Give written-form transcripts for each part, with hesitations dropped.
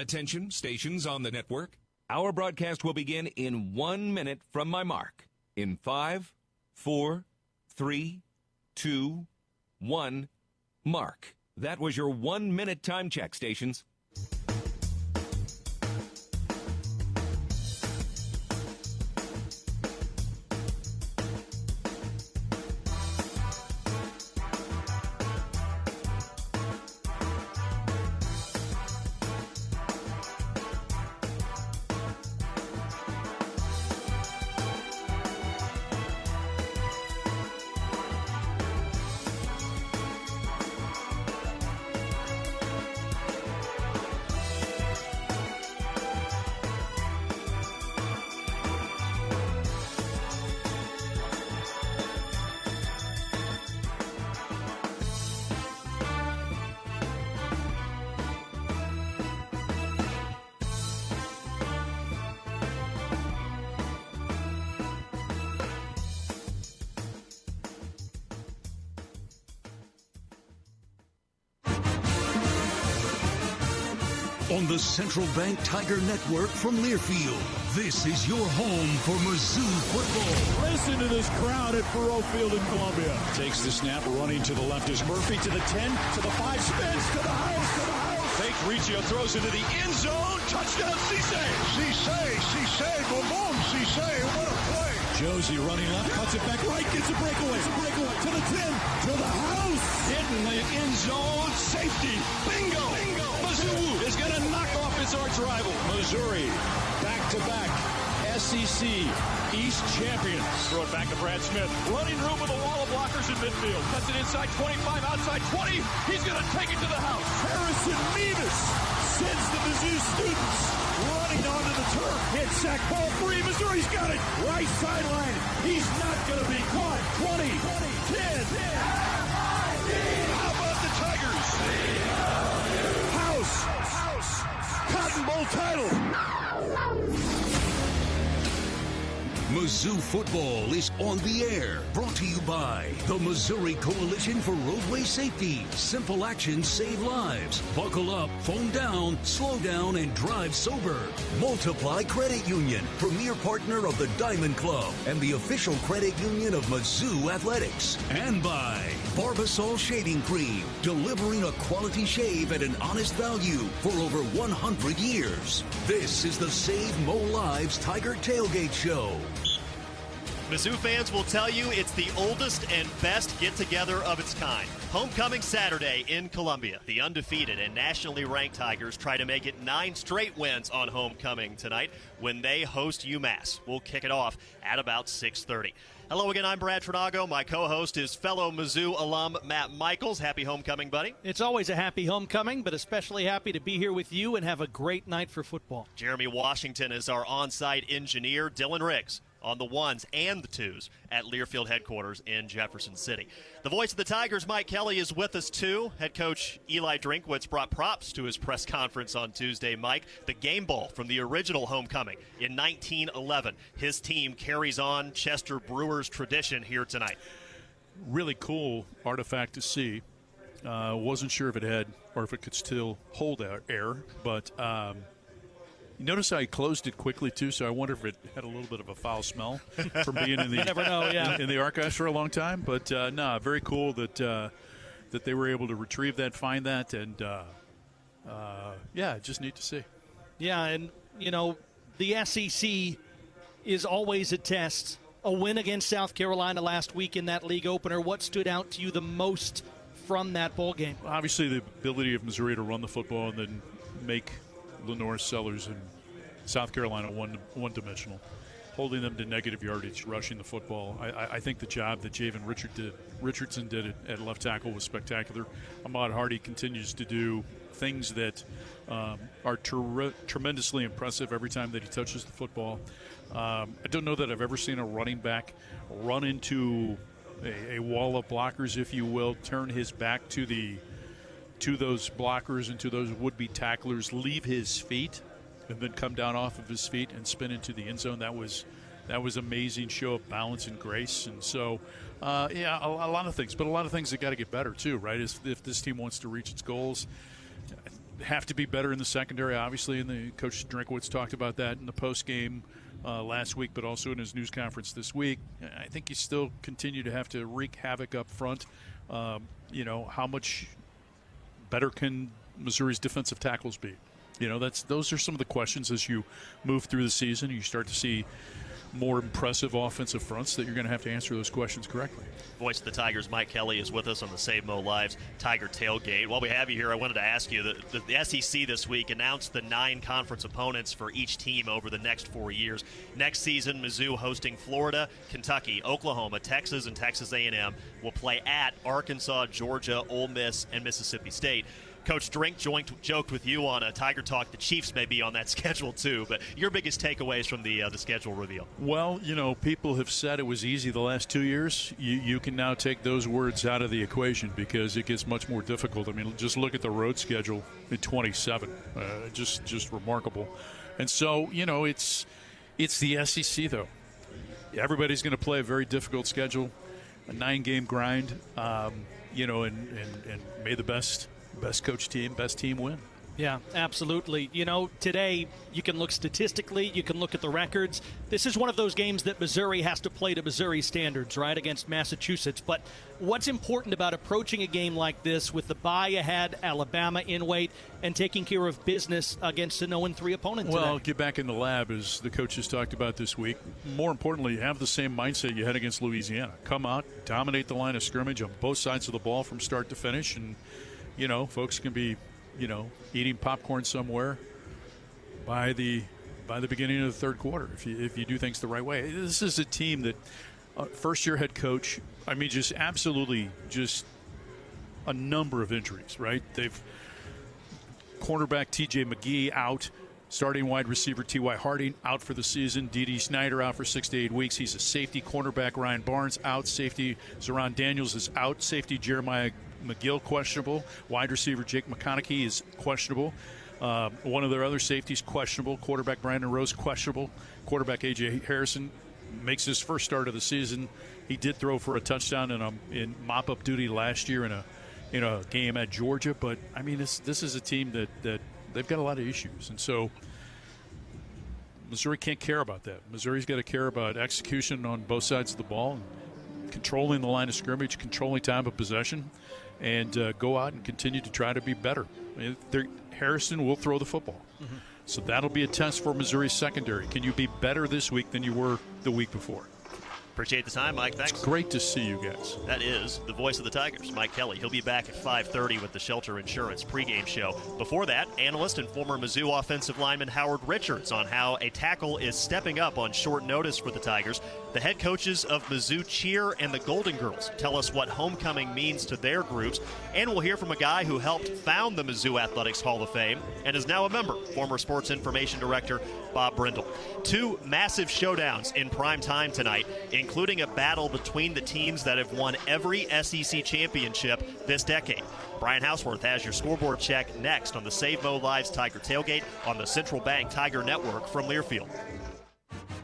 Attention, stations on the network. Our broadcast will begin in 1 minute from my mark. In 5, 4, 3, 2, 1, mark. That was your 1 minute time check, stations. On the Central Bank Tiger Network from Learfield, this is your home for Mizzou football. Listen to this crowd at Faurot Field in Columbia. Takes the snap, running to the left is Murphy, to the 10, to the 5, spins, to the house. Fake Riccio throws into the end zone. Touchdown, Cisse. Cisse, boom, boom, Cisse, what a play. Josie running left, cuts it back right, gets a breakaway. To the 10, to the house. Hitting the end zone, safety, bingo. Mizzou is going to knock off its arch rival. Missouri, back-to-back SEC East champions. Throw it back to Brad Smith. Running room with a wall of blockers in midfield. Cuts it inside 25, outside 20. He's going to take it to the house. Harrison Mevis sends the Mizzou students running onto the turf. Hit sack, ball free. Missouri's got it. Right sideline. He's not going to be caught. 20, 10. How about the Tigers? House. Cotton Bowl title. Mizzou Football is on the air. Brought to you by the Missouri Coalition for Roadway Safety. Simple actions save lives. Buckle up, phone down, slow down, and drive sober. Multiply Credit Union, premier partner of the Diamond Club and the official credit union of Mizzou Athletics. And by Barbasol Shaving Cream, delivering a quality shave at an honest value for over 100 years. This is the Save Mo Lives Tiger Tailgate Show. Mizzou fans will tell you it's the oldest and best get-together of its kind. Homecoming Saturday in Columbia. The undefeated and nationally ranked Tigers try to make it 9 straight wins on homecoming tonight when they host UMass. We'll kick it off at about 6:30. Hello again, I'm Brad Trinago. My co-host is fellow Mizzou alum Matt Michaels. Happy homecoming, buddy. It's always a happy homecoming, but especially happy to be here with you and have a great night for football. Jeremy Washington is our on-site engineer. Dylan Riggs on the ones and the twos at Learfield headquarters in Jefferson City. The voice of the Tigers, Mike Kelly, is with us too. Head coach Eli Drinkwitz brought props to his press conference on Tuesday, Mike. The game ball from the original homecoming in 1911. His team carries on Chester Brewers' tradition here tonight. Really cool artifact to see. Wasn't sure if it had or if it could still hold air, but you notice how he closed it quickly, too, so I wonder if it had a little bit of a foul smell from being in the never know, yeah. in the archives for a long time. But, no, very cool that they were able to retrieve that, find that, and, just neat to see. Yeah, and, you know, the SEC is always a test. A win against South Carolina last week in that league opener. What stood out to you the most from that bowl game? Obviously, the ability of Missouri to run the football and then make Lenore, Sellers, and South Carolina one-dimensional, holding them to negative yardage, rushing the football. I think the job that Javen Richardson did at left tackle was spectacular. Ahmad Hardy continues to do things that are tremendously impressive every time that he touches the football. I don't know that I've ever seen a running back run into a wall of blockers, if you will, turn his back to those blockers and to those would-be tacklers, leave his feet, and then come down off of his feet and spin into the end zone. That was amazing show of balance and grace. And so, a lot of things. But a lot of things that got to get better, too, right? If this team wants to reach its goals, have to be better in the secondary, obviously, and the Coach Drinkwitz talked about that in the post game last week, but also in his news conference this week. I think you still continue to have to wreak havoc up front. How much better can Missouri's defensive tackles be? Those are some of the questions as you move through the season. You start to see more impressive offensive fronts that you're going to have to answer those questions correctly. Voice of the Tigers, Mike Kelly, is with us on the Save Mo Lives Tiger Tailgate. While we have you here, I wanted to ask you, the SEC this week announced the 9 conference opponents for each team over the next 4 years. Next season, Mizzou hosting Florida, Kentucky, Oklahoma, Texas, and Texas A&M will play at Arkansas, Georgia, Ole Miss, and Mississippi State. Coach Drink joked with you on a Tiger Talk. The Chiefs may be on that schedule too, but your biggest takeaways from the schedule reveal? Well, people have said it was easy the last 2 years. You can now take those words out of the equation because it gets much more difficult. I mean, just look at the road schedule in 27. Just remarkable. And so, it's the SEC, though. Everybody's going to play a very difficult schedule, a 9-game grind, and may the best coach team, best team win. Yeah, absolutely. Today you can look statistically, you can look at the records. This is one of those games that Missouri has to play to Missouri standards, right, against Massachusetts. But what's important about approaching a game like this with the bye ahead, Alabama in weight, and taking care of business against an 0-3 opponent today? Well, get back in the lab, as the coaches talked about this week. More importantly, have the same mindset you had against Louisiana. Come out, dominate the line of scrimmage on both sides of the ball from start to finish, and folks can be, eating popcorn somewhere by the beginning of the third quarter if you do things the right way. This is a team that first-year head coach, just absolutely just a number of injuries, right? They've cornerback T.J. McGee out, starting wide receiver T.Y. Harding out for the season, D.D. Snyder out for 6 to 8 weeks. He's a safety. Cornerback Ryan Barnes out. Safety Zeron Daniels is out. Safety Jeremiah McGill questionable. Wide receiver Jake McConaughey is questionable. One of their other safeties questionable. Quarterback Brandon Rose questionable. Quarterback A.J. Harrison makes his first start of the season. He did throw for a touchdown in mop-up duty last year in a game at Georgia. But this is a team that they've got a lot of issues, and so Missouri can't care about that. Missouri's got to care about execution on both sides of the ball, controlling the line of scrimmage, controlling time of possession, and go out and continue to try to be better. Harrison will throw the football. Mm-hmm. So that'll be a test for Missouri's secondary. Can you be better this week than you were the week before? Appreciate the time, Mike. Thanks. It's great to see you guys. That is the voice of the Tigers, Mike Kelly. He'll be back at 5:30 with the Shelter Insurance pregame show. Before that, analyst and former Mizzou offensive lineman Howard Richards on how a tackle is stepping up on short notice for the Tigers. The head coaches of Mizzou Cheer and the Golden Girls tell us what homecoming means to their groups. And we'll hear from a guy who helped found the Mizzou Athletics Hall of Fame and is now a member, former sports information director Bob Brindle. 2 massive showdowns in prime time tonight, including a battle between the teams that have won every SEC championship this decade. Brian Houseworth has your scoreboard check next on the Save Mo Lives Tiger Tailgate on the Central Bank Tiger Network from Learfield.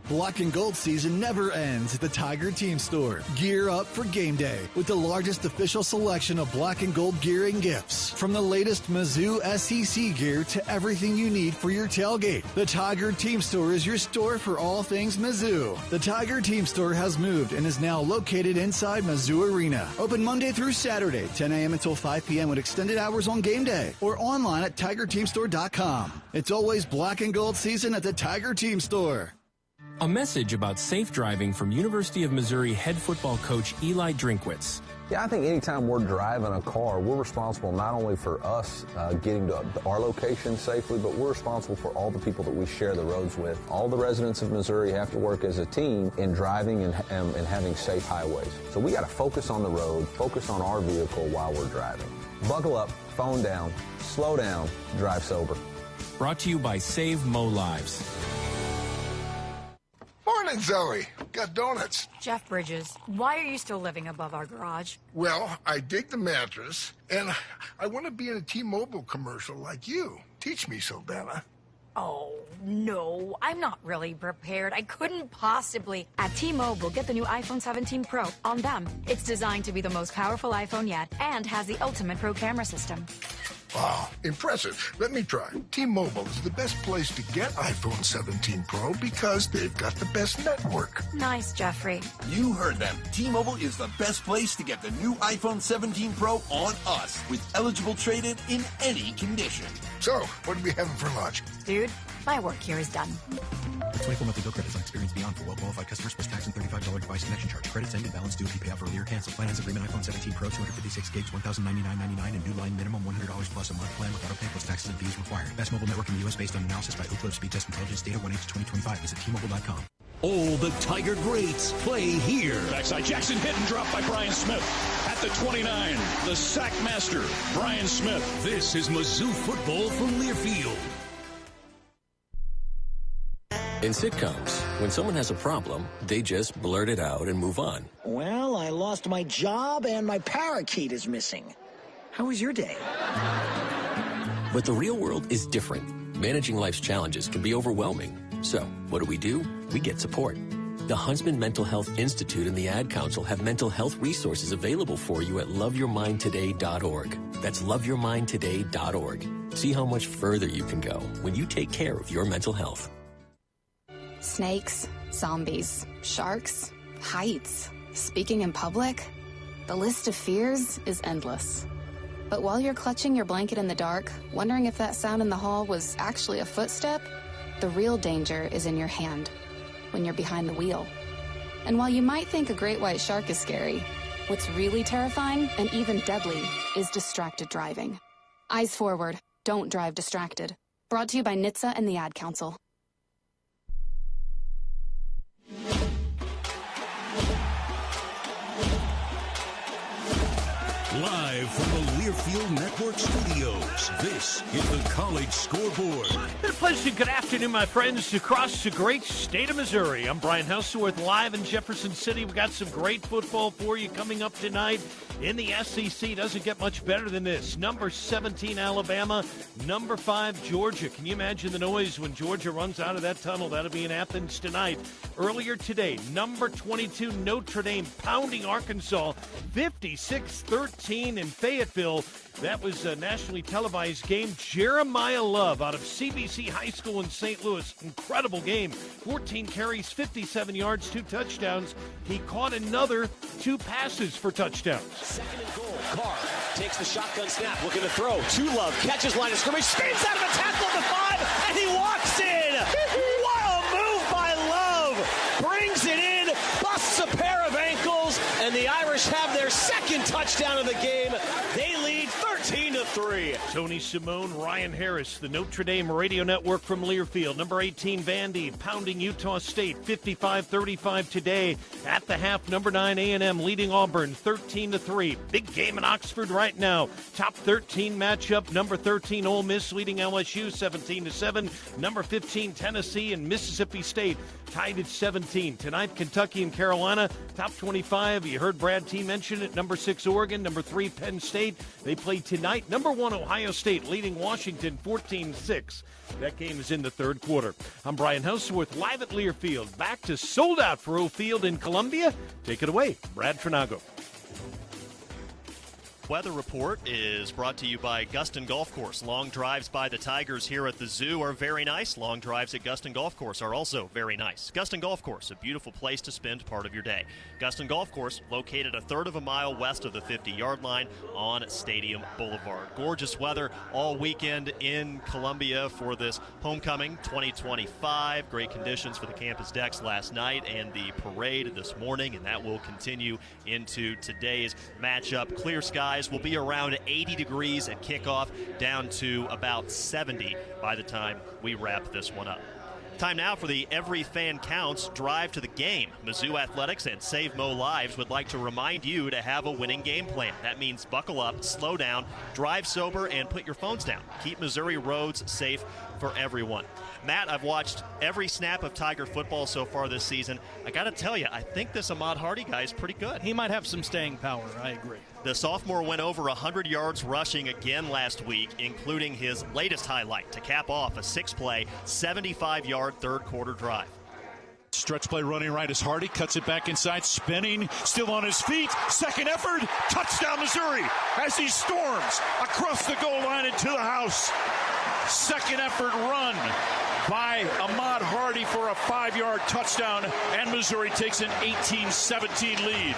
Black and gold season never ends at the Tiger Team Store. Gear up for game day with the largest official selection of black and gold gear and gifts. From the latest Mizzou SEC gear to everything you need for your tailgate, the Tiger Team Store is your store for all things Mizzou. The Tiger Team Store has moved and is now located inside Mizzou Arena. Open Monday through Saturday, 10 a.m. until 5 p.m. with extended hours on game day or online at TigerTeamStore.com. It's always black and gold season at the Tiger Team Store. A message about safe driving from University of Missouri head football coach Eli Drinkwitz. Yeah, I think anytime we're driving a car, we're responsible not only for us getting to our location safely, but we're responsible for all the people that we share the roads with. All the residents of Missouri have to work as a team in driving and having safe highways. So we got to focus on the road, focus on our vehicle while we're driving. Buckle up, phone down, slow down, drive sober. Brought to you by Save Mo Lives. Morning, Zoe. Got donuts. Jeff Bridges, why are you still living above our garage? Well, I dig the mattress, and I want to be in a T-Mobile commercial like you. Teach me, Saldana. Oh, no, I'm not really prepared. I couldn't possibly. At T-Mobile, get the new iPhone 17 Pro on them. It's designed to be the most powerful iPhone yet and has the ultimate pro camera system. Wow, impressive. Let me try. T-Mobile is the best place to get iPhone 17 Pro because they've got the best network. Nice, Jeffrey. You heard them. T-Mobile is the best place to get the new iPhone 17 Pro on us with eligible trade-in in any condition. So, what are we having for lunch? Dude, my work here is done. The 24 monthly bill credits on Experience Beyond for well-qualified customers plus tax and $35 device connection charge. Credits end and balance due if you pay off earlier. Cancel. Finance agreement iPhone 17 Pro 256 gigs, $1,099.99 and new line minimum $100 plus a month plan with auto pay plus taxes and fees required. Best mobile network in the U.S. based on analysis by Ookla Speed Test Intelligence data 1/8/2025. Visit T-Mobile.com. All the Tiger greats play here. Backside Jackson hit and dropped by Brian Smith. At the 29, the sack master, Brian Smith. This is Mizzou Football from Learfield. In sitcoms, when someone has a problem, they just blurt it out and move on. Well, I lost my job and my parakeet is missing. How was your day? But the real world is different. Managing life's challenges can be overwhelming. So, what do? We get support. The Huntsman Mental Health Institute and the Ad Council have mental health resources available for you at loveyourmindtoday.org. That's loveyourmindtoday.org. See how much further you can go when you take care of your mental health. Snakes, zombies, sharks, heights, speaking in public. The list of fears is endless. But while you're clutching your blanket in the dark, wondering if that sound in the hall was actually a footstep, the real danger is in your hand, when you're behind the wheel. And while you might think a great white shark is scary, what's really terrifying and even deadly is distracted driving. Eyes forward, don't drive distracted. Brought to you by NHTSA and the Ad Council. Live from the Learfield Network Studios, this is the College Scoreboard. A pleasant good afternoon, my friends, across the great state of Missouri. I'm Brian Houseworth, live in Jefferson City. We've got some great football for you coming up tonight in the SEC. Doesn't get much better than this. Number 17, Alabama. Number 5, Georgia. Can you imagine the noise when Georgia runs out of that tunnel? That'll be in Athens tonight. Earlier today, number 22, Notre Dame, pounding Arkansas, 56-13 in Fayetteville. That was a nationally televised game. Jeremiah Love out of CBC High School in St. Louis. Incredible game. 14 carries, 57 yards, 2 touchdowns. He caught another 2 passes for touchdowns. Second and goal. Carr takes the shotgun snap, looking to throw. To Love, catches line of scrimmage, spins out of a tackle at the 5, and he walks in. What a move by Love. Brings it in, busts a pair of ankles, and the Irish have their second touchdown of the game. They lead 13-3. Tony Simone, Ryan Harris, the Notre Dame radio network from Learfield. Number 18, Vandy, pounding Utah State, 55-35 today. At the half, number 9, A&M, leading Auburn, 13-3. Big game in Oxford right now. Top 13 matchup. Number 13, Ole Miss, leading LSU, 17-7. Number 15, Tennessee and Mississippi State, tied at 17. Tonight, Kentucky and Carolina, top 25. You heard Brad T mention it. Number 6, Oregon. Number 3, Penn State. They play tonight. Number 1, Ohio State, leading Washington 14-6. That game is in the third quarter. I'm Brian Houseworth, live at Learfield. Back to sold out for O'Field in Columbia. Take it away, Brad Trinago. Weather report is brought to you by Guston Golf Course. Long drives by the Tigers here at the Zoo are very nice. Long drives at Guston Golf Course are also very nice. Guston Golf Course, a beautiful place to spend part of your day. Guston Golf Course, located a third of a mile west of the 50-yard line on Stadium Boulevard. Gorgeous weather all weekend in Columbia for this homecoming 2025. Great conditions for the campus decks last night and the parade this morning, and that will continue into today's matchup. Clear skies. Will be around 80 degrees at kickoff, down to about 70 by the time we wrap this one up. Time now for the Every Fan Counts drive to the game. Mizzou Athletics and Save Mo Lives would like to remind you to have a winning game plan. That means buckle up, slow down, drive sober, and put your phones down. Keep Missouri roads safe for everyone. Matt, I've watched every snap of Tiger football so far this season. I got to tell you, I think this Ahmad Hardy guy is pretty good. He might have some staying power, I agree. The sophomore went over 100 yards rushing again last week, including his latest highlight to cap off a 6-play, 75-yard third-quarter drive. Stretch play running right as Hardy cuts it back inside, spinning, still on his feet. Second effort, touchdown Missouri as he storms across the goal line into the house. Second effort run by Ahmad Hardy for a 5-yard touchdown, and Missouri takes an 18-17 lead.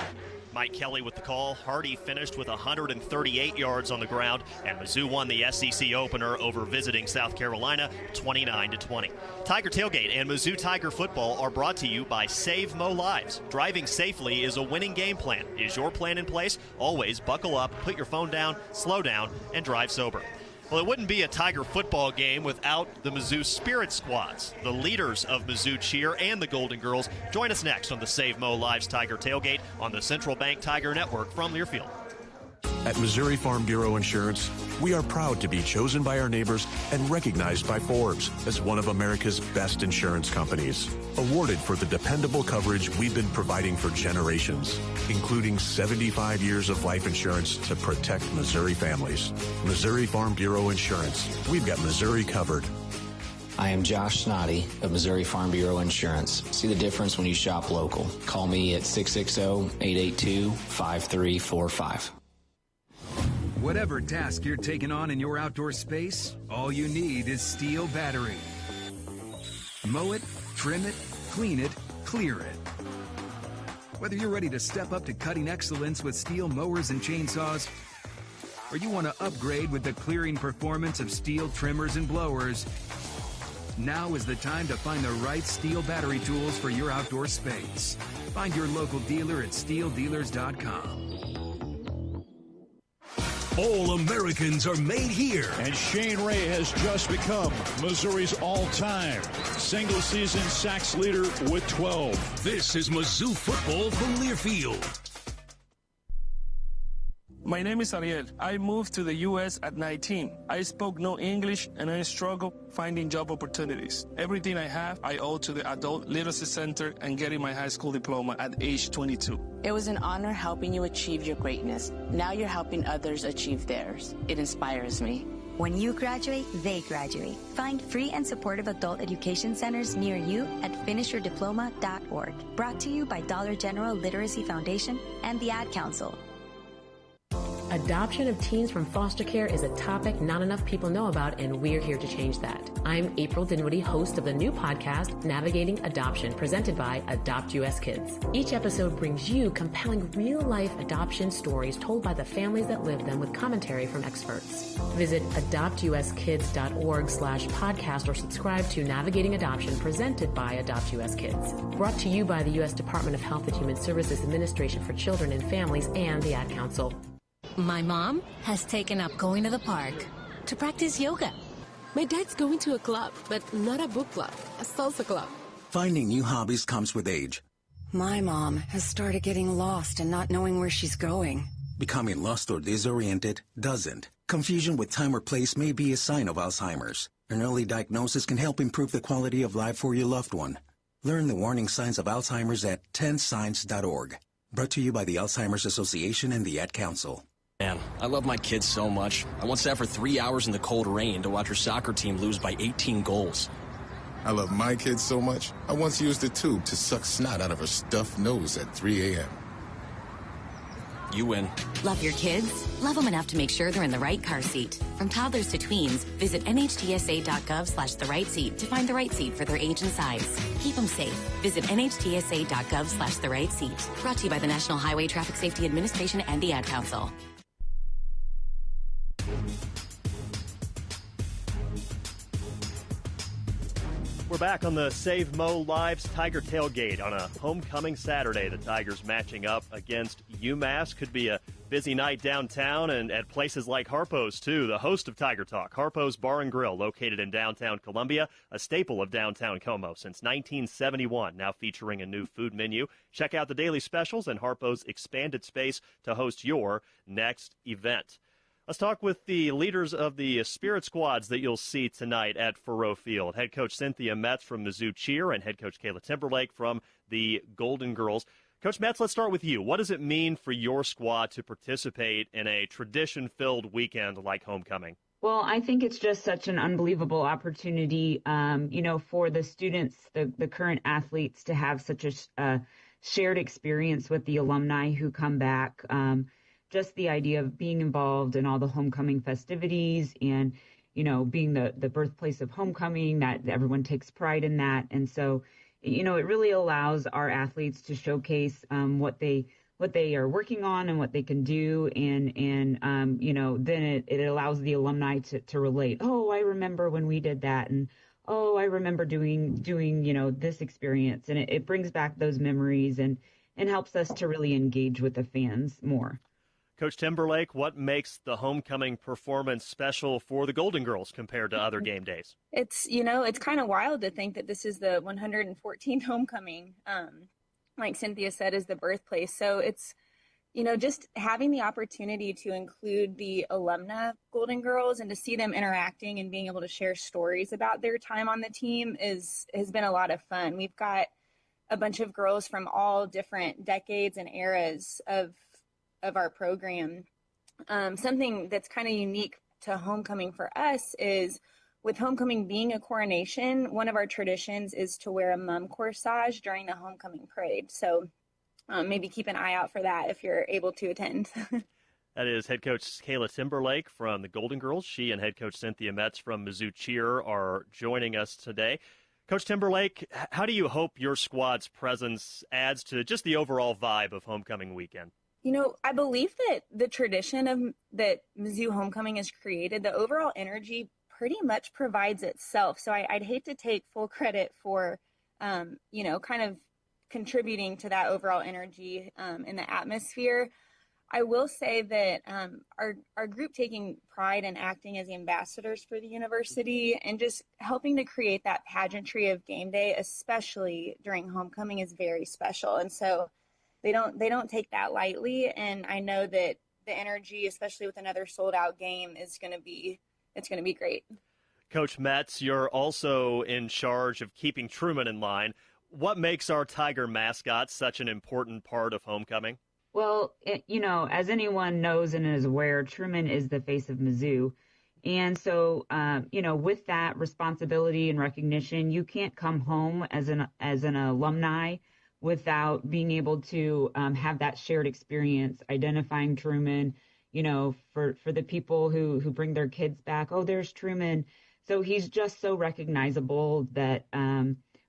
Mike Kelly with the call. Hardy finished with 138 yards on the ground, and Mizzou won the SEC opener over visiting South Carolina 29-20. Tiger Tailgate and Mizzou Tiger Football are brought to you by Save Mo Lives. Driving safely is a winning game plan. Is your plan in place? Always buckle up, put your phone down, slow down, and drive sober. Well, it wouldn't be a Tiger football game without the Mizzou Spirit Squads. The leaders of Mizzou Cheer and the Golden Girls join us next on the Save Mo Lives Tiger Tailgate on the Central Bank Tiger Network from Learfield. At Missouri Farm Bureau Insurance, we are proud to be chosen by our neighbors and recognized by Forbes as one of America's best insurance companies. Awarded for the dependable coverage we've been providing for generations, including 75 years of life insurance to protect Missouri families. Missouri Farm Bureau Insurance. We've got Missouri covered. I am Josh Snoddy of Missouri Farm Bureau Insurance. See the difference when you shop local. Call me at 660-882-5345. Whatever task you're taking on in your outdoor space, all you need is Steel battery. Mow it, trim it, clean it, clear it. Whether you're ready to step up to cutting excellence with Steel mowers and chainsaws, or you want to upgrade with the clearing performance of Steel trimmers and blowers, now is the time to find the right Steel battery tools for your outdoor space. Find your local dealer at steeldealers.com. All Americans are made here. And Shane Ray has just become Missouri's all-time single-season sacks leader with 12. This is Mizzou Football from Learfield. My name is Ariel. I moved to the U.S. at 19. I spoke no English and I struggled finding job opportunities. Everything I have, I owe to the Adult Literacy Center and getting my high school diploma at age 22. It was an honor helping you achieve your greatness. Now you're helping others achieve theirs. It inspires me. When you graduate, they graduate. Find free and supportive adult education centers near you at finishyourdiploma.org. Brought to you by Dollar General Literacy Foundation and the Ad Council. Adoption of teens from foster care is a topic not enough people know about, and we're here to change that. I'm April Dinwiddie, host of the new podcast, Navigating Adoption, presented by Adopt US Kids. Each episode brings you compelling real-life adoption stories told by the families that live them with commentary from experts. Visit adoptuskids.org/podcast or subscribe to Navigating Adoption, presented by Adopt US Kids. Brought to you by the U.S. Department of Health and Human Services Administration for Children and Families and the Ad Council. My mom has taken up going to the park to practice yoga. My dad's going to a club, but not a book club, a salsa club. Finding new hobbies comes with age. My mom has started getting lost and not knowing where she's going. Becoming lost or disoriented doesn't. Confusion with time or place may be a sign of Alzheimer's. An early diagnosis can help improve the quality of life for your loved one. Learn the warning signs of Alzheimer's at 10signs.org. Brought to you by the Alzheimer's Association and the Ad Council. Man, I love my kids so much. I once sat for 3 hours in the cold rain to watch her soccer team lose by 18 goals. I love my kids so much, I once used a tube to suck snot out of her stuffed nose at 3 a.m. You win. Love your kids? Love them enough to make sure they're in the right car seat. From toddlers to tweens, visit nhtsa.gov/the right seat to find the right seat for their age and size. Keep them safe. Visit nhtsa.gov/the right seat. Brought to you by the National Highway Traffic Safety Administration and the Ad Council. We're back on the Save Mo Lives Tiger Tailgate on a homecoming Saturday. The Tigers matching up against UMass. Could be a busy night downtown and at places like Harpo's, too. The host of Tiger Talk, Harpo's Bar and Grill, located in downtown Columbia, a staple of downtown Como since 1971, now featuring a new food menu. Check out the daily specials and Harpo's expanded space to host your next event. Let's talk with the leaders of the Spirit Squads that you'll see tonight at Faurot Field. Head coach Cynthia Metz from Mizzou Cheer and head coach Kayla Timberlake from the Golden Girls. Coach Metz, let's start with you. What does it mean for your squad to participate in a tradition-filled weekend like homecoming? Well, I think it's just such an unbelievable opportunity, for the students, the current athletes, to have such a shared experience with the alumni who come back. Just the idea of being involved in all the homecoming festivities and, being the birthplace of homecoming, that everyone takes pride in that. And so, it really allows our athletes to showcase what they are working on and what they can do. And then it allows the alumni to relate. Oh, I remember when we did that. And, oh, I remember doing this experience. And it brings back those memories and helps us to really engage with the fans more. Coach Timberlake, what makes the homecoming performance special for the Golden Girls compared to other game days? It's kind of wild to think that this is the 114th homecoming. Like Cynthia said, is the birthplace. So it's, just having the opportunity to include the alumna Golden Girls and to see them interacting and being able to share stories about their time on the team has been a lot of fun. We've got a bunch of girls from all different decades and eras of our program. Something that's kind of unique to homecoming for us is, with homecoming being a coronation, one of our traditions is to wear a mum corsage during the homecoming parade. So maybe keep an eye out for that if you're able to attend. That is head coach Kayla Timberlake from the Golden Girls. She and head coach Cynthia Metz from Mizzou Cheer are joining us today. Coach Timberlake, how do you hope your squad's presence adds to just the overall vibe of homecoming weekend? I believe that the tradition that Mizzou homecoming has created, the overall energy pretty much provides itself. So I'd hate to take full credit for, kind of contributing to that overall energy in the atmosphere. I will say that our group taking pride in acting as ambassadors for the university and just helping to create that pageantry of game day, especially during homecoming, is very special. And so they don't take that lightly. And I know that the energy, especially with another sold out game, it's going to be great. Coach Metz, you're also in charge of keeping Truman in line. What makes our Tiger mascot such an important part of homecoming? Well, as anyone knows and is aware, Truman is the face of Mizzou. And so, with that responsibility and recognition, you can't come home as an alumni without being able to have that shared experience, identifying Truman, for the people who bring their kids back. Oh, there's Truman. So he's just so recognizable that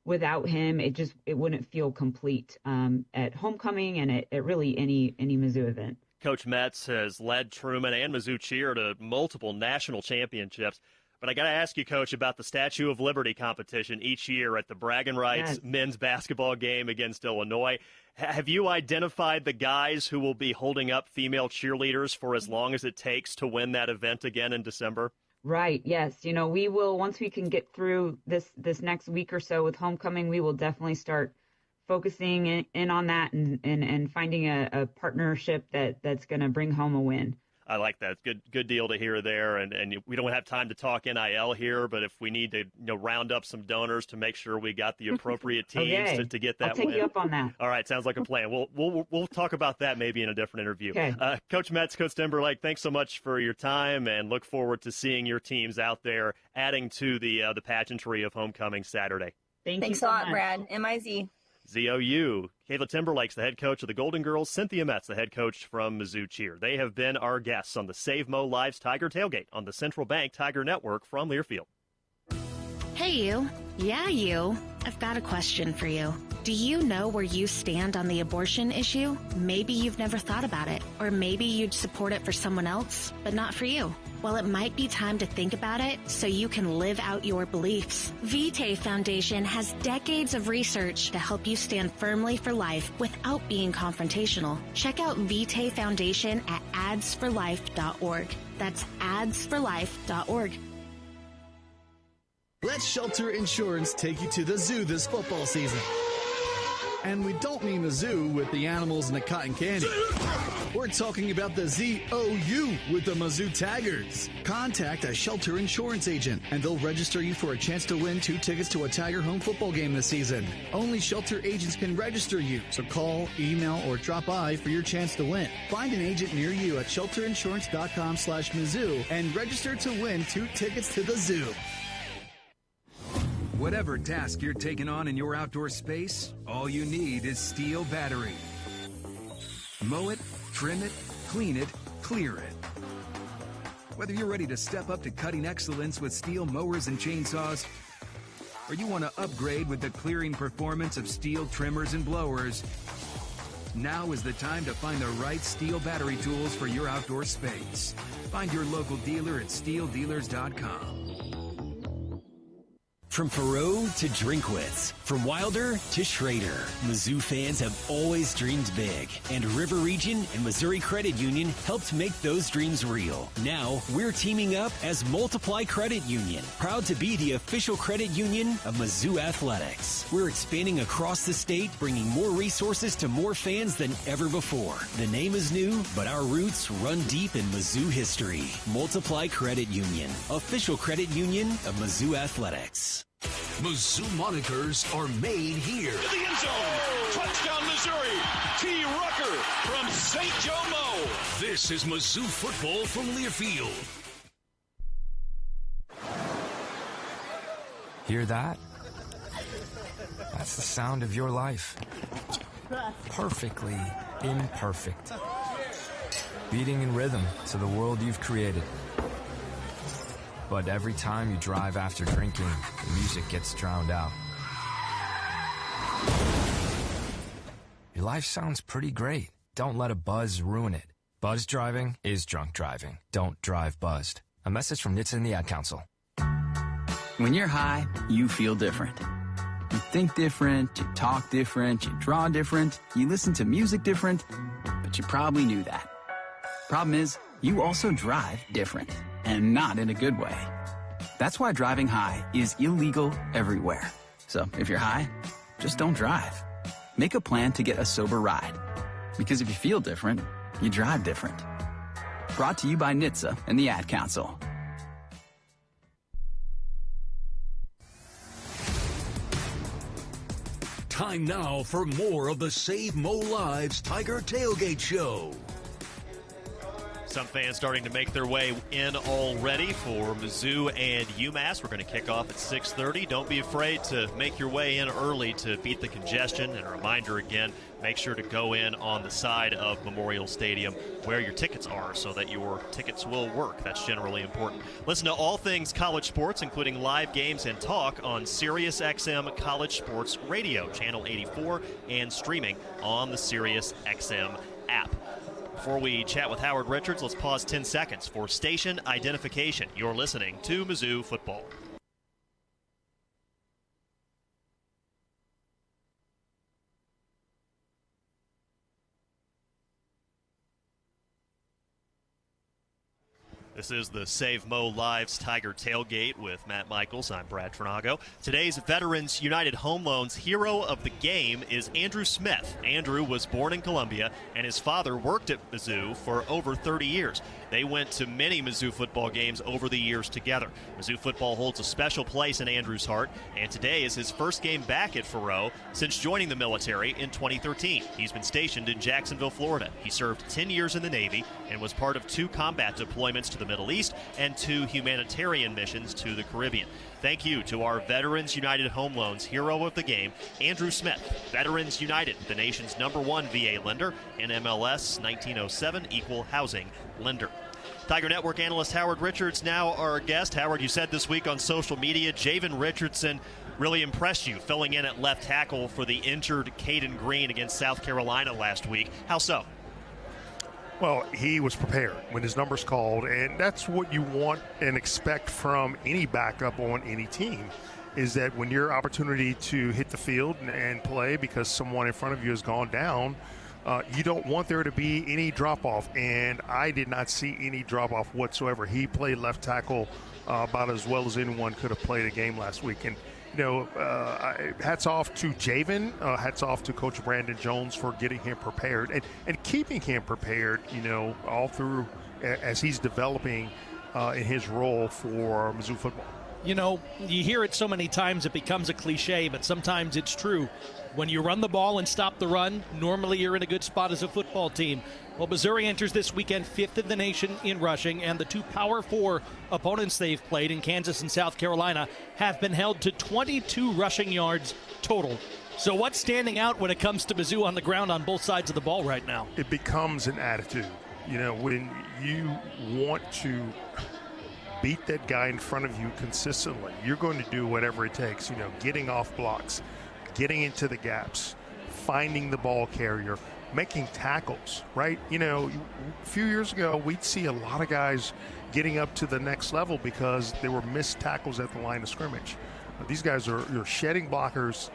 without him, it wouldn't feel complete at homecoming and at really any Mizzou event. Coach Metz has led Truman and Mizzou Cheer to multiple national championships. But I got to ask you, Coach, about the Statue of Liberty competition each year at the Bragging Rights men's basketball game against Illinois. Have you identified the guys who will be holding up female cheerleaders for as long as it takes to win that event again in December? Right. Yes. We will, once we can get through this next week or so with homecoming, we will definitely start focusing in on that and finding a partnership that's going to bring home a win. I like that. It's good deal to hear there. And we don't have time to talk NIL here, but if we need to round up some donors to make sure we got the appropriate teams to get that I'll take win. you up on that. All right, sounds like a plan. We'll talk about that maybe in a different interview. Okay. Coach Metz, Coach Timberlake, thanks so much for your time, and look forward to seeing your teams out there adding to the pageantry of homecoming Saturday. Thanks a lot, Brad. MIZ. ZOU. Kayla Timberlake's the head coach of the Golden Girls. Cynthia Metz, the head coach from Mizzou Cheer. They have been our guests on the Save Mo Lives Tiger Tailgate on the Central Bank Tiger Network from Learfield. Hey, you. Yeah, you. I've got a question for you. Do you know where you stand on the abortion issue? Maybe you've never thought about it, or maybe you'd support it for someone else, but not for you. Well, it might be time to think about it so you can live out your beliefs. Vitae Foundation has decades of research to help you stand firmly for life without being confrontational. Check out Vitae Foundation at adsforlife.org. That's adsforlife.org. Let Shelter Insurance take you to the zoo this football season. And we don't mean the zoo with the animals and the cotton candy. We're talking about the ZOU with the Mizzou Tigers. Contact a Shelter Insurance agent, and they'll register you for a chance to win 2 tickets to a Tiger home football game this season. Only Shelter agents can register you, so call, email, or drop by for your chance to win. Find an agent near you at shelterinsurance.com/Mizzou and register to win 2 tickets to the zoo. Whatever task you're taking on in your outdoor space, all you need is steel battery. Mow it, trim it, clean it, clear it. Whether you're ready to step up to cutting excellence with steel mowers and chainsaws, or you want to upgrade with the clearing performance of steel trimmers and blowers, now is the time to find the right steel battery tools for your outdoor space. Find your local dealer at steeldealers.com. From Faroe to Drinkwitz, from Wilder to Schrader, Mizzou fans have always dreamed big, and River Region and Missouri Credit Union helped make those dreams real. Now, we're teaming up as Multiply Credit Union, proud to be the official credit union of Mizzou Athletics. We're expanding across the state, bringing more resources to more fans than ever before. The name is new, but our roots run deep in Mizzou history. Multiply Credit Union, official credit union of Mizzou Athletics. Mizzou monikers are made here. To the end zone. Touchdown, Missouri. T. Rucker from St. Joe Mo. This is Mizzou football from Learfield. Hear that? That's the sound of your life. Perfectly imperfect. Beating in rhythm to the world you've created. But every time you drive after drinking, the music gets drowned out. Your life sounds pretty great. Don't let a buzz ruin it. Buzz driving is drunk driving. Don't drive buzzed. A message from NHTSA and the Ad Council. When you're high, you feel different. You think different, you talk different, you draw different, you listen to music different, but you probably knew that. Problem is, you also drive different. And not in a good way. That's why driving high is illegal everywhere. So if you're high, just don't drive. Make a plan to get a sober ride. Because if you feel different, you drive different. Brought to you by NHTSA and the Ad Council. Time now for more of the Save Mo Lives Tiger Tailgate Show. Some fans starting to make their way in already for Mizzou and UMass. We're going to kick off at 6:30. Don't be afraid to make your way in early to beat the congestion. And a reminder again, make sure to go in on the side of Memorial Stadium where your tickets are so that your tickets will work. That's generally important. Listen to all things college sports, including live games and talk on SiriusXM College Sports Radio, Channel 84, and streaming on the SiriusXM app. Before we chat with Howard Richards, let's pause 10 seconds for station identification. You're listening to Mizzou Football. This is the Save Mo Lives Tiger Tailgate with Matt Michaels. I'm Brad Trinago. Today's Veterans United Home Loans hero of the game is Andrew Smith. Andrew was born in Columbia, and his father worked at Mizzou for over 30 years. They went to many Mizzou football games over the years together. Mizzou football holds a special place in Andrew's heart, and today is his first game back at Faroe since joining the military in 2013. He's been stationed in Jacksonville, Florida. He served 10 years in the Navy and was part of 2 combat deployments to the Middle East and 2 humanitarian missions to the Caribbean. Thank you to our Veterans United Home Loans hero of the game, Andrew Smith. Veterans United, the nation's #1 VA lender, NMLS 1907 equal housing lender. Tiger Network analyst Howard Richards now our guest. Howard, you said this week on social media, Javen Richardson really impressed you, filling in at left tackle for the injured Caden Green against South Carolina last week. How so? Well, he was prepared when his number's called, and that's what you want and expect from any backup on any team, is that when your opportunity to hit the field and play because someone in front of you has gone down, You don't want there to be any drop-off, and I did not see any drop-off whatsoever. He played left tackle about as well as anyone could have played a game last week. And, hats off to Javen, hats off to Coach Brandon Jones for getting him prepared and keeping him prepared, all through as he's developing in his role for Mizzou football. You hear it so many times it becomes a cliche, but sometimes it's true. When you run the ball and stop the run, normally you're in a good spot as a football team. Well, Missouri enters this weekend 5th in the nation in rushing, and the two Power 4 opponents they've played in Kansas and South Carolina have been held to 22 rushing yards total. So what's standing out when it comes to Mizzou on the ground on both sides of the ball right now? It becomes an attitude. When you want to beat that guy in front of you consistently, you're going to do whatever it takes, getting off blocks, getting into the gaps, finding the ball carrier, making tackles, right? A few years ago, we'd see a lot of guys getting up to the next level because they were missed tackles at the line of scrimmage. These guys are shedding blockers,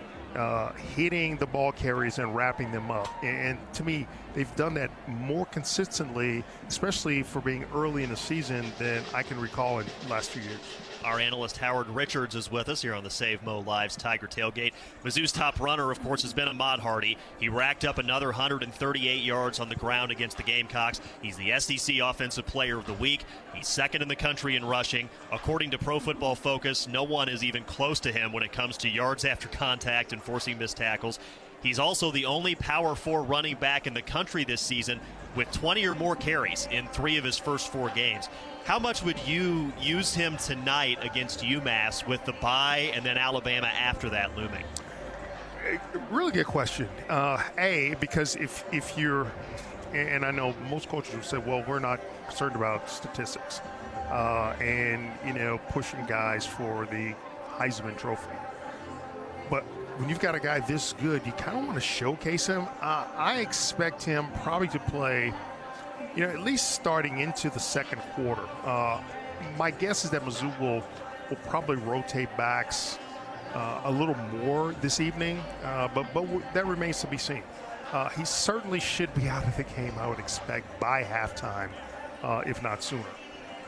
hitting the ball carriers and wrapping them up. And to me, they've done that more consistently, especially for being early in the season, than I can recall in the last few years. Our analyst Howard Richards is with us here on the Save Mo Live's Tiger Tailgate. Mizzou's top runner, of course, has been Ahmad Hardy. He racked up another 138 yards on the ground against the Gamecocks. He's the SEC Offensive Player of the Week. He's second in the country in rushing. According to Pro Football Focus, no one is even close to him when it comes to yards after contact and forcing missed tackles. He's also the only Power 4 running back in the country this season with 20 or more carries in 3 of his first 4 games. How much would you use him tonight against UMass with the bye and then Alabama after that looming? Really good question. Because if you're, and I know most coaches will say, well, we're not concerned about statistics and, pushing guys for the Heisman Trophy. But when you've got a guy this good, you kind of want to showcase him. I expect him probably to play, at least starting into the second quarter. My guess is that Mizzou will probably rotate backs a little more this evening, but that remains to be seen. He certainly should be out of the game, I would expect, by halftime, if not sooner.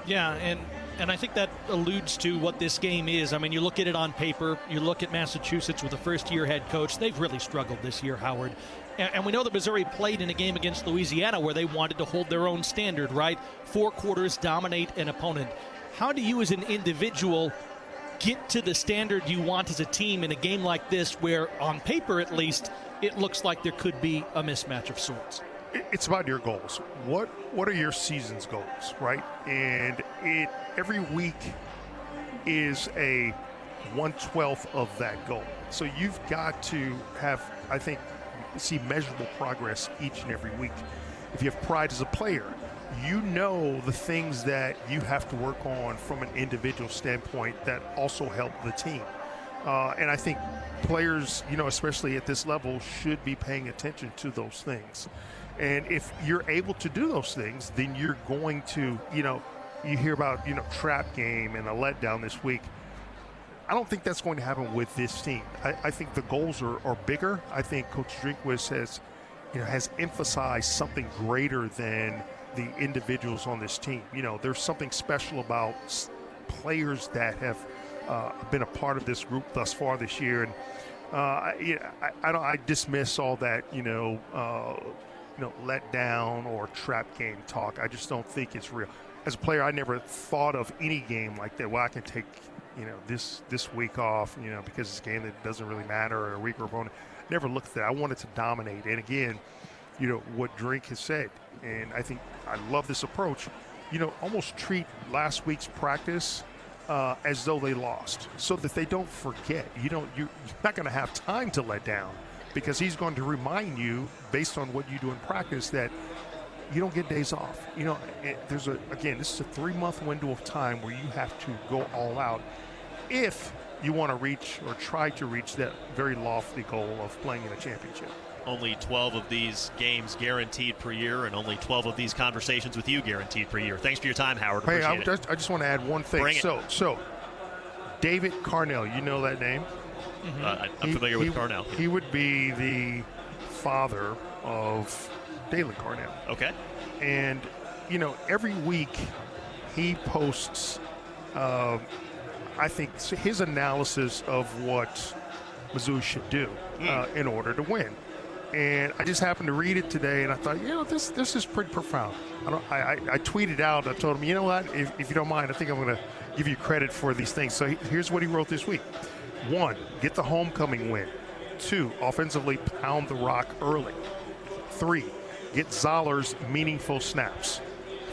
Yeah, and I think that alludes to what this game is. I mean, you look at it on paper, you look at Massachusetts with a first-year head coach. They've really struggled this year, Howard. And we know that Missouri played in a game against Louisiana where they wanted to hold their own standard, right? 4 quarters, dominate an opponent. How do you as an individual get to the standard you want as a team in a game like this where, on paper at least, it looks like there could be a mismatch of sorts? It's about your goals. What are your season's goals, right? And every week is a 1/12 of that goal. So you've got to have, I think, see measurable progress each and every week. If you have pride as a player, you know the things that you have to work on from an individual standpoint that also help the team. And I think players, especially at this level, should be paying attention to those things. And if you're able to do those things, then you're going to, you hear about, trap game and a letdown this week. I don't think that's going to happen with this team. I think the goals are bigger. I think Coach Drinkwitz has emphasized something greater than the individuals on this team. There's something special about players that have been a part of this group thus far this year. And I dismiss all that, let down or trap game talk. I just don't think it's real. As a player, I never thought of any game like that. Well, I can take, this week off, because it's a game that doesn't really matter, or a weaker opponent. Never looked at that. I wanted to dominate. And again, what Drink has said, and I think I love this approach, almost treat last week's practice as though they lost, so that they don't forget. You're not going to have time to let down, because he's going to remind you, based on what you do in practice, that you don't get days off. This is a 3-month window of time where you have to go all out if you want to reach or try to reach that very lofty goal of playing in a championship. Only 12 of these games guaranteed per year, and only 12 of these conversations with you guaranteed per year. Thanks for your time, Howard. Hey, I just want to add one thing. So David Carnell, you know that name? I'm familiar with Carnell. He would be the father of Dalen Carnell. Okay. And, every week he posts, I think, his analysis of what Mizzou should do in order to win. And I just happened to read it today, and I thought, this is pretty profound. I tweeted out, I told him, you know what, if you don't mind, I think I'm going to give you credit for these things. So here's what he wrote this week. 1, get the homecoming win. 2, offensively pound the rock early. 3, get Zoller's meaningful snaps.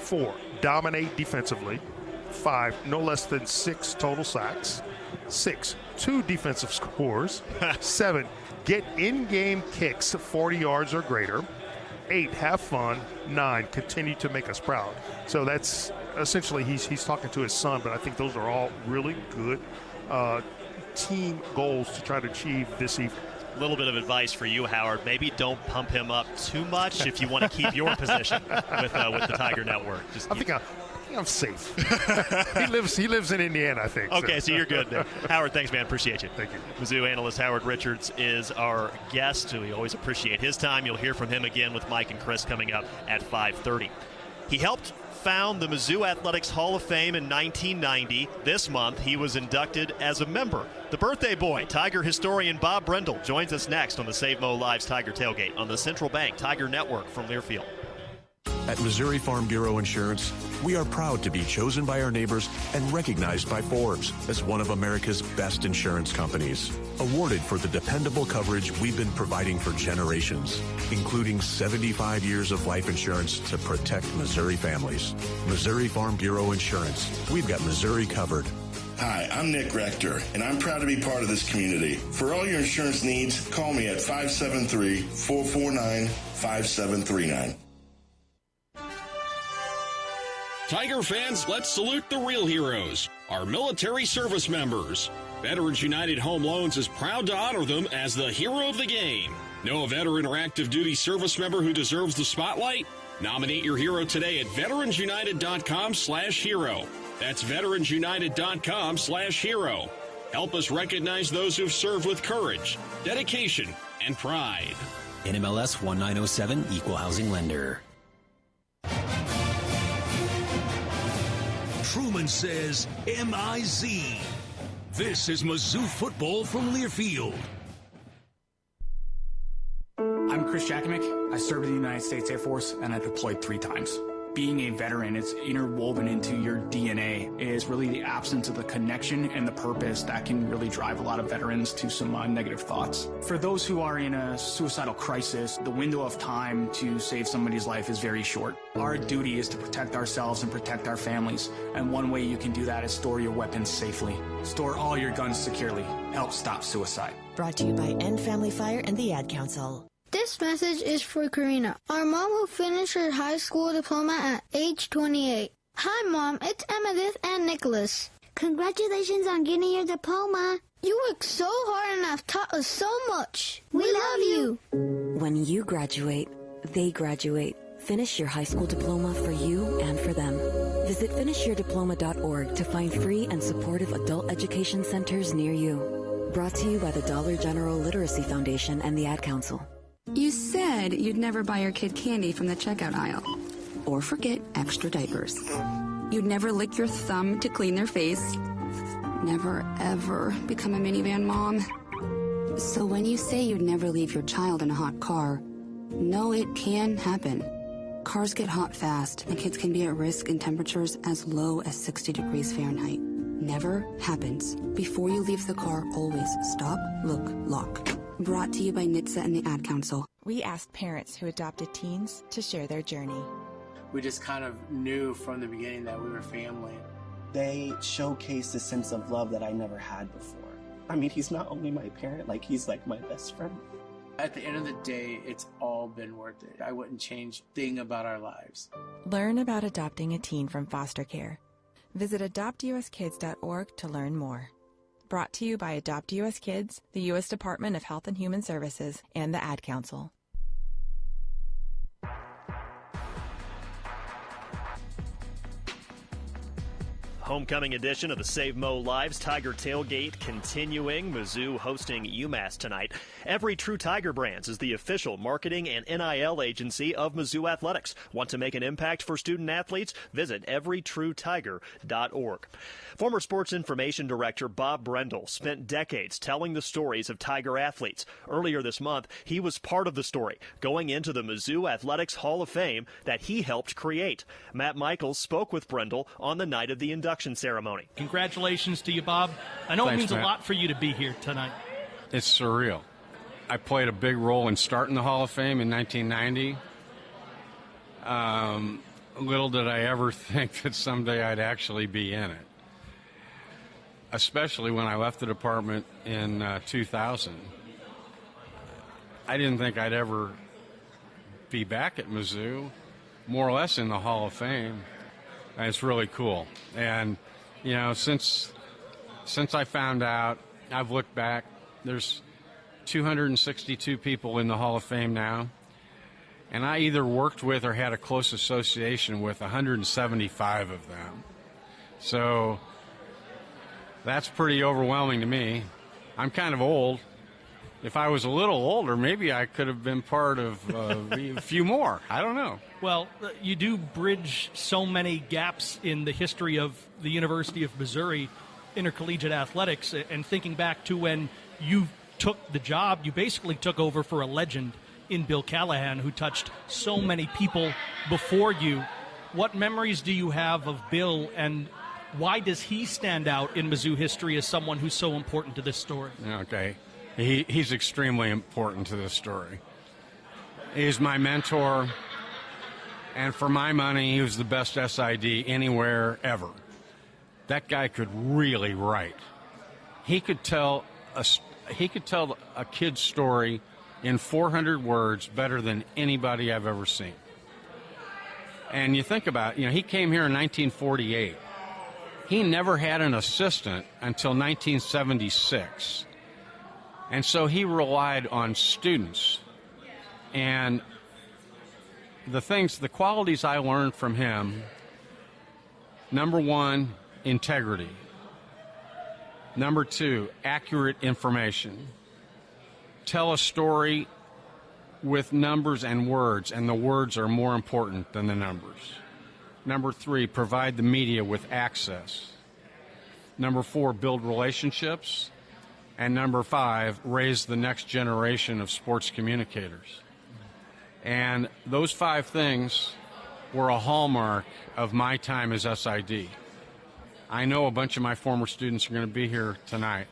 4, dominate defensively. 5, no less than 6 total sacks. 6, 2 defensive scores. 7, get in-game kicks 40 yards or greater. 8, have fun. 9, continue to make us proud. So that's essentially he's talking to his son, but I think those are all really good team goals to try to achieve this evening. A little bit of advice for you, Howard. Maybe don't pump him up too much if you want to keep your position with the Tiger Network. I think I'm safe. he lives in Indiana, I think. Okay, so you're good there. Howard, thanks, man. Appreciate you. Thank you. Mizzou analyst Howard Richards is our guest. We always appreciate his time. You'll hear from him again with Mike and Chris coming up at 5:30. He helped found the Mizzou Athletics Hall of Fame in 1990. This month, he was inducted as a member. The birthday boy, Tiger historian Bob Brendel, joins us next on the Save Mo Live's Tiger Tailgate on the Central Bank Tiger Network from Learfield. At Missouri Farm Bureau Insurance, we are proud to be chosen by our neighbors and recognized by Forbes as one of America's best insurance companies. Awarded for the dependable coverage we've been providing for generations, including 75 years of life insurance to protect Missouri families. Missouri Farm Bureau Insurance. We've got Missouri covered. Hi, I'm Nick Rector, and I'm proud to be part of this community. For all your insurance needs, call me at 573-449-5739. Tiger fans, let's salute the real heroes, our military service members. Veterans United Home Loans is proud to honor them as the hero of the game. Know a veteran or active duty service member who deserves the spotlight? Nominate your hero today at veteransunited.com/hero. That's veteransunited.com/hero. Help us recognize those who've served with courage, dedication, and pride. NMLS 1907 Equal Housing Lender. Truman says M-I-Z. This is Mizzou Football from Learfield. I'm Chris Jakovic. I served in the United States Air Force, and I deployed 3 times. Being a veteran, it's interwoven into your DNA. It is really the absence of the connection and the purpose that can really drive a lot of veterans to some negative thoughts. For those who are in a suicidal crisis, the window of time to save somebody's life is very short. Our duty is to protect ourselves and protect our families, and one way you can do that is store your weapons safely. Store all your guns securely. Help stop suicide. Brought to you by End Family Fire and the Ad Council. This message is for Karina, our mom who finished her high school diploma at age 28. Hi, Mom. It's Emmettith and Nicholas. Congratulations on getting your diploma. You worked so hard and have taught us so much. We love you. When you graduate, they graduate. Finish your high school diploma for you and for them. Visit finishyourdiploma.org to find free and supportive adult education centers near you. Brought to you by the Dollar General Literacy Foundation and the Ad Council. You said you'd never buy your kid candy from the checkout aisle. Or forget extra diapers. You'd never lick your thumb to clean their face. Never, ever become a minivan mom. So when you say you'd never leave your child in a hot car, know it can happen. Cars get hot fast, and kids can be at risk in temperatures as low as 60 degrees Fahrenheit. Never happens. Before you leave the car, always stop, look, lock. Brought to you by NHTSA and the Ad Council. We asked parents who adopted teens to share their journey. We just kind of knew from the beginning that we were family. They showcased a sense of love that I never had before. I mean, he's not only my parent, he's like my best friend. At the end of the day, it's all been worth it. I wouldn't change a thing about our lives. Learn about adopting a teen from foster care. Visit adoptuskids.org to learn more. Brought to you by Adopt U.S. Kids, the U.S. Department of Health and Human Services, and the Ad Council. Homecoming edition of the Save Mo Lives Tiger Tailgate continuing. Mizzou hosting UMass tonight. Every True Tiger Brands is the official marketing and NIL agency of Mizzou Athletics. Want to make an impact for student athletes? Visit everytruetiger.org. Former Sports Information Director Bob Brendel spent decades telling the stories of Tiger athletes. Earlier this month, he was part of the story, going into the Mizzou Athletics Hall of Fame that he helped create. Matt Michaels spoke with Brendel on the night of the induction ceremony. Congratulations to you, Bob. I know Thanks, it means Matt. a lot for you to be here tonight. It's surreal. I played a big role in starting the Hall of Fame in 1990. Little did I ever think that someday I'd actually be in it, especially when I left the department in 2000. I didn't think I'd ever be back at Mizzou, more or less in the Hall of Fame. And it's really cool. And, you know, since I found out, I've looked back, there's 262 people in the Hall of Fame now. And I either worked with or had a close association with 175 of them. So that's pretty overwhelming to me. I'm kind of old. If I was a little older, maybe I could have been part of a few more. I don't know. Well, you do bridge so many gaps in the history of the University of Missouri intercollegiate athletics. And thinking back to when you took the job, you basically took over for a legend in Bill Callahan, who touched so many people before you. What memories do you have of Bill, and why does he stand out in Mizzou history as someone who's so important to this story? Okay. He's extremely important to this story. He's my mentor, and for my money, he was the best SID anywhere ever. That guy could really write. He could tell a kid's story in 400 words better than anybody I've ever seen. And you think about it, he came here in 1948. He never had an assistant until 1976. And so he relied on students. And the qualities I learned from him, number one, integrity. Number two, accurate information. Tell a story with numbers and words, and the words are more important than the numbers. Number three, provide the media with access. Number four, build relationships. And number five, raise the next generation of sports communicators. And those five things were a hallmark of my time as SID. I know a bunch of my former students are going to be here tonight.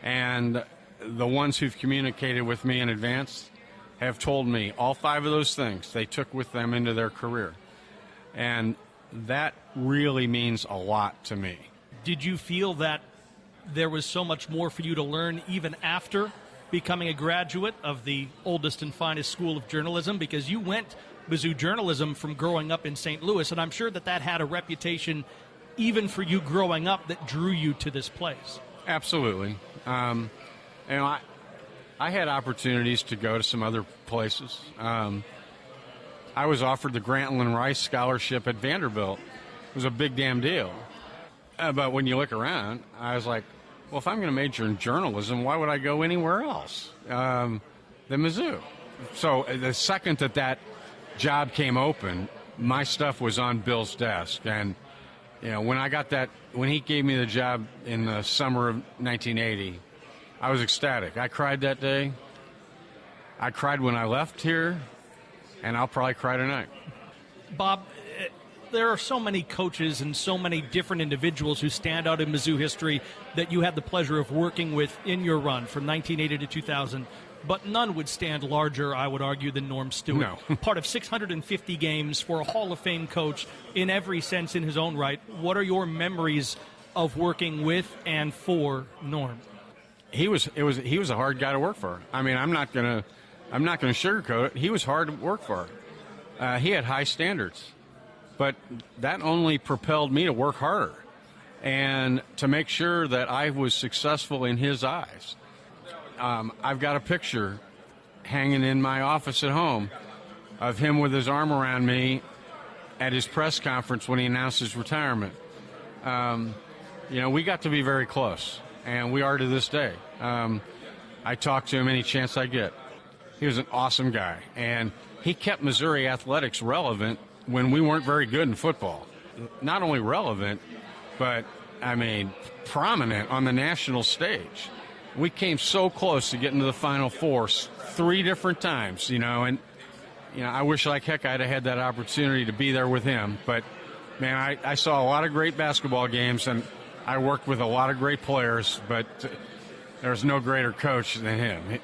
And the ones who've communicated with me in advance have told me all five of those things they took with them into their career. And that really means a lot to me. Did you feel that there was so much more for you to learn even after becoming a graduate of the oldest and finest school of journalism? Because you went Mizzou journalism from growing up in St. Louis, and I'm sure that had a reputation even for you growing up that drew you to this place. Absolutely. I had opportunities to go to some other places. I was offered the Grantland Rice Scholarship at Vanderbilt. It was a big damn deal. But when you look around, I was like, well, if I'm going to major in journalism, why would I go anywhere else than Mizzou? So the second that job came open, my stuff was on Bill's desk. And, when he gave me the job in the summer of 1980, I was ecstatic. I cried that day. I cried when I left here, and I'll probably cry tonight. Bob, there are so many coaches and so many different individuals who stand out in Mizzou history that you had the pleasure of working with in your run from 1980 to 2000, but none would stand larger, I would argue, than Norm Stewart. No. Part of 650 games for a Hall of Fame coach in every sense in his own right. What are your memories of working with and for Norm? He was a hard guy to work for. I mean, I'm not gonna sugarcoat it. He was hard to work for. He had high standards. But that only propelled me to work harder and to make sure that I was successful in his eyes. I've got a picture hanging in my office at home of him with his arm around me at his press conference when he announced his retirement. we got to be very close, and we are to this day. I talk to him any chance I get. He was an awesome guy, and he kept Missouri athletics relevant when we weren't very good in football. Not only relevant, but, prominent on the national stage. We came so close to getting to the Final Four 3 different times, and I wish like heck I'd have had that opportunity to be there with him. But, man, I saw a lot of great basketball games, and I worked with a lot of great players, but there's no greater coach than him.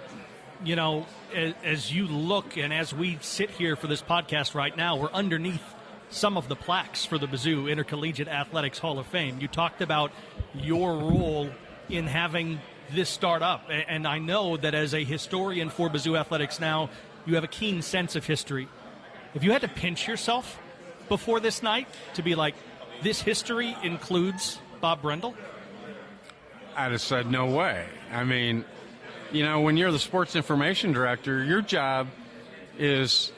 As you look and as we sit here for this podcast right now, we're underneath some of the plaques for the Mizzou Intercollegiate Athletics Hall of Fame. You talked about your role in having this start up, and I know that as a historian for Mizzou Athletics now, you have a keen sense of history. If you had to pinch yourself before this night to be like, this history includes Bob Brendel? I'd have said no way. When you're the sports information director, your job is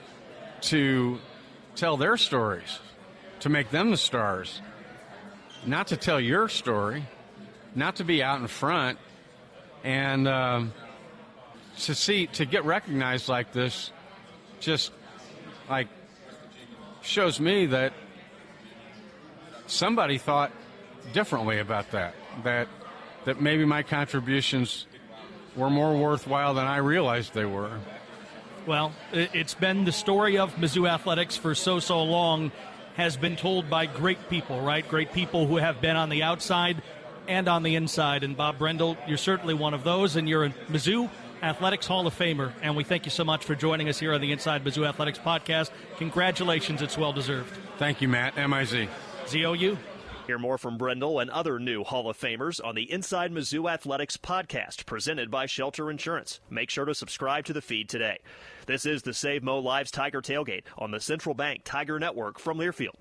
to tell their stories, to make them the stars, not to tell your story, not to be out in front, and to get recognized like this just shows me that somebody thought differently about that maybe my contributions were more worthwhile than I realized they were. Well, it's been the story of Mizzou Athletics for so long, has been told by great people, right? Great people who have been on the outside and on the inside. And Bob Brendel, you're certainly one of those, and you're a Mizzou Athletics Hall of Famer. And we thank you so much for joining us here on the Inside Mizzou Athletics podcast. Congratulations. It's well-deserved. Thank you, Matt. M-I-Z. Z-O-U. Hear more from Brendel and other new Hall of Famers on the Inside Mizzou Athletics podcast, presented by Shelter Insurance. Make sure to subscribe to the feed today. This is the Save Mo Lives Tiger Tailgate on the Central Bank Tiger Network from Learfield.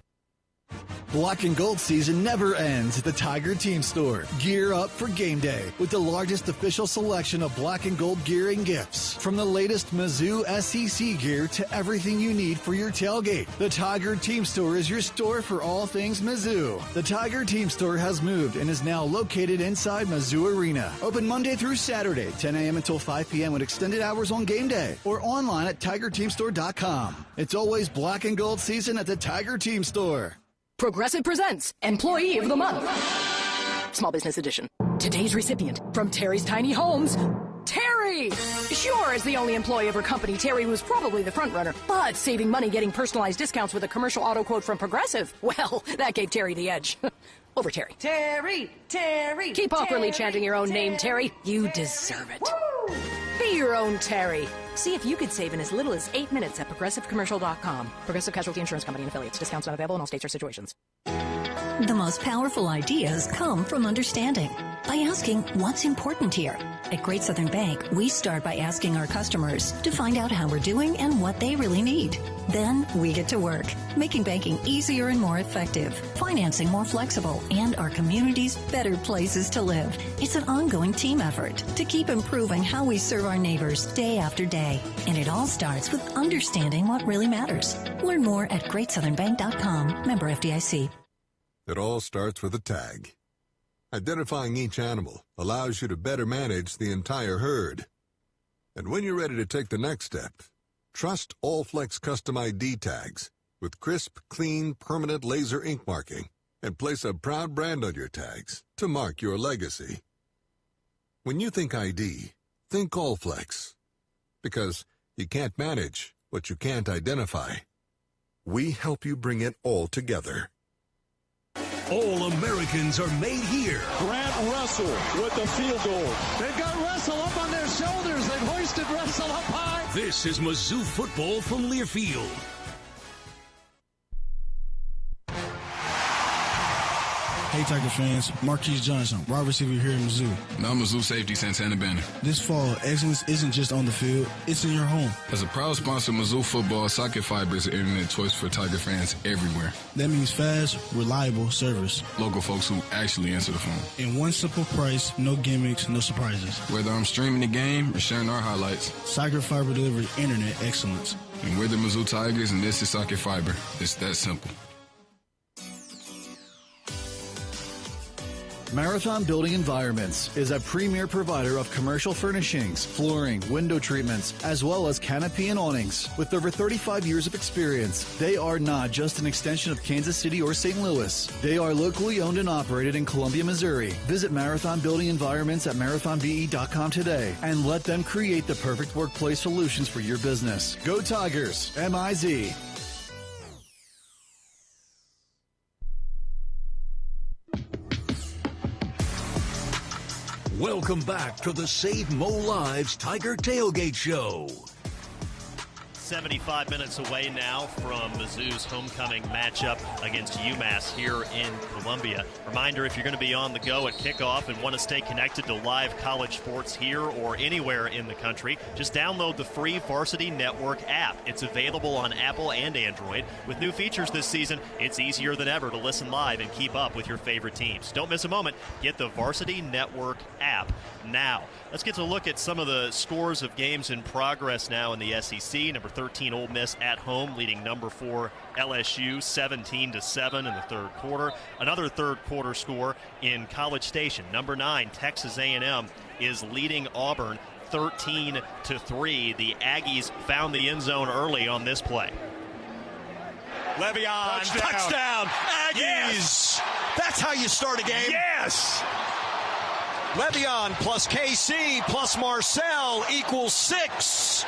Black and gold season never ends at the Tiger Team Store. Gear up for game day with the largest official selection of black and gold gear and gifts. From the latest Mizzou SEC gear to everything you need for your tailgate. The Tiger Team Store is your store for all things Mizzou. The Tiger Team Store has moved and is now located inside Mizzou Arena. Open Monday through Saturday, 10 a.m. until 5 p.m. with extended hours on game day. Or online at TigerTeamStore.com. It's always black and gold season at the Tiger Team Store. Progressive presents Employee of the Month. Small Business Edition. Today's recipient from Terry's Tiny Homes, Terry! Sure, as the only employee of her company, Terry was probably the front runner, but saving money getting personalized discounts with a commercial auto quote from Progressive, well, that gave Terry the edge. Over Terry. Terry! Terry! Keep awkwardly Terry, chanting your own Terry. name, Terry. You deserve it. Woo! Be your own Terry. See if you could save in as little as 8 minutes at ProgressiveCommercial.com. Progressive Casualty Insurance Company and Affiliates. Discounts not available in all states or situations. The most powerful ideas come from understanding. By asking what's important here. At Great Southern Bank, we start by asking our customers to find out how we're doing and what they really need. Then we get to work, making banking easier and more effective, financing more flexible, and our communities better places to live. It's an ongoing team effort to keep improving how we serve our neighbors day after day. And it all starts with understanding what really matters. Learn more at GreatSouthernBank.com. Member FDIC. It all starts with a tag. Identifying each animal allows you to better manage the entire herd. And when you're ready to take the next step, trust Allflex Custom ID tags with crisp, clean, permanent laser ink marking and place a proud brand on your tags to mark your legacy. When you think ID, think Allflex. Because you can't manage what you can't identify. We help you bring it all together. All Americans are made here. Grant Russell with the field goal. They've got Russell up on their shoulders. They've hoisted Russell up high. This is Mizzou Football from Learfield. Hey Tiger fans, Marquise Johnson, wide receiver here in Mizzou. Now Mizzou safety Santana Banner. This fall, excellence isn't just on the field, it's in your home. As a proud sponsor of Mizzou Football, Socket Fiber is an internet choice for Tiger fans everywhere. That means fast, reliable service. Local folks who actually answer the phone. And one simple price, no gimmicks, no surprises. Whether I'm streaming the game or sharing our highlights. Socket Fiber delivers internet excellence. And we're the Mizzou Tigers and this is Socket Fiber. It's that simple. Marathon Building Environments is a premier provider of commercial furnishings, flooring, window treatments, as well as canopy and awnings. With over 35 years of experience, they are not just an extension of Kansas City or St. Louis. They are locally owned and operated in Columbia, Missouri. Visit Marathon Building Environments at marathonbe.com today and let them create the perfect workplace solutions for your business. Go Tigers, M-I-Z. Welcome back to the Save Mo Lives Tiger Tailgate Show. 75 minutes away now from Mizzou's homecoming matchup against UMass here in Columbia. Reminder, if you're going to be on the go at kickoff and want to stay connected to live college sports here or anywhere in the country, just download the free Varsity Network app. It's available on Apple and Android. With new features this season, it's easier than ever to listen live and keep up with your favorite teams. Don't miss a moment. Get the Varsity Network app now. Let's get to look at some of the scores of games in progress now in the SEC. Number 13 Ole Miss at home leading number 4 LSU 17-7 in the third quarter. Another third quarter score in College Station. Number 9 Texas A&M is leading Auburn 13-3. The Aggies found the end zone early on this play. Le'Veon, touchdown. Aggies. Yes. That's how you start a game. Yes. Le'Veon plus KC plus Marcel equals 6.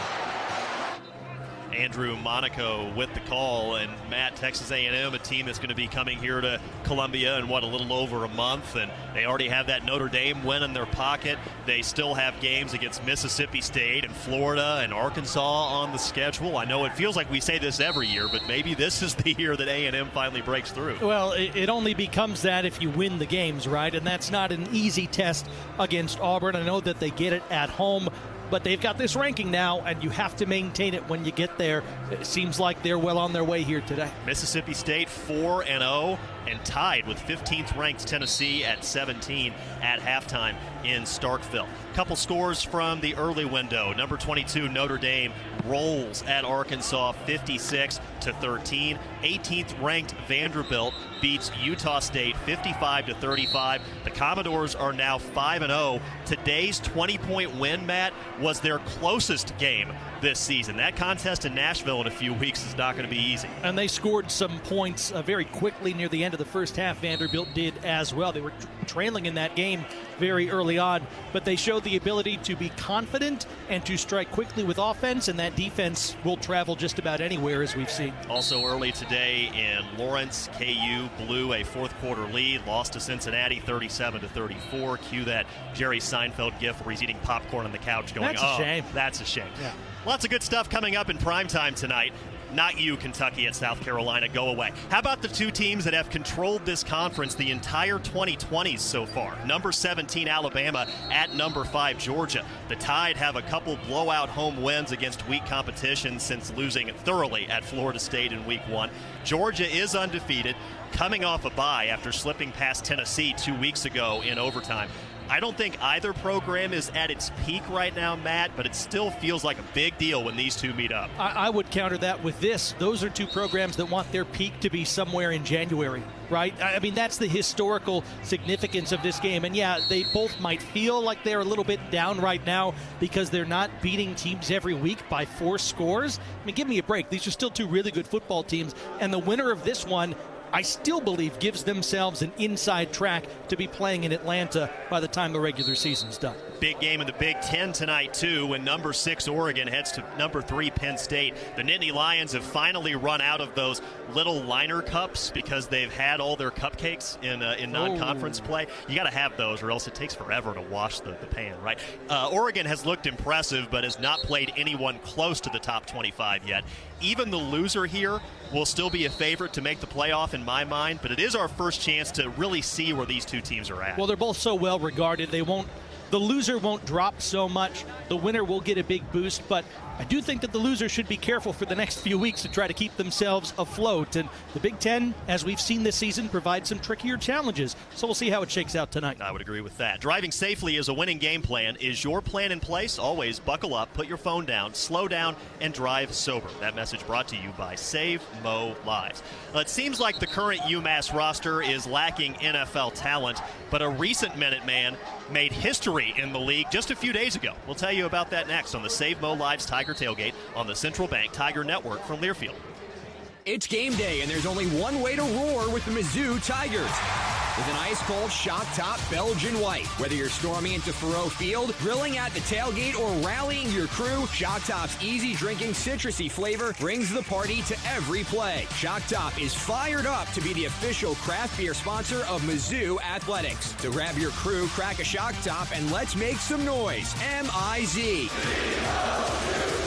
Andrew Monaco with the call, and Matt, Texas A&M, a team that's going to be coming here to Columbia in a little over a month, and they already have that Notre Dame win in their pocket. They still have games against Mississippi State and Florida and Arkansas on the schedule. I know it feels like we say this every year, but maybe this is the year that A&M finally breaks through. Well, it only becomes that if you win the games, right? And that's not an easy test against Auburn. I know that they get it at home, but they've got this ranking now, and you have to maintain it when you get there. It seems like they're well on their way here today. Mississippi State 4-0 and tied with 15th ranked Tennessee at 17 at halftime in Starkville. Couple scores from the early window. Number 22 Notre Dame rolls at Arkansas 56-13. 18th ranked Vanderbilt beats Utah State 55-35. The Commodores are now 5-0. Today's 20-point win, Matt, was their closest game this season. That contest in Nashville in a few weeks is not going to be easy. And they scored some points very quickly near the end of the first half. Vanderbilt did as well. They were trailing in that game very early on, but they showed the ability to be confident and to strike quickly with offense, and that defense will travel just about anywhere, as we've seen. Also early today in Lawrence, KU blew a fourth quarter lead, lost to Cincinnati 37-34. Cue that Jerry Seinfeld gif where he's eating popcorn on the couch going, that's a shame. That's a shame. Yeah. Lots of good stuff coming up in primetime tonight. Not you, Kentucky at South Carolina. Go away. How about the two teams that have controlled this conference the entire 2020s so far? Number 17, Alabama, at number 5, Georgia. The Tide have a couple blowout home wins against weak competition since losing thoroughly at Florida State in week 1. Georgia is undefeated, coming off a bye after slipping past Tennessee 2 weeks ago in overtime. I don't think either program is at its peak right now, Matt, but it still feels like a big deal when these two meet up. I would counter that with this. Those are two programs that want their peak to be somewhere in January, right? I mean, that's the historical significance of this game. And, yeah, they both might feel like they're a little bit down right now because they're not beating teams every week by 4 scores. I mean, give me a break. These are still two really good football teams. And the winner of this one, I still believe, gives themselves an inside track to be playing in Atlanta by the time the regular season's done. Big game in the Big Ten tonight, too, when number 6 Oregon heads to number 3 Penn State. The Nittany Lions have finally run out of those little liner cups because they've had all their cupcakes in non-conference play. You got to have those or else it takes forever to wash the pan, right? Oregon has looked impressive but has not played anyone close to the top 25 yet. Even the loser here will still be a favorite to make the playoff in my mind, but it is our first chance to really see where these two teams are at. Well, they're both so well regarded. They won't The loser won't drop so much. The winner will get a big boost, but I do think that the loser should be careful for the next few weeks to try to keep themselves afloat. And the Big Ten, as we've seen this season, provides some trickier challenges. So we'll see how it shakes out tonight. I would agree with that. Driving safely is a winning game plan. Is your plan in place? Always buckle up, put your phone down, slow down, and drive sober. That message brought to you by Save Mo Lives. It seems like the current UMass roster is lacking NFL talent, but a recent Minuteman made history in the league just a few days ago. We'll tell you about that next on the Save Mo Lives Tiger Tailgate on the Central Bank Tiger Network from Learfield. It's game day, and there's only one way to roar with the Mizzou Tigers. With an ice-cold shock-top Belgian white. Whether you're storming into Thoreau Field, grilling at the tailgate, or rallying your crew, Shock Top's easy-drinking citrusy flavor brings the party to every play. Shock Top is fired up to be the official craft beer sponsor of Mizzou Athletics. So grab your crew, crack a Shock Top, and let's make some noise. M-I-Z.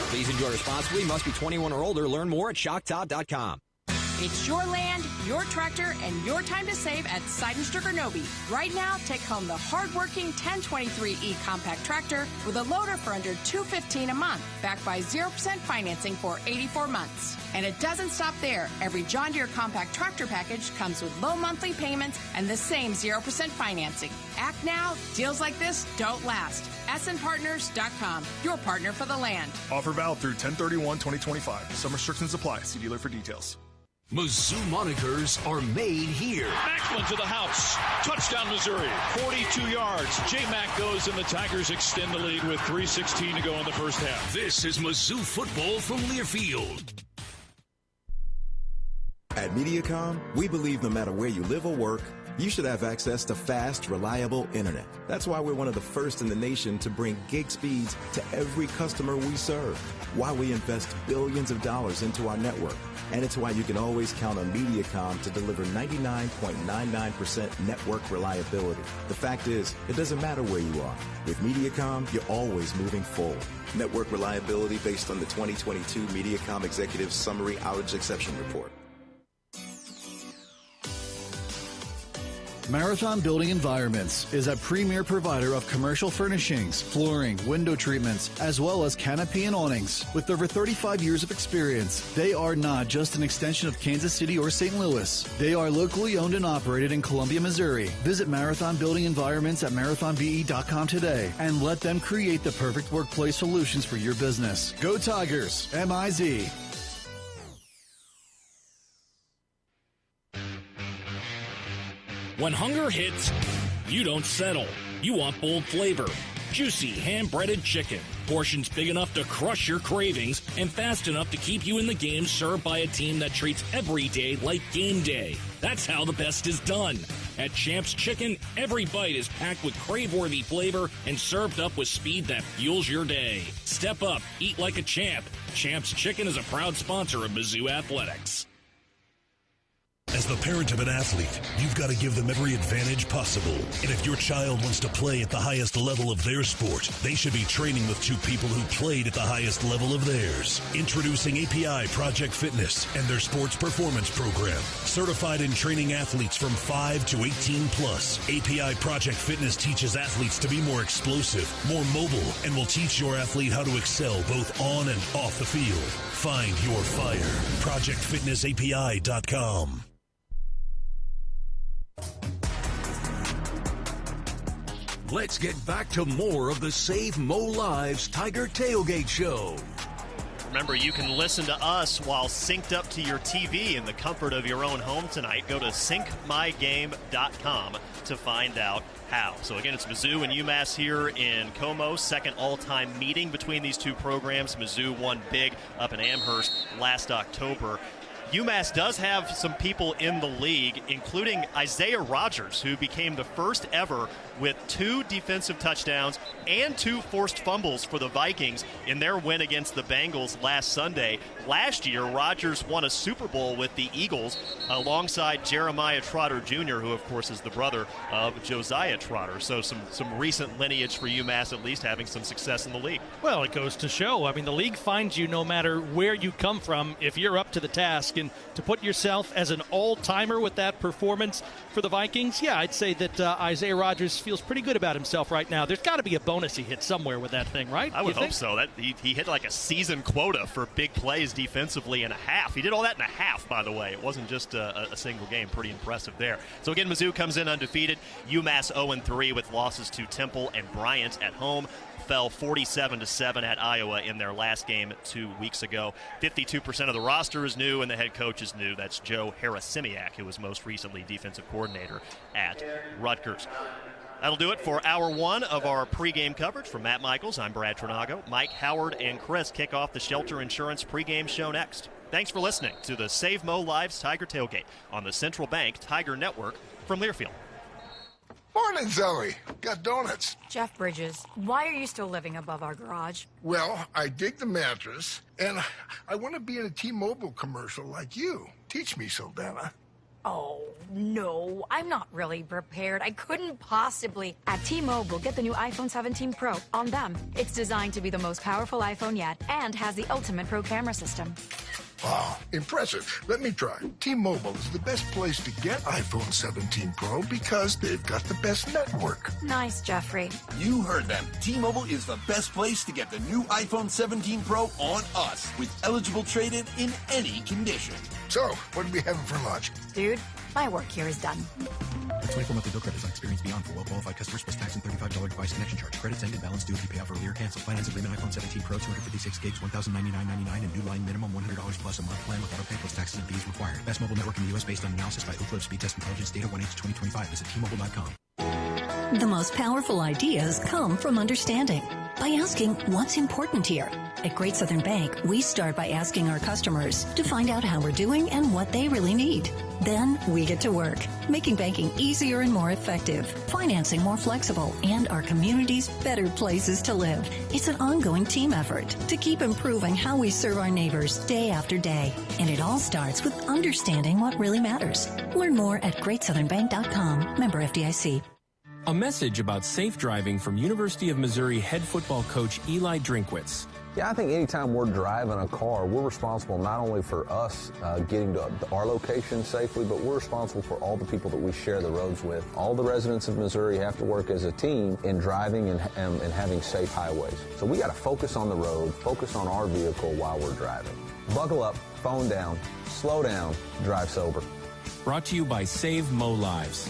Please enjoy responsibly. Must be 21 or older. Learn more at shocktop.com. It's your land, your tractor, and your time to save at Seidenstricker Nobe. Right now, take home the hard-working 1023E compact tractor with a loader for under $215 a month, backed by 0% financing for 84 months. And it doesn't stop there. Every John Deere compact tractor package comes with low monthly payments and the same 0% financing. Act now. Deals like this don't last. SNPartners.com, your partner for the land. Offer valid through 10/31/2025. Some restrictions apply. See dealer for details. Mizzou monikers are made here. Macklin to the house. Touchdown, Missouri. 42 yards. J-Mac goes, and the Tigers extend the lead with 3:16 to go in the first half. This is Mizzou Football from Learfield. At MediaCom, we believe no matter where you live or work, you should have access to fast, reliable internet. That's why we're one of the first in the nation to bring gig speeds to every customer we serve. Why we invest billions of dollars into our network. And it's why you can always count on MediaCom to deliver 99.99% network reliability. The fact is, it doesn't matter where you are. With MediaCom, you're always moving forward. Network reliability based on the 2022 MediaCom Executive Summary Outage Exception Report. Marathon Building Environments is a premier provider of commercial furnishings, flooring, window treatments, as well as canopy and awnings. With over 35 years of experience, they are not just an extension of Kansas City or St. Louis. They are locally owned and operated in Columbia, Missouri. Visit Marathon Building Environments at marathonbe.com today and let them create the perfect workplace solutions for your business. Go Tigers! M-I-Z. When hunger hits, you don't settle. You want bold flavor. Juicy, hand-breaded chicken. Portions big enough to crush your cravings and fast enough to keep you in the game, served by a team that treats every day like game day. That's how the best is done. At Champ's Chicken, every bite is packed with crave-worthy flavor and served up with speed that fuels your day. Step up, eat like a champ. Champ's Chicken is a proud sponsor of Mizzou Athletics. As the parent of an athlete, you've got to give them every advantage possible. And if your child wants to play at the highest level of their sport, they should be training with two people who played at the highest level of theirs. Introducing API Project Fitness and their sports performance program. Certified in training athletes from 5 to 18 plus. API Project Fitness teaches athletes to be more explosive, more mobile, and will teach your athlete how to excel both on and off the field. Find your fire. ProjectFitnessAPI.com. Let's get back to more of the Save Mo Lives Tiger Tailgate Show. Remember, you can listen to us while synced up to your TV in the comfort of your own home tonight. Go to syncmygame.com to find out how. So again, it's Mizzou and UMass here in Como. Second all-time meeting between these two programs. Mizzou won big up in Amherst last October. UMass does have some people in the league, including Isaiah Rogers, who became the first ever with 2 defensive touchdowns and 2 forced fumbles for the Vikings in their win against the Bengals last Sunday. Last year, Rogers won a Super Bowl with the Eagles alongside Jeremiah Trotter Jr., who, of course, is the brother of Josiah Trotter. So some recent lineage for UMass, at least having some success in the league. Well, it goes to show. I mean, the league finds you no matter where you come from. If you're up to the task, and to put yourself as an all-timer with that performance for the Vikings, yeah, I'd say that Isaiah Rodgers feels pretty good about himself right now. There's got to be a bonus he hit somewhere with that thing, right? I would hope so. That he hit like a season quota for big plays defensively in a half. He did all that in a half, by the way. It wasn't just a single game. Pretty impressive there. So again, Mizzou comes in undefeated. UMass 0-3 with losses to Temple and Bryant at home. Fell 47-7 at Iowa in their last game 2 weeks ago. 52% of the roster is new, and the head coach is new. That's Joe Harasimiak, who was most recently defensive coordinator at Rutgers. That'll do it for hour one of our pregame coverage. From Matt Michaels, I'm Brad Trinago. Mike, Howard, and Chris kick off the Shelter Insurance pregame show next. Thanks for listening to the Save Mo Live's Tiger Tailgate on the Central Bank Tiger Network from Learfield. Morning, Zoe. Got donuts. Jeff Bridges, why are you still living above our garage? Well, I dig the mattress, and I want to be in a T-Mobile commercial like you. Teach me, Saldana. Oh, no, I'm not really prepared. I couldn't possibly. At T-Mobile, get the new iPhone 17 Pro on them. It's designed to be the most powerful iPhone yet and has the ultimate pro camera system. Wow, impressive. Let me try. T-Mobile is the best place to get iPhone 17 Pro because they've got the best network. Nice, Jeffrey. You heard them. T-Mobile is the best place to get the new iPhone 17 Pro on us with eligible trade-in in any condition. So, what are we having for lunch? Dude, my work here is done. 24 monthly bill credits on experience beyond for well-qualified customers plus tax and $35 device connection charge. Credits end and balance due if you pay off earlier. Cancel. Finance agreement iPhone 17 Pro, 256 gigs, $1,099.99 and new line minimum $100 plus a month plan with auto pay plus taxes and fees required. Best mobile network in the U.S. based on analysis by Ookla Speed Test Intelligence Data 1H2025. Visit T-Mobile.com. The most powerful ideas come from understanding. By asking what's important here. At Great Southern Bank, we start by asking our customers to find out how we're doing and what they really need. Then we get to work, making banking easier and more effective, financing more flexible, and our communities better places to live. It's an ongoing team effort to keep improving how we serve our neighbors day after day. And it all starts with understanding what really matters. Learn more at GreatSouthernBank.com. Member FDIC. A message about safe driving from University of Missouri head football coach Eli Drinkwitz. Yeah, I think anytime we're driving a car, we're responsible not only for us getting to our location safely, but we're responsible for all the people that we share the roads with. All the residents of Missouri have to work as a team in driving and having safe highways. So we got to focus on the road, focus on our vehicle while we're driving. Buckle up, phone down, slow down, drive sober. Brought to you by Save Mo Lives.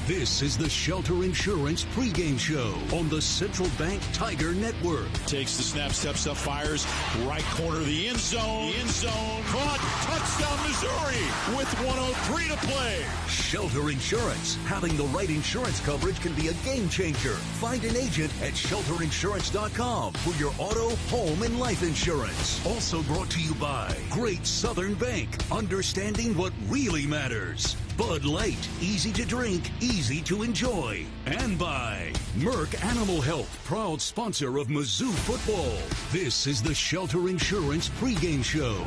This is the Shelter Insurance pregame show on the Central Bank Tiger Network. Takes the snap, steps up, fires, right corner of the end zone. Caught, touchdown Missouri with 1:03 to play. Shelter Insurance. Having the right insurance coverage can be a game changer. Find an agent at shelterinsurance.com for your auto, home, and life insurance. Also brought to you by Great Southern Bank. Understanding what really matters. Bud Light, easy to drink, easy to enjoy. And by Merck Animal Health, proud sponsor of Mizzou Football. This is the Shelter Insurance pregame show.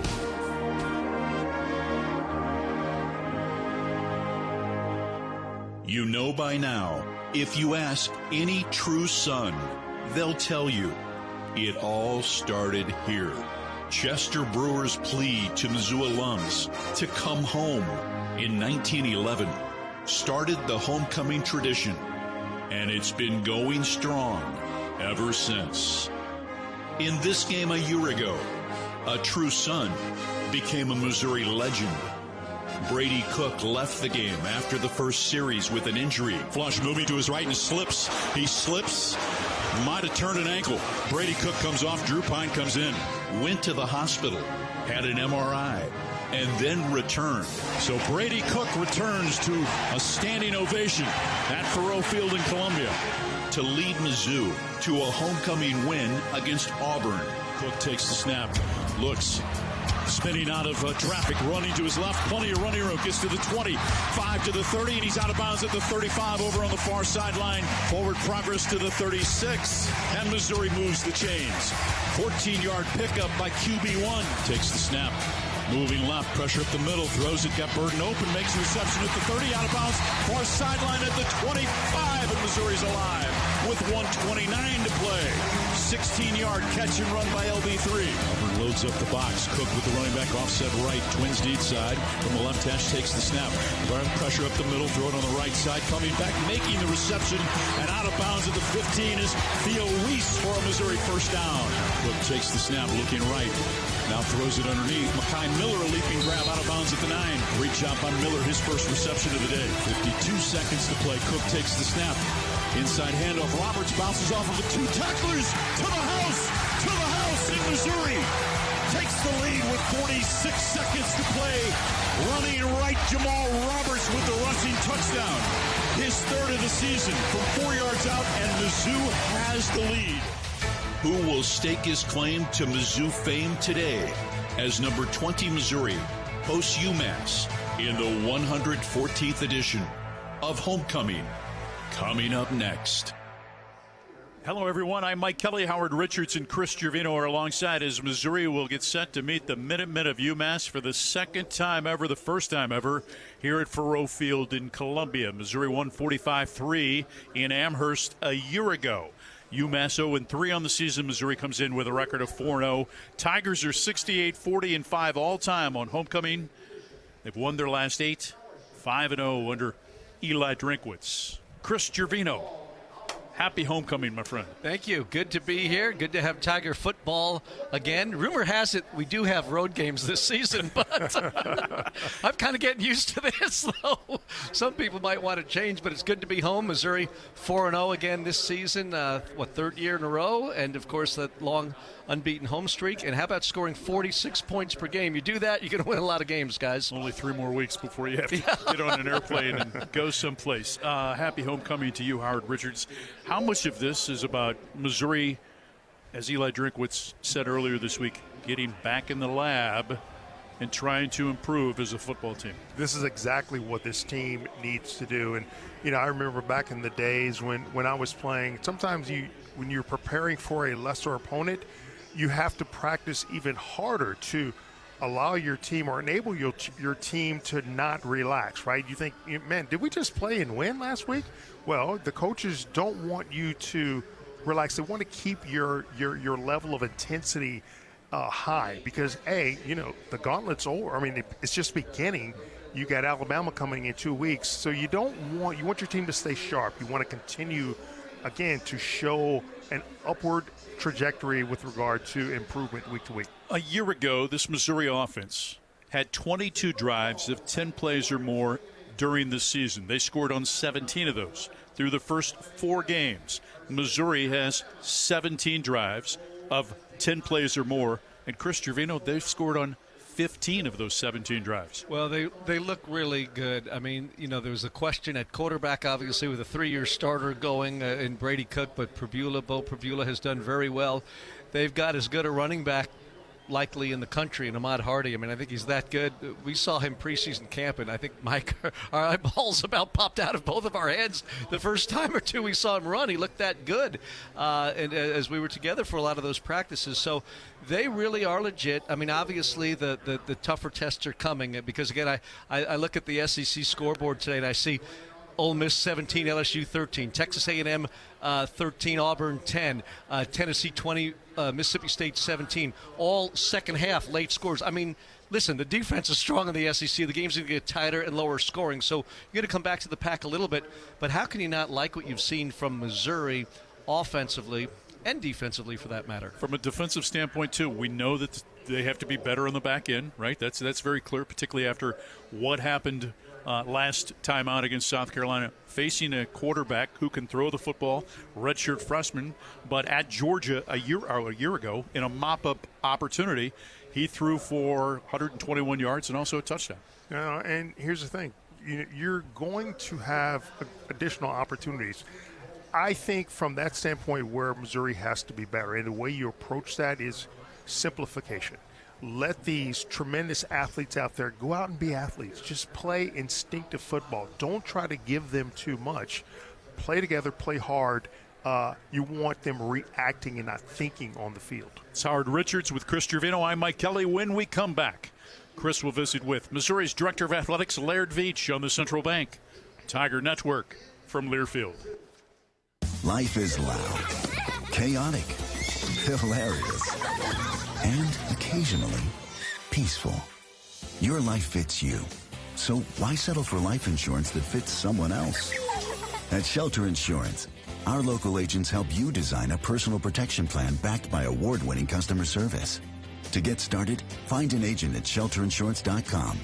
You know by now, if you ask any true son, they'll tell you it all started here. Chester Brewer's plea to Mizzou alums to come home in 1911 started the homecoming tradition, and it's been going strong ever since. In this game a year ago, a true son became a Missouri legend. Brady Cook left the game after the first series with an injury. Flush moving to his right and slips. He slips. Might have turned an ankle. Brady Cook comes off. Drew Pine comes in. Went to the hospital. Had an MRI. And then returned. So Brady Cook returns to a standing ovation at Faurot Field in Columbia to lead Mizzou to a homecoming win against Auburn. Cook takes the snap. Looks. Spinning out of traffic, running to his left, plenty of running room, gets to the 20, 5 to the 30, and he's out of bounds at the 35 over on the far sideline. Forward progress to the 36, and Missouri moves the chains. 14-yard pickup by QB1, takes the snap. Moving left, pressure up the middle, throws it, got Burden open, makes the reception at the 30, out of bounds, far sideline at the 25, and Missouri's alive with 1:29 to play. 16-yard catch and run by LB3. Auburn loads up the box. Cook with the running back offset right. Twins deep side. From the left hash takes the snap. Pressure up the middle. Throw it on the right side. Coming back, making the reception. And out of bounds at the 15 is Theo Reese for a Missouri first down. Cook takes the snap, looking right. Now throws it underneath. Makai Miller, a leaping grab out of bounds at the 9. Great job by Miller, his first reception of the day. 52 seconds to play. Cook takes the snap. Inside handoff. Roberts bounces off of the 2 tacklers to the house in Missouri. Takes the lead with 46 seconds to play. Running right, Jamal Roberts with the rushing touchdown. His third of the season from 4 yards out, and Mizzou has the lead. Who will stake his claim to Mizzou fame today as number 20 Missouri hosts UMass in the 114th edition of Homecoming? Coming up next. Hello, everyone. I'm Mike Kelly. Howard Richards and Chris Gervino are alongside as Missouri will get set to meet the Minutemen of UMass for the second time ever, the first time ever, here at Faurot Field in Columbia. Missouri won 45-3 in Amherst a year ago. UMass 0-3 on the season. Missouri comes in with a record of 4-0. Tigers are 68-40-5 all-time on homecoming. They've won their last 8, 5-0 under Eli Drinkwitz. Chris Gervino, happy homecoming, my friend. Thank you. Good to be here. Good to have Tiger football again. Rumor has it we do have road games this season, but I'm kind of getting used to this, though. Some people might want to change, but it's good to be home. Missouri 4-0 again this season, third year in a row, and, of course, that long unbeaten home streak. And how about scoring 46 points per game? You do that, you're going to win a lot of games, guys. Only 3 more weeks before you have to get on an airplane and go someplace. Happy homecoming to you, Howard Richards. How much of this is about Missouri, as Eli Drinkwitz said earlier this week, getting back in the lab and trying to improve as a football team? This is exactly what this team needs to do. And, I remember back in the days when I was playing, sometimes when you're preparing for a lesser opponent, you have to practice even harder to allow your team or enable your team to not relax, right? You think, man, did we just play and win last week? Well, the coaches don't want you to relax. They want to keep your level of intensity high because, the gauntlet's over. I mean, it's just beginning. You got Alabama coming in 2 weeks. So you want your team to stay sharp. You want to continue, again, to show an upward trajectory with regard to improvement week to week. A year ago, this Missouri offense had 22 drives of 10 plays or more during the season. They scored on 17 of those through the first 4 games. Missouri has 17 drives of 10 plays or more. And Chris Gervino, they've scored on 15 of those 17 drives. Well, they look really good. I mean, there was a question at quarterback, obviously, with a 3-year starter going in Brady Cook, but Bo Prabula has done very well. They've got as good a running back likely in the country in Ahmad Hardy. I mean, I think he's that good. We saw him preseason camp, and I think, Mike, our eyeballs about popped out of both of our heads the first time or two we saw him run. He looked that good and as we were together for a lot of those practices. So they really are legit. I mean, obviously the tougher tests are coming because, again, I look at the SEC scoreboard today and I see Ole Miss 17, LSU 13, Texas A&M 13, Auburn 10, Tennessee 20, Mississippi State 17, all second half late scores. I mean, listen, the defense is strong in the SEC. The game's going to get tighter and lower scoring, so you're going to come back to the pack a little bit. But how can you not like what you've seen from Missouri offensively and defensively, for that matter? From a defensive standpoint, too, we know that they have to be better on the back end, right? That's very clear, particularly after what happened last time out against South Carolina, facing a quarterback who can throw the football, redshirt freshman, but at Georgia a year ago in a mop-up opportunity, he threw for 121 yards and also a touchdown. And here's the thing. You're going to have additional opportunities. I think from that standpoint where Missouri has to be better, and the way you approach that is simplification. Let these tremendous athletes out there go out and be athletes. Just play instinctive football. Don't try to give them too much. Play together, play hard. You want them reacting and not thinking on the field. It's Howard Richards with Chris Gervino. I'm Mike Kelly. When we come back, Chris will visit with Missouri's Director of Athletics, Laird Veach, on the Central Bank Tiger Network from Learfield. Life is loud, chaotic, hilarious, and occasionally peaceful. Your life fits you. So why settle for life insurance that fits someone else? At Shelter Insurance, our local agents help you design a personal protection plan backed by award-winning customer service. To get started, find an agent at shelterinsurance.com.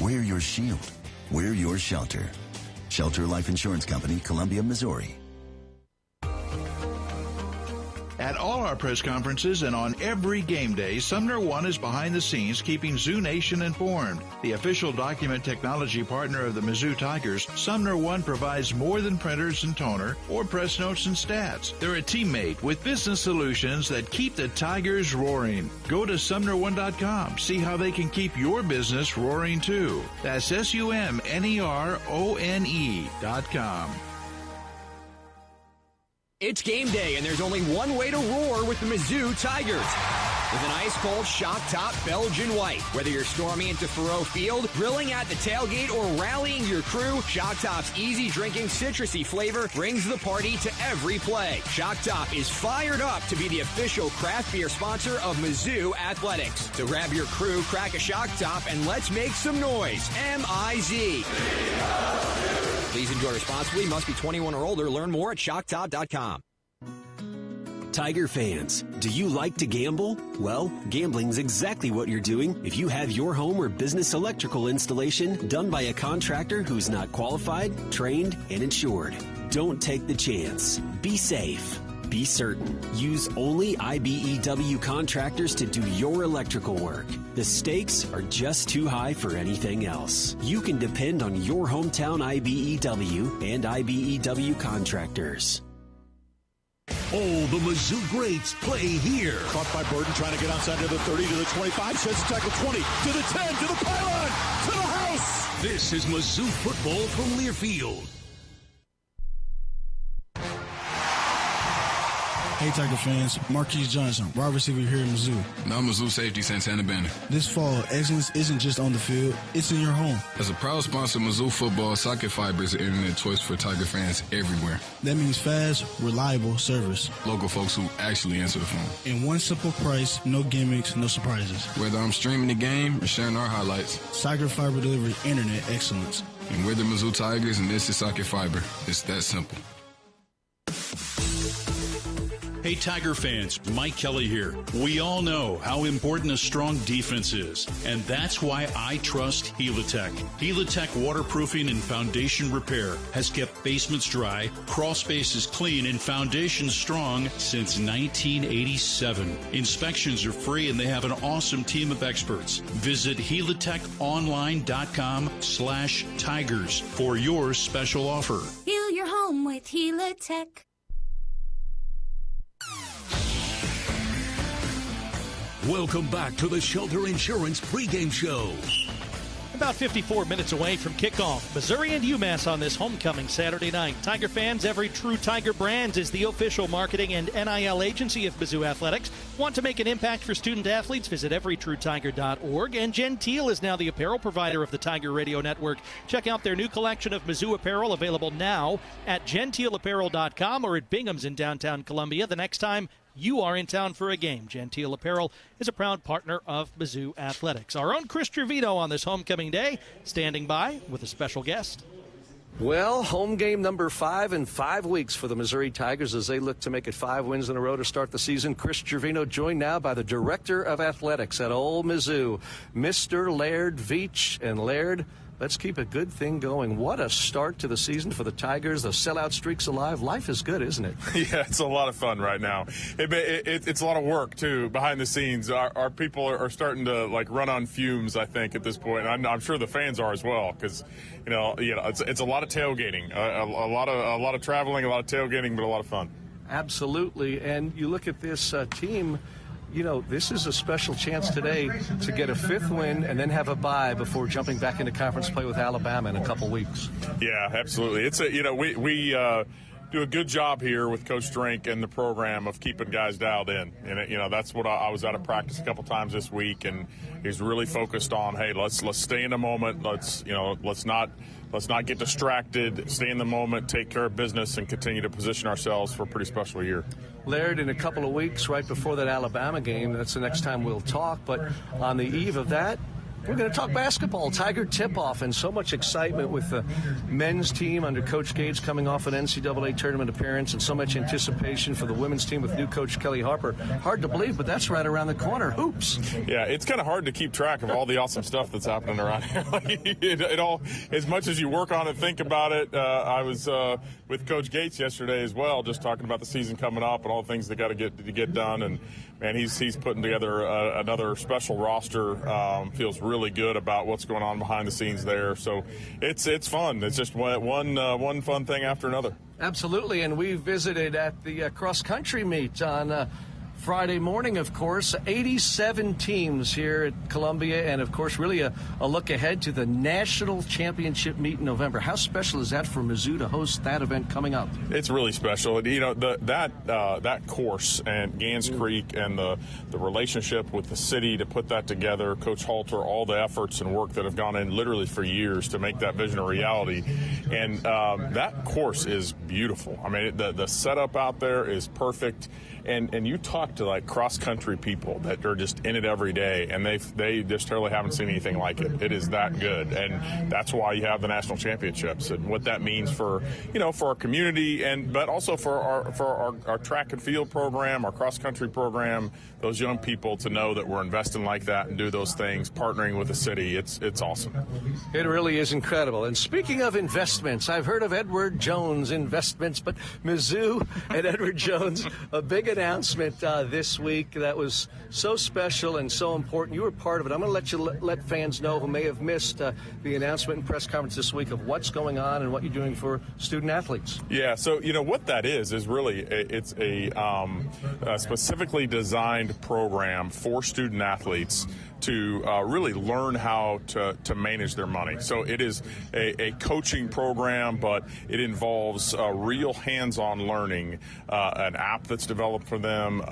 We're your shield. We're your shelter. Shelter Life Insurance Company, Columbia, Missouri. At all our press conferences and on every game day, Sumner One is behind the scenes keeping Zoo Nation informed. The official document technology partner of the Mizzou Tigers, Sumner One provides more than printers and toner or press notes and stats. They're a teammate with business solutions that keep the Tigers roaring. Go to SumnerOne.com. See how they can keep your business roaring too. That's SUMNERONE.com. It's game day, and there's only one way to roar with the Mizzou Tigers. With an ice-cold shock-top Belgian white. Whether you're storming into Faurot Field, grilling at the tailgate, or rallying your crew, Shock Top's easy-drinking, citrusy flavor brings the party to every play. Shock Top is fired up to be the official craft beer sponsor of Mizzou Athletics. So grab your crew, crack a Shock Top, and let's make some noise. M-I-Z. Please enjoy responsibly. Must be 21 or older. Learn more at shocktop.com. Tiger fans, do you like to gamble? Well, gambling's exactly what you're doing if you have your home or business electrical installation done by a contractor who's not qualified, trained, and insured. Don't take the chance. Be safe. Be certain. Use only IBEW contractors to do your electrical work. The stakes are just too high for anything else. You can depend on your hometown IBEW and IBEW contractors. All the Mizzou greats play here. Caught by Burton, trying to get outside to the 30, to the 25, sets the tackle 20, to the 10, to the pylon, to the house. This is Mizzou football from Learfield. Hey Tiger fans, Marquise Johnson, wide receiver here at Mizzou. Now Mizzou safety Santana Bennett. This fall, excellence isn't just on the field, it's in your home. As a proud sponsor of Mizzou Football, Socket Fiber is the internet choice for Tiger fans everywhere. That means fast, reliable service. Local folks who actually answer the phone. And one simple price, no gimmicks, no surprises. Whether I'm streaming the game or sharing our highlights. Socket Fiber delivers internet excellence. And we're the Mizzou Tigers, and this is Socket Fiber. It's that simple. Hey Tiger fans, Mike Kelly here. We all know how important a strong defense is, and that's why I trust Helitech. Helitech waterproofing and foundation repair has kept basements dry, crawl spaces clean, and foundations strong since 1987. Inspections are free, and they have an awesome team of experts. Visit helitechonline.com/tigers for your special offer. Heal your home with Helitech. Welcome back to the Shelter Insurance pregame show. About 54 minutes away from kickoff, Missouri and UMass on this homecoming Saturday night. Tiger fans, Every True Tiger Brands is the official marketing and NIL agency of Mizzou Athletics. Want to make an impact for student athletes? Visit everytruetiger.org. And Gentile is now the apparel provider of the Tiger Radio Network. Check out their new collection of Mizzou apparel, available now at gentileapparel.com or at Bingham's in downtown Columbia. The next time you are in town for a game, Gentile Apparel is a proud partner of Mizzou Athletics. Our own Chris Trevino on this homecoming day, standing by with a special guest. Well, home game number 5 in 5 weeks for the Missouri Tigers as they look to make it 5 wins in a row to start the season. Chris Trevino joined now by the Director of Athletics at Ole Mizzou, Mr. Laird Veach. And Laird, let's keep a good thing going. What a start to the season for the Tigers. The sellout streak's alive. Life is good, isn't it? Yeah, it's a lot of fun right now. It's a lot of work, too, behind the scenes. Our people are starting to, run on fumes, I think, at this point. And I'm sure the fans are as well because, it's a lot of tailgating, a lot of traveling, a lot of tailgating, but a lot of fun. Absolutely. And you look at this team, this is a special chance today to get a 5th win and then have a bye before jumping back into conference play with Alabama in a couple weeks. Yeah, absolutely. It's do a good job here with Coach Drink and the program of keeping guys dialed in. And that's what I was out of practice a couple times this week, and he's really focused on, hey, let's stay in the moment. Let's not get distracted. Stay in the moment, take care of business, and continue to position ourselves for a pretty special year. Laird, in a couple of weeks, right before that Alabama game, that's the next time we'll talk. But on the eve of that, we're going to talk basketball, Tiger tip-off, and so much excitement with the men's team under Coach Gates coming off an NCAA tournament appearance, and so much anticipation for the women's team with new coach Kelly Harper. Hard to believe, but that's right around the corner. Hoops. Yeah, it's kind of hard to keep track of all the awesome stuff that's happening around here. it all, as much as you work on it, think about it. I was with Coach Gates yesterday as well, just talking about the season coming up and all the things they got to get done. And man, he's putting together another special roster. Feels really good about what's going on behind the scenes there. So it's fun. It's just one fun thing after another. Absolutely, and we visited at the cross-country meet on Friday morning, of course. 87 teams here at Columbia, and of course really a look ahead to the national championship meet in November. How special is that for Mizzou to host that event coming up? It's really special. That course and Gans Creek and the relationship with the city to put that together, Coach Halter, all the efforts and work that have gone in literally for years to make that vision a reality. And that course is beautiful. I mean, the setup out there is perfect. And you talk to like cross-country people that are just in it every day, and they just totally haven't seen anything like it. It is that good, and that's why you have the national championships and what that means for our community, but also for our track and field program, our cross-country program. Those young people to know that we're investing like that and do those things, partnering with the city. It's awesome. It really is incredible. And speaking of investments, I've heard of Edward Jones Investments, but Mizzou and Edward Jones, a big announcement this week that was so special and so important. You were part of it. I'm going to let fans know who may have missed the announcement and press conference this week of what's going on and what you're doing for student athletes. Yeah, so what that is really it's a specifically designed program for student athletes to really learn how to manage their money. So it is a coaching program, but it involves real hands-on learning, an app that's developed for them,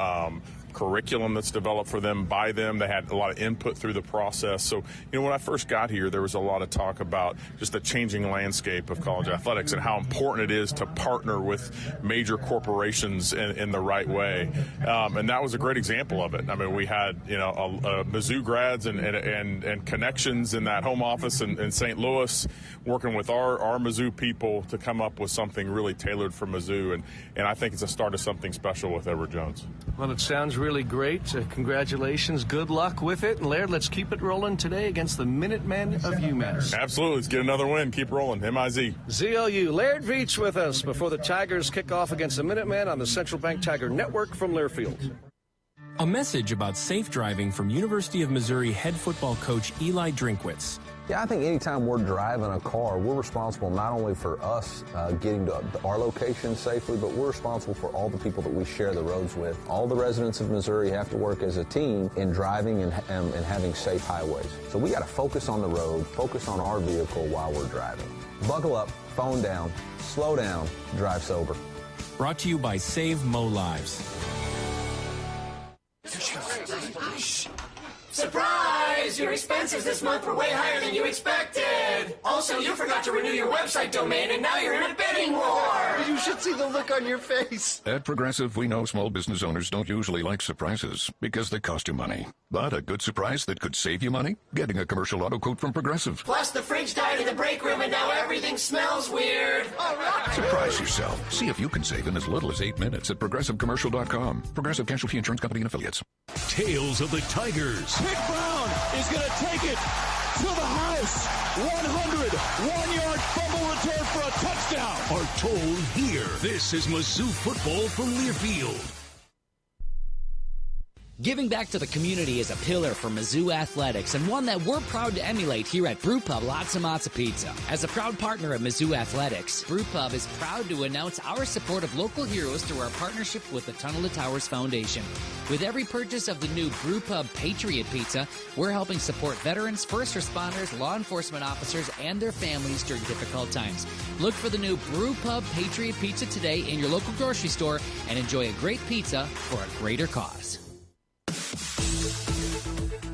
curriculum that's developed for them by them. They had a lot of input through the process. So, when I first got here, there was a lot of talk about just the changing landscape of college athletics and how important it is to partner with major corporations in the right way. And that was a great example of it. I mean, we had, a Mizzou grads and connections in that home office in St. Louis working with our Mizzou people to come up with something really tailored for Mizzou. And I think it's a start of something special with Edward Jones. Well, it sounds really great. Congratulations. Good luck with it. And Laird, let's keep it rolling today against the Minutemen of UMass. Absolutely. Let's get another win. Keep rolling. MIZ. ZOU. Laird Veach with us before the Tigers kick off against the Minutemen on the Central Bank Tiger Network from Learfield. A message about safe driving from University of Missouri head football coach Eli Drinkwitz. Yeah, I think anytime we're driving a car, we're responsible not only for us getting to our location safely, but we're responsible for all the people that we share the roads with. All the residents of Missouri have to work as a team in driving and having safe highways. So we got to focus on the road, focus on our vehicle while we're driving. Buckle up, phone down, slow down, drive sober. Brought to you by Save Mo Lives. Surprise! Your expenses this month were way higher than you expected! Also, you forgot to renew your website domain, and now you're in a bidding war! You should see the look on your face! At Progressive, we know small business owners don't usually like surprises because they cost you money. But a good surprise that could save you money? Getting a commercial auto quote from Progressive. Plus, the fridge died in the break room, and now everything smells weird! All right! Surprise yourself. See if you can save in as little as 8 minutes at ProgressiveCommercial.com. Progressive Casualty Insurance Company and Affiliates. Tales of the Tigers. Nick Brown is going to take it to the house. 101-yard fumble return for a touchdown. Are told here. This is Mizzou Football from Learfield. Giving back to the community is a pillar for Mizzou Athletics and one that we're proud to emulate here at Brew Pub Lots of Matza Pizza. As a proud partner of Mizzou Athletics, Brew Pub is proud to announce our support of local heroes through our partnership with the Tunnel to Towers Foundation. With every purchase of the new Brew Pub Patriot Pizza, we're helping support veterans, first responders, law enforcement officers, and their families during difficult times. Look for the new Brew Pub Patriot Pizza today in your local grocery store and enjoy a great pizza for a greater cause.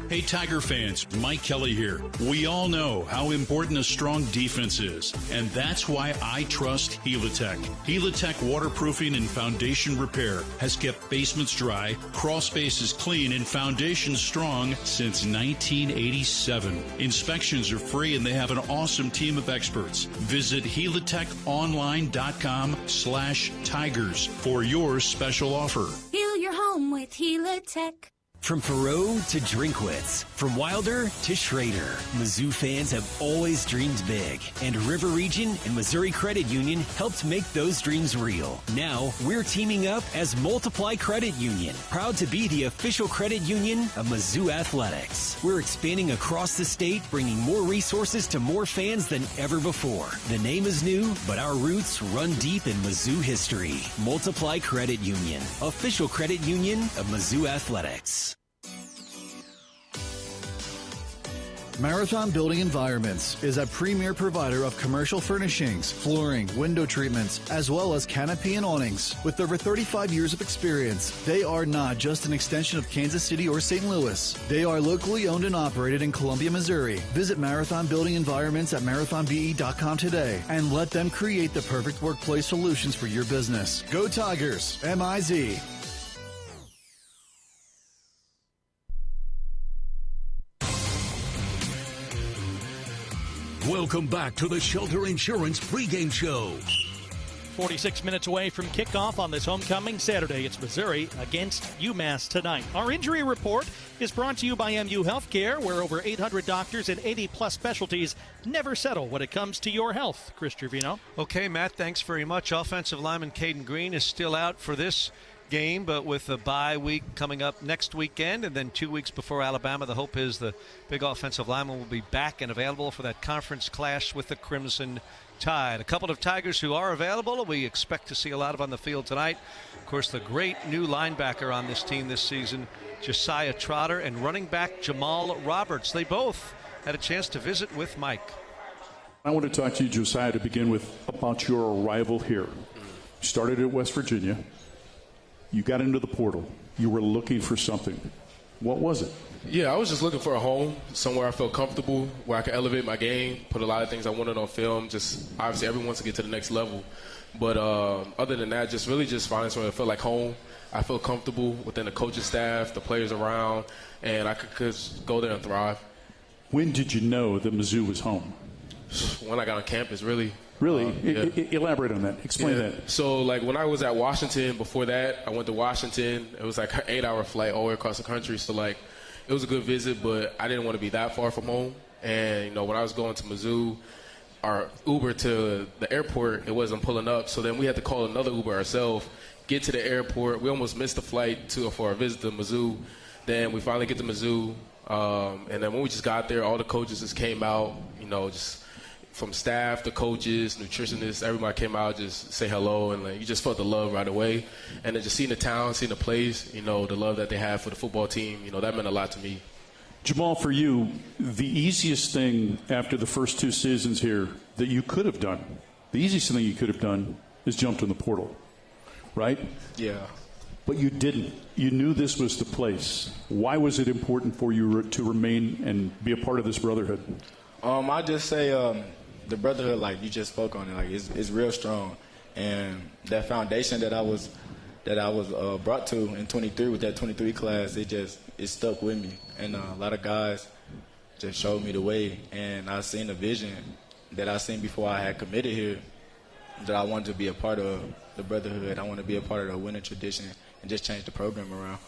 Hey, Tiger fans, Mike Kelly here. We all know how important a strong defense is, and that's why I trust Helitech. Helitech waterproofing and foundation repair has kept basements dry, crawl spaces clean, and foundations strong since 1987. Inspections are free, and they have an awesome team of experts. Visit helitechonline.com/tigers for your special offer. Heal your home with Helitech. From Perot to Drinkwitz, from Wilder to Schrader, Mizzou fans have always dreamed big, and River Region and Missouri Credit Union helped make those dreams real. Now, we're teaming up as Multiply Credit Union, proud to be the official credit union of Mizzou Athletics. We're expanding across the state, bringing more resources to more fans than ever before. The name is new, but our roots run deep in Mizzou history. Multiply Credit Union, official credit union of Mizzou Athletics. Marathon Building Environments is a premier provider of commercial furnishings, flooring, window treatments, as well as canopy and awnings. With over 35 years of experience, they are not just an extension of Kansas City or St. Louis. They are locally owned and operated in Columbia, Missouri. Visit Marathon Building Environments at marathonbe.com today and let them create the perfect workplace solutions for your business. Go Tigers! MIZ. Welcome back to the Shelter Insurance pregame show. 46 minutes away from kickoff on this homecoming Saturday. It's Missouri against UMass tonight. Our injury report is brought to you by MU Healthcare, where over 800 doctors and 80-plus specialties never settle when it comes to your health. Chris Trevino. Okay, Matt, thanks very much. Offensive lineman Caden Green is still out for this game, but with the bye week coming up next weekend and then 2 weeks before Alabama, the hope is the big offensive lineman will be back and available for that conference clash with the Crimson Tide. A couple of Tigers who are available, we expect to see a lot of on the field tonight. Of course, the great new linebacker on this team this season, Josiah Trotter, and running back Jamal Roberts. They both had a chance to visit with Mike. I want to talk to you, Josiah, to begin with about your arrival here. You started at West Virginia. You got into the portal. You were looking for something. What was it? Yeah, I was just looking for a home, somewhere I felt comfortable, where I could elevate my game, put a lot of things I wanted on film. Just obviously everyone wants to get to the next level. But other than that, just finding somewhere that felt like home. I felt comfortable within the coaching staff, the players around, and I could go there and thrive. When did you know that Mizzou was home? When I got on campus, really. Really? Yeah. Elaborate on that. Explain that. So, when I was at Washington, before that, I went to Washington. It was like an 8-hour flight all the way across the country. So, it was a good visit, but I didn't want to be that far from home. And, when I was going to Mizzou, our Uber to the airport, it wasn't pulling up. So then we had to call another Uber ourselves, get to the airport. We almost missed the flight for our visit to Mizzou. Then we finally get to Mizzou. And then when we just got there, all the coaches just came out, just from staff to coaches, nutritionists, everybody came out just say hello, and you just felt the love right away. And then just seeing the town, seeing the place, the love that they have for the football team, that meant a lot to me. Jamal, for you, the easiest thing after the first 2 seasons here that you could have done, the easiest thing you could have done is jumped in the portal, right? Yeah. But you didn't. You knew this was the place. Why was it important for you to remain and be a part of this brotherhood? I just say the brotherhood, like you just spoke on it, it's real strong, and that foundation that I was brought to in 23 with that 23 class, it stuck with me, and a lot of guys just showed me the way, and I seen the vision that I seen before I had committed here, that I wanted to be a part of the brotherhood. I want to be a part of the winning tradition and just change the program around.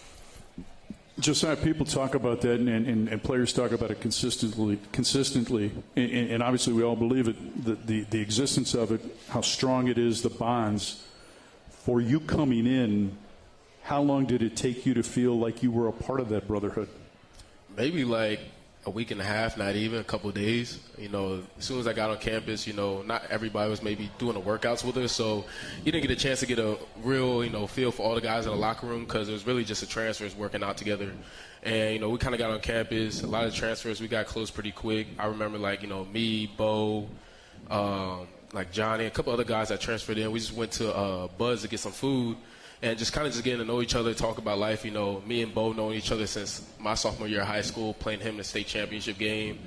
Josiah, people talk about that, and players talk about it consistently, and obviously we all believe it, the existence of it, how strong it is, the bonds. For you coming in, How long did it take you to feel like you were a part of that brotherhood? Maybe like a week and a half, not even a couple of days. You know, as soon as I got on campus, you know, not everybody was maybe doing the workouts with us, so you didn't get a chance to get a real, you know, feel for all the guys in the locker room because it was really just the transfers working out together. And, you know, we kind of got on campus. A lot of transfers, we got close pretty quick. I remember, like, you know, me, Bo, like Johnny, a couple other guys that transferred in. We just went to Buzz to get some food. And just kind of just getting to know each other, talk about life. You know, me and Bo knowing each other since my sophomore year of high school, playing him in the state championship game,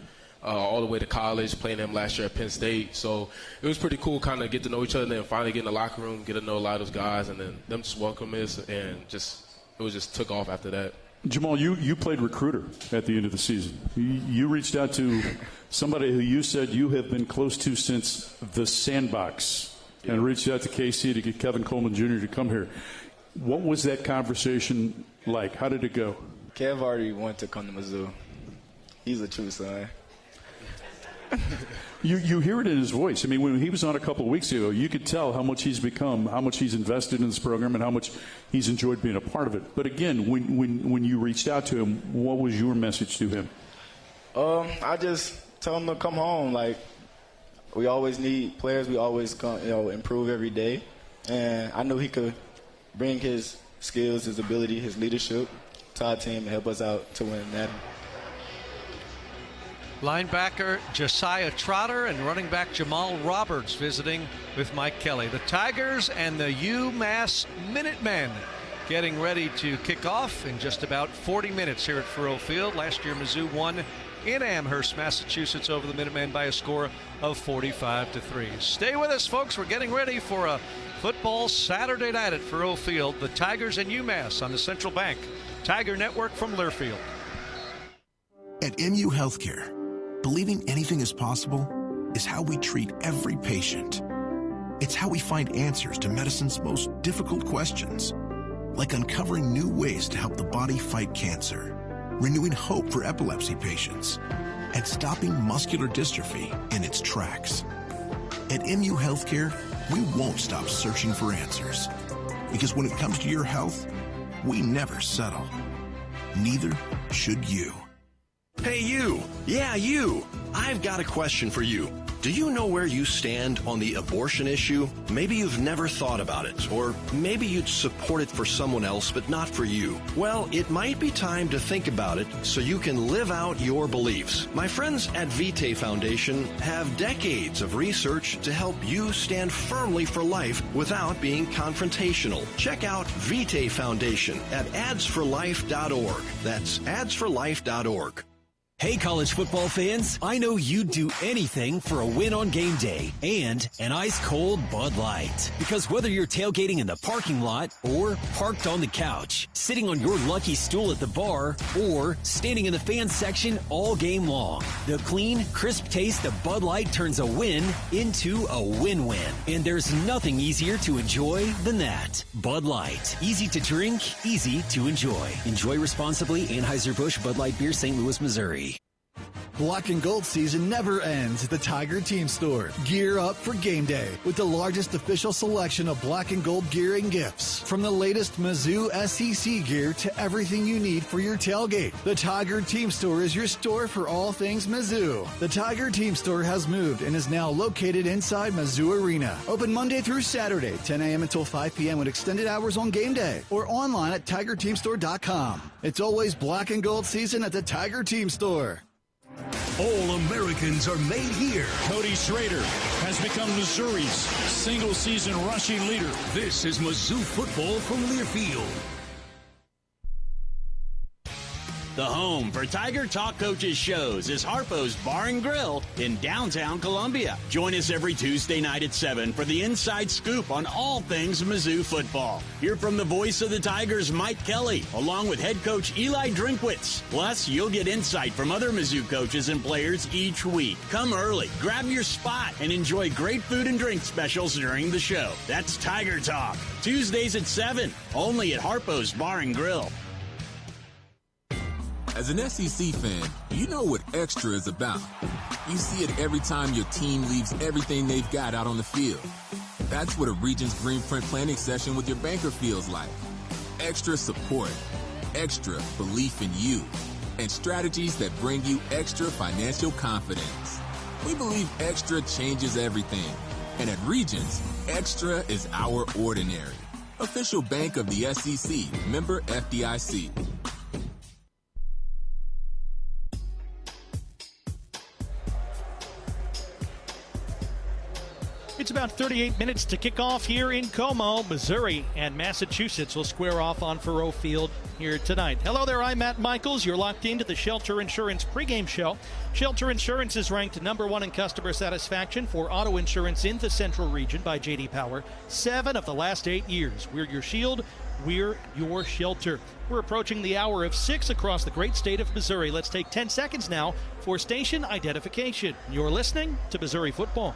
all the way to college, playing him last year at Penn State. So it was pretty cool kind of get to know each other and then finally get in the locker room, get to know a lot of those guys, and then them just welcome us, and just it was just took off after that. Jamal, you played recruiter at the end of the season. You reached out to somebody who you said you have been close to since the Sandbox and reached out to KC to get Kevin Coleman Jr. to come here. What was that conversation like? How did it go? Kev already wanted to come to Mizzou. He's a true son. You hear it in his voice. I mean, when he was on a couple of weeks ago, you could tell how much he's become, how much he's invested in this program, and how much he's enjoyed being a part of it. But again, when you reached out to him, what was your message to him? I just tell him to come home. Like, we always need players. We always come, improve every day. And I knew he could bring his skills, his ability, his leadership to our team and help us out to win that. Linebacker Josiah Trotter and running back Jamal Roberts visiting with Mike Kelly. The Tigers and the UMass Minutemen getting ready to kick off in just about 40 minutes here at Faurot Field. Last year, Mizzou won in Amherst, Massachusetts over the Minutemen by a score of 45-3. Stay with us, folks. We're getting ready for a football Saturday night at Faurot Field. The Tigers and UMass on the Central Bank Tiger Network from Learfield. At MU Healthcare, believing anything is possible is how we treat every patient. It's how we find answers to medicine's most difficult questions, like uncovering new ways to help the body fight cancer, renewing hope for epilepsy patients, and stopping muscular dystrophy in its tracks. At MU Healthcare, we won't stop searching for answers, because when it comes to your health, we never settle. Neither should you. Hey, you. Yeah, you. I've got a question for you. Do you know where you stand on the abortion issue? Maybe you've never thought about it, or maybe you'd support it for someone else, but not for you. Well, it might be time to think about it so you can live out your beliefs. My friends at Vitae Foundation have decades of research to help you stand firmly for life without being confrontational. Check out Vitae Foundation at adsforlife.org. That's adsforlife.org. Hey, college football fans, I know you'd do anything for a win on game day and an ice-cold Bud Light. Because whether you're tailgating in the parking lot or parked on the couch, sitting on your lucky stool at the bar, or standing in the fan section all game long, the clean, crisp taste of Bud Light turns a win into a win-win. And there's nothing easier to enjoy than that. Bud Light. Easy to drink, easy to enjoy. Enjoy responsibly. Anheuser-Busch Bud Light Beer, St. Louis, Missouri. Black and Gold season never ends at the Tiger Team Store. Gear up for game day with the largest official selection of black and gold gear and gifts. From the latest Mizzou SEC gear to everything you need for your tailgate. The Tiger Team Store is your store for all things Mizzou. The Tiger Team Store has moved and is now located inside Mizzou Arena. Open Monday through Saturday, 10 a.m. until 5 p.m. with extended hours on game day. Or online at TigerTeamStore.com. It's always black and gold season at the Tiger Team Store. All Americans are made here. Cody Schrader has become Missouri's single-season rushing leader. This is Mizzou Football from Learfield. The home for Tiger Talk Coaches shows is Harpo's Bar and Grill in downtown Columbia. Join us every Tuesday night at 7 for the inside scoop on all things Mizzou football. Hear from the voice of the Tigers, Mike Kelly, along with head coach Eli Drinkwitz. Plus, you'll get insight from other Mizzou coaches and players each week. Come early, grab your spot, and enjoy great food and drink specials during the show. That's Tiger Talk. Tuesdays at 7, only at Harpo's Bar and Grill. As an SEC fan, you know what extra is about. You see it every time your team leaves everything they've got out on the field. That's what a Regions Green Print planning session with your banker feels like. extra support, extra belief in you, and strategies that bring you extra financial confidence. We believe extra changes everything. And at Regions, extra is our ordinary. Official bank of the SEC, member FDIC. It's about 38 minutes to kick off here in Como. Missouri and Massachusetts will square off on Faurot Field here tonight. Hello there, I'm Matt Michaels. You're locked into the Shelter Insurance pregame show. Shelter Insurance is ranked #1 in customer satisfaction for auto insurance in the Central Region by J.D. Power. 7 of the last 8 years. We're your shield. We're your shelter. We're approaching the hour of 6 across the great state of Missouri. Let's take 10 seconds now for station identification. You're listening to Missouri Football.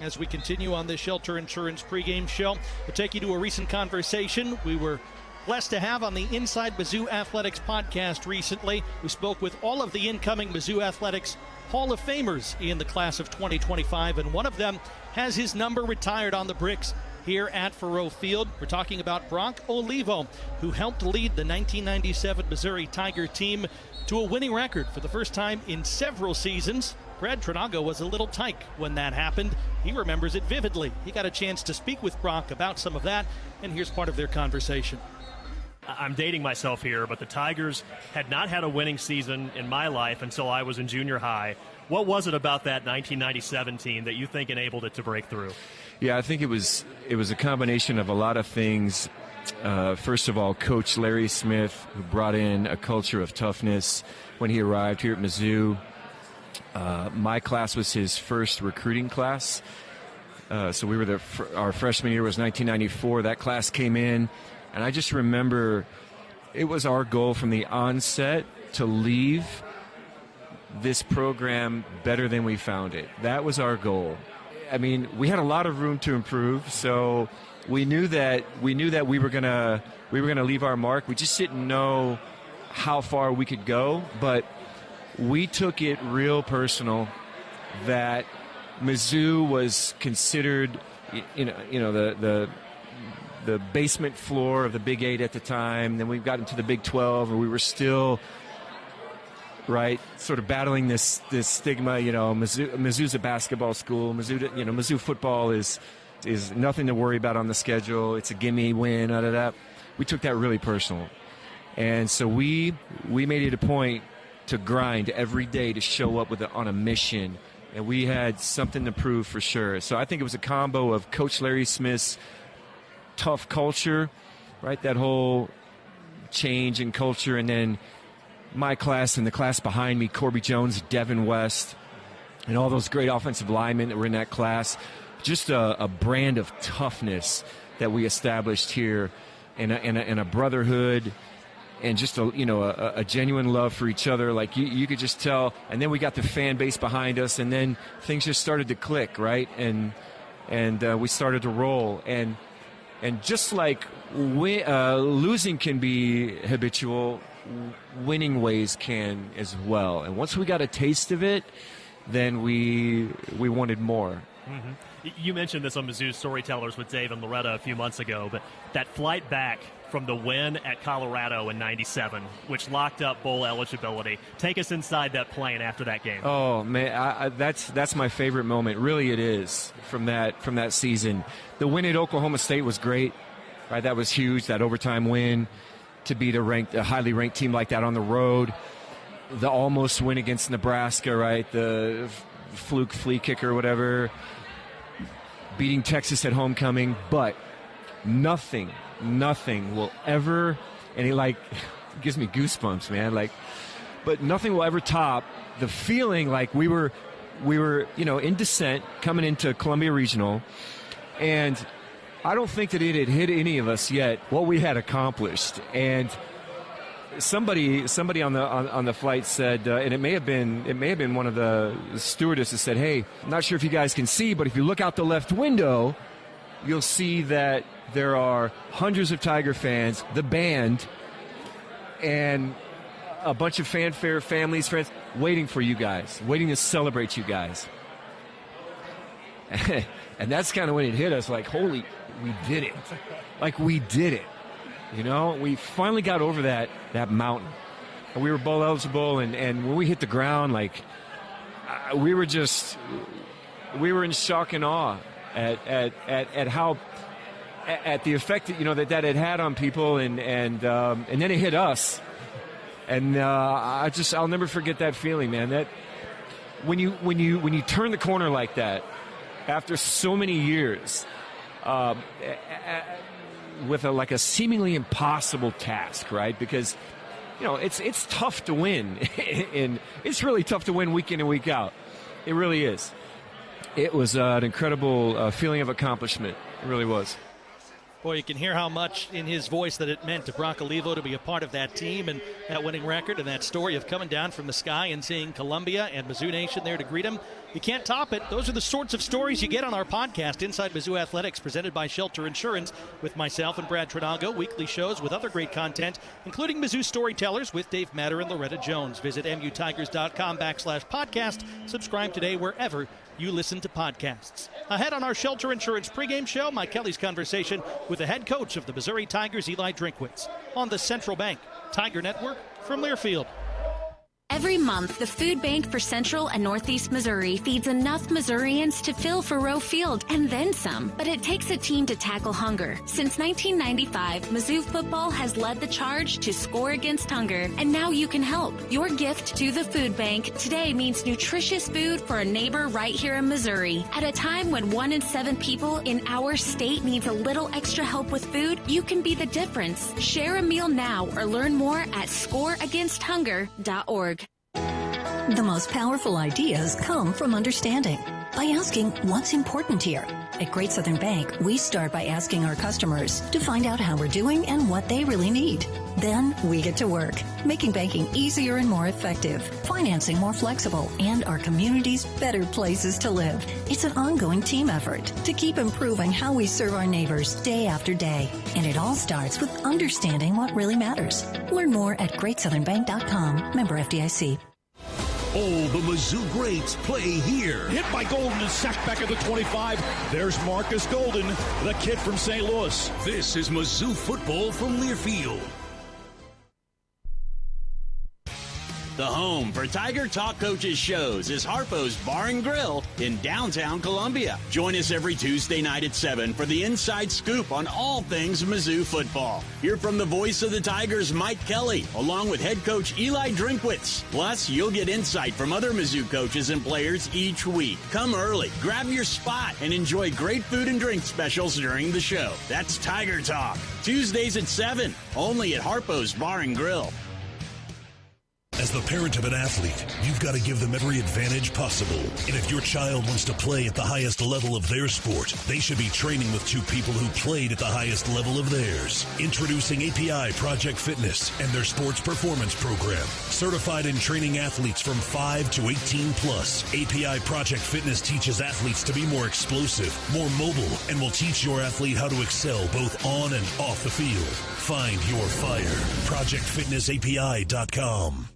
As we continue on this Shelter Insurance pregame show, we'll take you to a recent conversation we were blessed to have on the Inside Mizzou Athletics podcast recently. We spoke with all of the incoming Mizzou Athletics Hall of Famers in the class of 2025, and one of them has his number retired on the bricks here at Faurot Field. We're talking about Brock Olivo, who helped lead the 1997 Missouri Tiger team to a winning record for the first time in several seasons. Brad Trinago was a little tyke when that happened. He remembers it vividly. He got a chance to speak with Brock about some of that, and here's part of their conversation. I'm dating myself here, but the Tigers had not had a winning season in my life until I was in junior high. What was it about that 1997 team that you think enabled it to break through? Yeah, I think it was a combination of a lot of things. First of all, Coach Larry Smith, who brought in a culture of toughness when he arrived here at Mizzou. My class was his first recruiting class. So we were our freshman year was 1994. That class came in, and I just remember it was our goal from the onset to leave this program better than we found it. That was our goal. I mean, we had a lot of room to improve, so we knew that we were gonna leave our mark. We just didn't know how far we could go, but we took it real personal that Mizzou was considered, the basement floor of the Big 8 at the time. Then we got into the Big 12, and we were still, right, sort of battling this stigma. Mizzou's a basketball school. Mizzou football is nothing to worry about on the schedule. It's a gimme win. We took that really personal, and so we made it a point to grind every day, to show up on a mission, and we had something to prove for sure. So I think it was a combo of Coach Larry Smith's tough culture, right, that whole change in culture, and then my class and the class behind me, Corby Jones, Devin West, and all those great offensive linemen that were in that class. Just a brand of toughness that we established here, and a brotherhood, and just a genuine love for each other. Like you could just tell. And then we got the fan base behind us, and then things just started to click, right? And we started to roll. And just like losing can be habitual, winning ways can as well. And once we got a taste of it, then we wanted more. Mm-hmm. You mentioned this on Mizzou Storytellers with Dave and Loretta a few months ago, but that flight back from the win at Colorado in '97, which locked up bowl eligibility. Take us inside that plane after that game. Oh man, that's my favorite moment. Really, it is from that season. The win at Oklahoma State was great, right? That was huge. That overtime win to beat a highly ranked team like that on the road. The almost win against Nebraska, right? The fluke flea kicker, whatever. Beating Texas at homecoming, but nothing will ever, and it gives me goosebumps, man. But nothing will ever top the feeling like we were in descent coming into Columbia Regional, and I don't think that it had hit any of us yet what we had accomplished. And somebody on the flight said, and it may have been one of the stewardesses said, "Hey, I'm not sure if you guys can see, but if you look out the left window, you'll see that there are hundreds of Tiger fans, the band, and a bunch of fanfare, families, friends, waiting for you guys, waiting to celebrate you guys. And that's kind of when it hit us, like, holy, we did it. Like, we did it. You know, we finally got over that mountain. And we were bowl eligible, and when we hit the ground, like, we were in shock and awe at how, at the effect that, you know, that it had on people, and then it hit us. And I'll never forget that feeling, man. That when you turn the corner like that, after so many years, with a seemingly impossible task, right? Because, you know, it's tough to win, and it's really tough to win week in and week out. It really is. It was an incredible feeling of accomplishment. It really was. Boy, you can hear how much in his voice that it meant to Brock Olivo to be a part of that team and that winning record and that story of coming down from the sky and seeing Columbia and Mizzou Nation there to greet him. You can't top it. Those are the sorts of stories you get on our podcast, Inside Mizzou Athletics, presented by Shelter Insurance, with myself and Brad Trinago. Weekly shows with other great content, including Mizzou Storytellers with Dave Matter and Loretta Jones. Visit mutigers.com/podcast. Subscribe today wherever you listen to podcasts. Ahead on our Shelter Insurance pregame show, Mike Kelly's conversation with the head coach of the Missouri Tigers, Eli Drinkwitz, on the Central Bank Tiger Network from Learfield. Every month, the Food Bank for Central and Northeast Missouri feeds enough Missourians to fill Faroe Field and then some. But it takes a team to tackle hunger. Since 1995, Mizzou Football has led the charge to score against hunger, and now you can help. Your gift to the Food Bank today means nutritious food for a neighbor right here in Missouri. At a time when 1 in 7 people in our state needs a little extra help with food, you can be the difference. Share a meal now or learn more at scoreagainsthunger.org. The most powerful ideas come from understanding. By asking what's important here. At Great Southern Bank, we start by asking our customers to find out how we're doing and what they really need. Then we get to work, making banking easier and more effective, financing more flexible, and our communities better places to live. It's an ongoing team effort to keep improving how we serve our neighbors day after day. And it all starts with understanding what really matters. Learn more at GreatSouthernBank.com. Member FDIC. All the Mizzou greats play here. Hit by Golden and sacked back at the 25. There's Marcus Golden, the kid from St. Louis. This is Mizzou Football from Learfield. The home for Tiger Talk Coaches shows is Harpo's Bar and Grill in downtown Columbia. Join us every Tuesday night at 7 for the inside scoop on all things Mizzou football. Hear from the voice of the Tigers, Mike Kelly, along with head coach Eli Drinkwitz. Plus, you'll get insight from other Mizzou coaches and players each week. Come early, grab your spot, and enjoy great food and drink specials during the show. That's Tiger Talk. Tuesdays at 7, only at Harpo's Bar and Grill. As the parent of an athlete, you've got to give them every advantage possible. And if your child wants to play at the highest level of their sport, they should be training with 2 people who played at the highest level of theirs. Introducing API Project Fitness and their sports performance program. Certified in training athletes from 5 to 18 plus. API Project Fitness teaches athletes to be more explosive, more mobile, and will teach your athlete how to excel both on and off the field. Find your fire. ProjectFitnessAPI.com.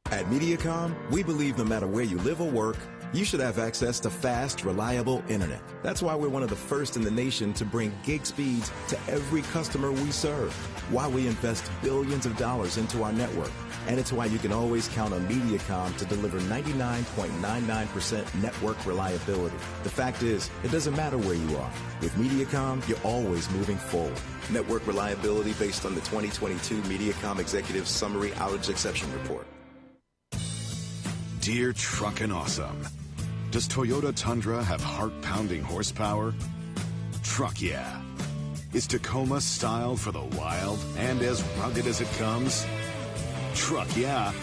At Mediacom, we believe no matter where you live or work, you should have access to fast, reliable internet. That's why we're one of the first in the nation to bring gig speeds to every customer we serve. Why we invest billions of dollars into our network. And it's why you can always count on Mediacom to deliver 99.99% network reliability. The fact is, it doesn't matter where you are. With Mediacom, you're always moving forward. Network reliability based on the 2022 Mediacom Executive Summary Outage Exception Report. Dear Truckin' Awesome, does Toyota Tundra have heart-pounding horsepower? Truck yeah. Is Tacoma styled for the wild and as rugged as it comes? Truck yeah.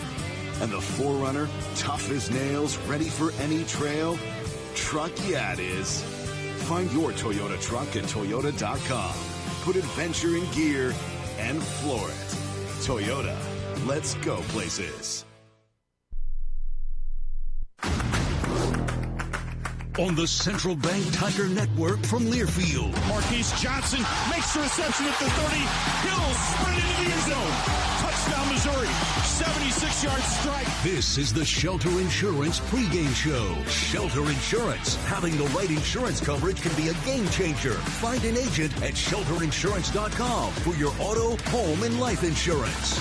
And the 4Runner, tough as nails, ready for any trail? Truck yeah it is. Find your Toyota truck at Toyota.com. Put adventure in gear and floor it. Toyota, let's go places. On the Central Bank Tiger Network from Learfield. Marquise Johnson makes the reception at the 30. Hill sprint into the end zone. Touchdown, Missouri. 6-yard strike. This is the Shelter Insurance pregame show. Shelter Insurance. Having the right insurance coverage can be a game changer. Find an agent at shelterinsurance.com for your auto, home, and life insurance.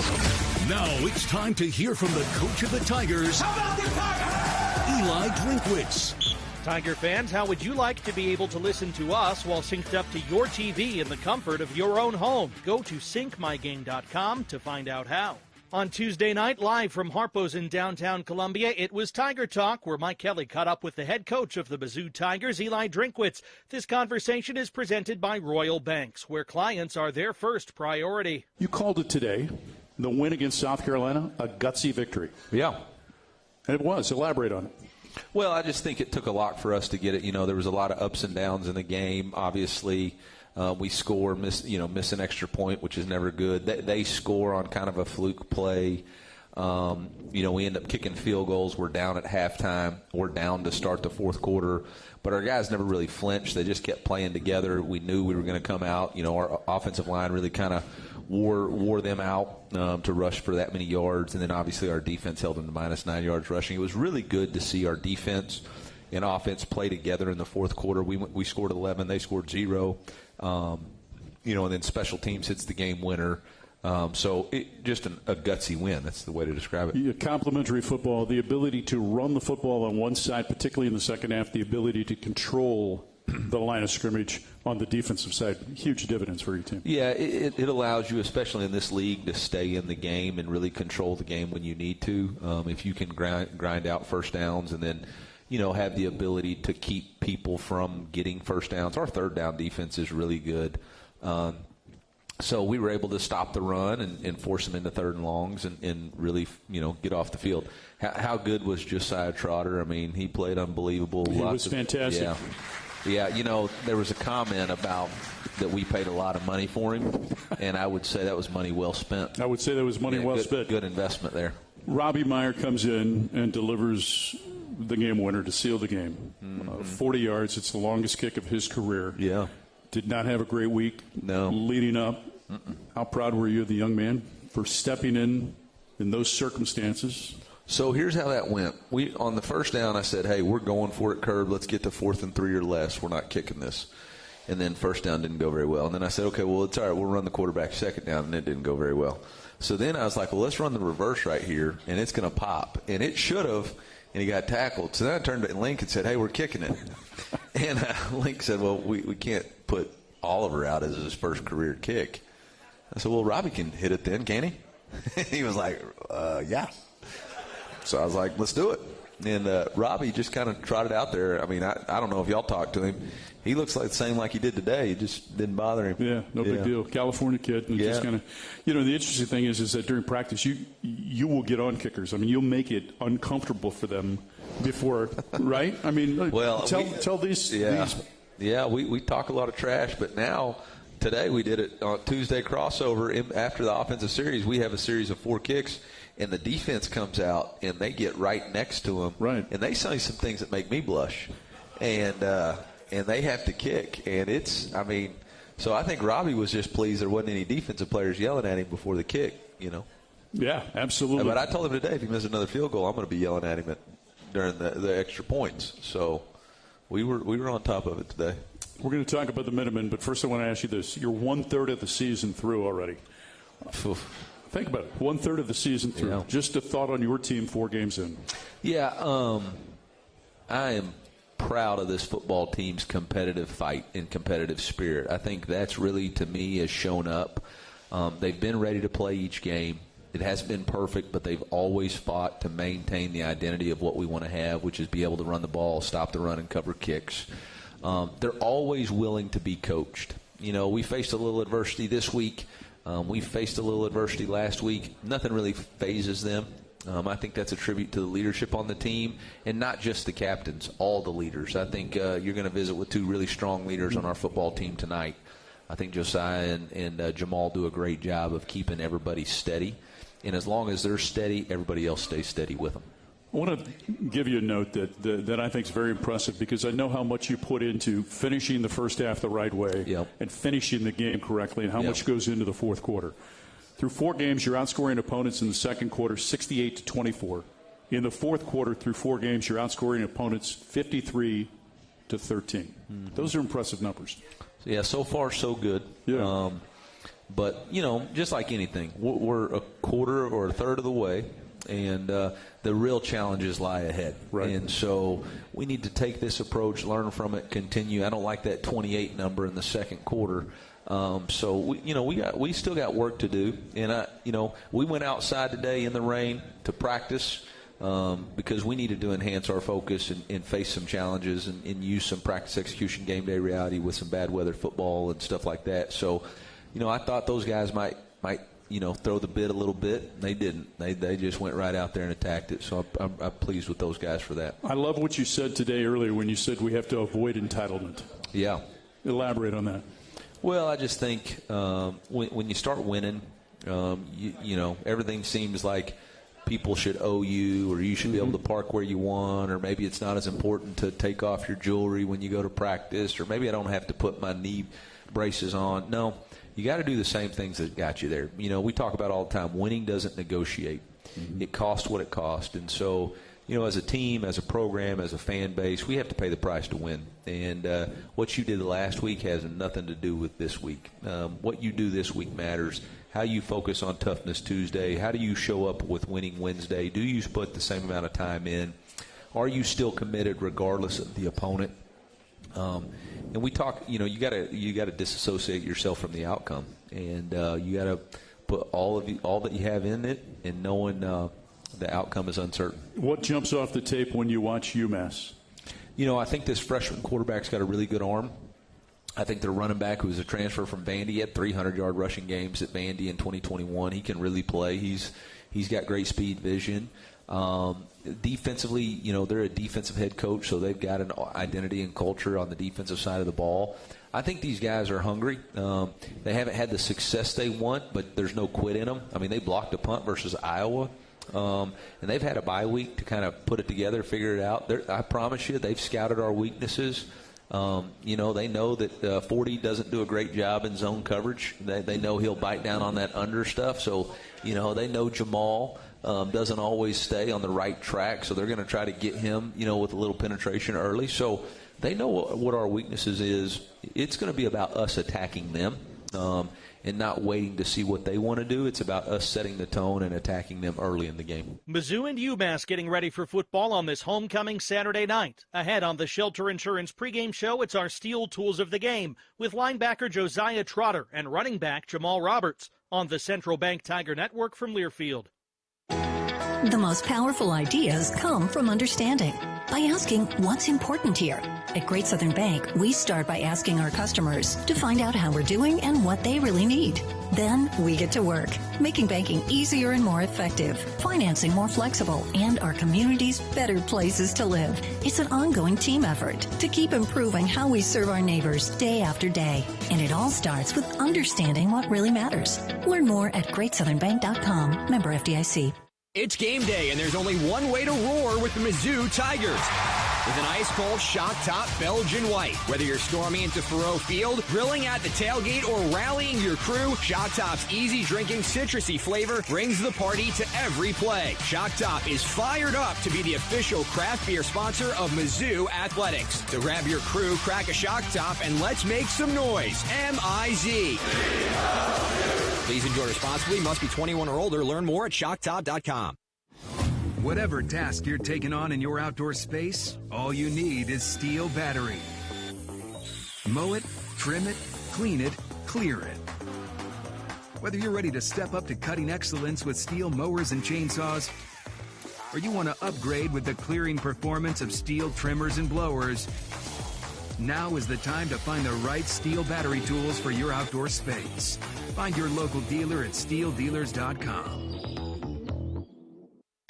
Now it's time to hear from the coach of the Tigers. How about the Tigers? Eli Drinkwitz. Tiger fans, how would you like to be able to listen to us while synced up to your TV in the comfort of your own home? Go to syncmygame.com to find out how. On Tuesday night, live from Harpo's in downtown Columbia, it was Tiger Talk, where Mike Kelly caught up with the head coach of the Mizzou Tigers, Eli Drinkwitz. This conversation is presented by Royal Banks, where clients are their first priority. You called it today, the win against South Carolina, a gutsy victory. Yeah. And it was. Elaborate on it. Well, I just think it took a lot for us to get it. You know, there was a lot of ups and downs in the game. Obviously, we score, miss an extra point, which is never good. They score on kind of a fluke play. We end up kicking field goals. We're down at halftime. We're down to start the fourth quarter. But our guys never really flinched. They just kept playing together. We knew we were going to come out. You know, our offensive line really kind of wore them out to rush for that many yards. And then obviously our defense held them to -9 yards rushing. It was really good to see our defense and offense play together in the fourth quarter. We scored 11. They scored 0. And then special teams hits the game winner. So just a gutsy win. That's the way to describe it. Complementary football, the ability to run the football on one side, particularly in the second half, the ability to control the line of scrimmage on the defensive side, huge dividends for your team. Yeah, it allows you, especially in this league, to stay in the game and really control the game when you need to. If you can grind out first downs and then, have the ability to keep people from getting first downs. Our third down defense is really good. So we were able to stop the run and force them into third and longs and really, get off the field. How good was Josiah Trotter? I mean, he played unbelievable. He was fantastic. Yeah, there was a comment about that we paid a lot of money for him, and I would say that was money well spent. I would say that was money well spent. Good investment there. Robbie Meyer comes in and delivers the game winner to seal the game. 40 yards. It's the longest kick of his career. Yeah. Did not have a great week. No. Leading up. How proud were you of the young man for stepping in those circumstances? So here's how that went. On the first down, I said, hey, we're going for it, Curb. Let's get to 4th and 3 or less. We're not kicking this. And then first down didn't go very well. And then I said, okay, well, it's all right. We'll run the quarterback second down, and it didn't go very well. So then I was like, well, let's run the reverse right here, and it's going to pop. And it should have, and he got tackled. So then I turned to Link and said, hey, we're kicking it. And Link said, well, we can't put Oliver out as his first career kick. I said, well, Robbie can hit it then, can he? He was like, yeah. So I was like, let's do it. And Robbie just kind of trotted out there. I mean, I don't know if y'all talked to him. He looks like the same like he did today. It just didn't bother him. Yeah, no big deal. California kid. And just kind of, the interesting thing is that during practice, you will get on kickers. I mean, you'll make it uncomfortable for them before, right? I mean, well, tell these. Yeah, we talk a lot of trash, but now today we did it on Tuesday crossover. After the offensive series, we have a series of 4 kicks. And the defense comes out, and they get right next to them. Right. And they say some things that make me blush. And they have to kick. And so I think Robbie was just pleased there wasn't any defensive players yelling at him before the kick, Yeah, absolutely. But I told him today, if he misses another field goal, I'm going to be yelling at him during the extra points. So we were on top of it today. We're going to talk about the Minutemen, but first I want to ask you this. You're 1/3 of the season through already. Think about it. 1/3 of the season through. Yeah. Just a thought on your team 4 games in. Yeah, I am proud of this football team's competitive fight and competitive spirit. I think that's really, to me, has shown up. They've been ready to play each game. It hasn't been perfect, but they've always fought to maintain the identity of what we want to have, which is be able to run the ball, stop the run, and cover kicks. They're always willing to be coached. We faced a little adversity this week. We faced a little adversity last week. Nothing really phases them. I think that's a tribute to the leadership on the team, and not just the captains, all the leaders. I think you're going to visit with 2 really strong leaders on our football team tonight. I think Josiah and Jamal do a great job of keeping everybody steady. And as long as they're steady, everybody else stays steady with them. I want to give you a note that I think is very impressive, because I know how much you put into finishing the first half the right way and finishing the game correctly, and how much goes into the fourth quarter. Through 4 games, you're outscoring opponents in the second quarter 68-24. In the fourth quarter, through 4 games, you're outscoring opponents 53-13. Those are impressive numbers. Yeah, so far so good. Yeah. But, just like anything, we're a quarter or a third of the way, and the real challenges lie ahead. Right. And so we need to take this approach, learn from it, continue. I don't like that 28 number in the second quarter. So we still got work to do, and we went outside today in the rain to practice because we needed to enhance our focus and face some challenges and use some practice execution game day reality with some bad weather football and stuff like that. So, I thought those guys might throw the bit a little bit. They didn't. They just went right out there and attacked it. So I'm pleased with those guys for that. I love what you said today earlier when you said we have to avoid entitlement. Yeah. Elaborate on that. Well, I just think when you start winning, everything seems like people should owe you, or you should be able to park where you want, or maybe it's not as important to take off your jewelry when you go to practice, or maybe I don't have to put my knee braces on. No, you got to do the same things that got you there. We talk about all the time, winning doesn't negotiate. It costs what it costs. And so, as a team, as a program, as a fan base, we have to pay the price to win. And what you did last week has nothing to do with this week. What you do this week matters. How you focus on Toughness Tuesday. How do you show up with Winning Wednesday? Do you put the same amount of time in? Are you still committed regardless of the opponent? And we talk, you gotta disassociate yourself from the outcome, and you gotta put all that you have in it, and knowing the outcome is uncertain. What jumps off the tape when you watch UMass? I think this freshman quarterback's got a really good arm. I think their running back, who was a transfer from Vandy, had 300-yard rushing games at Vandy in 2021. He can really play. He's got great speed, vision. Defensively, they're a defensive head coach, so they've got an identity and culture on the defensive side of the ball. I think these guys are hungry. They haven't had the success they want, but there's no quit in them. I mean, they blocked a punt versus Iowa, and they've had a bye week to kind of put it together, figure it out. I promise you, they've scouted our weaknesses. They know that 40 doesn't do a great job in zone coverage. They know he'll bite down on that under stuff. So, they know Jamal doesn't always stay on the right track. So they're going to try to get him, with a little penetration early. So they know what our weaknesses is. It's going to be about us attacking them and not waiting to see what they want to do. It's about us setting the tone and attacking them early in the game. Mizzou and UMass getting ready for football on this homecoming Saturday night. Ahead on the Shelter Insurance pregame show, it's our Steel Tools of the Game with linebacker Josiah Trotter and running back Jamal Roberts on the Central Bank Tiger Network from Learfield. The most powerful ideas come from understanding. By asking what's important here. At Great Southern Bank, we start by asking our customers to find out how we're doing and what they really need. Then we get to work, making banking easier and more effective, financing more flexible, and our communities better places to live. It's an ongoing team effort to keep improving how we serve our neighbors day after day. And it all starts with understanding what really matters. Learn more at GreatSouthernBank.com. Member FDIC. It's game day, and there's only one way to roar with the Mizzou Tigers. With an ice-cold shock-top Belgian white. Whether you're storming into Faroe Field, grilling at the tailgate, or rallying your crew, Shock Top's easy-drinking, citrusy flavor brings the party to every play. Shock Top is fired up to be the official craft beer sponsor of Mizzou Athletics. So grab your crew, crack a Shock Top, and let's make some noise. M-I-Z. Please enjoy responsibly. Must be 21 or older. Learn more at shocktop.com. Whatever task you're taking on in your outdoor space, all you need is Steel battery. Mow it, trim it, clean it, clear it. Whether you're ready to step up to cutting excellence with Steel mowers and chainsaws, or you want to upgrade with the clearing performance of Steel trimmers and blowers, now is the time to find the right Steel battery tools for your outdoor space. Find your local dealer at steeldealers.com.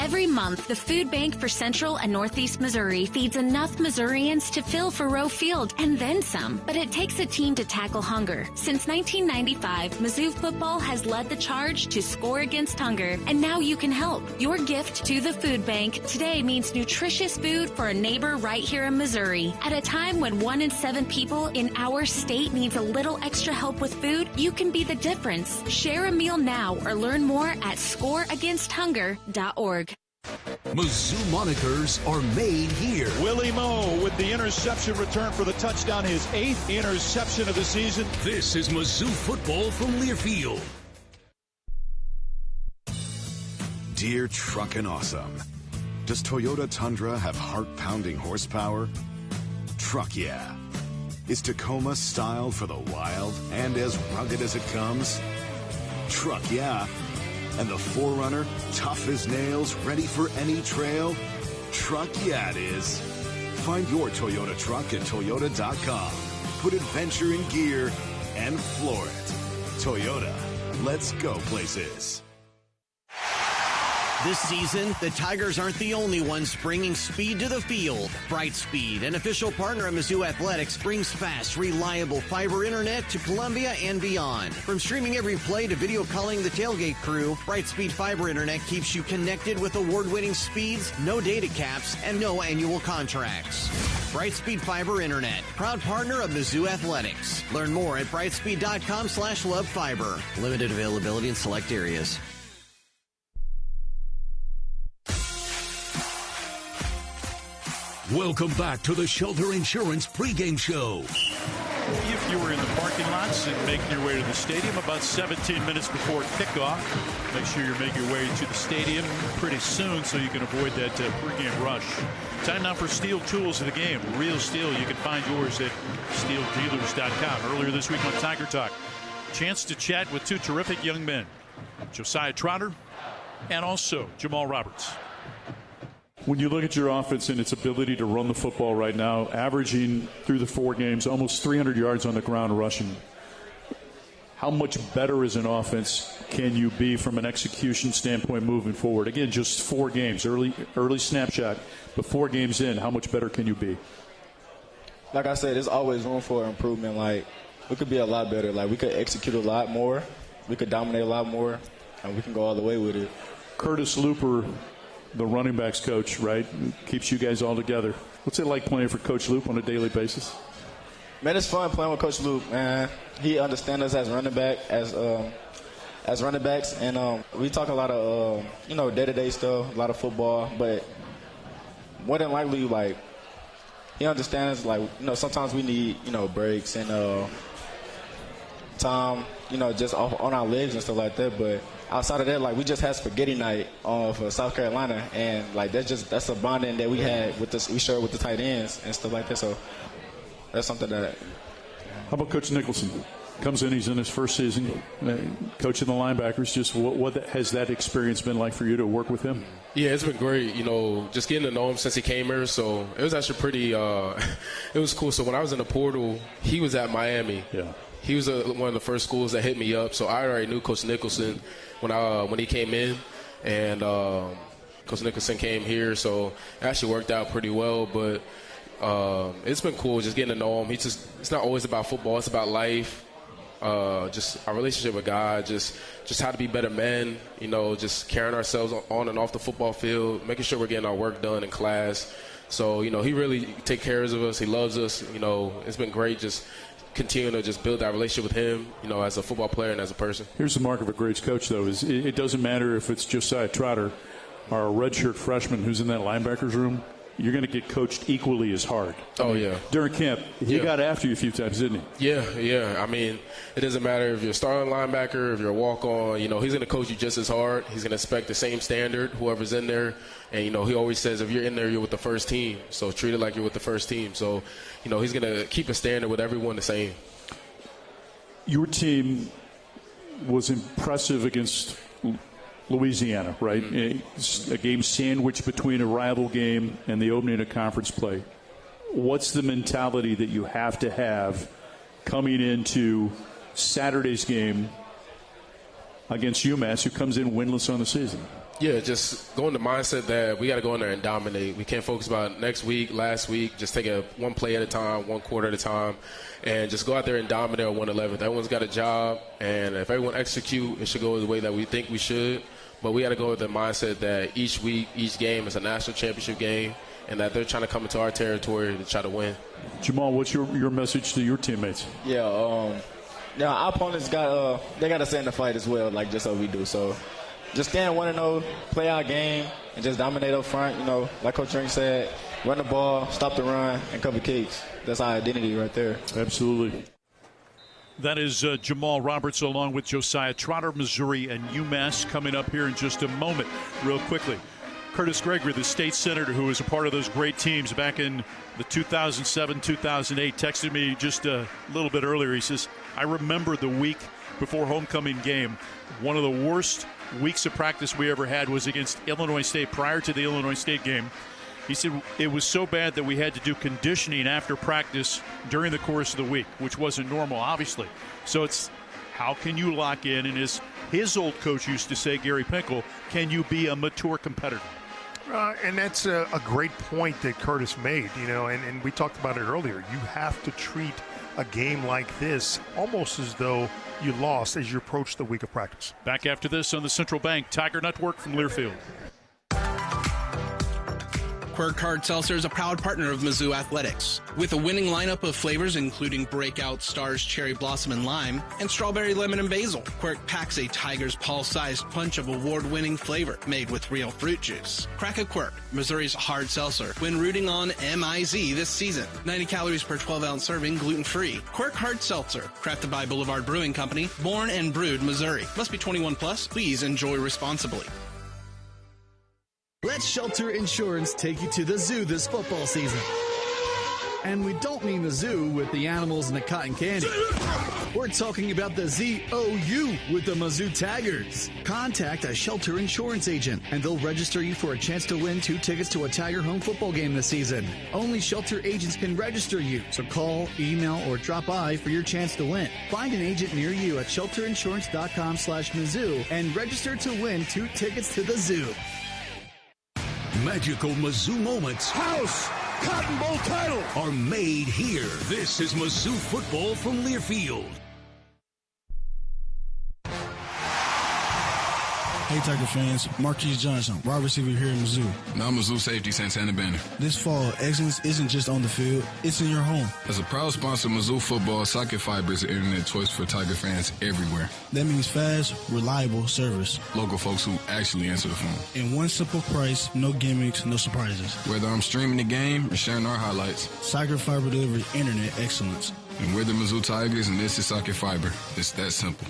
Every month, the Food Bank for Central and Northeast Missouri feeds enough Missourians to fill for Rowe Field and then some. But it takes a team to tackle hunger. Since 1995, Mizzou Football has led the charge to score against hunger, and now you can help. Your gift to the Food Bank today means nutritious food for a neighbor right here in Missouri. At a time when 1 in 7 people in our state needs a little extra help with food, you can be the difference. Share a meal now or learn more at scoreagainsthunger.org. Mizzou monikers are made here. Willie Moe with the interception return for the touchdown, his 8th interception of the season. This is Mizzou Football from Learfield. Dear Truckin' Awesome, does Toyota Tundra have heart-pounding horsepower? Truck yeah. Is Tacoma styled for the wild and as rugged as it comes? Truck yeah. And the 4Runner, tough as nails, ready for any trail? Truck yeah it is. Find your Toyota truck at Toyota.com. Put adventure in gear and floor it. Toyota, let's go places. This season, the Tigers aren't the only ones bringing speed to the field. Brightspeed, an official partner of Mizzou Athletics, brings fast, reliable fiber internet to Columbia and beyond. From streaming every play to video calling the tailgate crew, Brightspeed fiber internet keeps you connected with award-winning speeds, no data caps, and no annual contracts. Brightspeed fiber internet, proud partner of Mizzou Athletics. Learn more at brightspeed.com/lovefiber. Limited availability in select areas. Welcome back to the Shelter Insurance pregame show. If you were in the parking lots and making your way to the stadium about 17 minutes before kickoff, make sure you're making your way to the stadium pretty soon so you can avoid that pregame rush. Time now for Steel Tools of the Game. Real steel. You can find yours at steeldealers.com. Earlier this week on Tiger Talk, chance to chat with two terrific young men, Josiah Trotter and also Jamal Roberts. When you look at your offense and its ability to run the football right now, averaging through the 4 games almost 300 yards on the ground rushing, how much better as an offense can you be from an execution standpoint moving forward? Again, just 4 games, early snapshot, but 4 games in, how much better can you be? Like I said, there's always room for improvement. Like, we could be a lot better. Like, we could execute a lot more. We could dominate a lot more, and we can go all the way with it. Curtis Looper, the running backs coach, right, keeps you guys all together. What's it like playing for Coach Loop on a daily basis? Man, it's fun playing with Coach Loop, man. He understands us as running backs, and we talk a lot of, day-to-day stuff, a lot of football, but more than likely, like, he understands, like, sometimes we need, breaks and time, just on our legs and stuff like that, but outside of that, like, we just had spaghetti night for South Carolina, and like that's a bonding that we had with we shared with the tight ends and stuff like that. So that's something that. How about Coach Nicholson? Comes in, he's in his first season, coaching the linebackers. Just what has that experience been like for you to work with him? Yeah, it's been great. Just getting to know him since he came here. So it was actually pretty. It was cool. So when I was in the portal, he was at Miami. Yeah. He was one of the first schools that hit me up. So I already knew Coach Nicholson when he came in, and Coach Nicholson came here, so it actually worked out pretty well. But it's been cool just getting to know him. It's not always about football; it's about life. Just our relationship with God, just how to be better men. Just carrying ourselves on and off the football field, making sure we're getting our work done in class. So he really takes care of us. He loves us. It's been great just continuing to just build that relationship with him, as a football player and as a person. Here's the mark of a great coach, though, is it doesn't matter if it's Josiah Trotter or a redshirt freshman who's in that linebackers room. You're going to get coached equally as hard. Yeah. During camp, he got after you a few times, didn't he? Yeah. I mean, it doesn't matter if you're a starting linebacker, if you're a walk-on. He's going to coach you just as hard. He's going to expect the same standard, whoever's in there. And, he always says if you're in there, you're with the first team. So treat it like you're with the first team. So, he's going to keep a standard with everyone the same. Your team was impressive against Louisiana, right? Mm-hmm. A game sandwiched between a rival game and the opening of conference play. What's the mentality that you have to have coming into Saturday's game against UMass, who comes in winless on the season? Yeah, just go in the mindset that we got to go in there and dominate. We can't focus about next week, last week. Just take it one play at a time, one quarter at a time, and just go out there and dominate on 111th. Everyone's got a job, and if everyone execute, it should go the way that we think we should. But we got to go with the mindset that each week, each game is a national championship game, and that they're trying to come into our territory to try to win. Jamal, what's your message to your teammates? Yeah, now our opponents got to stay in the fight as well, like just how we do. So just stand 1-0, play our game, and just dominate up front. You know, like Coach Ring said, run the ball, stop the run, and cover kicks. That's our identity right there. Absolutely. That is Jamal Roberts along with Josiah Trotter, Missouri, and UMass coming up here in just a moment. Real quickly, Curtis Gregory, the state senator who was a part of those great teams back in the 2007-2008, texted me just a little bit earlier. He says, I remember the week before homecoming game. One of the worst weeks of practice we ever had was against Illinois State prior to the Illinois State game. He said it was so bad that we had to do conditioning after practice during the course of the week, which wasn't normal, obviously. So it's how can you lock in? And as his old coach used to say, Gary Pinkel, can you be a mature competitor? And that's a great point that Curtis made, you know, and we talked about it earlier. You have to treat a game like this almost as though you lost as you approach the week of practice. Back after this on the Central Bank Tiger Network from Learfield. Quirk Hard Seltzer is a proud partner of Mizzou Athletics. With a winning lineup of flavors including Breakout, Stars, Cherry Blossom, and Lime, and Strawberry, Lemon, and Basil, Quirk packs a Tiger's Paw-sized punch of award-winning flavor made with real fruit juice. Crack a Quirk, Missouri's hard seltzer, when rooting on MIZ this season. 90 calories per 12-ounce serving, gluten-free. Quirk Hard Seltzer, crafted by Boulevard Brewing Company, born and brewed Missouri. Must be 21 plus. Please enjoy responsibly. Let Shelter Insurance take you to the zoo this football season. And we don't mean the zoo with the animals and the cotton candy. We're talking about the ZOU with the Mizzou Tigers. Contact a Shelter Insurance agent, and they'll register you for a chance to win 2 tickets to a Tiger home football game this season. Only Shelter agents can register you, so call, email, or drop by for your chance to win. Find an agent near you at shelterinsurance.com/Mizzou and register to win 2 tickets to the zoo. Magical Mizzou moments. House Cotton Bowl title are made here. This is Mizzou Football from Learfield. Hey Tiger fans, Marquise Johnson, wide receiver here in Mizzou. Now Mizzou safety Santana Banner. This fall, excellence isn't just on the field, it's in your home. As a proud sponsor of Mizzou Football, Socket Fiber is the internet choice for Tiger fans everywhere. That means fast, reliable service. Local folks who actually answer the phone. And one simple price, no gimmicks, no surprises. Whether I'm streaming the game or sharing our highlights. Socket Fiber delivers internet excellence. And we're the Mizzou Tigers, and this is Socket Fiber. It's that simple.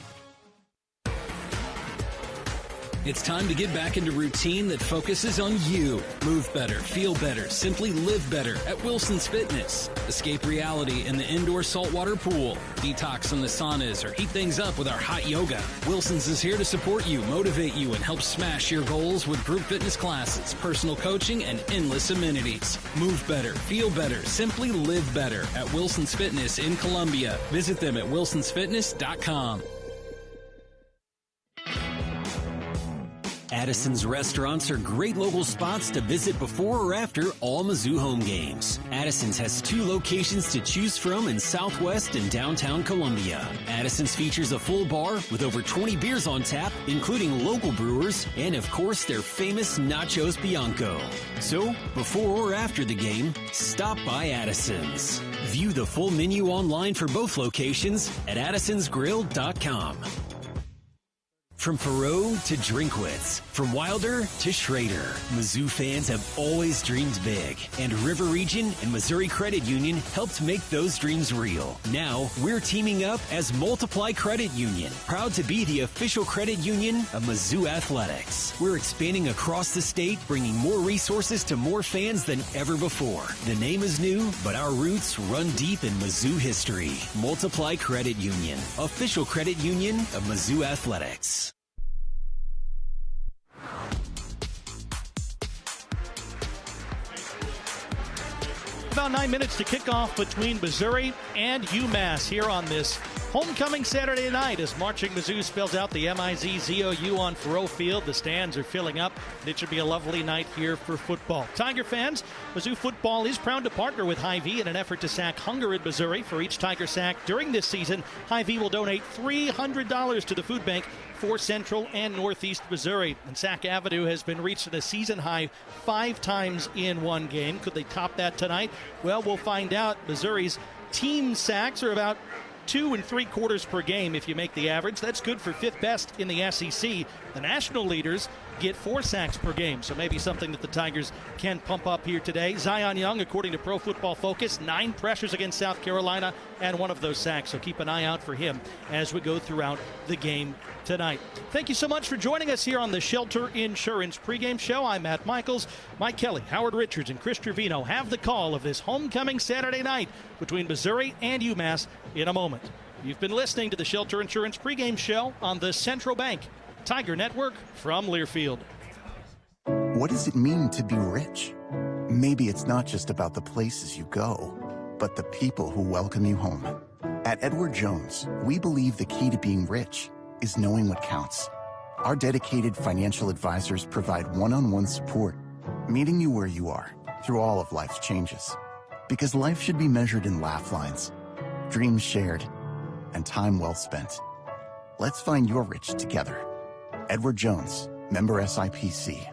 It's time to get back into routine that focuses on you. Move better, feel better, simply live better at Wilson's Fitness. Escape reality in the indoor saltwater pool. Detox in the saunas or heat things up with our hot yoga. Wilson's is here to support you, motivate you, and help smash your goals with group fitness classes, personal coaching, and endless amenities. Move better, feel better, simply live better at Wilson's Fitness in Columbia. Visit them at wilsonsfitness.com. Addison's restaurants are great local spots to visit before or after all Mizzou home games. Addison's has 2 locations to choose from in Southwest and downtown Columbia. Addison's features a full bar with over 20 beers on tap, including local brewers, and of course their famous Nachos Bianco. So, before or after the game, stop by Addison's. View the full menu online for both locations at addisonsgrill.com. From Faroe to Drinkwitz, from Wilder to Schrader, Mizzou fans have always dreamed big, and River Region and Missouri Credit Union helped make those dreams real. Now, we're teaming up as Multiply Credit Union, proud to be the official credit union of Mizzou Athletics. We're expanding across the state, bringing more resources to more fans than ever before. The name is new, but our roots run deep in Mizzou history. Multiply Credit Union, official credit union of Mizzou Athletics. About 9 minutes to kick off between Missouri and UMass here on this Homecoming Saturday night as Marching Mizzou spells out the M-I-Z-Z-O-U on Thoreau Field. The stands are filling up. It should be a lovely night here for football. Tiger fans, Mizzou Football is proud to partner with Hy-Vee in an effort to sack hunger in Missouri. For each Tiger sack during this season, Hy-Vee will donate $300 to the food bank for Central and Northeast Missouri. And Sack Avenue has been reached at a season high 5 times in one game. Could they top that tonight? Well, we'll find out. Missouri's team sacks are about 2 3/4 per game if you make the average. That's good for 5th best in the SEC. The national leaders get 4 sacks per game, so maybe something that the Tigers can pump up here today. Zion Young, according to Pro Football Focus, 9 pressures against South Carolina and 1 of those sacks, so keep an eye out for him as we go throughout the game tonight. Thank you so much for joining us here on the Shelter Insurance pregame show. I'm Matt Michaels. Mike Kelly, Howard Richards, and Chris Trevino have the call of this homecoming Saturday night between Missouri and UMass in a moment. You've been listening to the Shelter Insurance pregame show on the Central Bank Tiger Network from Learfield. What does it mean to be rich? Maybe it's not just about the places you go, but the people who welcome you home. At Edward Jones, we believe the key to being rich is knowing what counts. Our dedicated financial advisors provide one-on-one support, meeting you where you are through all of life's changes. Because life should be measured in laugh lines, dreams shared, and time well spent. Let's find your rich together. Edward Jones, member SIPC.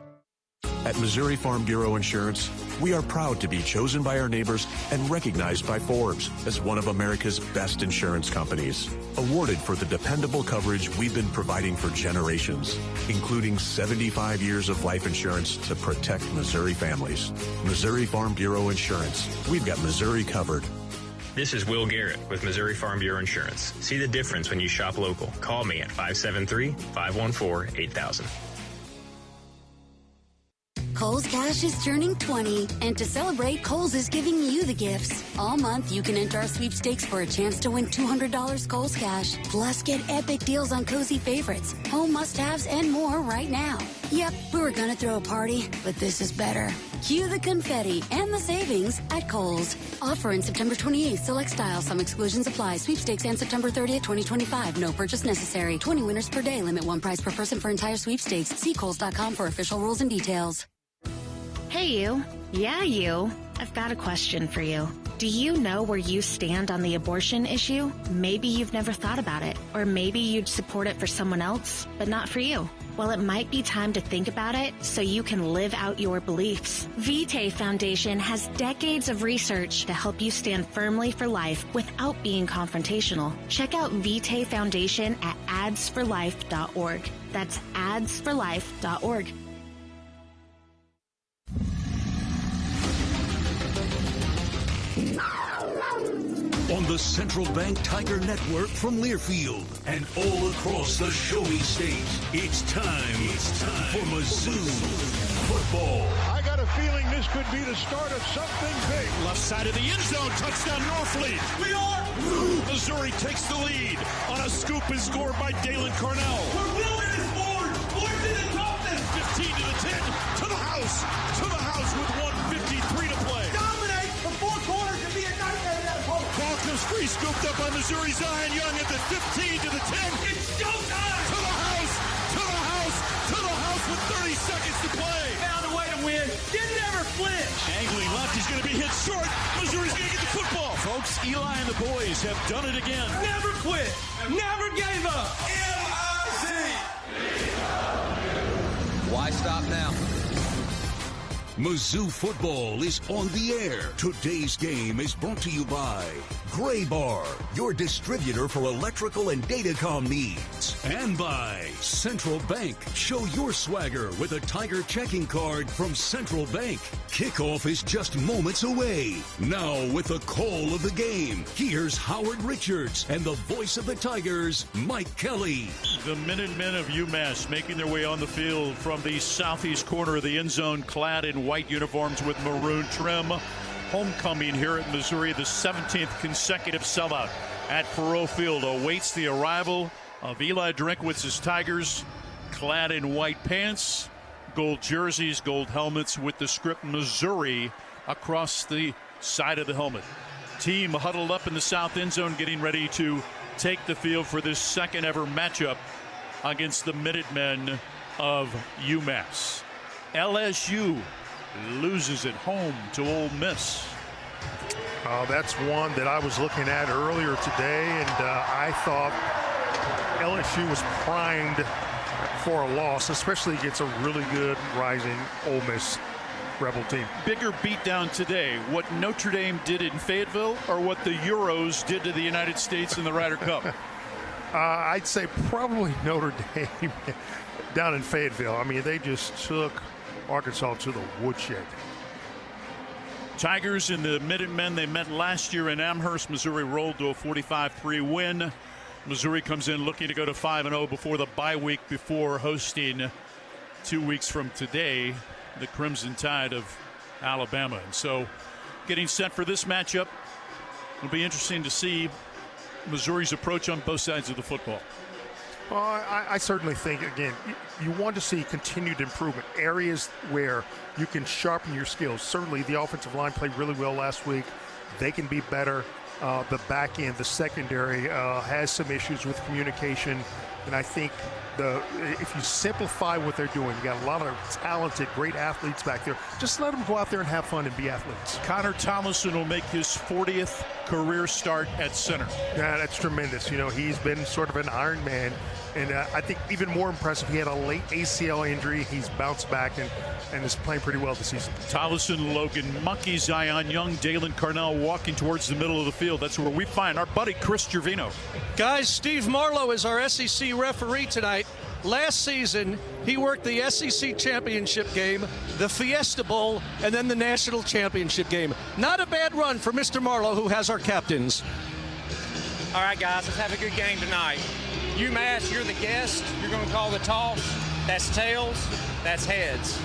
At Missouri Farm Bureau Insurance, we are proud to be chosen by our neighbors and recognized by Forbes as one of America's best insurance companies. Awarded for the dependable coverage we've been providing for generations, including 75 years of life insurance to protect Missouri families. Missouri Farm Bureau Insurance. We've got Missouri covered. This is Will Garrett with Missouri Farm Bureau Insurance. See the difference when you shop local. Call me at 573-514-8000. Kohl's Cash is turning 20, and to celebrate, Kohl's is giving you the gifts. All month, you can enter our sweepstakes for a chance to win $200 Kohl's Cash. Plus, get epic deals on cozy favorites, home must-haves, and more right now. Yep, we were gonna throw a party, but this is better. Cue the confetti and the savings at Kohl's. Offer in September 28th. Select styles. Some exclusions apply. Sweepstakes and September 30th, 2025. No purchase necessary. 20 winners per day. Limit 1 prize per person for entire sweepstakes. See Kohls.com for official rules and details. Hey, you. Yeah, you. I've got a question for you. Do you know where you stand on the abortion issue? Maybe you've never thought about it, or maybe you'd support it for someone else, but not for you. Well, it might be time to think about it so you can live out your beliefs. Vitae Foundation has decades of research to help you stand firmly for life without being confrontational. Check out Vitae Foundation at adsforlife.org. That's adsforlife.org. On the Central Bank Tiger Network from Learfield and all across the showy state, it's time for Mizzou Football. I got a feeling this could be the start of something big. Left side of the end zone, touchdown Norfleet. We are! Missouri takes the lead on a scoop and score by Dalen Cornell. We're building this board. Board to the top. 15 to the 10, to the house with 1:53 to play. Dominate the 4 quarters and be a nightmare at home. Ball comes free, scooped up by Missouri. Zion Young at the 15 to the 10. It's showtime! To the house with 30 seconds to play. Found a way to win. Didn't ever flinch. Angling left, he's going to be hit short. Missouri's going to get the football. Folks, Eli and the boys have done it again. Never quit. Never gave up. MIZ. Why stop now? Mizzou Football is on the air. Today's game is brought to you by Gray Bar, your distributor for electrical and datacom needs. And by Central Bank. Show your swagger with a Tiger checking card from Central Bank. Kickoff is just moments away. Now with the call of the game, here's Howard Richards and the voice of the Tigers, Mike Kelly. The Minutemen of UMass making their way on the field from the southeast corner of the end zone, clad in white uniforms with maroon trim. Homecoming here at Missouri, the 17th consecutive sellout at Thoreau Field awaits the arrival of Eli Drinkwitz's Tigers, clad in white pants, gold jerseys, gold helmets with the script Missouri across the side of the helmet. Team huddled up in the south end zone getting ready to take the field for this second ever matchup against the Minutemen of UMass. LSU loses at home to Ole Miss. That's one that I was looking at earlier today, and I thought LSU was primed for a loss, especially against a really good rising Ole Miss Rebel team. Bigger beatdown today, what Notre Dame did in Fayetteville or what the Euros did to the United States in the Ryder Cup? I'd say probably Notre Dame down in Fayetteville. I mean, they just took Arkansas to the woodshed. Tigers and the Minutemen, they met last year in Amherst. Missouri rolled to a 45-3 win. Missouri comes in looking to go to 5-0 before the bye week, before hosting 2 weeks from today the Crimson Tide of Alabama. And so getting set for this matchup, it'll be interesting to see Missouri's approach on both sides of the football. Well, I certainly think, again, you want to see continued improvement, areas where you can sharpen your skills. Certainly the offensive line played really well last week. They can be better. The back end, the secondary, has some issues with communication. And I think if you simplify what they're doing, you got a lot of talented, great athletes back there. Just let them go out there and have fun and be athletes. Connor Tomlinson will make his 40th career start at center. Yeah, that's tremendous. You know, he's been sort of an Iron Man. And I think even more impressive, he had a late ACL injury. He's bounced back and is playing pretty well this season. Tomlinson, Logan Monkey, Zion Young, Dalen Carnell walking towards the middle of the field. That's where we find our buddy Chris Gervino. Guys, Steve Marlowe is our SEC referee tonight. Last season, he worked the SEC championship game, the Fiesta Bowl, and then the national championship game. Not a bad run for Mr. Marlowe, who has our captains. All right, guys, let's have a good game tonight. UMass, you're the guest. You're going to call the toss. That's tails. That's heads.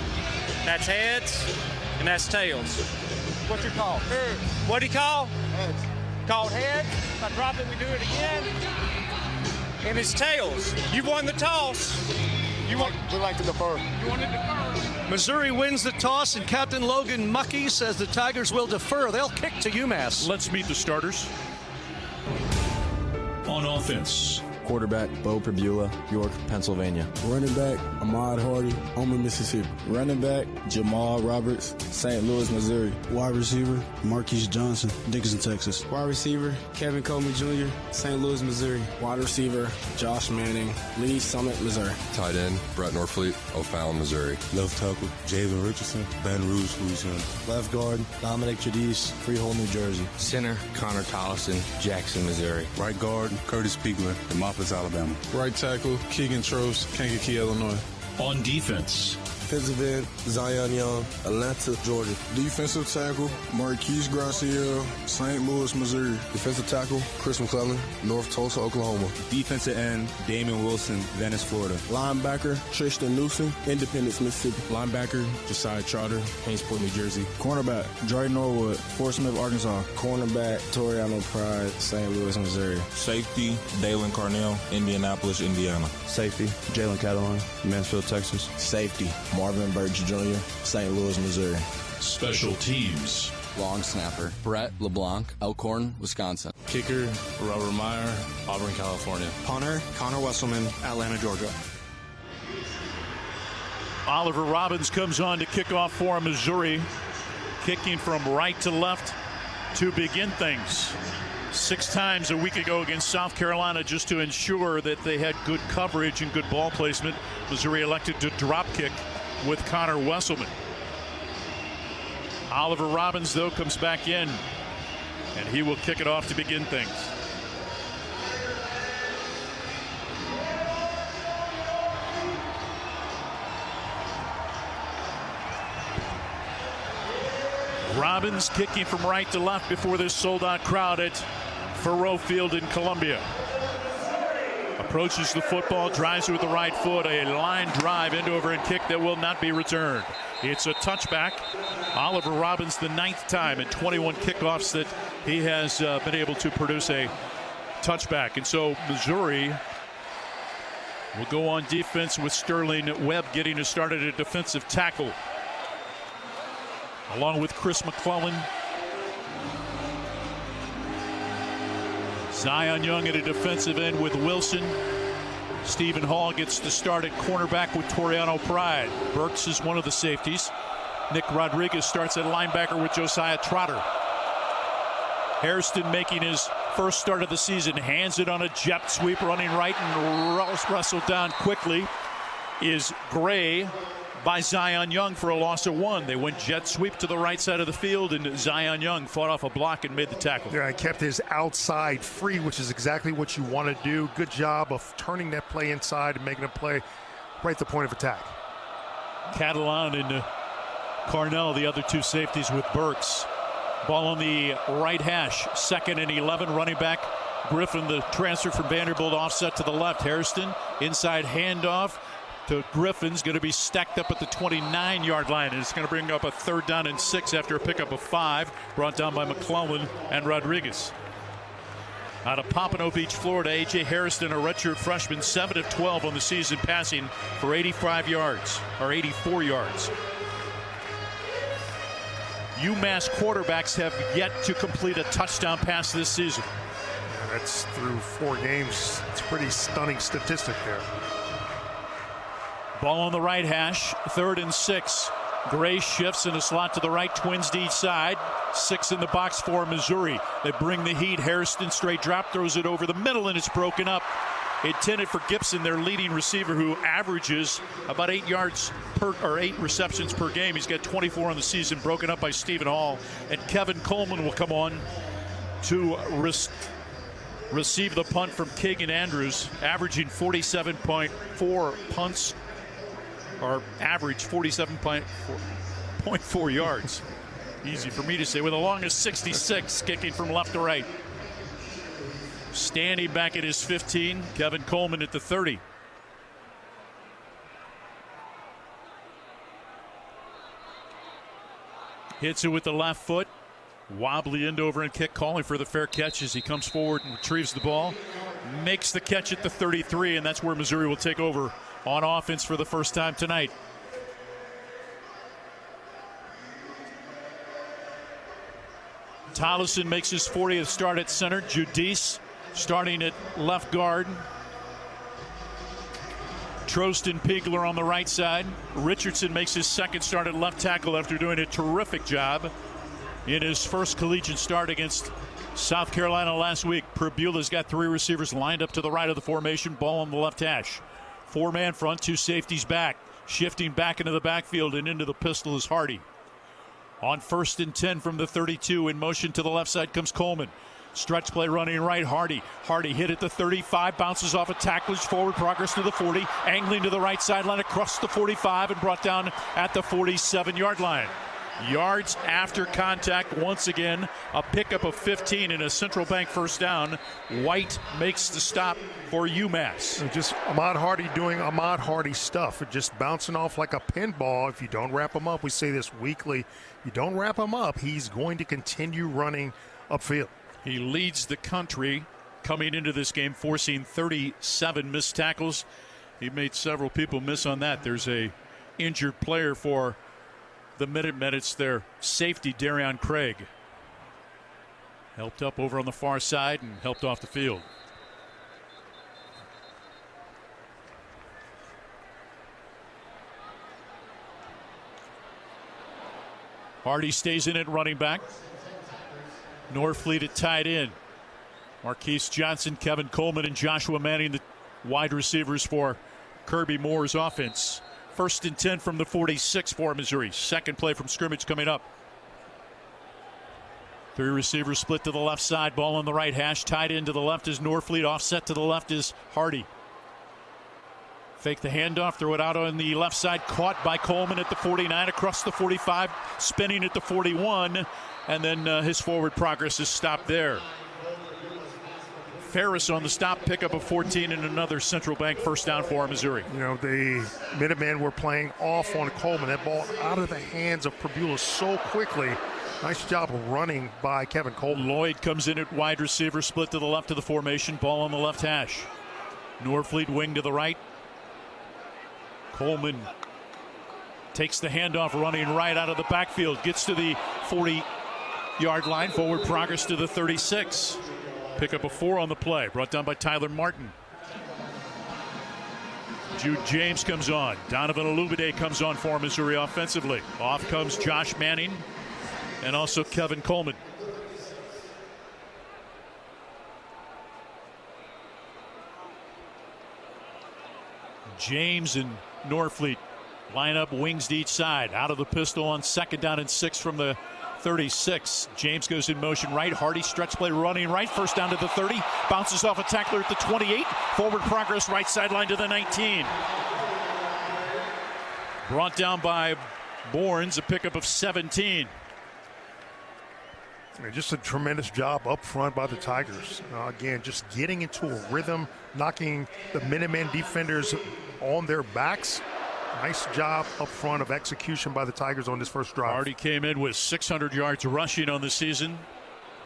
That's heads, and that's tails. What's your call? What do you call? Heads. Called heads. If I drop it, we do it again. And it's tails. You've won the toss. We'd like to defer. You want to defer? Missouri wins the toss, and Captain Logan Muckey says the Tigers will defer. They'll kick to UMass. Let's meet the starters. On offense, quarterback Bo Perbula, York, Pennsylvania. Running back Ahmad Hardy, Homer, Mississippi. Running back Jamal Roberts, St. Louis, Missouri. Wide receiver Marquise Johnson, Dickinson, Texas. Wide receiver Kevin Coleman Jr., St. Louis, Missouri. Wide receiver Josh Manning, Lee Summit, Missouri. Tight end Brett Norfleet, O'Fallon, Missouri. Left tackle Jalen Richardson, Baton Rouge, Louisiana. Left guard Dominic Tradice, Freehold, New Jersey. Center Connor Tollison, Jackson, Missouri. Right guard Curtis Spiegler, Demopolis, Alabama. Right tackle Keegan Trost, Kankakee, Illinois. On defense, defensive end Zion Young, Atlanta, Georgia. Defensive tackle Marquise Graciel, St. Louis, Missouri. Defensive tackle Chris McClellan, North Tulsa, Oklahoma. Defensive end Damian Wilson, Venice, Florida. Linebacker Tristan Newsom, Independence, Mississippi. Linebacker Josiah Trotter, Hainesport, New Jersey. Cornerback Dre Norwood, Fort Smith, Arkansas. Cornerback Toriano Pride, St. Louis, Missouri. Safety Dalen Carnell, Indianapolis, Indiana. Safety Jalen Catalan, Mansfield, Texas. Safety Marvin Birch Jr., St. Louis, Missouri. special teams. Long snapper Brett LeBlanc, Elkhorn, Wisconsin. Kicker Robert Meyer, Auburn, California. Punter Connor Wesselman, Atlanta, Georgia. Oliver Robbins comes on to kick off for Missouri, kicking from right to left to begin things. 6 times a week ago against South Carolina, just to ensure that they had good coverage and good ball placement, Missouri elected to drop kick with Connor Wesselman. Oliver Robbins, though, comes back in, and he will kick it off to begin things. Robbins kicking from right to left before this sold-out crowd at Faurot Field in Columbia. Approaches the football, drives it with the right foot, a line drive into overhand kick that will not be returned. It's a touchback. Oliver Robbins, the 9th time in 21 kickoffs that he has been able to produce a touchback. And so Missouri will go on defense with Sterling Webb getting us started at defensive tackle, along with Chris McClellan. Zion Young at a defensive end with Wilson. Stephen Hall gets the start at cornerback with Toriano Pride. Burks is one of the safeties. Nick Rodriguez starts at linebacker with Josiah Trotter. Hairston making his first start of the season, hands it on a jet sweep, running right, and wrestled down quickly is Gray by Zion Young for a loss of 1. They went jet sweep to the right side of the field, and Zion Young fought off a block and made the tackle. Yeah, kept his outside free, which is exactly what you want to do. Good job of turning that play inside and making a play right at the point of attack. Catalan and Carnell, the other two safeties with Burks. Ball on the right hash, 2nd and 11, running back Griffin, the transfer from Vanderbilt, offset to the left. Hairston, inside handoff to Griffin's going to be stacked up at the 29-yard line, and it's going to bring up a 3rd down and 6 after a pickup of 5, brought down by McClellan and Rodriguez. Out of Pompano Beach, Florida, A.J. Hairston, a redshirt freshman, 7 of 12 on the season, passing for 85 yards, or 84 yards. UMass quarterbacks have yet to complete a touchdown pass this season. Yeah, that's through 4 games. It's a pretty stunning statistic there. Ball on the right hash, 3rd and 6. Gray shifts in a slot to the right, twins to each side. 6 in the box for Missouri. They bring the heat. Hairston straight drop, throws it over the middle, and it's broken up. Intended for Gibson, their leading receiver, who averages about 8 receptions per game. He's got 24 on the season, broken up by Stephen Hall. And Kevin Coleman will come on to receive the punt from Kagan Andrews, averaging 47.4 punts, or average 47.4 yards. Easy for me to say, with the longest 66, kicking from left to right. Standing back at his 15, Kevin Coleman at the 30. Hits it with the left foot. Wobbly end over and kick, calling for the fair catch as he comes forward and retrieves the ball. Makes the catch at the 33, and that's where Missouri will take over on offense for the first time tonight. Tollison makes his 40th start at center. Judice starting at left guard. Troston Pigler on the right side. Richardson makes his 2nd start at left tackle after doing a terrific job in his first collegiate start against South Carolina last week. Perbula's got 3 receivers lined up to the right of the formation. Ball on the left hash. 4-man front, 2 safeties back. Shifting back into the backfield and into the pistol is Hardy. On 1st and 10 from the 32, in motion to the left side comes Coleman. Stretch play running right, Hardy. Hardy hit at the 35, bounces off a tacklage, forward progress to the 40, angling to the right sideline across the 45 and brought down at the 47-yard line. Yards after contact, once again, a pickup of 15 and a Central Bank first down. White makes the stop for UMass. Just Ahmad Hardy doing Ahmad Hardy stuff, just bouncing off like a pinball. If you don't wrap him up, we say this weekly, you don't wrap him up, he's going to continue running upfield. He leads the country coming into this game, forcing 37 missed tackles. He made several people miss on that. There's a injured player for the Minutemen. It's their safety, Darion Craig. Helped up over on the far side and helped off the field. Hardy stays in at running back. Norfleet at tight end. Marquise Johnson, Kevin Coleman, and Joshua Manning, the wide receivers for Kirby Moore's offense. 1st and 10 from the 46 for Missouri. 2nd play from scrimmage coming up. 3 receivers split to the left side. Ball on the right hash. Tied in to the left is Norfleet. Offset to the left is Hardy. Fake the handoff. Throw it out on the left side. Caught by Coleman at the 49. Across the 45. Spinning at the 41. And then his forward progress is stopped there. Ferris on the stop, pickup of 14, and another Central Bank first down for Missouri. You know, the Minutemen were playing off on Coleman. That ball out of the hands of Perbula so quickly. Nice job of running by Kevin Coleman. Lloyd comes in at wide receiver, split to the left of the formation. Ball on the left hash. Norfleet wing to the right. Coleman takes the handoff, running right out of the backfield. Gets to the 40-yard line. Forward progress to the 36. Pick up a 4 on the play, brought down by Tyler Martin. Jude James comes on. Donovan Olubide comes on for Missouri offensively. Off comes Josh Manning and also Kevin Coleman. James and Norfleet line up wings to each side. Out of the pistol on 2nd down and 6 from the 36. James goes in motion right. Hardy stretch play running right. First down to the 30. Bounces off a tackler at the 28. Forward progress right sideline to the 19. Brought down by Bournes, a pickup of 17. Just a tremendous job up front by the Tigers. Again, just getting into a rhythm, knocking the Minutemen defenders on their backs. Nice job up front of execution by the Tigers on this first drive. Hardy came in with 600 yards rushing on the season.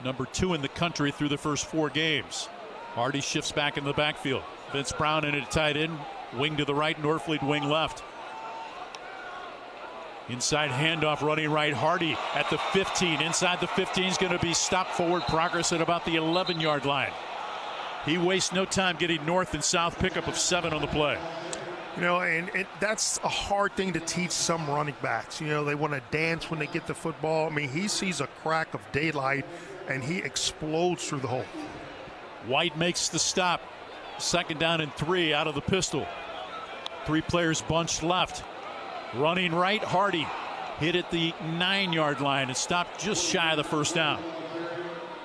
Number 2 in the country through the first 4 games. Hardy shifts back into the backfield. Vince Brown in at tight end. Wing to the right, Norfleet wing left. Inside handoff running right. Hardy at the 15. Inside the 15 is going to be stopped. Forward progress at about the 11-yard line. He wastes no time getting north and south. Pickup of 7 on the play. And that's a hard thing to teach some running backs. They want to dance when they get the football. I mean, he sees a crack of daylight, and he explodes through the hole. White makes the stop. 2nd down and 3 out of the pistol. 3 players bunched left. Running right, Hardy hit at the 9-yard line and stopped just shy of the first down.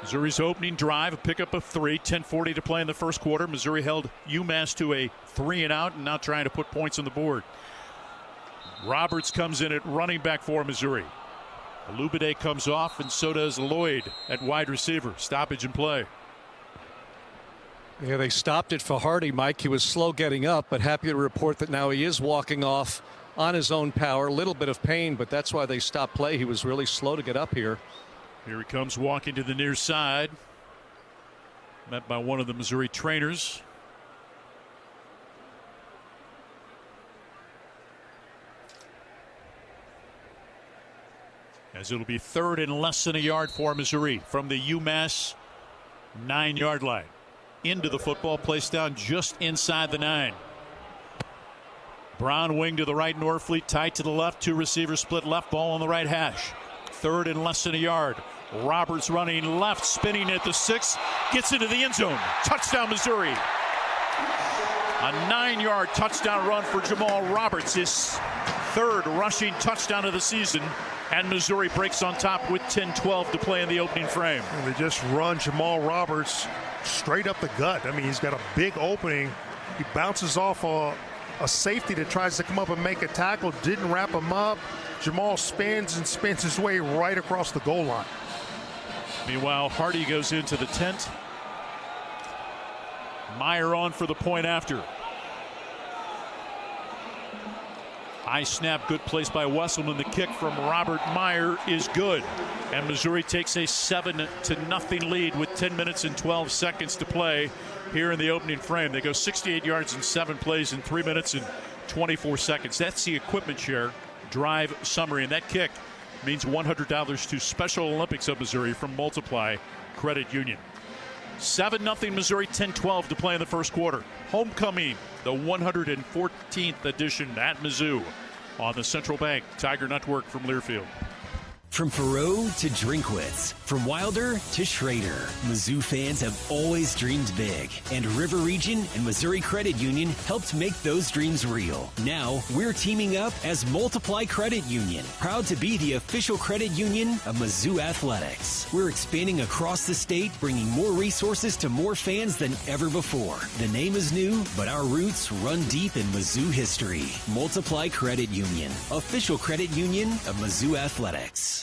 Missouri's opening drive, a pickup of 3, 10:40 to play in the first quarter. Missouri held UMass to a 3-and-out and now trying to put points on the board. Roberts comes in at running back for Missouri. Olubide comes off, and so does Lloyd at wide receiver. Stoppage and play. Yeah, they stopped it for Hardy, Mike. He was slow getting up, but happy to report that now he is walking off on his own power. A little bit of pain, but that's why they stopped play. He was really slow to get up here. Here he comes walking to the near side. Met by one of the Missouri trainers. As it'll be 3rd and less than a yard for Missouri from the UMass 9-yard line. Into the football, placed down just inside the 9. Brown wing to the right, Norfleet tight to the left. 2 receivers split left, ball on the right hash. 3rd and less than a yard. Roberts running left, spinning at the 6, gets into the end zone. Touchdown, Missouri. A 9-yard touchdown run for Jamal Roberts, his 3rd rushing touchdown of the season, and Missouri breaks on top with 10:12 to play in the opening frame. And they just run Jamal Roberts straight up the gut. I mean, he's got a big opening. He bounces off a safety that tries to come up and make a tackle, didn't wrap him up. Jamal spins his way right across the goal line. Meanwhile, Hardy goes into the tent. Meyer on for the point after. High snap, good place by Wesselman. The kick from Robert Meyer is good. And Missouri takes a 7-0 lead with 10 minutes and 12 seconds to play here in the opening frame. They go 68 yards in 7 plays in 3 minutes and 24 seconds. That's the equipment share drive summary. And that kick means $100 to Special Olympics of Missouri from Multiply Credit Union. 7-0 Missouri, 10:12 to play in the first quarter. Homecoming, the 114th edition at Mizzou on the Central Bank Tiger Network from Learfield. From Faroe to Drinkwitz, from Wilder to Schrader, Mizzou fans have always dreamed big, and River Region and Missouri Credit Union helped make those dreams real. Now, we're teaming up as Multiply Credit Union, proud to be the official credit union of Mizzou Athletics. We're expanding across the state, bringing more resources to more fans than ever before. The name is new, but our roots run deep in Mizzou history. Multiply Credit Union, official credit union of Mizzou Athletics.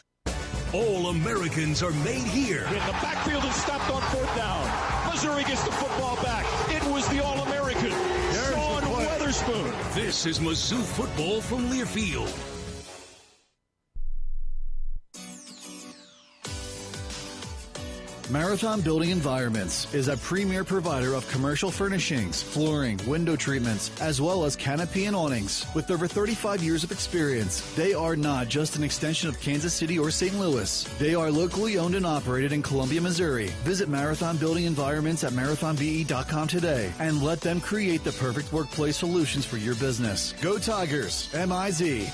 All Americans are made here. In the backfield and stopped on 4th down. Missouri gets the football back. It was the All-American, Sean Weatherspoon. This is Mizzou Football from Learfield. Marathon Building Environments is a premier provider of commercial furnishings, flooring, window treatments, as well as canopy and awnings. With over 35 years of experience, they are not just an extension of Kansas City or St. Louis. They are locally owned and operated in Columbia, Missouri. Visit Marathon Building Environments at marathonbe.com today and let them create the perfect workplace solutions for your business. Go Tigers, MIZ.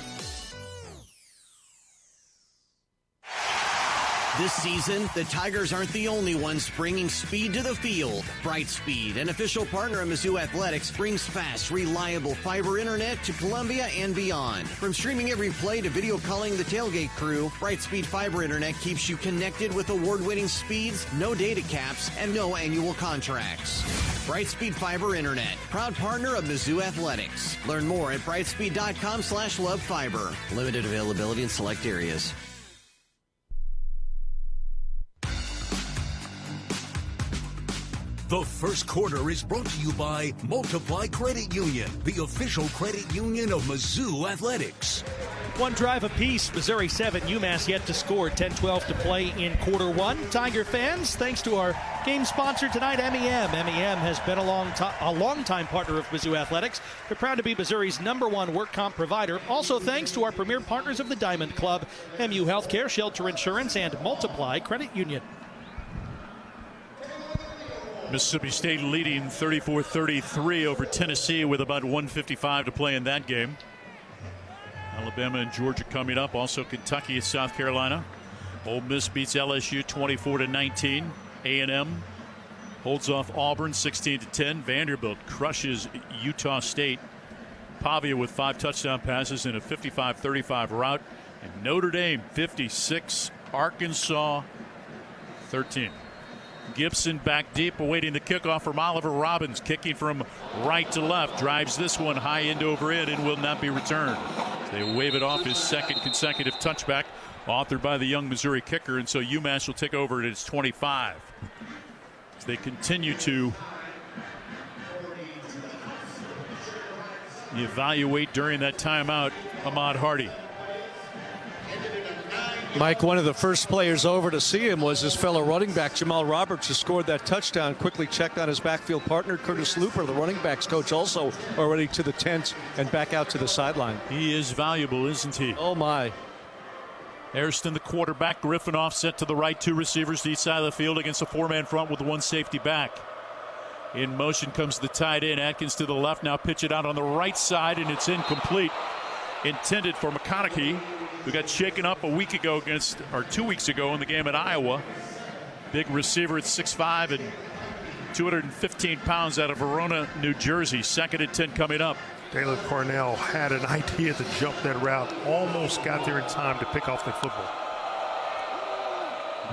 This season, the Tigers aren't the only ones bringing speed to the field. Brightspeed, an official partner of Mizzou Athletics, brings fast, reliable fiber internet to Columbia and beyond. From streaming every play to video calling the tailgate crew, Brightspeed fiber internet keeps you connected with award-winning speeds, no data caps, and no annual contracts. Brightspeed Fiber Internet, proud partner of Mizzou Athletics. Learn more at brightspeed.com/lovefiber. Limited availability in select areas. The first quarter is brought to you by Multiply Credit Union, the official credit union of Mizzou Athletics. One drive apiece, Missouri 7, UMass yet to score. 10-12 to play in quarter one. Tiger fans, thanks to our game sponsor tonight, MEM. MEM has been a long-time partner of Mizzou Athletics. They're proud to be Missouri's #1 work comp provider. Also thanks to our premier partners of the Diamond Club, MU Healthcare, Shelter Insurance, and Multiply Credit Union. Mississippi State leading 34-33 over Tennessee with about 1:55 to play in that game. Alabama and Georgia coming up. Also Kentucky and South Carolina. Ole Miss beats LSU 24-19. A&M holds off Auburn 16-10. Vanderbilt crushes Utah State. Pavia with 5 touchdown passes in a 55-35 rout. And Notre Dame 56. Arkansas 13. Gibson back deep, awaiting the kickoff from Oliver Robbins, kicking from right to left, drives this one high end over in and will not be returned. They wave it off, his second consecutive touchback, authored by the young Missouri kicker, and so UMass will take over at its 25. As they continue to evaluate during that timeout Ahmad Hardy. Mike, one of the first players over to see him was his fellow running back, Jamal Roberts, who scored that touchdown. Quickly checked on his backfield partner, Curtis Looper, the running backs coach, also already to the tent and back out to the sideline. He is valuable, isn't he? Oh, my. Hairston, the quarterback. Griffin offset to the right. 2 receivers to each side of the field against a 4-man front with 1 safety back. In motion comes the tight end. Atkins to the left. Now pitch it out on the right side, and it's incomplete. Intended for McConaughey, who got shaken up 2 weeks ago in the game at Iowa. Big receiver at 6'5" and 215 pounds out of Verona, New Jersey. 2nd and 10 coming up. Dalen Cornell had an idea to jump that route. Almost got there in time to pick off the football.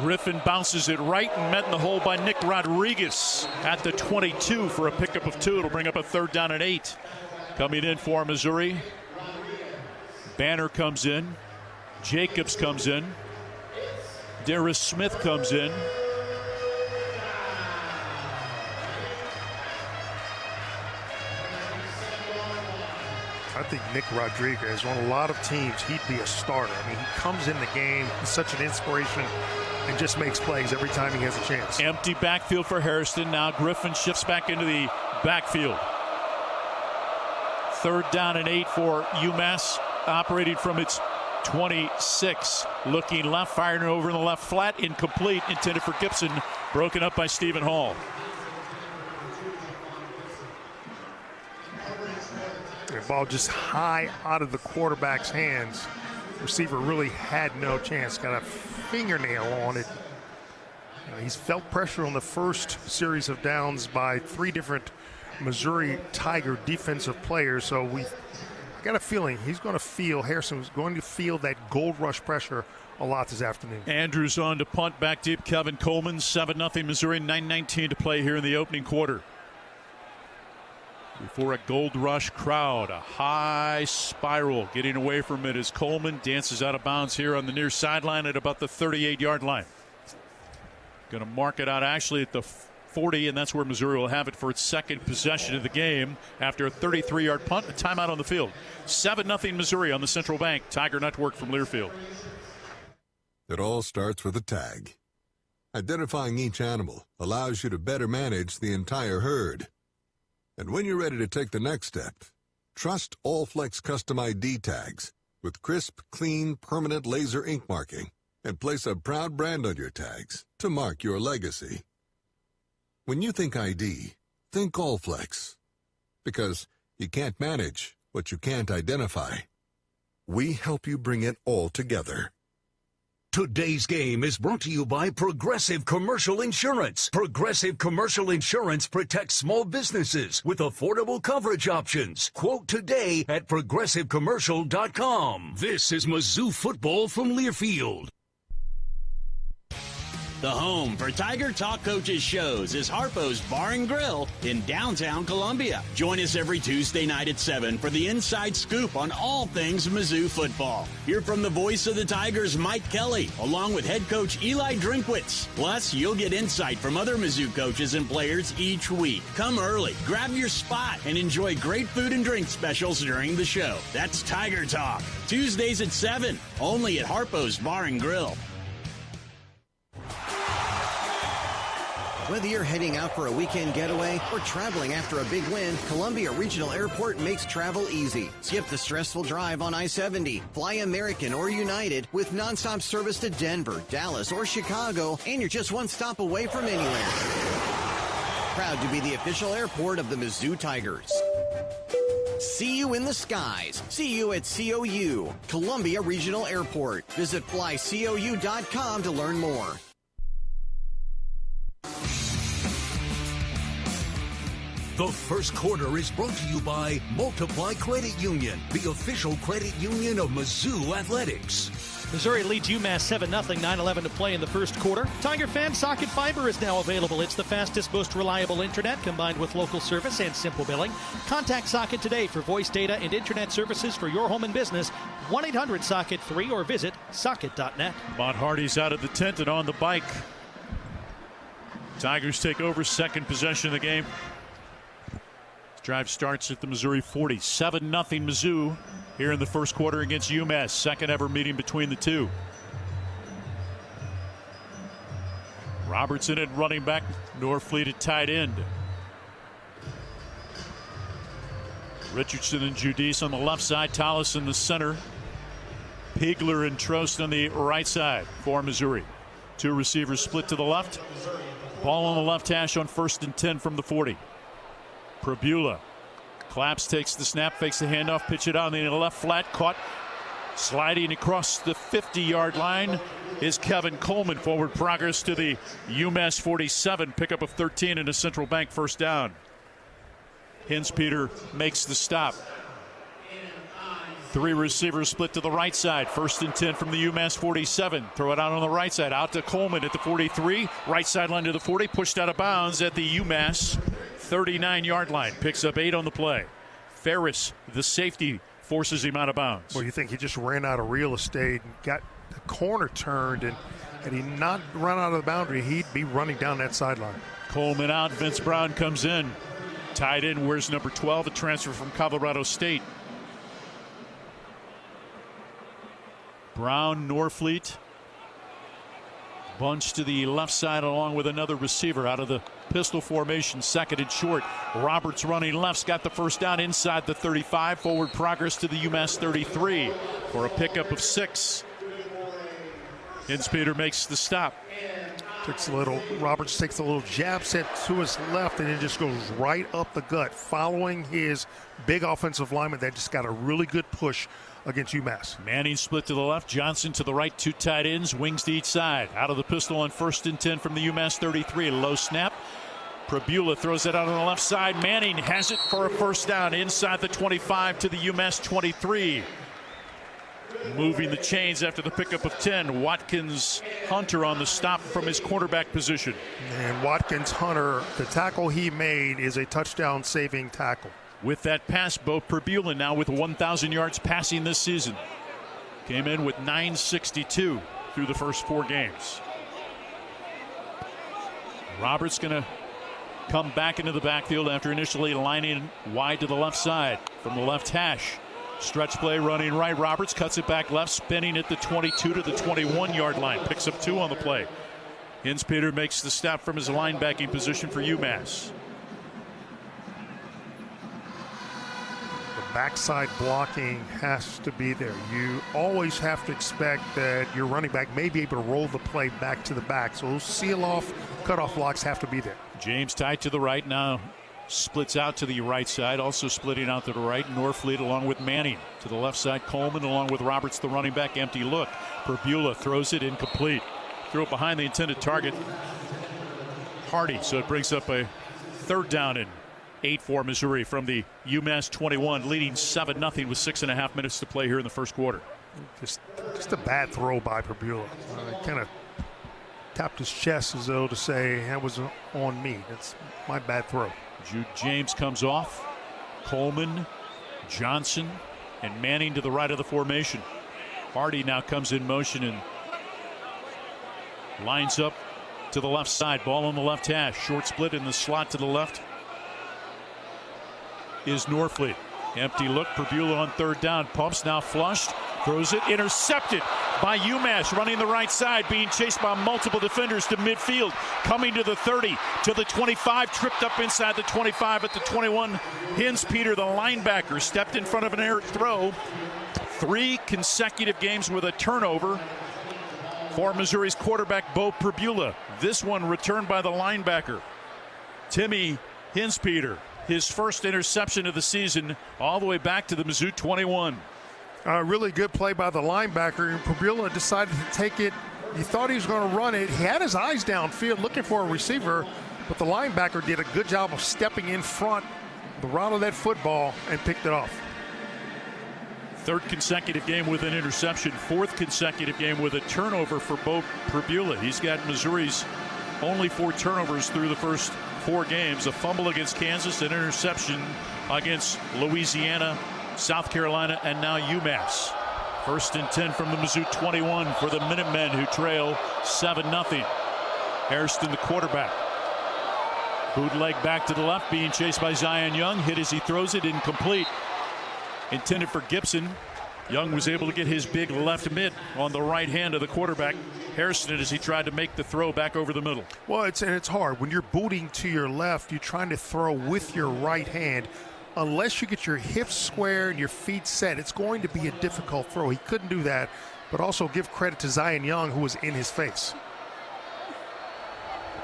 Griffin bounces it right and met in the hole by Nick Rodriguez at the 22 for a pickup of 2. It'll bring up a 3rd down and 8. Coming in for Missouri. Banner comes in. Jacobs comes in. Darius Smith comes in. I think Nick Rodriguez, on a lot of teams, he'd be a starter. I mean, he comes in the game, he's such an inspiration, and just makes plays every time he has a chance. Empty backfield for Hairston. Now Griffin shifts back into the backfield. 3rd down and 8 for UMass, operating from its 26. Looking left, firing over in the left flat, incomplete, intended for Gibson, broken up by Stephen Hall. The ball just high out of the quarterback's hands. Receiver really had no chance. Got a fingernail on it. He's felt pressure on the first series of downs by 3 different Missouri Tiger defensive players. So we got a feeling Harrison's going to feel that gold rush pressure a lot this afternoon. Andrews on to punt back deep. Kevin Coleman, 7-0 Missouri, 9:19 to play here in the opening quarter. Before a gold rush crowd, a high spiral. Getting away from it as Coleman dances out of bounds here on the near sideline at about the 38-yard line. Going to mark it out actually at the 40, and that's where Missouri will have it for its 2nd possession of the game after a 33-yard punt, a timeout on the field. 7-0 Missouri on the Central Bank Tiger Network from Learfield. It all starts with a tag. Identifying each animal allows you to better manage the entire herd. And when you're ready to take the next step, trust Allflex Custom ID tags with crisp, clean, permanent laser ink marking, and place a proud brand on your tags to mark your legacy. When you think ID, think Allflex. Because you can't manage what you can't identify. We help you bring it all together. Today's game is brought to you by Progressive Commercial Insurance. Progressive Commercial Insurance protects small businesses with affordable coverage options. Quote today at progressivecommercial.com. This is Mizzou Football from Learfield. The home for Tiger Talk Coaches shows is Harpo's Bar and Grill in downtown Columbia. Join us every Tuesday night at 7 for the inside scoop on all things Mizzou football. Hear from the voice of the Tigers, Mike Kelly, along with head coach Eli Drinkwitz. Plus, you'll get insight from other Mizzou coaches and players each week. Come early, grab your spot, and enjoy great food and drink specials during the show. That's Tiger Talk. Tuesdays at 7, only at Harpo's Bar and Grill. Whether you're heading out for a weekend getaway or traveling after a big win, Columbia Regional Airport makes travel easy. Skip the stressful drive on I-70. Fly American or United with nonstop service to Denver, Dallas, or Chicago, and you're just one stop away from anywhere. Proud to be the official airport of the Mizzou Tigers. See you in the skies. See you at COU, Columbia Regional Airport. Visit flycou.com to learn more. The first quarter is brought to you by Multiply Credit Union, the official credit union of Mizzou Athletics. Missouri leads UMass 7-0, 9:11 to play in the first quarter. Tiger fan, Socket Fiber is now available. It's the fastest, most reliable internet combined with local service and simple billing. Contact Socket today for voice data and internet services for your home and business. 1-800-SOCKET-3 or visit socket.net. Mont Hardy's out of the tent and on the bike. Tigers take over, second possession of the game. Drive starts at the Missouri 40. 7-0 Mizzou here in the first quarter against UMass. Second ever meeting between the two. Robertson at running back. Norfleet at tight end. Richardson and Judice on the left side. Tallis in the center. Pigler and Trost on the right side for Missouri. Two receivers split to the left. Ball on the left hash on 1st and 10 from the 40. Probula. Claps takes the snap, fakes the handoff, pitch it on the left flat, caught. Sliding across the 50-yard line is Kevin Coleman. Forward progress to the UMass 47, pickup of 13 and a Central Bank first down. Hinspeter makes the stop. Three receivers split to the right side. 1st and 10 from the UMass 47. Throw it out on the right side. Out to Coleman at the 43. Right sideline to the 40. Pushed out of bounds at the UMass 39-yard line. Picks up 8 on the play. Ferris, the safety, forces him out of bounds. Well, you think he just ran out of real estate and got the corner turned, and had he not run out of the boundary, he'd be running down that sideline. Coleman out. Vince Brown comes in. Tied in. Wears number 12, a transfer from Colorado State. Brown, Norfleet. Bunch to the left side along with another receiver out of the pistol formation, second and short. Roberts running left's got the first down inside the 35. Forward progress to the UMass 33 for a pickup of 6. Hinspeter makes the stop. Roberts takes a little jab set to his left, and it just goes right up the gut, following his big offensive lineman that just got a really good push against UMass. Manning split to the left, Johnson to the right, two tight ends, wings to each side. Out of the pistol on 1st and 10 from the UMass 33. Low snap. Probula throws it out on the left side. Manning has it for a first down inside the 25 to the UMass 23. Moving the chains after the pickup of 10. Watkins Hunter on the stop from his quarterback position. And Watkins Hunter, the tackle he made is a touchdown saving tackle. With that pass, Bo Probula now with 1,000 yards passing this season. Came in with 962 through the first 4 games. Roberts going to come back into the backfield after initially lining wide to the left side from the left hash. Stretch play running right. Roberts cuts it back left, spinning at the 22 to the 21-yard line. Picks up 2 on the play. Hinspeter makes the step from his linebacking position for UMass. Backside blocking has to be there. You always have to expect that your running back may be able to roll the play back to the back. So those seal-off, cutoff blocks have to be there. James tight to the right now. Splits out to the right side. Also splitting out to the right. Norfleet along with Manning. To the left side, Coleman along with Roberts, the running back. Empty look. Perbula throws it incomplete. Threw it behind the intended target, Hardy. So it brings up a 3rd down and 8 for Missouri from the UMass 21, leading 7-0 with 6.5 minutes to play here in the first quarter. Just a bad throw by Perbula. Kind of tapped his chest as though to say, that was on me. That's my bad throw. Jude James comes off. Coleman, Johnson, and Manning to the right of the formation. Hardy now comes in motion and lines up to the left side. Ball on the left hash. Short split in the slot to the left is Norfleet. Empty look. Perbula on 3rd down. Pumps now flushed. Throws it. Intercepted by UMass. Running the right side. Being chased by multiple defenders to midfield. Coming to the 30. To the 25. Tripped up inside the 25 at the 21. Hinspeter, the linebacker, stepped in front of an air throw. 3 consecutive games with a turnover for Missouri's quarterback, Bo Perbula. This one returned by the linebacker, Timmy Hinspeter. His first interception of the season, all the way back to the Mizzou 21. Really good play by the linebacker. And Perbula decided to take it. He thought he was going to run it. He had his eyes downfield looking for a receiver, but the linebacker did a good job of stepping in front, the route of that football, and picked it off. 3rd consecutive game with an interception. 4th consecutive game with a turnover for Bo Perbula. He's got Missouri's only 4 turnovers through the first 4 games. A fumble against Kansas, an interception against Louisiana, South Carolina, and now UMass. 1st and 10 from the Mizzou 21 for the Minutemen, who trail 7-0. Hairston, the quarterback. Bootleg back to the left, being chased by Zion Young. Hit as he throws it, incomplete. Intended for Gibson. Young was able to get his big left mid on the right hand of the quarterback, Hairston, as he tried to make the throw back over the middle. Well, it's hard. When you're booting to your left, you're trying to throw with your right hand. Unless you get your hips square and your feet set, it's going to be a difficult throw. He couldn't do that, but also give credit to Zion Young, who was in his face.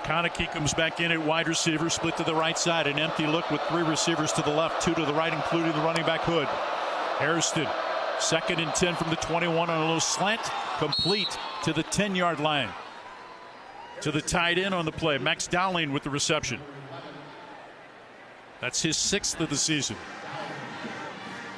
Konecki comes back in at wide receiver, split to the right side. An empty look with 3 receivers to the left, 2 to the right, including the running back Hood. Hairston, 2nd and 10 from the 21 on a little slant, complete to the 10-yard line. To the tight end on the play, Max Dowling with the reception. That's his 6th of the season.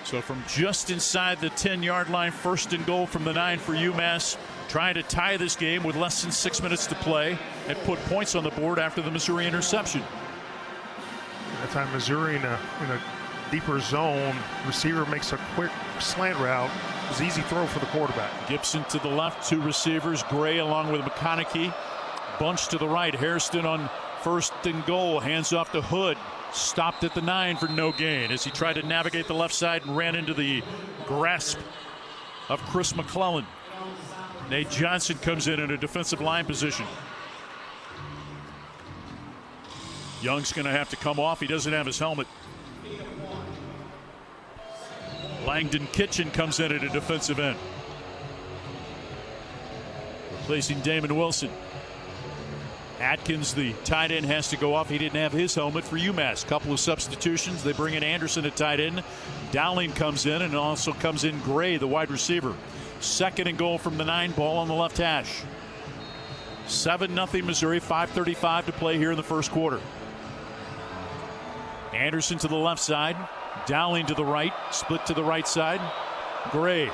So from just inside the 10-yard line, 1st and goal from the 9 for UMass, trying to tie this game with less than 6 minutes to play and put points on the board after the Missouri interception. That time Missouri in a deeper zone. Receiver makes a quick slant route. It was an easy throw for the quarterback. Gibson to the left, 2 receivers. Gray along with McConaughey. Bunch to the right. Hairston on 1st and goal. Hands off to Hood. Stopped at the 9 for no gain as he tried to navigate the left side and ran into the grasp of Chris McClellan. Nate Johnson comes in a defensive line position. Young's going to have to come off. He doesn't have his helmet. Langdon Kitchen comes in at a defensive end, replacing Damon Wilson. Atkins, the tight end, has to go off. He didn't have his helmet for UMass. Couple of substitutions. They bring in Anderson at tight end. Dowling comes in, and also comes in Gray, the wide receiver. 2nd and goal from the 9, ball on the left hash. 7-0 Missouri, 5:35 to play here in the first quarter. Anderson to the left side. Dowling to the right, split to the right side. Gray,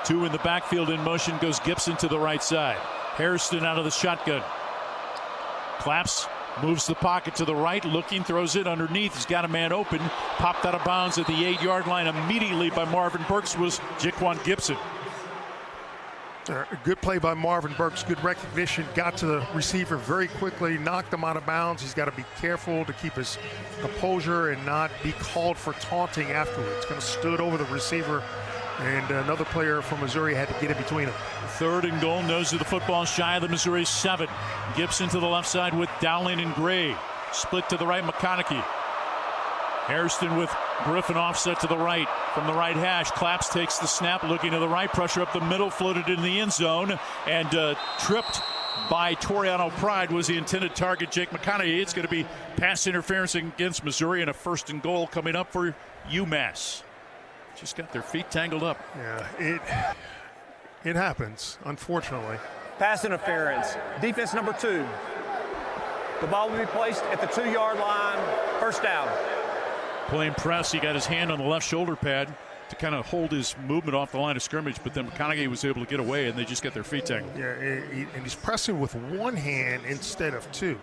2 in the backfield in motion, goes Gibson to the right side. Hairston out of the shotgun. Claps, moves the pocket to the right, looking, throws it underneath. He's got a man open. Popped out of bounds at the 8-yard line immediately by Marvin Burks was Jaquan Gibson. A good play by Marvin Burks. Good recognition. Got to the receiver very quickly. Knocked him out of bounds. He's got to be careful to keep his composure and not be called for taunting afterwards. Kind of stood over the receiver And another player from Missouri had to get in between them. 3rd and goal, nose of the football, shy of the Missouri 7. Gibson to the left side with Dowling and Gray. Split to the right, McConaughey. Hairston with Griffin offset to the right from the right hash. Claps takes the snap, looking to the right, pressure up the middle, floated in the end zone, and tripped by Toriano Pride was the intended target, Jake McConaughey. It's going to be pass interference against Missouri and a 1st and goal coming up for UMass. Just got their feet tangled up. Yeah, it happens, unfortunately. Pass interference. Defense number 2. The ball will be placed at the 2-yard line. 1st down. Playing press, he got his hand on the left shoulder pad to kind of hold his movement off the line of scrimmage, but then McConaughey was able to get away, and they just got their feet tangled. Yeah, and he's pressing with one hand instead of 2.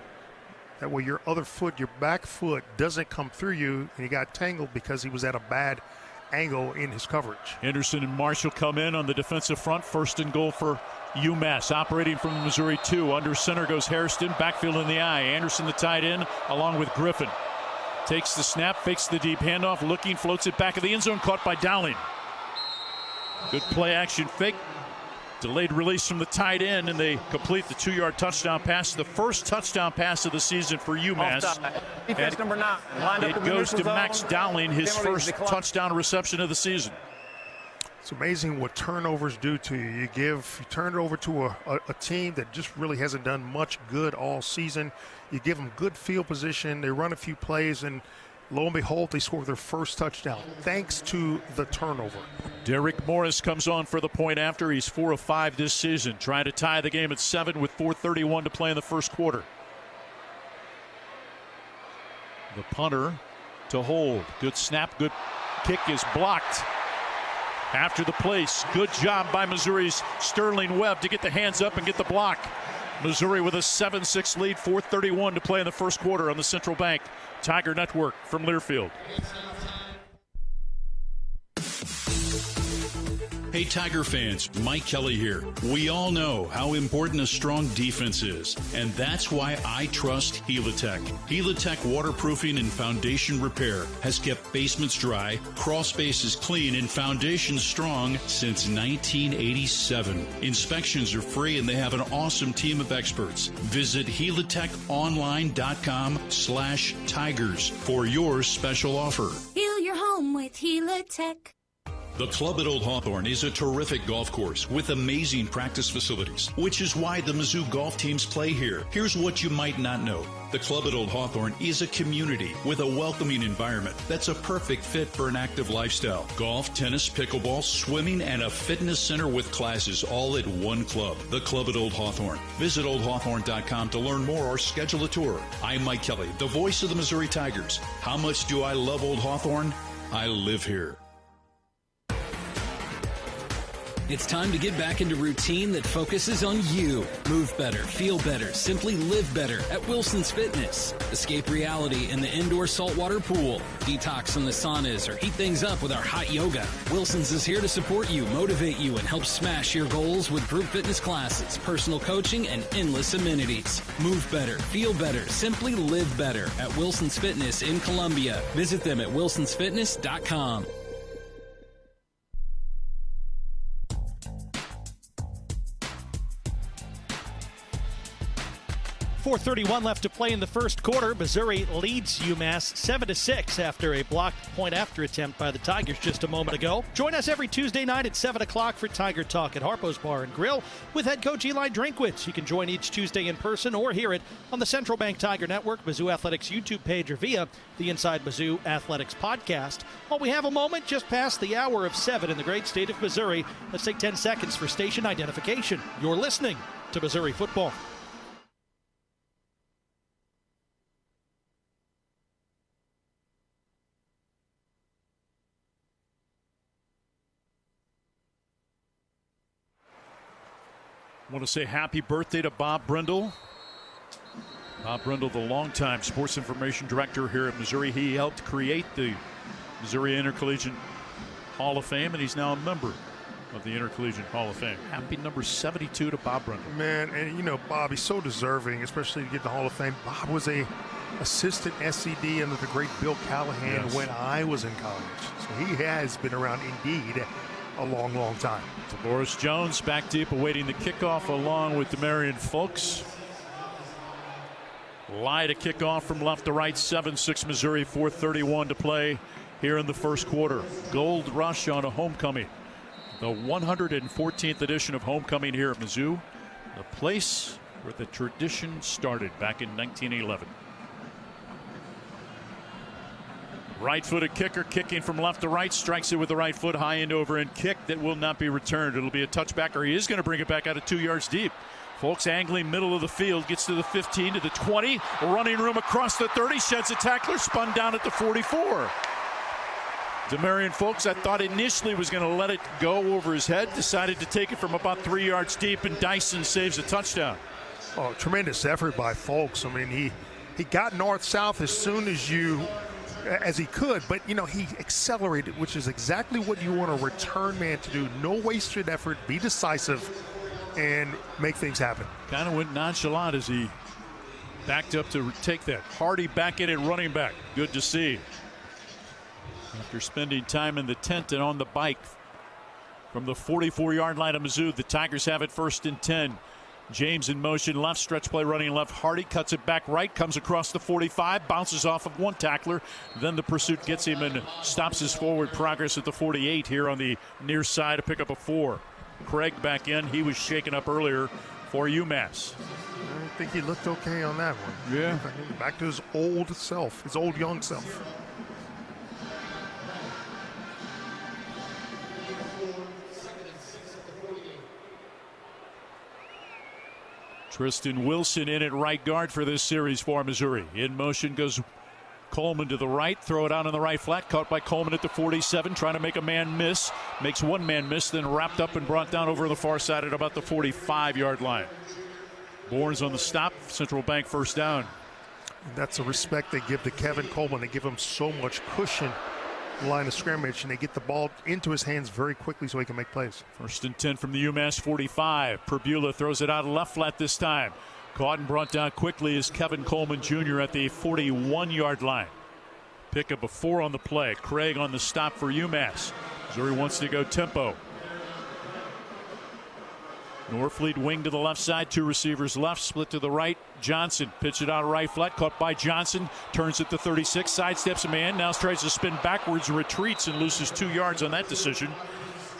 That way your other foot, your back foot, doesn't come through you, and he got tangled because he was at a bad angle in his coverage. Anderson and Marshall come in on the defensive front. 1st and goal for UMass. Operating from the Missouri 2. Under center goes Hairston. Backfield in the eye. Anderson, the tight end, along with Griffin. Takes the snap, fakes the deep handoff, looking, floats it back in the end zone, caught by Dowling. Good play action fake. Delayed release from the tight end, and they complete the 2-yard touchdown pass. The first touchdown pass of the season for UMass. Defense number 9. Lined up it goes to Max Dowling, his first touchdown reception of the season. It's amazing what turnovers do to you. You turn it over to a team that just really hasn't done much good all season. You give them good field position. They run a few plays, and lo and behold, they score their first touchdown thanks to the turnover. Derek Morris comes on for the point after. He's 4 of 5 this season. Trying to tie the game at 7 with 4:31 to play in the first quarter. The punter to hold. Good snap, good kick is blocked. After the place, good job by Missouri's Sterling Webb to get the hands up and get the block. Missouri with a 7-6 lead, 4:31 to play in the first quarter on the Central Bank Tiger Network from Learfield. Hey Tiger fans, Mike Kelly here. We all know how important a strong defense is, and that's why I trust Helitech. Helitech waterproofing and foundation repair has kept basements dry, crawl spaces clean, and foundations strong since 1987. Inspections are free and they have an awesome team of experts. Visit helitechonline.com/tigers for your special offer. Heal your home with Helitech. The Club at Old Hawthorne is a terrific golf course with amazing practice facilities, which is why the Mizzou golf teams play here. Here's what you might not know. The Club at Old Hawthorne is a community with a welcoming environment that's a perfect fit for an active lifestyle. Golf, tennis, pickleball, swimming, and a fitness center with classes all at one club. The Club at Old Hawthorne. Visit oldhawthorne.com to learn more or schedule a tour. I'm Mike Kelly, the voice of the Missouri Tigers. How much do I love Old Hawthorne? I live here. It's time to get back into routine that focuses on you. Move better, feel better, simply live better at Wilson's Fitness. Escape reality in the indoor saltwater pool. Detox in the saunas or heat things up with our hot yoga. Wilson's is here to support you, motivate you, and help smash your goals with group fitness classes, personal coaching, and endless amenities. Move better, feel better, simply live better at Wilson's Fitness in Columbia. Visit them at wilsonsfitness.com. 4:31 left to play in the first quarter. Missouri leads UMass 7-6 after a blocked point after attempt by the Tigers just a moment ago. Join us every Tuesday night at 7 o'clock for Tiger Talk at Harpo's Bar and Grill with head coach Eli Drinkwitz. You can join each Tuesday in person or hear it on the Central Bank Tiger Network, Mizzou Athletics YouTube page, or via the Inside Mizzou Athletics podcast. Well, we have a moment just past the hour of 7 in the great state of Missouri. Let's take 10 seconds for station identification. You're listening to Missouri Football. I want to say happy birthday to Bob Brindle. Bob Brindle, the longtime sports information director here at Missouri. He helped create the Missouri Intercollegiate Hall of Fame, and he's now a member of the Intercollegiate Hall of Fame. Happy number 72 to Bob Brindle. Man, and you know, Bob, he's so deserving, especially to get the Hall of Fame. Bob was a assistant SED under the great Bill Callahan when I was in college. So he has been around indeed a long, long time. Boris Jones back deep awaiting the kickoff along with Demarion Fulks. Lie to kick off from left to right, 7-6 Missouri, 4:31 to play here in the first quarter. Gold Rush on a homecoming. The 114th edition of homecoming here at Mizzou, the place where the tradition started back in 1911. Right-footed kicker kicking from left to right, strikes it with the right foot, high end over and kick that will not be returned. It'll be a touchback, or he is going to bring it back out of 2 yards deep. Folks angling middle of the field, gets to the 15, to the 20, running room across the 30, sheds a tackler, spun down at the 44. Demarion Fulks, I thought initially was going to let it go over his head, decided to take it from about 3 yards deep, and Dyson saves a touchdown. Oh, tremendous effort by Fulks. I mean, he got north-south as soon as he could, but he accelerated, which is exactly what you want a return man to do. No wasted effort, be decisive, and make things happen. Kind of went nonchalant as he backed up to take that. Hardy back in at running back. Good to see. After spending time in the tent and on the bike from the 44-yard line of Mizzou, the Tigers have it 1st and 10. James in motion left, stretch play running left. Hardy cuts it back right, comes across the 45, bounces off of one tackler. Then the pursuit gets him and stops his forward progress at the 48 here on the near side to pick up a 4. Craig back in. He was shaken up earlier for UMass. I think he looked okay on that one. Yeah. Back to his old self, his old young self. Tristan Wilson in at right guard for this series for Missouri. In motion goes Coleman to the right, throw it out on the right flat, caught by Coleman at the 47, trying to make a man miss. Makes one man miss, then wrapped up and brought down over the far side at about the 45-yard line. Bourne's on the stop, Central Bank first down. And that's the respect they give to Kevin Coleman. They give him so much cushion line of scrimmage, and they get the ball into his hands very quickly so he can make plays. 1st and 10 from the UMass 45. Perbula throws it out left flat this time. Caught and brought down quickly is Kevin Coleman Jr. at the 41-yard line. Pick up a 4 on the play. Craig on the stop for UMass. Missouri wants to go tempo. Norfleet wing to the left side, 2 receivers left, split to the right. Johnson pitch it out right flat, caught by Johnson, turns at the 36, sidesteps a man, now tries to spin backwards, retreats and loses 2 yards on that decision.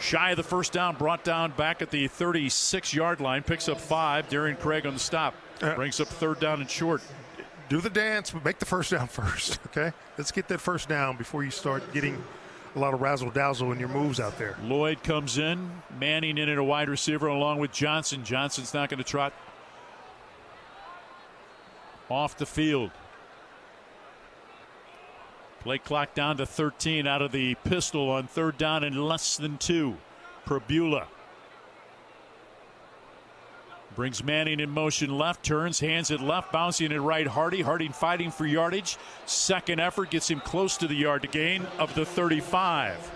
Shy of the first down, brought down back at the 36-yard line, picks up 5. Darian Craig on the stop, brings up 3rd down and short. Do the dance, but make the first down first, okay? Let's get that first down before you start getting a lot of razzle-dazzle in your moves out there. Lloyd comes in, Manning in at a wide receiver along with Johnson. Johnson's not going to trot off the field. Play clock down to 13 out of the pistol on 3rd down and less than 2. Perbula brings Manning in motion left, turns, hands it left, bouncing it right. Hardy fighting for yardage. Second effort gets him close to the yard to gain of the 35.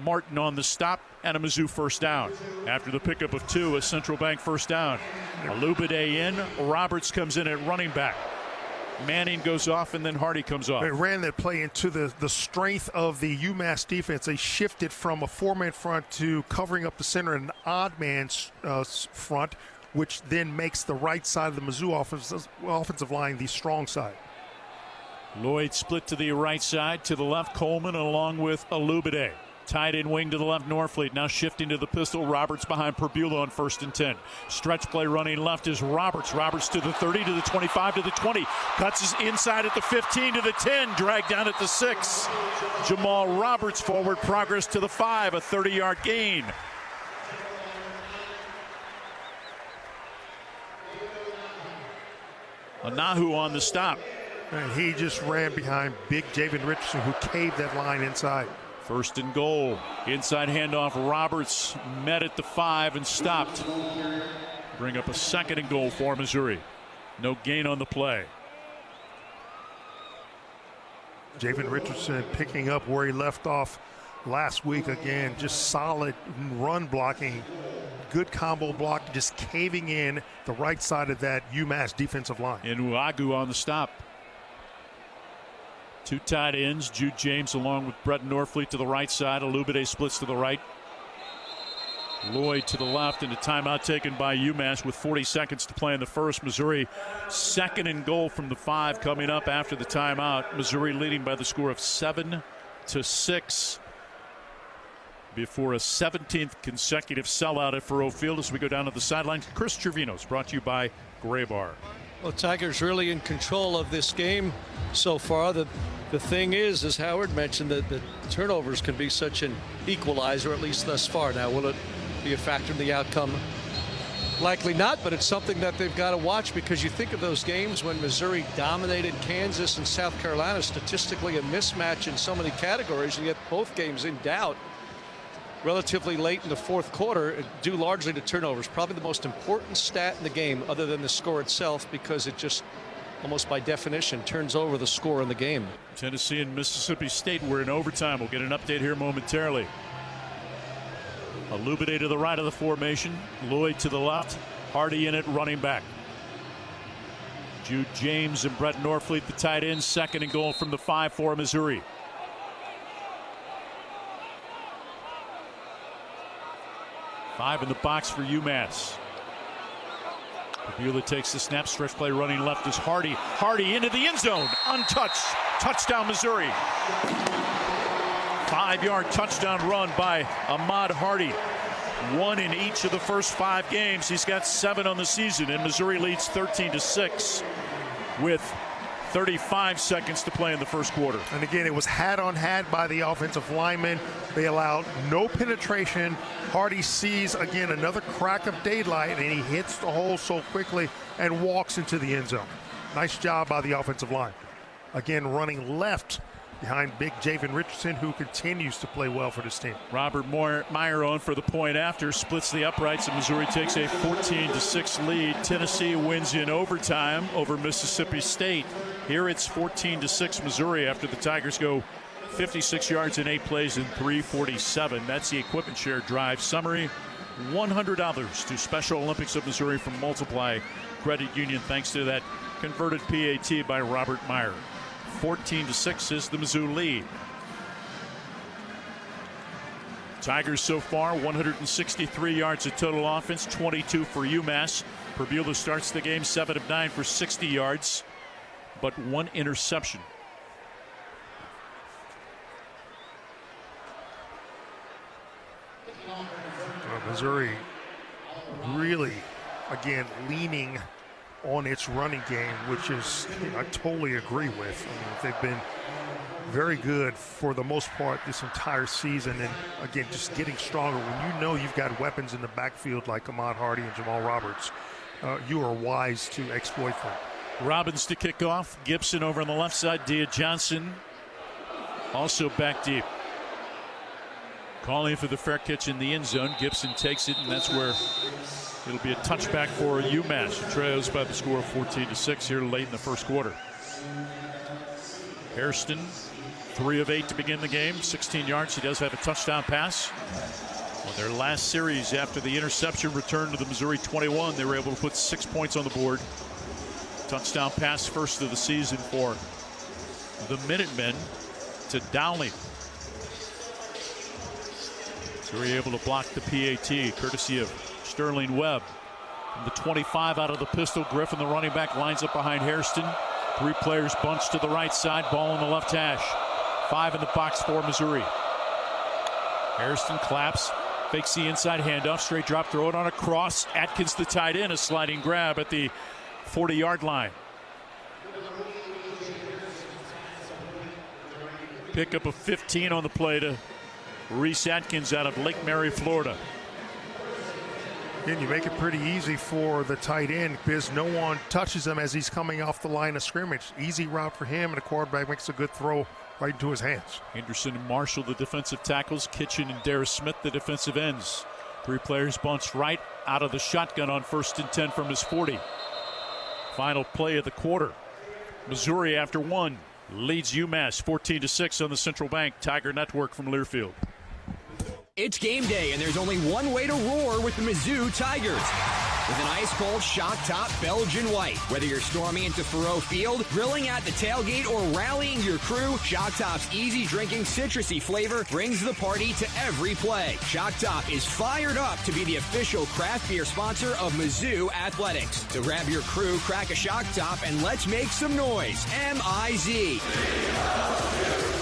Martin on the stop and a Mizzou first down. After the pickup of 2, a Central Bank first down. Alubade in, Roberts comes in at running back. Manning goes off and then Hardy comes off. They ran that play into the strength of the UMass defense. They shifted from a 4-man front to covering up the center and an odd man front, which then makes the right side of the Mizzou offensive line the strong side. Lloyd split to the right side, to the left Coleman along with Alubade. Tight end wing to the left, Norfleet. Now shifting to the pistol. Roberts behind Perbula on 1st and 10. Stretch play running left is Roberts. Roberts to the 30, to the 25, to the 20. Cuts his inside at the 15, to the 10. Dragged down at the 6. Jamal Roberts forward progress to the 5. A 30-yard gain. Anahu on the stop. And he just ran behind big Javen Richardson, who caved that line inside. 1st and goal. Inside handoff. Roberts met at the 5 and stopped. Bring up a 2nd and goal for Missouri. No gain on the play. Javen Richardson picking up where he left off last week again. Just solid run blocking. Good combo block. Just caving in the right side of that UMass defensive line. And Uagu on the stop. 2 tight ends. Jude James along with Brett Norfleet to the right side. Alubade splits to the right. Lloyd to the left, and a timeout taken by UMass with 40 seconds to play in the first. Missouri 2nd and goal from the 5 coming up after the timeout. Missouri leading by the score of 7-6 before a 17th consecutive sellout at Faurot Field as we go down to the sideline. Chris Trevino's brought to you by Gray Bar. Well, Tigers really in control of this game so far. The thing is, as Howard mentioned, that the turnovers can be such an equalizer, at least thus far. Now, will it be a factor in the outcome? Likely not, but it's something that they've got to watch, because you think of those games when Missouri dominated Kansas and South Carolina, statistically a mismatch in so many categories, and yet both games in doubt relatively late in the fourth quarter, due largely to turnovers. Probably the most important stat in the game other than the score itself, because it just almost by definition turns over the score in the game. Tennessee and Mississippi State were in overtime. We'll get an update here momentarily. Alubide to the right of the formation, Lloyd to the left, Hardy in it running back. Jude James and Brett Norfleet the tight ends, 2nd and goal from the 5 for Missouri. Five in the box for UMass. Beulah takes the snap, stretch play running left is Hardy. Hardy into the end zone, untouched. Touchdown Missouri. 5-yard touchdown run by Ahmad Hardy. 1 in each of the first 5 games. He's got 7 on the season, and Missouri leads 13-6 with 35 seconds to play in the first quarter. And again, it was hat on hat by the offensive linemen. They allowed no penetration. Hardy sees again another crack of daylight, and he hits the hole so quickly and walks into the end zone. Nice job by the offensive line. Again, running left behind big Javen Richardson, who continues to play well for this team. Robert Meyer on for the point after, splits the uprights, and Missouri takes a 14-6 lead. Tennessee wins in overtime over Mississippi State. Here it's 14-6 Missouri after the Tigers go 56 yards in 8 plays in 3:47. That's the equipment share drive summary. $100 to Special Olympics of Missouri from Multiply Credit Union, thanks to that converted PAT by Robert Meyer. 14-6 is the Mizzou lead. Tigers so far 163 yards of total offense, 22 for UMass. Beulah starts the game 7 of 9 for 60 yards, but 1 interception. Missouri really, again, leaning on its running game, which is, I totally agree with. I mean, they've been very good for the most part this entire season, and again, just getting stronger. When you know you've got weapons in the backfield like Ahmad Hardy and Jamal Roberts, you are wise to exploit them. Robbins to kick off. Gibson over on the left side. Dia Johnson also back deep. Calling for the fair catch in the end zone. Gibson takes it, and that's where it'll be a touchback for UMass. Trails by the score of 14-6 here late in the first quarter. Hairston, 3 of 8 to begin the game, 16 yards. He does have a touchdown pass. On their last series after the interception return to the Missouri 21, they were able to put 6 points on the board. Touchdown pass, first of the season for the Minutemen to Dowling. Missouri able to block the PAT, courtesy of Sterling Webb. From the 25 out of the pistol, Griffin, the running back, lines up behind Hairston. 3 players bunched to the right side, ball on the left hash. 5 in the box for Missouri. Hairston claps, fakes the inside handoff, straight drop, throw it on a cross. Atkins, the tight end, a sliding grab at the 40-yard line. Pickup of 15 on the play to Reese Atkins out of Lake Mary, Florida. And you make it pretty easy for the tight end because no one touches him as he's coming off the line of scrimmage. Easy route for him, and the quarterback makes a good throw right into his hands. Henderson and Marshall, the defensive tackles. Kitchen and Darius Smith, the defensive ends. 3 players bunched right out of the shotgun on 1st and 10 from his 40. Final play of the quarter. Missouri, after 1, leads UMass 14-6 on the Central Bank Tiger Network from Learfield. It's game day, and there's only one way to roar with the Mizzou Tigers. with an ice-cold Shock Top Belgian White. Whether you're storming into Faroe Field, grilling at the tailgate, or rallying your crew, Shock Top's easy-drinking citrusy flavor brings the party to every play. Shock Top is fired up to be the official craft beer sponsor of Mizzou Athletics. So grab your crew, crack a Shock Top, and let's make some noise. M-I-Z.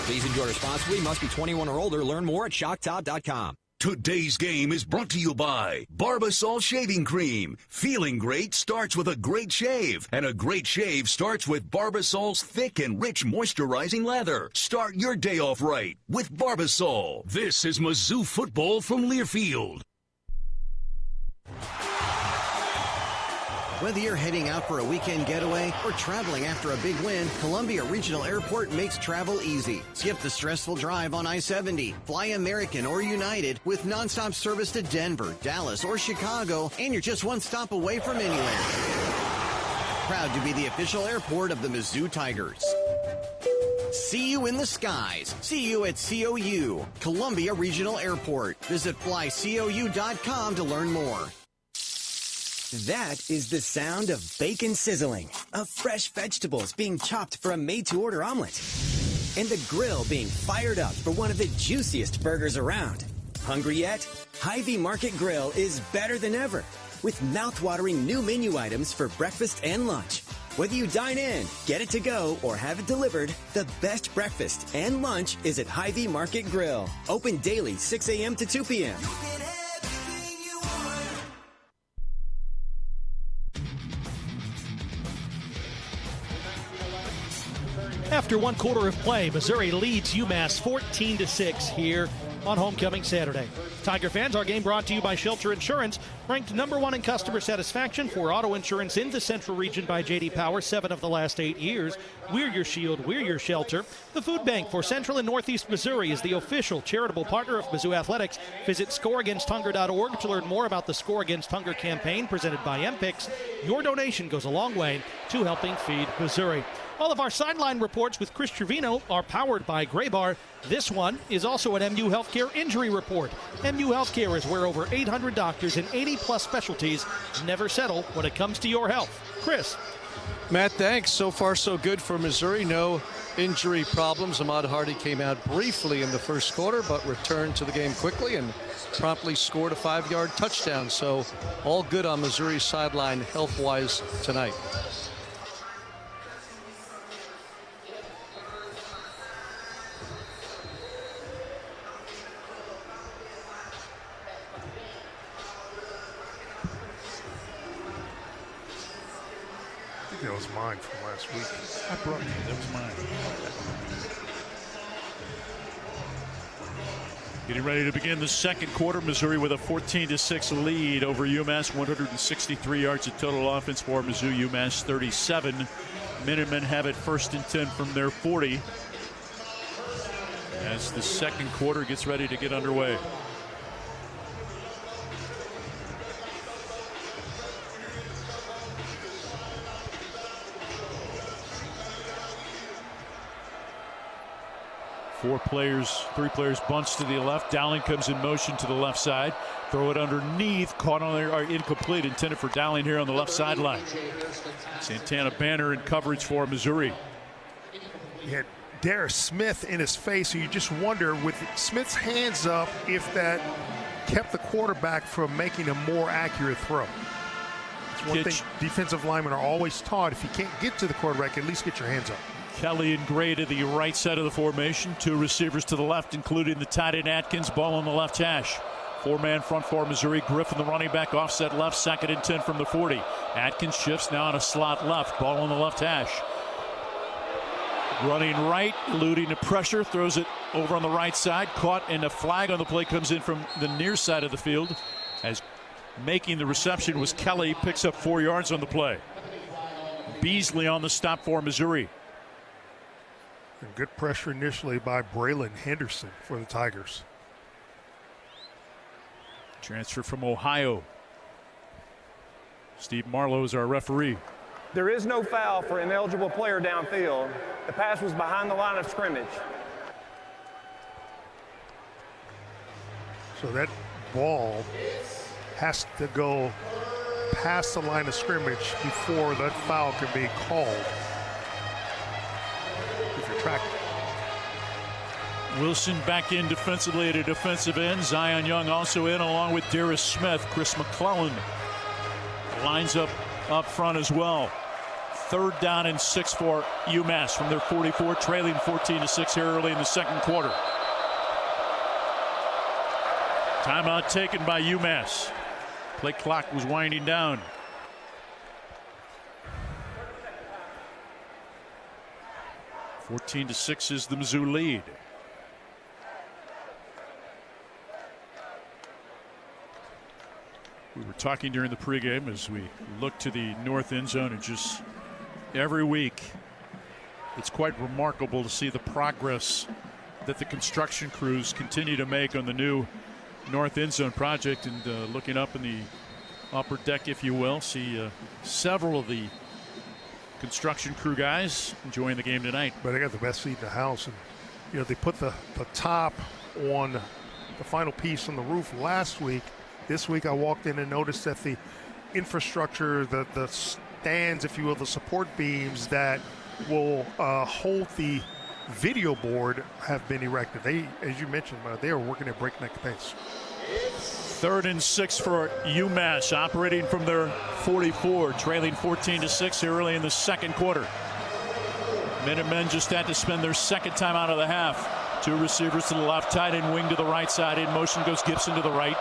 Please enjoy responsibly. Must be 21 or older. Learn more at shocktop.com. Today's game is brought to you by Barbasol Shaving Cream. Feeling great starts with a great shave, and a great shave starts with Barbasol's thick and rich moisturizing lather. Start your day off right with Barbasol. This is Mizzou Football from Learfield. Whether you're heading out for a weekend getaway or traveling after a big win, Columbia Regional Airport makes travel easy. Skip the stressful drive on I-70. Fly American or United with nonstop service to Denver, Dallas, or Chicago, and you're just one stop away from anywhere. Proud to be the official airport of the Mizzou Tigers. See you in the skies. See you at COU, Columbia Regional Airport. Visit flycou.com to learn more. That is the sound of bacon sizzling, of fresh vegetables being chopped for a made-to-order omelet, and the grill being fired up for one of the juiciest burgers around. Hungry yet? Hy-Vee Market Grill is better than ever, with mouth-watering new menu items for breakfast and lunch. Whether you dine in, get it to go, or have it delivered, the best breakfast and lunch is at Hy-Vee Market Grill. Open daily 6 a.m. to 2 p.m. After one quarter of play, Missouri leads UMass 14-6 here on Homecoming Saturday. Tiger fans, our game brought to you by Shelter Insurance, ranked #1 in customer satisfaction for auto insurance in the Central Region by J.D. Power 7 of the last 8 years. We're your shield, we're your shelter. The Food Bank for Central and Northeast Missouri is the official charitable partner of Mizzou Athletics. Visit scoreagainsthunger.org to learn more about the Score Against Hunger campaign presented by MPICS. Your donation goes a long way to helping feed Missouri. All of our sideline reports with Chris Trevino are powered by Gray Bar. This one is also an MU Healthcare Injury Report. MU Healthcare is where over 800 doctors in 80-plus specialties never settle when it comes to your health. Chris. Matt, thanks. So far, so good for Missouri. No injury problems. Ahmad Hardy came out briefly in the first quarter, but returned to the game quickly and promptly scored a 5-yard touchdown. So all good on Missouri's sideline health-wise tonight. That was mine from last week. I brought you. That was mine. Getting ready to begin the second quarter. Missouri with a 14-6 lead over UMass. 163 yards of total offense for Mizzou. UMass 37. Minutemen have it 1st and 10 from their 40. As the second quarter gets ready to get underway. Three players bunch to the left. Dowling comes in motion to the left side. Throw it underneath. Caught on there, incomplete. Intended for Dowling here on the left sideline. Santana Banner in coverage for Missouri. He had Darius Smith in his face, so you just wonder, with Smith's hands up, if that kept the quarterback from making a more accurate throw. It's one thing defensive linemen are always taught. If you can't get to the quarterback, at least get your hands up. Kelly and Gray to the right side of the formation. 2 receivers to the left, including the tight end Atkins. Ball on the left hash. 4-man front for Missouri. Griffin, the running back, offset left. 2nd and 10 from the 40. Atkins shifts now on a slot left. Ball on the left hash. Running right, eluding the pressure. Throws it over on the right side. Caught, and a flag on the play comes in from the near side of the field. As making the reception was Kelly. Picks up 4 yards on the play. Beasley on the stop for Missouri. And good pressure initially by Braylon Henderson for the Tigers. Transfer from Ohio. Steve Marlowe is our referee. There is no foul for an ineligible player downfield. The pass was behind the line of scrimmage. So that ball has to go past the line of scrimmage before that foul can be called. If you're tracking. Wilson back in defensively at a defensive end. Zion Young also in along with Darius Smith. Chris McClellan lines up front as well. 3rd down and 6 for UMass from their 44, trailing 14-6 here early in the second quarter. Timeout taken by UMass. Play clock was winding down. (14-6) is the Mizzou lead. We were talking during the pregame as we look to the north end zone, and just every week it's quite remarkable to see the progress that the construction crews continue to make on the new north end zone project. And looking up in the upper deck, if you will, see several of the construction crew guys enjoying the game tonight. But they got the best seat in the house, and they put the top on the final piece on the roof last week. This week I walked in and noticed that the infrastructure, the stands, if you will, the support beams that will hold the video board have been erected. They, as you mentioned, they are working at breakneck pace. 3rd and 6 for UMass, operating from their 44, trailing 14-6 early in the second quarter. Minutemen just had to spend their second time out of the half. 2 receivers to the left, tight end wing to the right side. In motion goes Gibson to the right.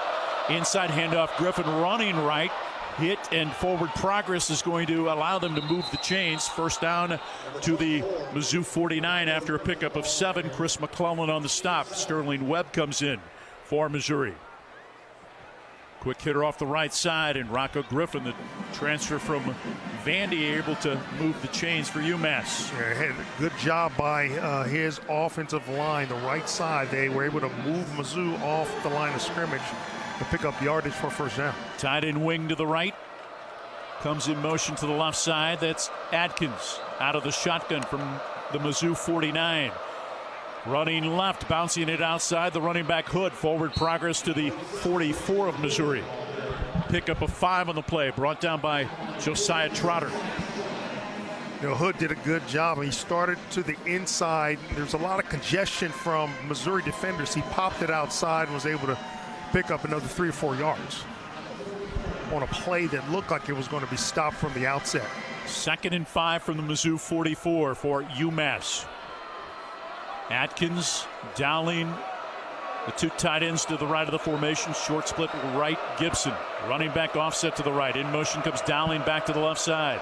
Inside handoff, Griffin running right. Hit and forward progress is going to allow them to move the chains. First down to the Mizzou 49 after a pickup of 7. Chris McClellan on the stop. Sterling Webb comes in for Missouri. Quick hitter off the right side, and Rocco Griffin, the transfer from Vandy, able to move the chains for UMass. Yeah, good job by his offensive line, the right side. They were able to move Mizzou off the line of scrimmage to pick up yardage for first down. Tight end wing to the right. Comes in motion to the left side. That's Adkins out of the shotgun from the Mizzou 49. Running left, bouncing it outside. The running back Hood. Forward progress to the 44 of Missouri. Pickup of 5 on the play. Brought down by Josiah Trotter. Hood did a good job. He started to the inside. There's a lot of congestion from Missouri defenders. He popped it outside and was able to pick up another 3 or 4 yards on a play that looked like it was going to be stopped from the outset. 2nd and 5 from the Mizzou 44 for UMass. Atkins, Dowling, the 2 tight ends to the right of the formation. Short split right, Gibson. Running back offset to the right. In motion comes Dowling back to the left side.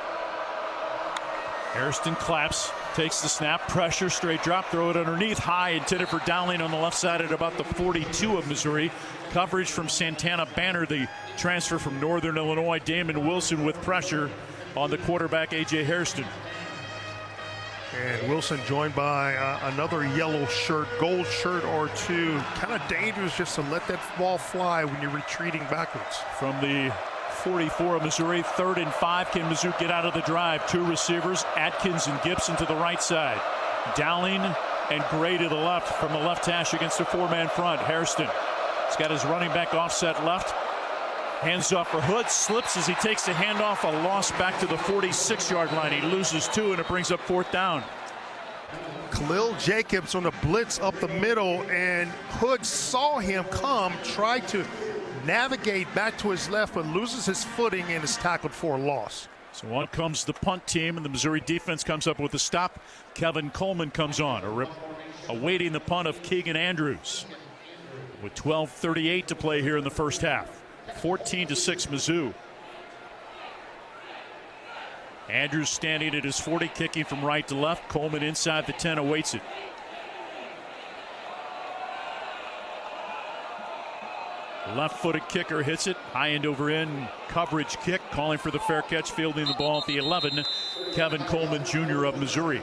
Hairston claps, takes the snap, pressure, straight drop, throw it underneath. High, intended for Dowling on the left side at about the 42 of Missouri. Coverage from Santana Banner, the transfer from Northern Illinois. Damon Wilson with pressure on the quarterback, A.J. Hairston. And Wilson joined by another yellow shirt, gold shirt or 2. Kind of dangerous just to let that ball fly when you're retreating backwards. From the 44 of Missouri, 3rd and 5. Can Mizzou get out of the drive? 2 receivers, Atkins and Gibson to the right side. Dowling and Gray to the left from the left hash against a 4-man front. Hairston. He's got his running back offset left. Hands off for Hood, slips as he takes the handoff. A loss back to the 46-yard line. He loses 2, and it brings up 4th down. Khalil Jacobs on a blitz up the middle, and Hood saw him come, tried to navigate back to his left, but loses his footing and is tackled for a loss. So on comes the punt team, and the Missouri defense comes up with a stop. Kevin Coleman comes on, awaiting the punt of Keegan Andrews. With 12:38 to play here in the first half. 14-6 Mizzou. Andrews standing at his 40, kicking from right to left. Coleman inside the 10 awaits it. Left-footed kicker hits it. High end over end coverage kick. Calling for the fair catch, fielding the ball at the 11. Kevin Coleman Jr. of Missouri.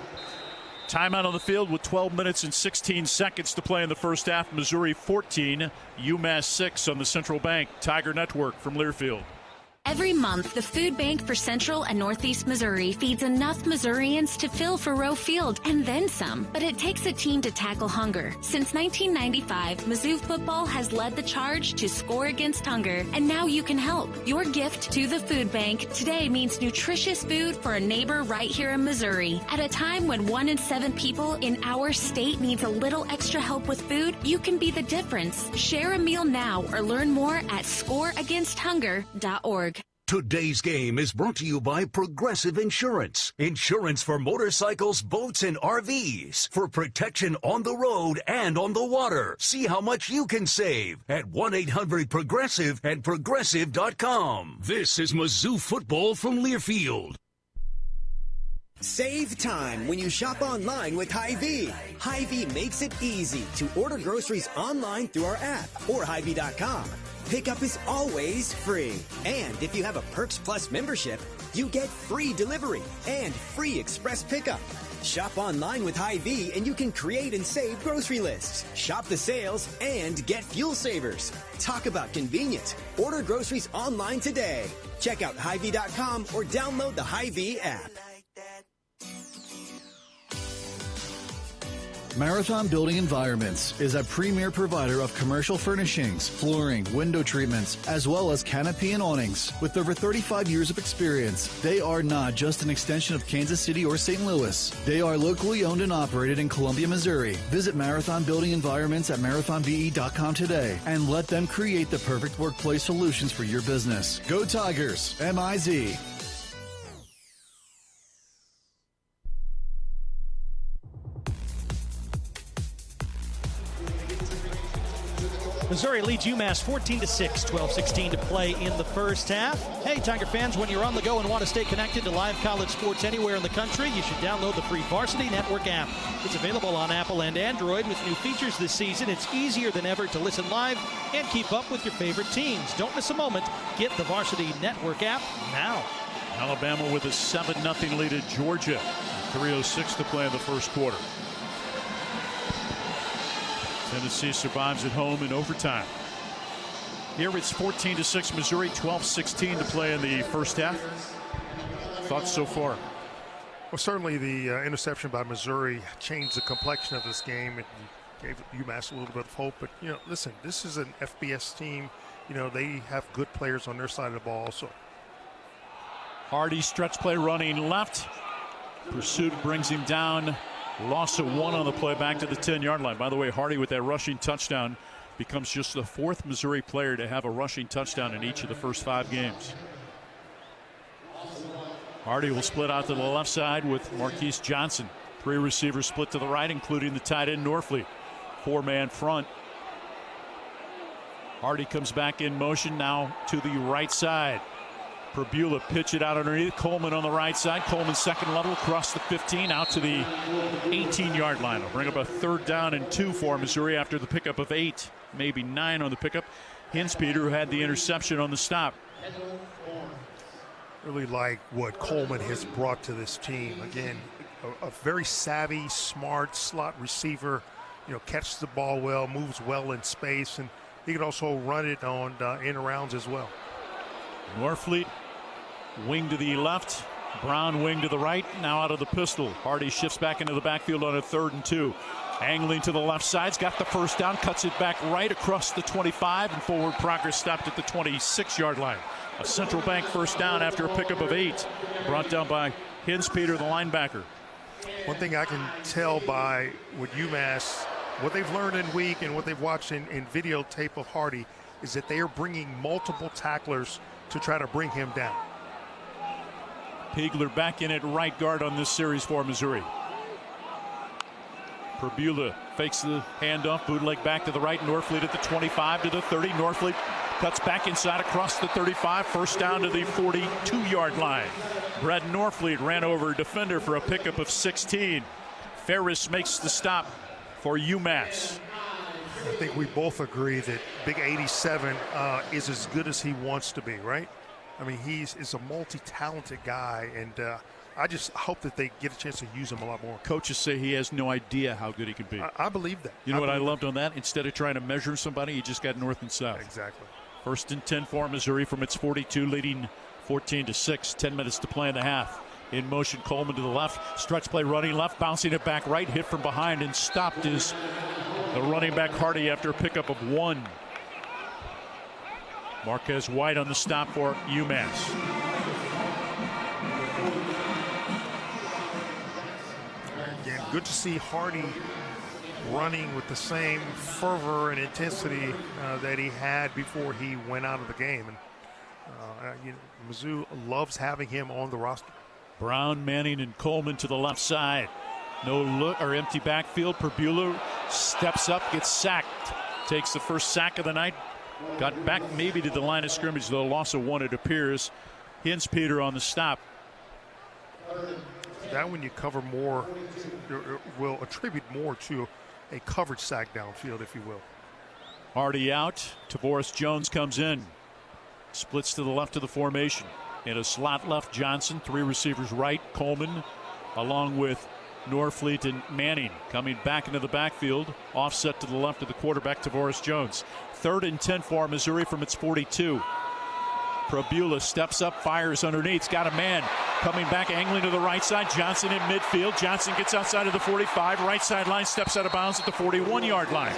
Timeout on the field with 12 minutes and 16 seconds to play in the first half. Missouri 14, UMass 6 on the Central Bank Tiger Network from Learfield. Every month, the Food Bank for Central and Northeast Missouri feeds enough Missourians to fill Faurot Field and then some. But it takes a team to tackle hunger. Since 1995, Mizzou Football has led the charge to score against hunger, and now you can help. Your gift to the Food Bank today means nutritious food for a neighbor right here in Missouri. At a time when 1 in 7 people in our state needs a little extra help with food, you can be the difference. Share a meal now or learn more at scoreagainsthunger.org. Today's game is brought to you by Progressive Insurance. Insurance for motorcycles, boats, and RVs. For protection on the road and on the water. See how much you can save at 1-800-PROGRESSIVE and Progressive.com. This is Mizzou Football from Learfield. Save time when you shop online with Hy-Vee. Hy-Vee makes it easy to order groceries online through our app or Hy-Vee.com. Pickup is always free. And if you have a Perks Plus membership, you get free delivery and free express pickup. Shop online with Hy-Vee and you can create and save grocery lists. Shop the sales and get fuel savers. Talk about convenient. Order groceries online today. Check out Hy-Vee.com or download the Hy-Vee app. Marathon Building Environments is a premier provider of commercial furnishings, flooring, window treatments, as well as canopy and awnings. With over 35 years of experience, they are not just an extension of Kansas City or St. Louis. They are locally owned and operated in Columbia, Missouri. Visit Marathon Building Environments at marathonbe.com today and let them create the perfect workplace solutions for your business. Go Tigers, M-I-Z. Missouri leads UMass 14-6, 12-16 to play in the first half. Hey, Tiger fans, when you're on the go and want to stay connected to live college sports anywhere in the country, you should download the free Varsity Network app. It's available on Apple and Android with new features this season. It's easier than ever to listen live and keep up with your favorite teams. Don't miss a moment. Get the Varsity Network app now. Alabama with a 7-0 lead at Georgia. 3:06 to play in the first quarter. Tennessee survives at home in overtime. Here it's 14-6 Missouri, 12-16 to play in the first half. Thoughts so far? Well, certainly the interception by Missouri changed the complexion of this game. It gave UMass a little bit of hope. But, you know, listen, this is an FBS team. You know, they have good players on their side of the ball. So Hardy stretch play running left. Pursuit brings him down. Loss of 1 on the play back to the 10-yard line. By the way, Hardy with that rushing touchdown becomes just the 4th Missouri player to have a rushing touchdown in each of the first 5 games. Hardy will split out to the left side with Marquise Johnson. 3 receivers split to the right, including the tight end Norfleet. 4-man front. Hardy comes back in motion now to the right side. Perbula pitch it out underneath. Coleman on the right side. Coleman second level across the 15 out to the 18-yard line. It'll bring up a 3rd down and 2 for Missouri after the pickup of 8, maybe 9 on the pickup. Hinspeter, who had the interception on the stop. Really like what Coleman has brought to this team. Again, a very savvy, smart slot receiver. You know, catches the ball well, moves well in space, and he can also run it on in arounds as well. Norfleet. Wing to the left, Brown wing to the right, now out of the pistol. Hardy shifts back into the backfield on a 3rd and 2. Angling to the left side's got the first down, cuts it back right across the 25, and forward progress stopped at the 26-yard line. A Central Bank first down after a pickup of 8, brought down by Hinspeter, the linebacker. One thing I can tell by with UMass, what they've learned in week and what they've watched in videotape of Hardy, is that they are bringing multiple tacklers to try to bring him down. Pegler back in at right guard on this series for Missouri. Perbula fakes the handoff, bootleg back to the right. Norfleet at the 25 to the 30. Norfleet cuts back inside across the 35. First down to the 42-yard line. Brad Norfleet ran over a defender for a pickup of 16. Ferris makes the stop for UMass. I think we both agree that Big 87 is as good as he wants to be, right? I mean, is a multi-talented guy, and I just hope that they get a chance to use him a lot more. Coaches say he has no idea how good he can be. I believe that. You know what I loved on that? Instead of trying to measure somebody, he just got north and south. Exactly. First and 10 for Missouri from its 42, leading 14-6. 10 minutes to play in the half. In motion, Coleman to the left. Stretch play running left, bouncing it back right. Hit from behind and stopped is the running back Hardy after a pickup of 1. Marquez White on the stop for UMass. Again, good to see Hardy running with the same fervor and intensity that he had before he went out of the game. And Mizzou loves having him on the roster. Brown, Manning, and Coleman to the left side. No look or empty backfield. Perbula steps up, gets sacked. Takes the first sack of the night. Got back maybe to the line of scrimmage, though loss of 1 it appears. Hinspeter on the stop. That when you cover more, will attribute more to a coverage sack downfield, if you will. Hardy out. Tavoris Jones comes in. Splits to the left of the formation. In a slot left, Johnson. 3 receivers right. Coleman along with Norfleet and Manning coming back into the backfield. Offset to the left of the quarterback, Tavoris Jones. 3rd and 10 for Missouri from its 42. Perbula steps up, fires underneath. Got a man coming back, angling to the right side. Johnson in midfield. Johnson gets outside of the 45. Right sideline, steps out of bounds at the 41-yard line.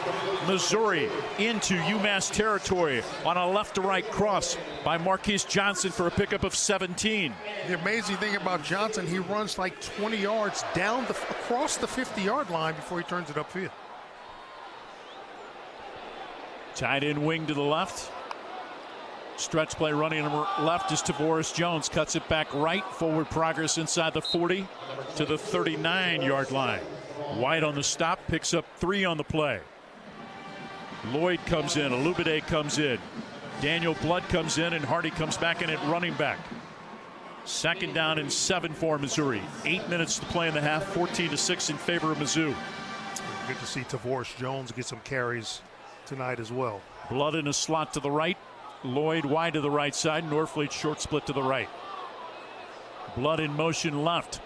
Missouri into UMass territory on a left-to-right cross by Marquise Johnson for a pickup of 17. The amazing thing about Johnson, he runs like 20 yards across the 50-yard line before he turns it upfield. Tight end wing to the left. Stretch play running left is Tavoris Jones. Cuts it back right. Forward progress inside the 40 to the 39-yard line. White on the stop. Picks up 3 on the play. Lloyd comes in. Alubide comes in. Daniel Blood comes in. And Hardy comes back in at running back. 2nd down and 7 for Missouri. 8 minutes to play in the half. 14-6 in favor of Mizzou. Good to see Tavoris Jones get some carries tonight as well. Blood in a slot to the right. Lloyd wide to the right side. Norfleet short split to the right. Blood in motion left.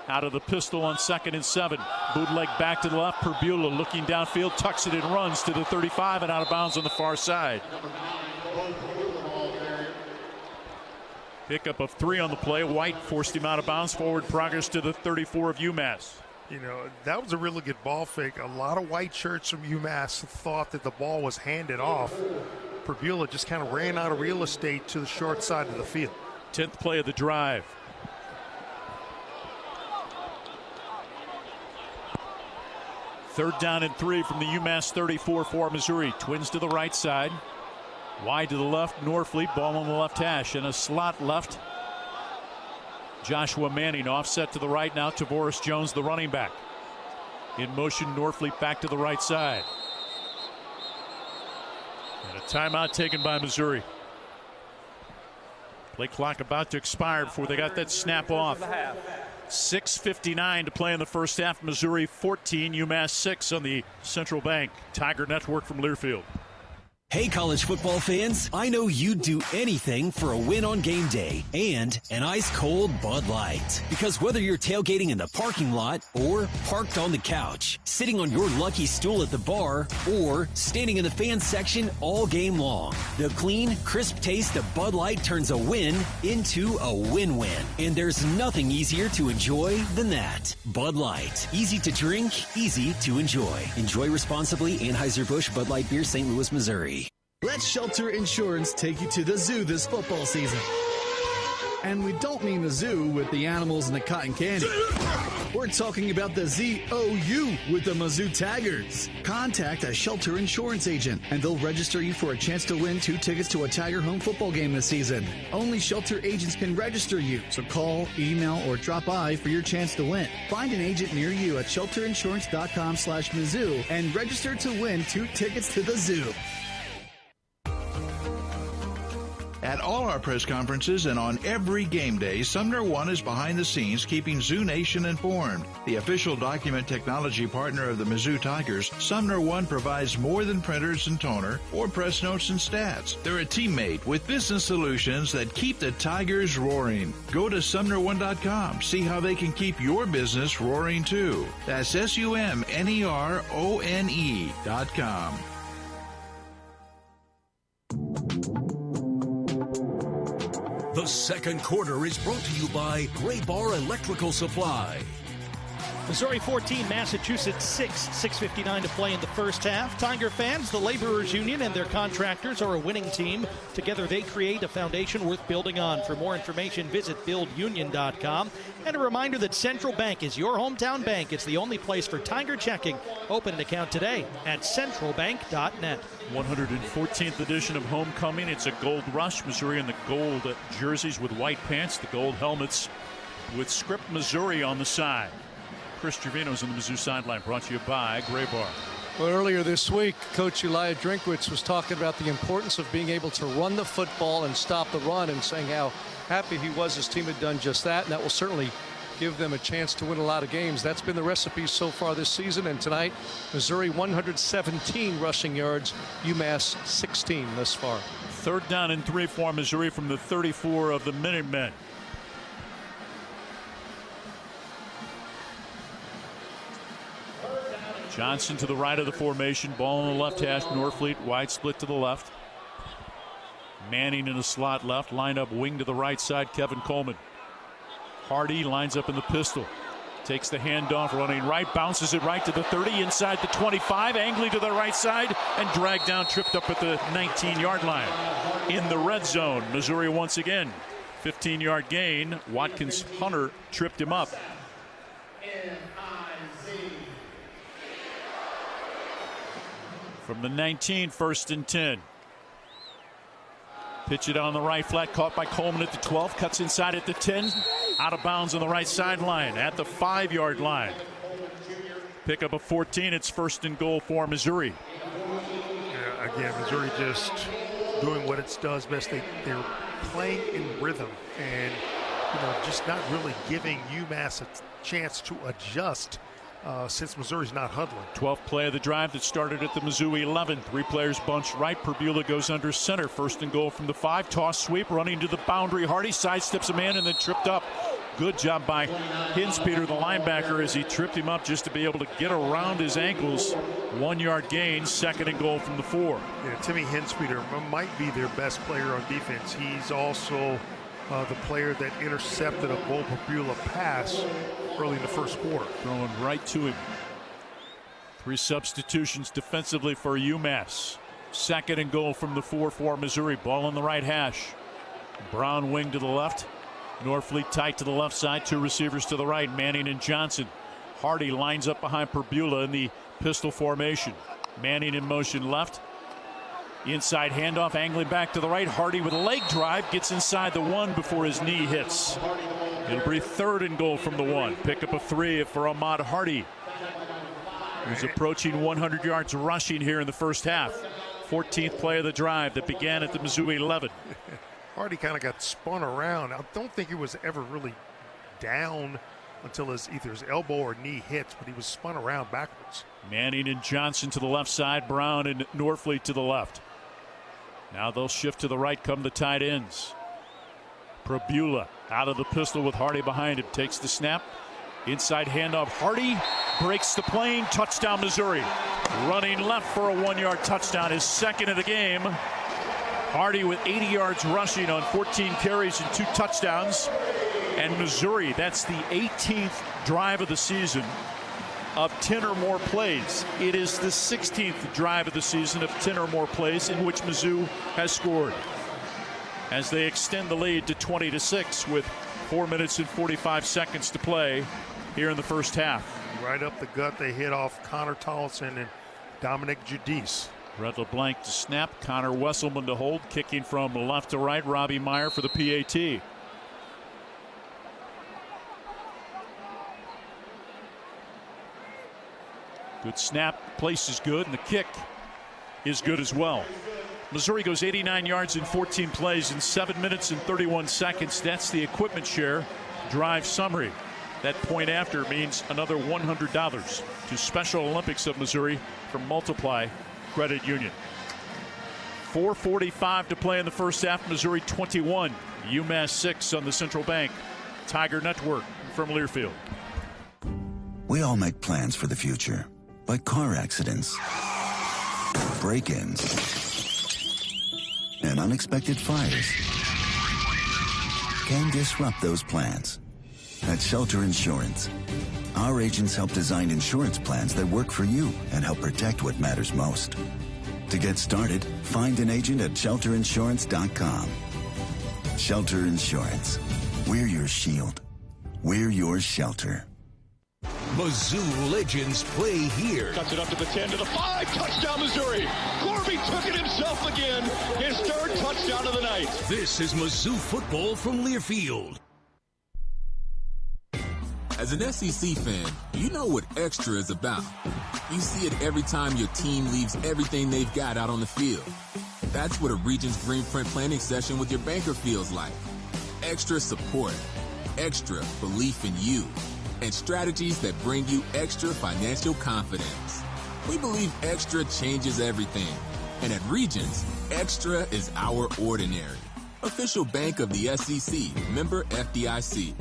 Out of the pistol on 2nd and 7. Bootleg back to the left. Perbula looking downfield. Tucks it and runs to the 35 and out of bounds on the far side. Pickup of 3 on the play. White forced him out of bounds. Forward progress to the 34 of UMass. You know, that was a really good ball fake. A lot of white shirts from UMass thought that the ball was handed off. Perbula just kind of ran out of real estate to the short side of the field. 10th play of the drive. Third down and 3 from the UMass 34 for Missouri. Twins to the right side. Wide to the left. Norfleet, ball on the left hash. In a slot left. Joshua Manning offset to the right now. Tavoris Jones, the running back. In motion, Norfleet back to the right side. And a timeout taken by Missouri. Play clock about to expire before they got that snap off. 6:59 to play in the first half. Missouri 14, UMass 6 on the Central Bank Tiger Network from Learfield. Hey, college football fans, I know you'd do anything for a win on game day and an ice-cold Bud Light. Because whether you're tailgating in the parking lot or parked on the couch, sitting on your lucky stool at the bar, or standing in the fan section all game long, the clean, crisp taste of Bud Light turns a win into a win-win. And there's nothing easier to enjoy than that. Bud Light. Easy to drink, easy to enjoy. Enjoy responsibly. Anheuser-Busch Bud Light Beer, St. Louis, Missouri. Let Shelter Insurance take you to the zoo this football season. And we don't mean the zoo with the animals and the cotton candy. We're talking about the ZOU with the Mizzou Tigers. Contact a Shelter Insurance agent, and they'll register you for a chance to win 2 tickets to a Tiger home football game this season. Only Shelter agents can register you, so call, email, or drop by for your chance to win. Find an agent near you at shelterinsurance.com/Mizzou and register to win 2 tickets to the zoo. At all our press conferences and on every game day, Sumner One is behind the scenes keeping Zoo Nation informed. The official document technology partner of the Mizzou Tigers, Sumner One provides more than printers and toner or press notes and stats. They're a teammate with business solutions that keep the Tigers roaring. Go to SumnerOne.com. See how they can keep your business roaring too. That's SUMNERONE.com. The second quarter is brought to you by Gray Bar Electrical Supply. Missouri 14, Massachusetts 6, 6:59 to play in the first half. Tiger fans, the Laborers Union and their contractors are a winning team. Together they create a foundation worth building on. For more information, visit buildunion.com. And a reminder that Central Bank is your hometown bank. It's the only place for Tiger checking. Open an account today at centralbank.net. 114th edition of Homecoming. It's a gold rush. Missouri in the gold jerseys with white pants, the gold helmets with script Missouri on the side. Chris Trevino's on the Mizzou sideline, brought to you by Gray Bar. Well, earlier this week, Coach Elijah Drinkwitz was talking about the importance of being able to run the football and stop the run, and saying how happy he was his team had done just that, and that will certainly give them a chance to win a lot of games. That's been the recipe so far this season, and tonight, Missouri 117 rushing yards, UMass 16 thus far. 3rd down and 3 for Missouri from the 34 of the Minutemen. Johnson to the right of the formation. Ball on the left hash. Norfleet wide split to the left. Manning in a slot left. Line up wing to the right side. Kevin Coleman. Hardy lines up in the pistol. Takes the handoff, running right. Bounces it right to the 30. Inside the 25. Angling to the right side. And dragged down. Tripped up at the 19-yard line. In the red zone. Missouri once again. 15-yard gain. Watkins Hunter tripped him up. From the 19, 1st and 10. Pitch it on the right flat, caught by Coleman at the 12, cuts inside at the 10, out of bounds on the right sideline at the 5-yard line. Pick up a 14, it's 1st and goal for Missouri. Yeah, again, Missouri just doing what it does best. They're playing in rhythm and just not really giving UMass a chance to adjust. Since Missouri's not huddling. 12th play of the drive that started at the Mizzou 11. 3 players bunched right. Perbula goes under center. 1st and goal from the 5. Toss sweep running to the boundary. Hardy sidesteps a man and then tripped up. Good job by Hinspeter, the linebacker, as he tripped him up just to be able to get around his ankles. 1-yard gain. 2nd and goal from the 4. Yeah, Timmy Hinspeter might be their best player on defense. He's also the player that intercepted a Bo Perbula pass early in the first quarter. Throwing right to him. 3 substitutions defensively for UMass. 2nd and goal from the 4 for Missouri. Ball on the right hash. Brown wing to the left. Norfleet tight to the left side. 2 receivers to the right. Manning and Johnson. Hardy lines up behind Perbula in the pistol formation. Manning in motion left. Inside handoff, angling back to the right. Hardy with a leg drive, gets inside the 1 before his knee hits. It'll be 3rd and goal from the 1. Pick up a 3 for Ahmad Hardy, who's approaching 100 yards rushing here in the first half. 14th play of the drive that began at the Mizzou 11. Hardy kind of got spun around. I don't think he was ever really down until either his elbow or knee hits, but he was spun around backwards. Manning and Johnson to the left side. Brown and Norfleet to the left. Now they'll shift to the right, come the tight ends. Perbula out of the pistol with Hardy behind him. Takes the snap. Inside handoff. Hardy breaks the plane. Touchdown Missouri. Running left for a 1-yard touchdown. His 2nd of the game. Hardy with 80 yards rushing on 14 carries and 2 touchdowns. And Missouri, that's the 18th drive of the season of 10 or more plays. It is the 16th drive of the season of 10 or more plays in which Mizzou has scored, as they extend the lead to 20-6 with 4 minutes and 45 seconds to play here in the first half. Right up the gut, they hit off Connor Tolleson and Dominic Giudice. Red LeBlanc to snap. Connor Wesselman to hold. Kicking from left to right. Robbie Meyer for the PAT. Good snap. Place is good, and the kick is good as well. Missouri goes 89 yards in 14 plays in 7 minutes and 31 seconds. That's the equipment share drive summary. That point after means another $100 to Special Olympics of Missouri from Multiply Credit Union. 4:45 to play in the first half. Missouri 21, UMass 6 on the Central Bank Tiger Network from Learfield. We all make plans for the future, like car accidents, break-ins, and unexpected fires. can disrupt those plans. At Shelter Insurance, our agents help design insurance plans that work for you and help protect what matters most. To get started, find an agent at shelterinsurance.com. Shelter Insurance. We're your shield. We're your shelter. Mizzou legends play here. Cuts it up to the 10, to the 5. Touchdown, Missouri. Corby took it himself again. His third touchdown of the night. This is Mizzou football from Learfield. As an SEC fan, you know what extra is about. You see it every time your team leaves everything they've got out on the field. That's what a Regions Greenprint planning session with your banker feels like. Extra support, extra belief in you, and strategies that bring you extra financial confidence. We believe extra changes everything. And at Regions, extra is our ordinary. Official bank of the SEC, member FDIC.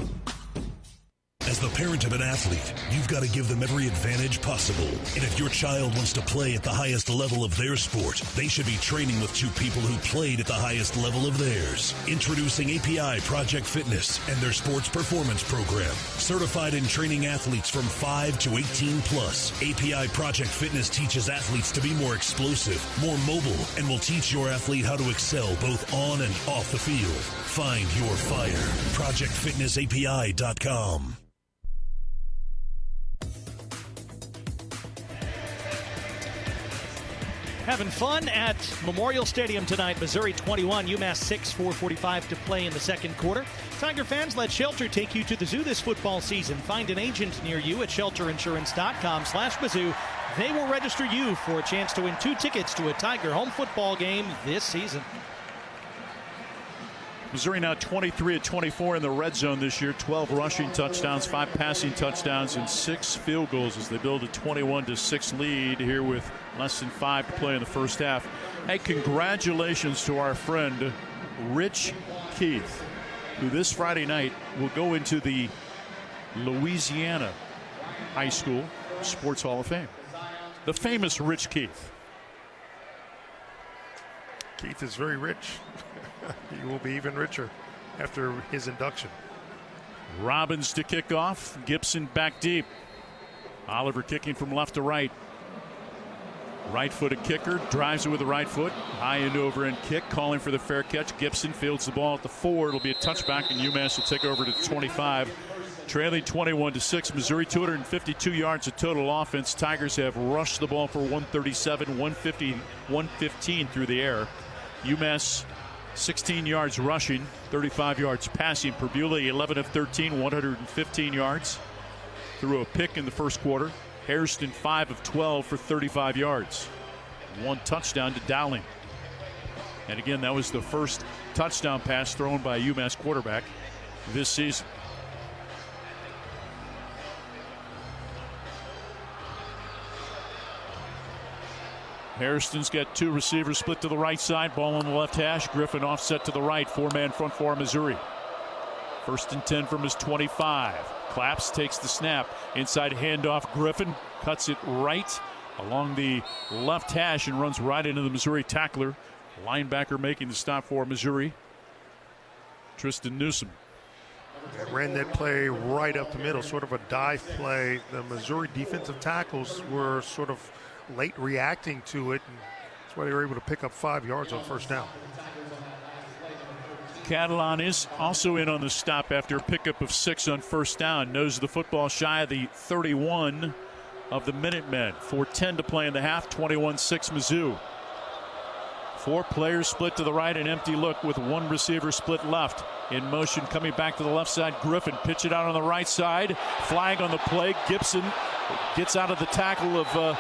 As the parent of an athlete, you've got to give them every advantage possible. And if your child wants to play at the highest level of their sport, they should be training with two people who played at the highest level of theirs. Introducing API Project Fitness and their sports performance program. Certified in training athletes from 5 to 18 plus. API Project Fitness teaches athletes to be more explosive, more mobile, and will teach your athlete how to excel both on and off the field. Find your fire. ProjectFitnessAPI.com. Having fun at Memorial Stadium tonight. Missouri 21, UMass 6, 4:45 to play in the second quarter. Tiger fans, let Shelter take you to the zoo this football season. Find an agent near you at shelterinsurance.com/Mizzou. They will register you for a chance to win 2 tickets to a Tiger home football game this season. Missouri now 23-24 in the red zone this year. 12 rushing touchdowns, 5 passing touchdowns, and 6 field goals as they build a 21-6 lead here with less than 5 to play in the first half. Hey, congratulations to our friend Rich Keith, who this Friday night will go into the Louisiana High School Sports Hall of Fame. The famous Rich Keith. Keith is very rich. He will be even richer after his induction. Robbins to kick off. Gibson back deep. Oliver kicking from left to right. Right-footed kicker, drives it with the right foot. High end over end kick, calling for the fair catch. Gibson fields the ball at the 4. It'll be a touchback, and UMass will take over to 25. Trailing 21-6. Missouri 252 yards of total offense. Tigers have rushed the ball for 137, 150, 115 through the air. UMass 16 yards rushing, 35 yards passing. Perbula 11 of 13, 115 yards. Threw a pick in the first quarter. Hairston 5 of 12 for 35 yards. 1 touchdown to Dowling. And again, that was the first touchdown pass thrown by a UMass quarterback this season. Hairston's got 2 receivers split to the right side. Ball on the left hash. Griffin offset to the right. 4-man front for Missouri. 1st and 10 from his 25. Claps, takes the snap. Inside handoff. Griffin cuts it right along the left hash and runs right into the Missouri tackler. Linebacker making the stop for Missouri, Tristan Newsom. Ran that play right up the middle, sort of a dive play. The Missouri defensive tackles were sort of late reacting to it, and that's why they were able to pick up 5 yards on first down. Catalan is also in on the stop after a pickup of 6 on first down. Knows the football shy of the 31 of the Minutemen. 4:10 to play in the half. 21-6 Mizzou. 4 players split to the right, an empty look with 1 receiver split left. In motion coming back to the left side. Griffin pitch it out on the right side. Flag on the play. Gibson gets out of the tackle of a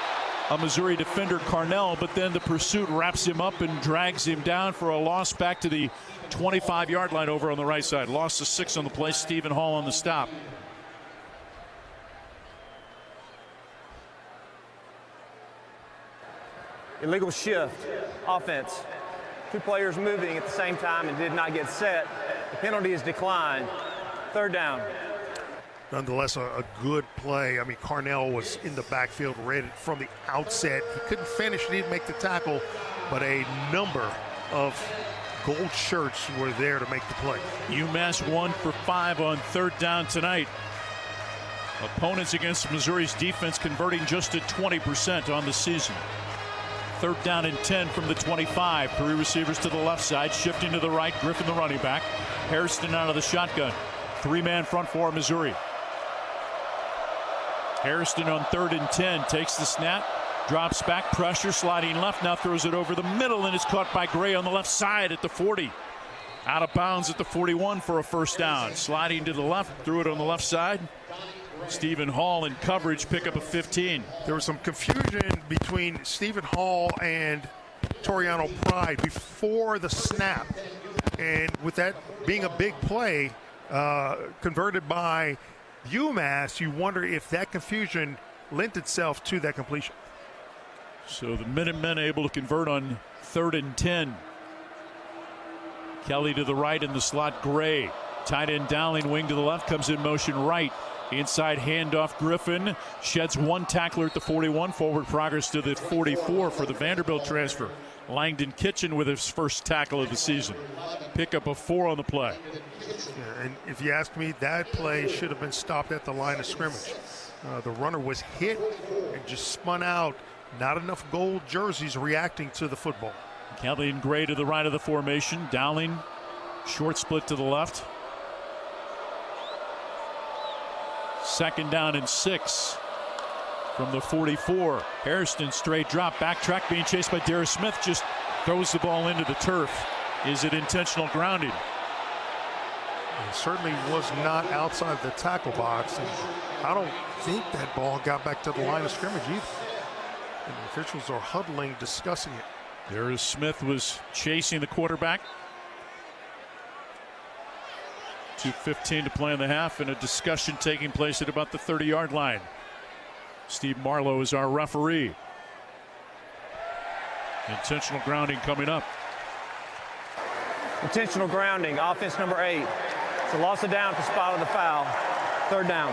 Missouri defender, Carnell, but then the pursuit wraps him up and drags him down for a loss back to the 25-yard line over on the right side. Loss of 6 on the play. Stephen Hall on the stop. Illegal shift, offense. 2 players moving at the same time and did not get set. The penalty is declined. 3rd down. Nonetheless, a good play. I mean, Carnell was in the backfield ready from the outset. He couldn't finish. He didn't make the tackle, but a number of gold shirts were there to make the play. UMass 1 for 5 on third down tonight. Opponents against Missouri's defense converting just at 20% on the season. Third down and 10 from the 25. 3 receivers to the left side, shifting to the right. Griffin, the running back. Hairston out of the shotgun. 3-man front for Missouri. Hairston on 3rd and 10 takes the snap, drops back, pressure, sliding left, now throws it over the middle, and is caught by Gray on the left side at the 40. Out of bounds at the 41 for a first down. Sliding to the left, threw it on the left side. Stephen Hall in coverage, pick up a 15. There was some confusion between Stephen Hall and Toriano Pride before the snap. And with that being a big play converted by UMass, you wonder if that confusion lent itself to that completion. So the Minutemen able to convert on 3rd and 10. Kelly to the right in the slot, Gray. Tight end Dowling, wing to the left, comes in motion right. Inside handoff, Griffin sheds one tackler at the 41. Forward progress to the 44 for the Vanderbilt transfer. Langdon Kitchen with his first tackle of the season. Pickup of 4 on the play. Yeah, and if you ask me, that play should have been stopped at the line of scrimmage. The runner was hit and just spun out. Not enough gold jerseys reacting to the football. Kelly and Gray to the right of the formation. Dowling, short split to the left. 2nd down and 6 from the 44. Hairston straight drop, backtrack, being chased by Darius Smith, just throws the ball into the turf. Is it intentional grounding? It certainly was not outside the tackle box, and I don't think that ball got back to the line of scrimmage either. And the officials are huddling, discussing it. Darius Smith was chasing the quarterback. 2:15 to play in the half, and a discussion taking place at about the 30-yard line. Steve Marlowe is our referee. Intentional grounding coming up. Intentional grounding, offense number 8. It's a loss of down at the spot of the foul. 3rd down.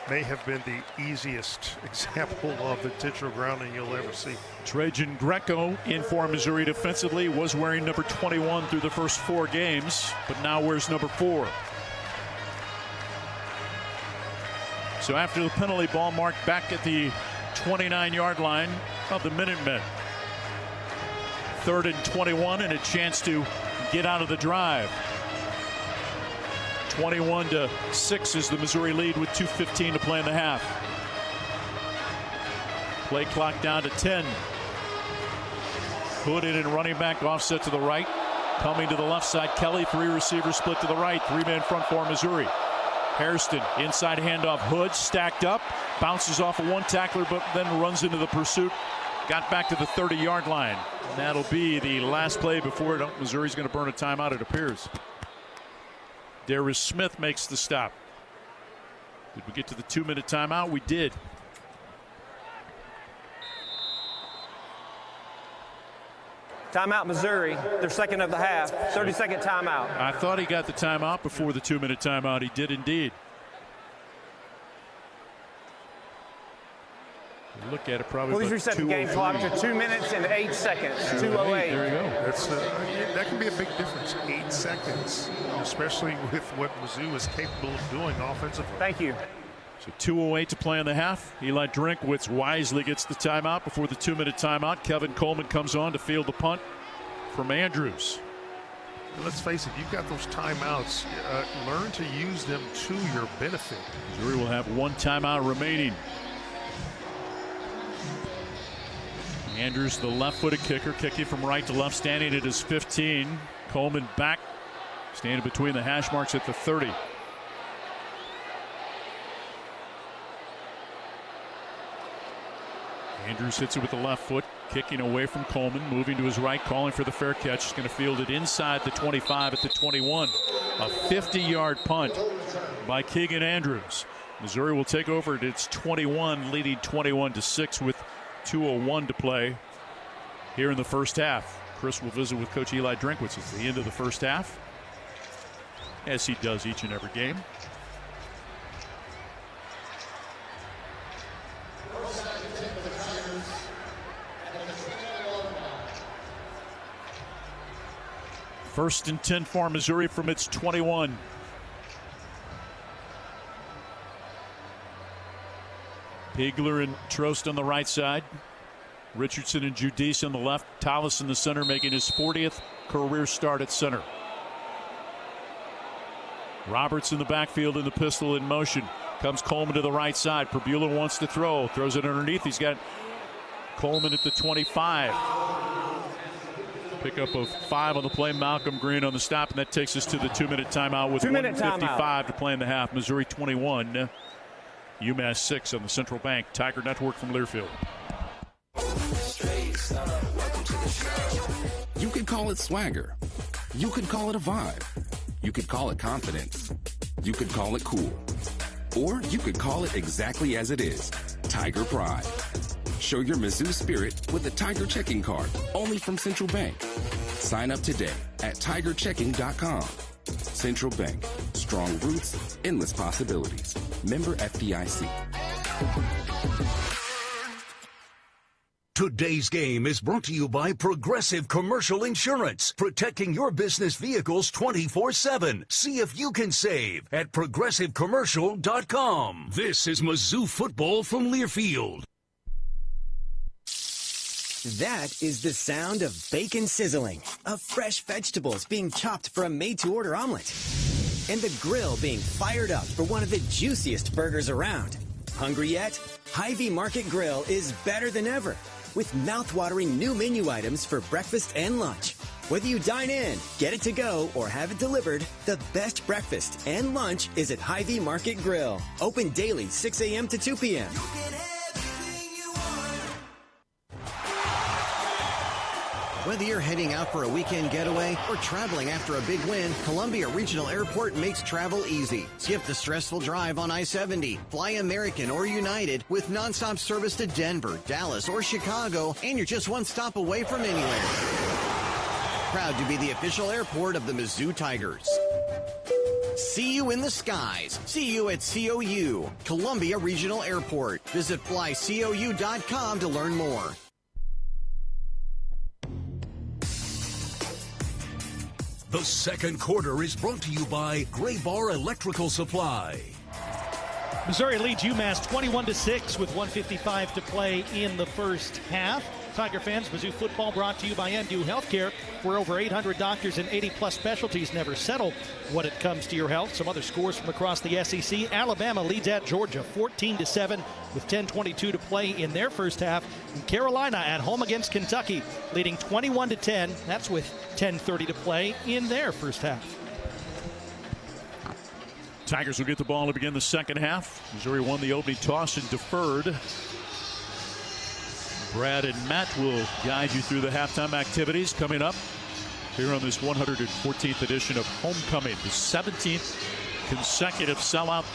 May have been the easiest example of intentional grounding you'll ever see. Trajan Greco in for Missouri defensively, was wearing number 21 through the first 4 games, but now wears number 4. So after the penalty, ball marked back at the 29-yard line of the Minutemen. 3rd and 21 and a chance to get out of the drive. 21-6 is the Missouri lead with 2:15 to play in the half. Play clock down to 10. Hood in and running back, offset to the right. Coming to the left side, Kelly, 3 receivers split to the right. 3-man front for Missouri. Hairston, inside handoff, Hood stacked up, bounces off of one tackler, but then runs into the pursuit. Got back to the 30-yard line. And that'll be the last play before Missouri's going to burn a timeout, it appears. Darius Smith makes the stop. Did we get to the 2-minute timeout? We did. Timeout, Missouri. Their second of the half. 30-second timeout. I thought he got the timeout before the 2-minute timeout. He did indeed. Look at it, probably. Please reset the game clock to 2 minutes and 8 seconds. 2:08. There you go. That's that can be a big difference. 8 seconds, especially with what Mizzou is capable of doing offensively. Thank you. So 2:08 to play in the half. Eli Drinkwitz wisely gets the timeout before the 2-minute timeout. Kevin Coleman comes on to field the punt from Andrews. Let's face it, you've got those timeouts. Learn to use them to your benefit. Missouri will have 1 timeout remaining. Andrews, the left-footed kicker, kicking from right to left, standing at his 15. Coleman back, standing between the hash marks at the 30. Andrews hits it with the left foot, kicking away from Coleman, moving to his right, calling for the fair catch. He's going to field it inside the 25 at the 21. A 50-yard punt by Keegan Andrews. Missouri will take over at its 21, leading 21-6 with 2:01 to play here in the first half. Chris will visit with Coach Eli Drinkwitz at the end of the first half, as he does each and every game. First and 10 for Missouri from its 21. Pigler and Trost on the right side. Richardson and Giudice on the left. Tallis in the center, making his 40th career start at center. Roberts in the backfield in the pistol in motion. Comes Coleman to the right side. Perbula wants to throw. Throws it underneath. He's got Coleman at the 25. Pickup of 5 on the play. Malcolm Green on the stop, and that takes us to the 2-minute timeout with 1:55 to play in the half. Missouri 21, UMass 6 on the Central Bank Tiger Network from Learfield. You could call it swagger. You could call it a vibe. You could call it confidence. You could call it cool. Or you could call it exactly as it is, Tiger Pride. Show your Mizzou spirit with a Tiger checking card, only from Central Bank. Sign up today at tigerchecking.com. Central Bank, strong roots, endless possibilities. Member FDIC. Today's game is brought to you by Progressive Commercial Insurance, protecting your business vehicles 24/7. See if you can save at progressivecommercial.com. This is Mizzou Football from Learfield. That is the sound of bacon sizzling, of fresh vegetables being chopped for a made-to-order omelet, and the grill being fired up for one of the juiciest burgers around. Hungry yet? Hy-Vee Market Grill is better than ever, with mouth-watering new menu items for breakfast and lunch. Whether you dine in, get it to go, or have it delivered, the best breakfast and lunch is at Hy-Vee Market Grill. Open daily 6 a.m. to 2 p.m. Whether you're heading out for a weekend getaway or traveling after a big win, Columbia Regional Airport makes travel easy. Skip the stressful drive on I-70. Fly American or United with nonstop service to Denver, Dallas, or Chicago, and you're just one stop away from anywhere. Proud to be the official airport of the Mizzou Tigers. See you in the skies. See you at COU, Columbia Regional Airport. Visit flycou.com to learn more. The second quarter is brought to you by Gray Bar Electrical Supply. Missouri leads UMass 21-6 with 1:55 to play in the first half. Tiger fans, Mizzou Football brought to you by MDU Healthcare, where over 800 doctors and 80-plus specialties never settle when it comes to your health. Some other scores from across the SEC. Alabama leads at Georgia 14-7 with 10:22 to play in their first half. And Carolina at home against Kentucky, leading 21-10. That's with 10:30 to play in their first half. Tigers will get the ball to begin the second half. Missouri won the opening toss and deferred. Brad and Matt will guide you through the halftime activities coming up here on this 114th edition of Homecoming. The 17th consecutive sellout.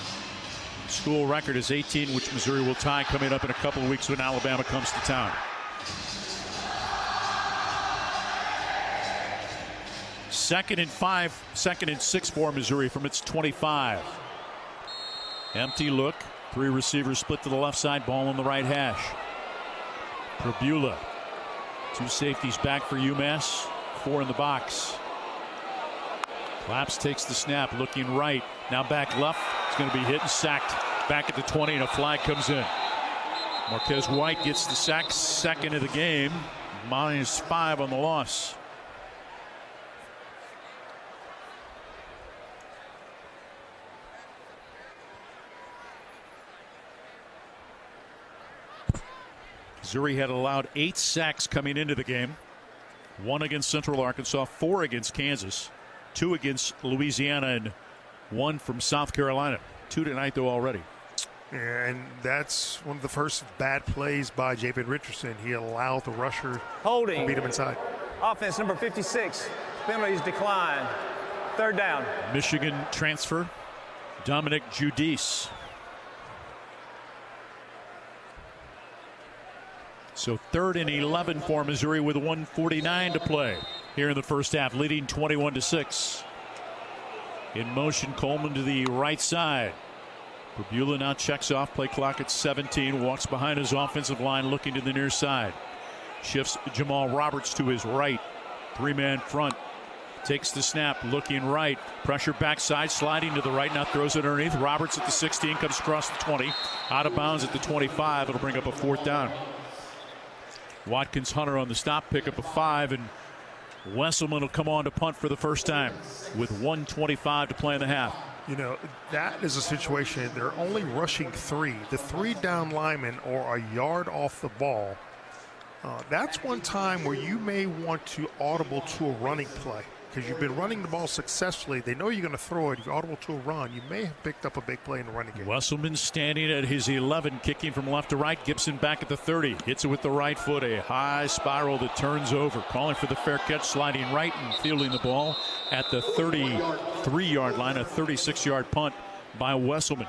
School record is 18, which Missouri will tie coming up in a couple of weeks when Alabama comes to town. Second and 6 for Missouri from its 25. Empty look. 3 receivers split to the left side. Ball on the right hash. Perbula. 2 safeties back for UMass. 4 in the box. Claps takes the snap, looking right. Now back left. It's going to be hit and sacked. Back at the 20, and a flag comes in. Marquez White gets the sack, second of the game. -5 on the loss. Missouri had allowed 8 sacks coming into the game. 1 against Central Arkansas, 4 against Kansas, 2 against Louisiana, and 1 from South Carolina. 2 tonight, though, already. Yeah, and that's one of the first bad plays by Javen Richardson. He allowed the rusher to beat him inside. Offense number 56. Penalties decline. 3rd down. Michigan transfer, Dominic Giudice. So 3rd and 11 for Missouri with 1:49 to play here in the first half, leading 21-6. In motion, Coleman to the right side. Perbula now checks off, play clock at 17, walks behind his offensive line, looking to the near side. Shifts Jamal Roberts to his right. 3-man front. takes the snap, looking right. Pressure backside, sliding to the right, now throws it underneath. Roberts at the 16, comes across the 20. Out of bounds at the 25. It'll bring up a 4th down. Watkins Hunter on the stop, pick up a 5, and Wesselman will come on to punt for the first time with 1:25 to play in the half. You know, that is a situation. They're only rushing 3. The 3 down linemen are a yard off the ball. That's one time where you may want to audible to a running play because you've been running the ball successfully. They know you're going to throw it. If you audible to a run, you may have picked up a big play in the running game. Wesselman standing at his 11, kicking from left to right. Gibson back at the 30. Hits it with the right foot. A high spiral that turns over. Calling for the fair catch, sliding right and fielding the ball at the 33-yard line. A 36-yard punt by Wesselman.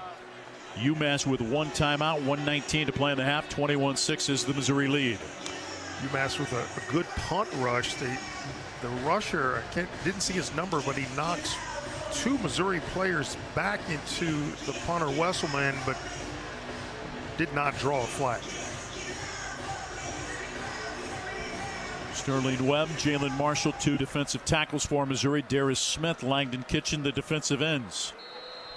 UMass with 1 timeout, 1:19 to play in the half. 21-6 is the Missouri lead. UMass with a good punt rush. The rusher, didn't see his number, but he knocks 2 Missouri players back into the punter Wesselman, but did not draw a flag. Sterling Webb, Jalen Marshall, 2 defensive tackles for Missouri. Darius Smith, Langdon Kitchen, the defensive ends.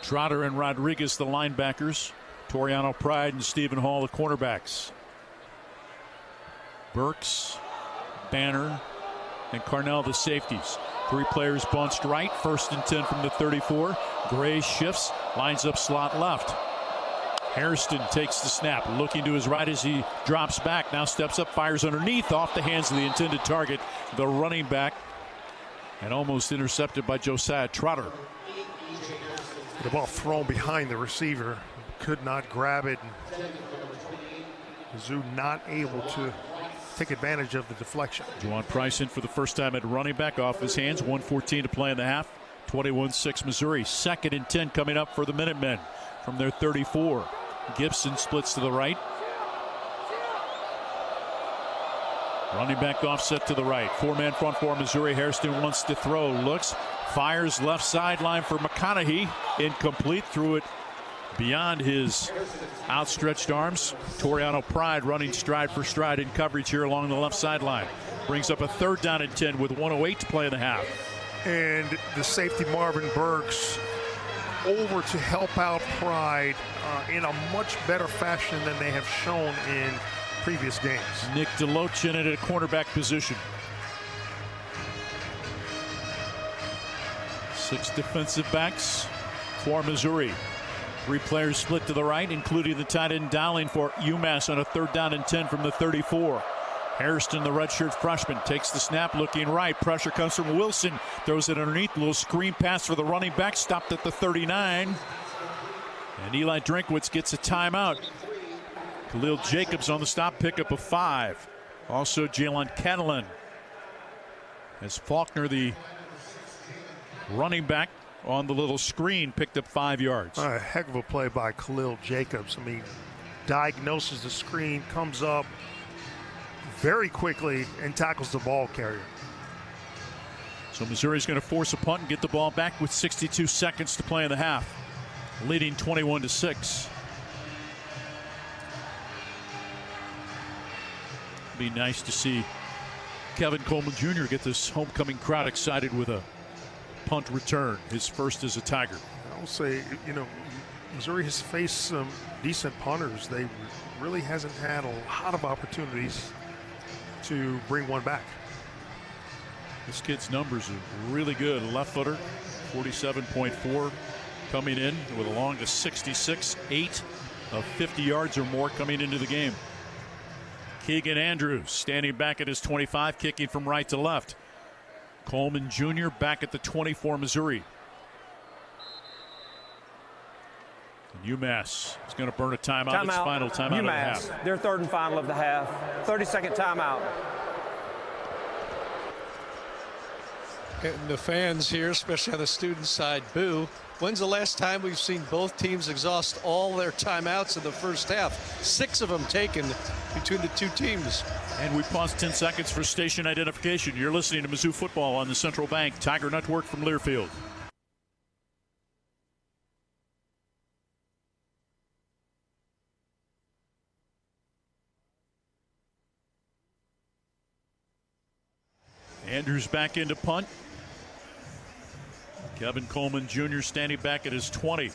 Trotter and Rodriguez, the linebackers. Toriano Pride and Stephen Hall, the cornerbacks. Burks, Banner, and Carnell, the safeties. 3 players bunched right. 1st and 10 from the 34. Gray shifts, lines up slot left. Hairston takes the snap, looking to his right as he drops back. Now steps up, fires underneath, off the hands of the intended target, the running back, and almost intercepted by Josiah Trotter. The ball thrown behind the receiver. Could not grab it. Mizzou not able to take advantage of the deflection. Juwan Price in for the first time at running back, off his hands. 1:14 to play in the half. 21-6 Missouri. 2nd and 10 coming up for the Minutemen from their 34. Gibson splits to the right. Running back offset to the right. 4-man front for Missouri. Hairston wants to throw. Looks. Fires left sideline for McConaughey. Incomplete. Threw it beyond his outstretched arms. Toriano Pride running stride for stride in coverage here along the left sideline. Brings up a 3rd down and 10 with 1:08 to play in the half. And the safety Marvin Burks over to help out Pride in a much better fashion than they have shown in previous games. Nick DeLochin at a cornerback position. 6 defensive backs for Missouri. 3 players split to the right, including the tight end Dowling for UMass on a 3rd down and 10 from the 34. Hairston, the redshirt freshman, takes the snap, looking right. Pressure comes from Wilson. Throws it underneath. A little screen pass for the running back. Stopped at the 39. And Eli Drinkwitz gets a timeout. Khalil Jacobs on the stop, pick up a 5. Also Jalen Catalan. As Faulkner, the running back, on the little screen, picked up 5 yards. A heck of a play by Khalil Jacobs. I mean, diagnoses the screen, comes up very quickly, and tackles the ball carrier. So Missouri's going to force a punt and get the ball back with 62 seconds to play in the half, leading 21-6. Be nice to see Kevin Coleman Jr. get this homecoming crowd excited with a punt return, his first as a Tiger. I will say, you know, Missouri has faced some decent punters. They really hasn't had a lot of opportunities to bring one back. This kid's numbers are really good. Left footer, 47.4, coming in with a long to 66, 8 of 50 yards or more coming into the game. Keegan Andrews standing back at his 25, kicking from right to left. Coleman Jr. back at the 24 Missouri. And UMass is going to burn a timeout. Its final timeout of the half. UMass, their 3rd and final of the half. 30-second timeout. And the fans here, especially on the student side, boo. When's the last time we've seen both teams exhaust all their timeouts in the first half? 6 of them taken between the 2 teams. And we paused 10 seconds for station identification. You're listening to Mizzou Football on the Central Bank Tiger Network from Learfield. Andrews back into punt. Kevin Coleman Jr. standing back at his 20. Keep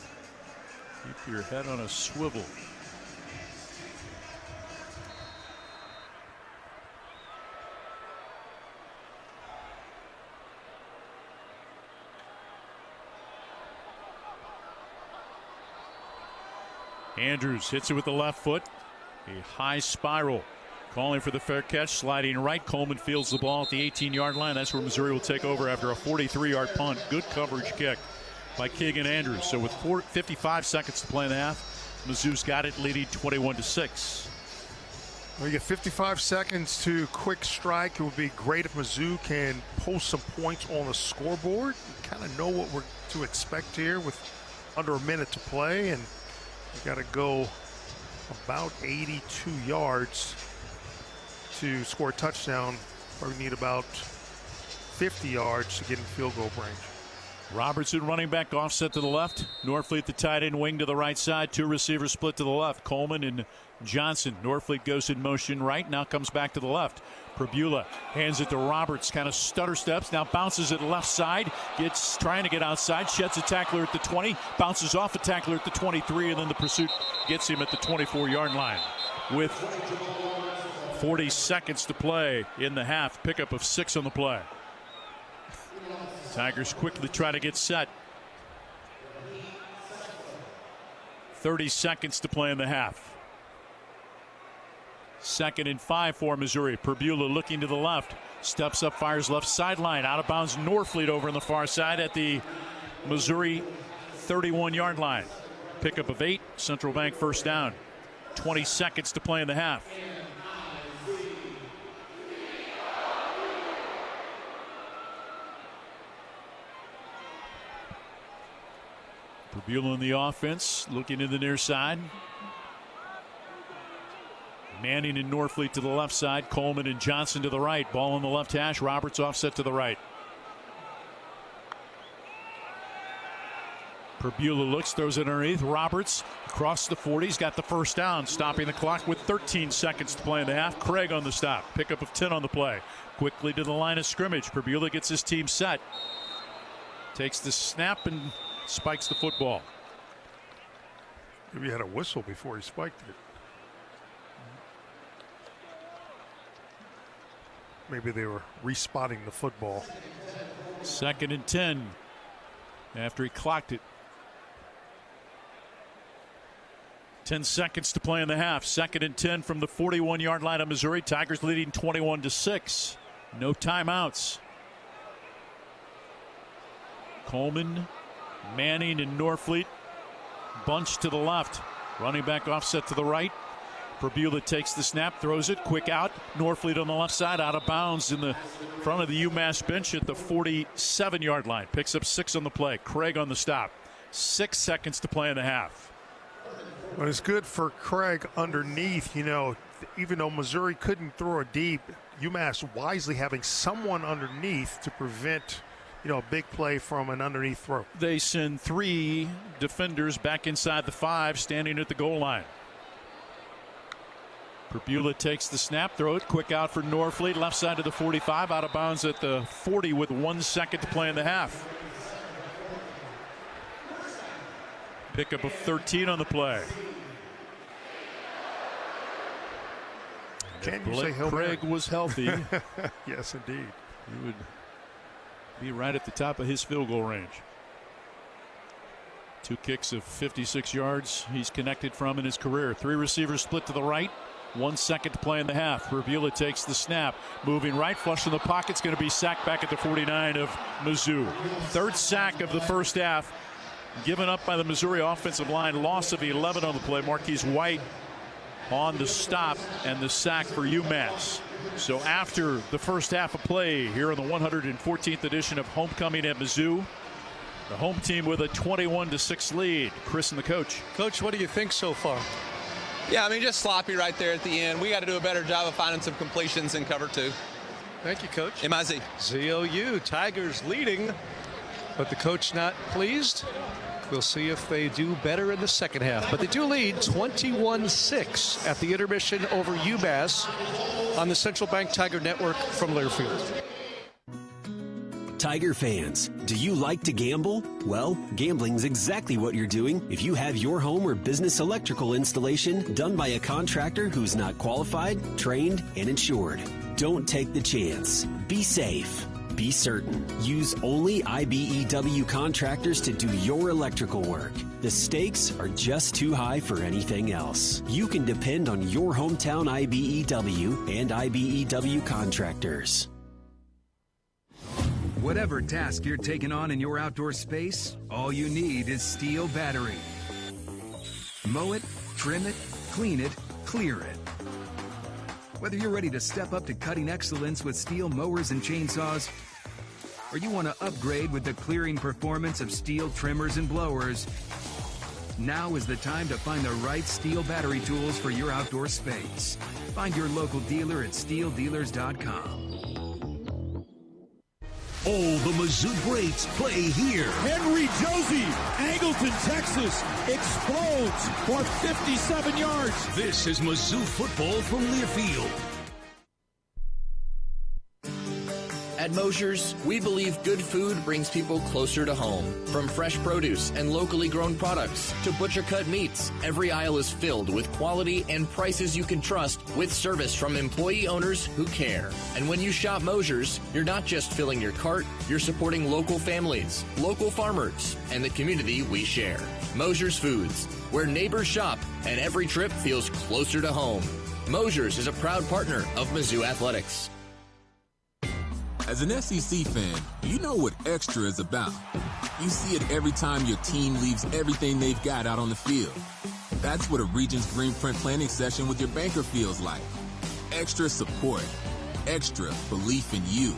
your head on a swivel. Andrews hits it with the left foot. A high spiral. Calling for the fair catch, sliding right. Coleman fields the ball at the 18-yard line. That's where Missouri will take over after a 43-yard punt. Good coverage kick by Keegan Andrews. So with 55 seconds to play in the half, Mizzou's got it, leading 21-6. Well, you get 55 seconds to quick strike. It would be great if Mizzou can post some points on the scoreboard. You kind of know what we're to expect here with under a minute to play, and you got to go about 82 yards to score a touchdown. Probably need about 50 yards to get in field goal range. Robertson running back, offset to the left. Norfleet the tight end wing to the right side. Two receivers split to the left. Coleman and Johnson. Norfleet goes in motion right. Now comes back to the left. Perbula hands it to Roberts. Kind of stutter steps. Now bounces it left side. Trying to get outside. Sheds a tackler at the 20. Bounces off a tackler at the 23. And then the pursuit gets him at the 24-yard line. With 40 seconds to play in the half. Pickup of 6 on the play. Tigers quickly try to get set. 30 seconds to play in the half. 2nd and 5 for Missouri. Perbula looking to the left. Steps up, fires left sideline. Out of bounds, Norfleet over on the far side at the Missouri 31-yard line. Pickup of 8. Central Bank first down. 20 seconds to play in the half. Perbula in the offense, looking in the near side. Manning and Norfleet to the left side. Coleman and Johnson to the right. Ball on the left hash. Roberts offset to the right. Perbula looks, throws it underneath. Roberts across the 40. He's got the first down, stopping the clock with 13 seconds to play in the half. Craig on the stop. Pickup of 10 on the play. Quickly to the line of scrimmage. Perbula gets his team set. Takes the snap and spikes the football. Maybe he had a whistle before he spiked it. Maybe they were respotting the football. 2nd and 10 after he clocked it. 10 seconds to play in the half. 2nd and 10 from the 41-yard line of Missouri. Tigers leading 21-6. No timeouts. Coleman, Manning, and Norfleet bunch to the left. Running back offset to the right. Perbula takes the snap, throws it, quick out. Norfleet on the left side, out of bounds in the front of the UMass bench at the 47-yard line. Picks up 6 on the play. Craig on the stop. 6 seconds to play in the half. But it's good for Craig underneath. You know, even though Missouri couldn't throw it deep, UMass wisely having someone underneath to prevent, you know, a big play from an underneath throw. They send 3 defenders back inside the 5, standing at the goal line. Perbula takes the snap, throw it, quick out for Norfleet, left side of the 45, out of bounds at the 40 with 1 second to play in the half. Pickup of 13 on the play. Can you say Hail Craig Mary? was healthy. Yes, indeed. He would be right at the top of his field goal range. 2 kicks of 56 yards he's connected from in his career. 3 receivers split to the right. 1 second to play in the half. Perbula takes the snap. Moving right, flush in the pocket's going to be sacked back at the 49 of Mizzou. 3rd sack of the first half given up by the Missouri offensive line. Loss of 11 on the play. Marquise White on the stop and the sack for UMass. So after the first half of play here on the 114th edition of Homecoming at Mizzou, the home team with a 21-6 lead. Chris and the coach. Coach, what do you think so far? Yeah, I mean, just sloppy right there at the end. We got to do a better job of finding some completions in cover 2. Thank you, Coach. MIZ. ZOU, Tigers leading, but the coach not pleased. We'll see if they do better in the second half. But they do lead 21-6 at the intermission over UMass on the Central Bank Tiger Network from Learfield. Tiger fans, do you like to gamble? Well, gambling's exactly what you're doing if you have your home or business electrical installation done by a contractor who's not qualified, trained, and insured. Don't take the chance. Be safe. Be certain. Use only IBEW contractors to do your electrical work. The stakes are just too high for anything else. You can depend on your hometown IBEW and IBEW contractors. Whatever task you're taking on in your outdoor space, all you need is Steel battery. Mow it, trim it, clean it, clear it. Whether you're ready to step up to cutting excellence with Steel mowers and chainsaws, or you want to upgrade with the clearing performance of Steel trimmers and blowers, now is the time to find the right Steel battery tools for your outdoor space. Find your local dealer at steeldealers.com. All the Mizzou greats play here. Henry Josie, Angleton, Texas, explodes for 57 yards. This is Mizzou football from Learfield. At Mosher's, we believe good food brings people closer to home. From fresh produce and locally grown products to butcher-cut meats, every aisle is filled with quality and prices you can trust with service from employee owners who care. And when you shop Mosher's, you're not just filling your cart, you're supporting local families, local farmers, and the community we share. Mosher's Foods, where neighbors shop and every trip feels closer to home. Mosher's is a proud partner of Mizzou Athletics. As an SEC fan, you know what extra is about. You see it every time your team leaves everything they've got out on the field. That's what a Regions Green Print planning session with your banker feels like. Extra support, extra belief in you,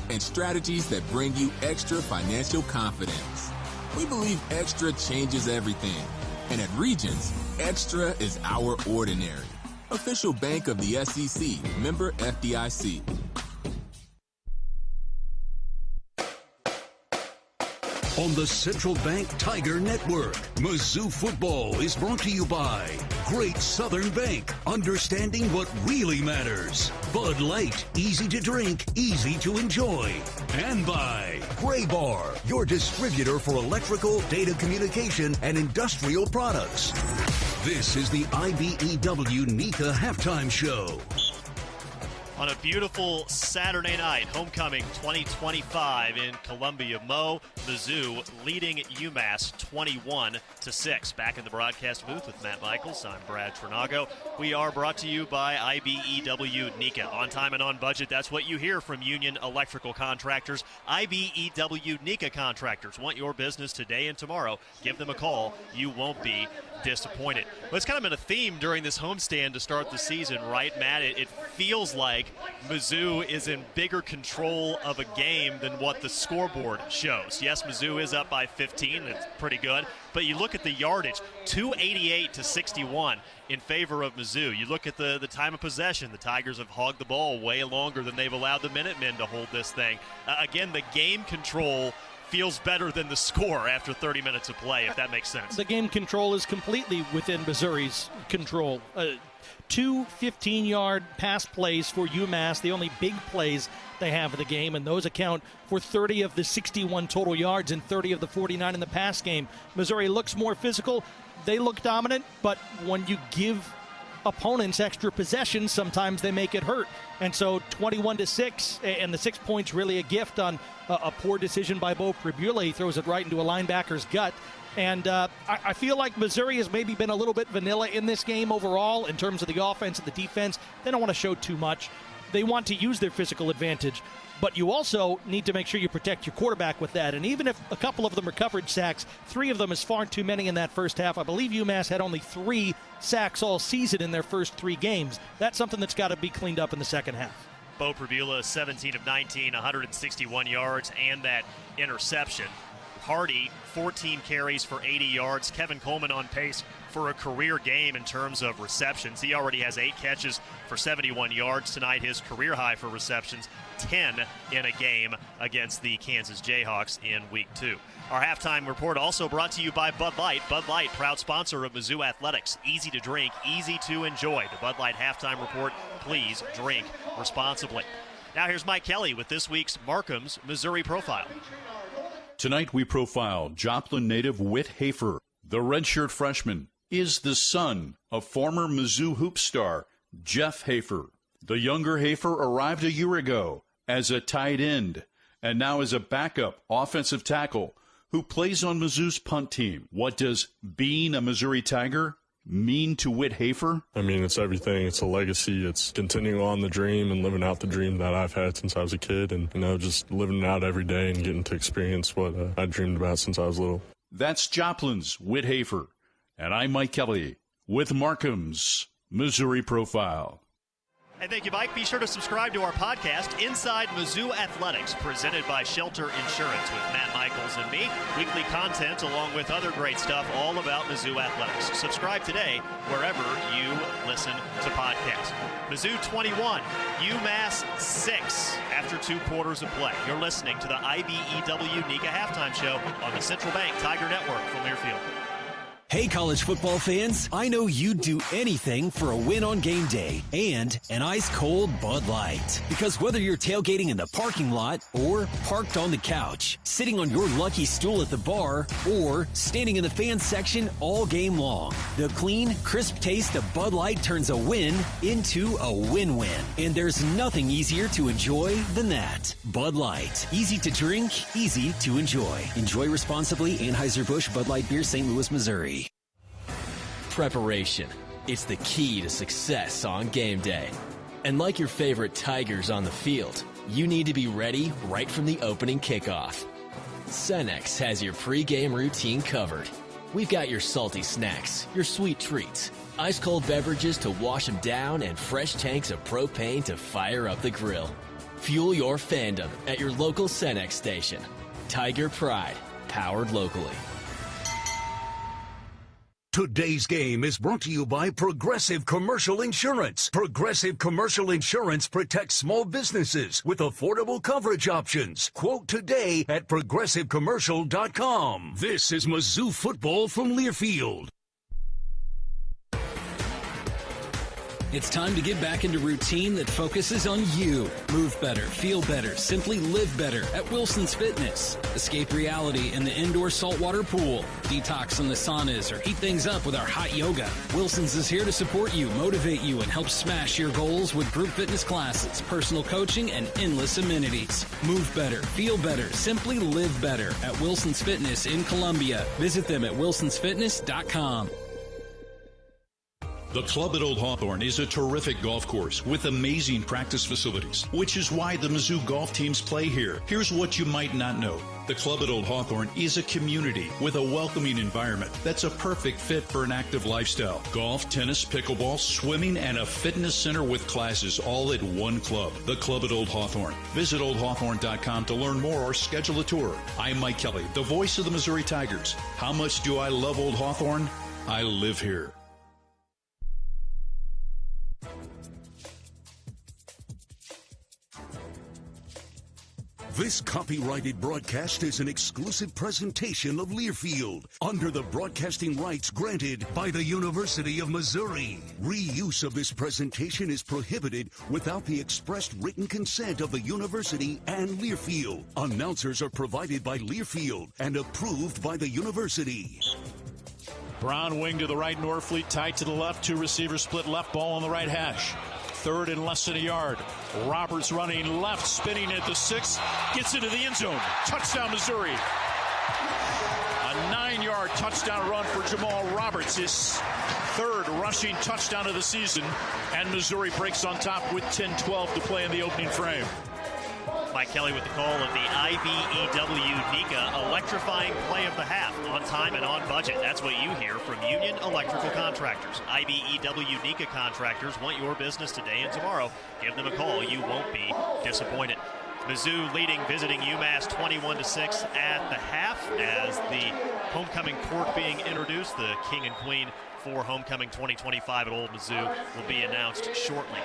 and strategies that bring you extra financial confidence. We believe extra changes everything. And at Regions, extra is our ordinary. Official bank of the SEC, member FDIC. On the Central Bank Tiger Network, Mizzou Football is brought to you by Great Southern Bank, understanding what really matters. Bud Light, easy to drink, easy to enjoy. And by Gray Bar, your distributor for electrical, data communication, and industrial products. This is the IBEW NECA Halftime Show. On a beautiful Saturday night, homecoming 2025 in Columbia. Mizzou leading UMass 21-6. Back in the broadcast booth with Matt Michaels, I'm Brad Trinago. We are brought to you by IBEW NECA. On time and on budget, that's what you hear from Union Electrical Contractors. IBEW NECA Contractors want your business today and tomorrow. Give them a call. You won't be disappointed. Well, it's kind of been a theme during this homestand to start the season, right, Matt? It feels like Mizzou is in bigger control of a game than what the scoreboard shows. Yes, Mizzou is up by 15. That's pretty good. But you look at the yardage, 288-61 in favor of Mizzou. You look at the time of possession. The Tigers have hogged the ball way longer than they've allowed the Minutemen to hold this thing. Again, the game control feels better than the score after 30 minutes of play, if that makes sense. The game control is completely within Missouri's control. Two 15-yard pass plays for UMass, the only big plays they have of the game, and those account for 30 of the 61 total yards and 30 of the 49 in the pass game. Missouri looks more physical. They look dominant, but when you give opponents extra possessions, sometimes they make it hurt. And so 21-6, and the 6 points really a gift on a poor decision by Bo Pribula. He throws it right into a linebacker's gut. And I feel like Missouri has maybe been a little bit vanilla in this game overall in terms of the offense and the defense. They don't want to show too much. They want to use their physical advantage. But you also need to make sure you protect your quarterback with that. And even if a couple of them are coverage sacks, 3 of them is far too many in that first half. I believe UMass had only 3 sacks all season in their first 3 games. That's something that's got to be cleaned up in the second half. Bo Pribula, 17 of 19, 161 yards, and that interception. Hardy, 14 carries for 80 yards. Kevin Coleman on pace for a career game in terms of receptions. He already has 8 catches for 71 yards tonight. His career high for receptions, 10 in a game against the Kansas Jayhawks in Week 2. Our halftime report also brought to you by Bud Light. Bud Light, proud sponsor of Mizzou Athletics. Easy to drink, easy to enjoy. The Bud Light halftime report, please drink responsibly. Now here's Mike Kelly with this week's Markham's Missouri Profile. Tonight we profile Joplin native Whit Hafer. The redshirt freshman is the son of former Mizzou hoop star Jeff Hafer. The younger Hafer arrived a year ago as a tight end and now is a backup offensive tackle who plays on Mizzou's punt team. What does being a Missouri Tiger mean to Whit Hafer? I mean, it's everything. It's a legacy. It's continuing on the dream and living out the dream that I've had since I was a kid, and, just living it out every day and getting to experience what I dreamed about since I was little. That's Joplin's Whit Hafer. And I'm Mike Kelly with Markham's Missouri Profile. And thank you, Mike. Be sure to subscribe to our podcast, Inside Mizzou Athletics, presented by Shelter Insurance with Matt Michaels and me. Weekly content along with other great stuff all about Mizzou Athletics. Subscribe today wherever you listen to podcasts. Mizzou 21, UMass 6 after 2 quarters of play. You're listening to the IBEW NICA Halftime Show on the Central Bank Tiger Network from Learfield. Hey, college football fans, I know you'd do anything for a win on game day and an ice-cold Bud Light. Because whether you're tailgating in the parking lot or parked on the couch, sitting on your lucky stool at the bar, or standing in the fan section all game long, the clean, crisp taste of Bud Light turns a win into a win-win. And there's nothing easier to enjoy than that. Bud Light. Easy to drink, easy to enjoy. Enjoy responsibly. Anheuser-Busch Bud Light Beer, St. Louis, Missouri. Preparation. It's the key to success on game day. And like your favorite Tigers on the field, you need to be ready right from the opening kickoff. Cenex has your pregame routine covered. We've got your salty snacks, your sweet treats, ice-cold beverages to wash them down, and fresh tanks of propane to fire up the grill. Fuel your fandom at your local Cenex station. Tiger Pride, powered locally. Today's game is brought to you by Progressive Commercial Insurance. Progressive Commercial Insurance protects small businesses with affordable coverage options. Quote today at progressivecommercial.com. This is Mizzou Football from Learfield. It's time to get back into routine that focuses on you. Move better, feel better, simply live better at Wilson's Fitness. Escape reality in the indoor saltwater pool. Detox in the saunas or heat things up with our hot yoga. Wilson's is here to support you, motivate you, and help smash your goals with group fitness classes, personal coaching, and endless amenities. Move better, feel better, simply live better at Wilson's Fitness in Columbia. Visit them at wilsonsfitness.com. The Club at Old Hawthorne is a terrific golf course with amazing practice facilities, which is why the Mizzou golf teams play here. Here's what you might not know. The Club at Old Hawthorne is a community with a welcoming environment that's a perfect fit for an active lifestyle. Golf, tennis, pickleball, swimming, and a fitness center with classes all at one club. The Club at Old Hawthorne. Visit oldhawthorne.com to learn more or schedule a tour. I'm Mike Kelly, the voice of the Missouri Tigers. How much do I love Old Hawthorne? I live here. This copyrighted broadcast is an exclusive presentation of Learfield under the broadcasting rights granted by the University of Missouri. Reuse of this presentation is prohibited without the expressed written consent of the university and Learfield. Announcers are provided by Learfield and approved by the university. Brown wing to the right, Norfleet tight to the left. 2 receivers split left, ball on the right hash. 3rd and less than a yard. Roberts running left, spinning at the 6, gets into the end zone. Touchdown, Missouri. A 9-yard touchdown run for Jamal Roberts, his 3rd rushing touchdown of the season, and Missouri breaks on top with 10-12 to play in the opening frame. Mike Kelly with the call of the IBEW NICA electrifying play of the half, on time and on budget. That's what you hear from Union Electrical Contractors. IBEW NICA contractors want your business today and tomorrow. Give them a call. You won't be disappointed. Mizzou leading visiting UMass 21-6 at the half as the homecoming court being introduced. The king and queen for homecoming 2025 at Old Mizzou will be announced shortly.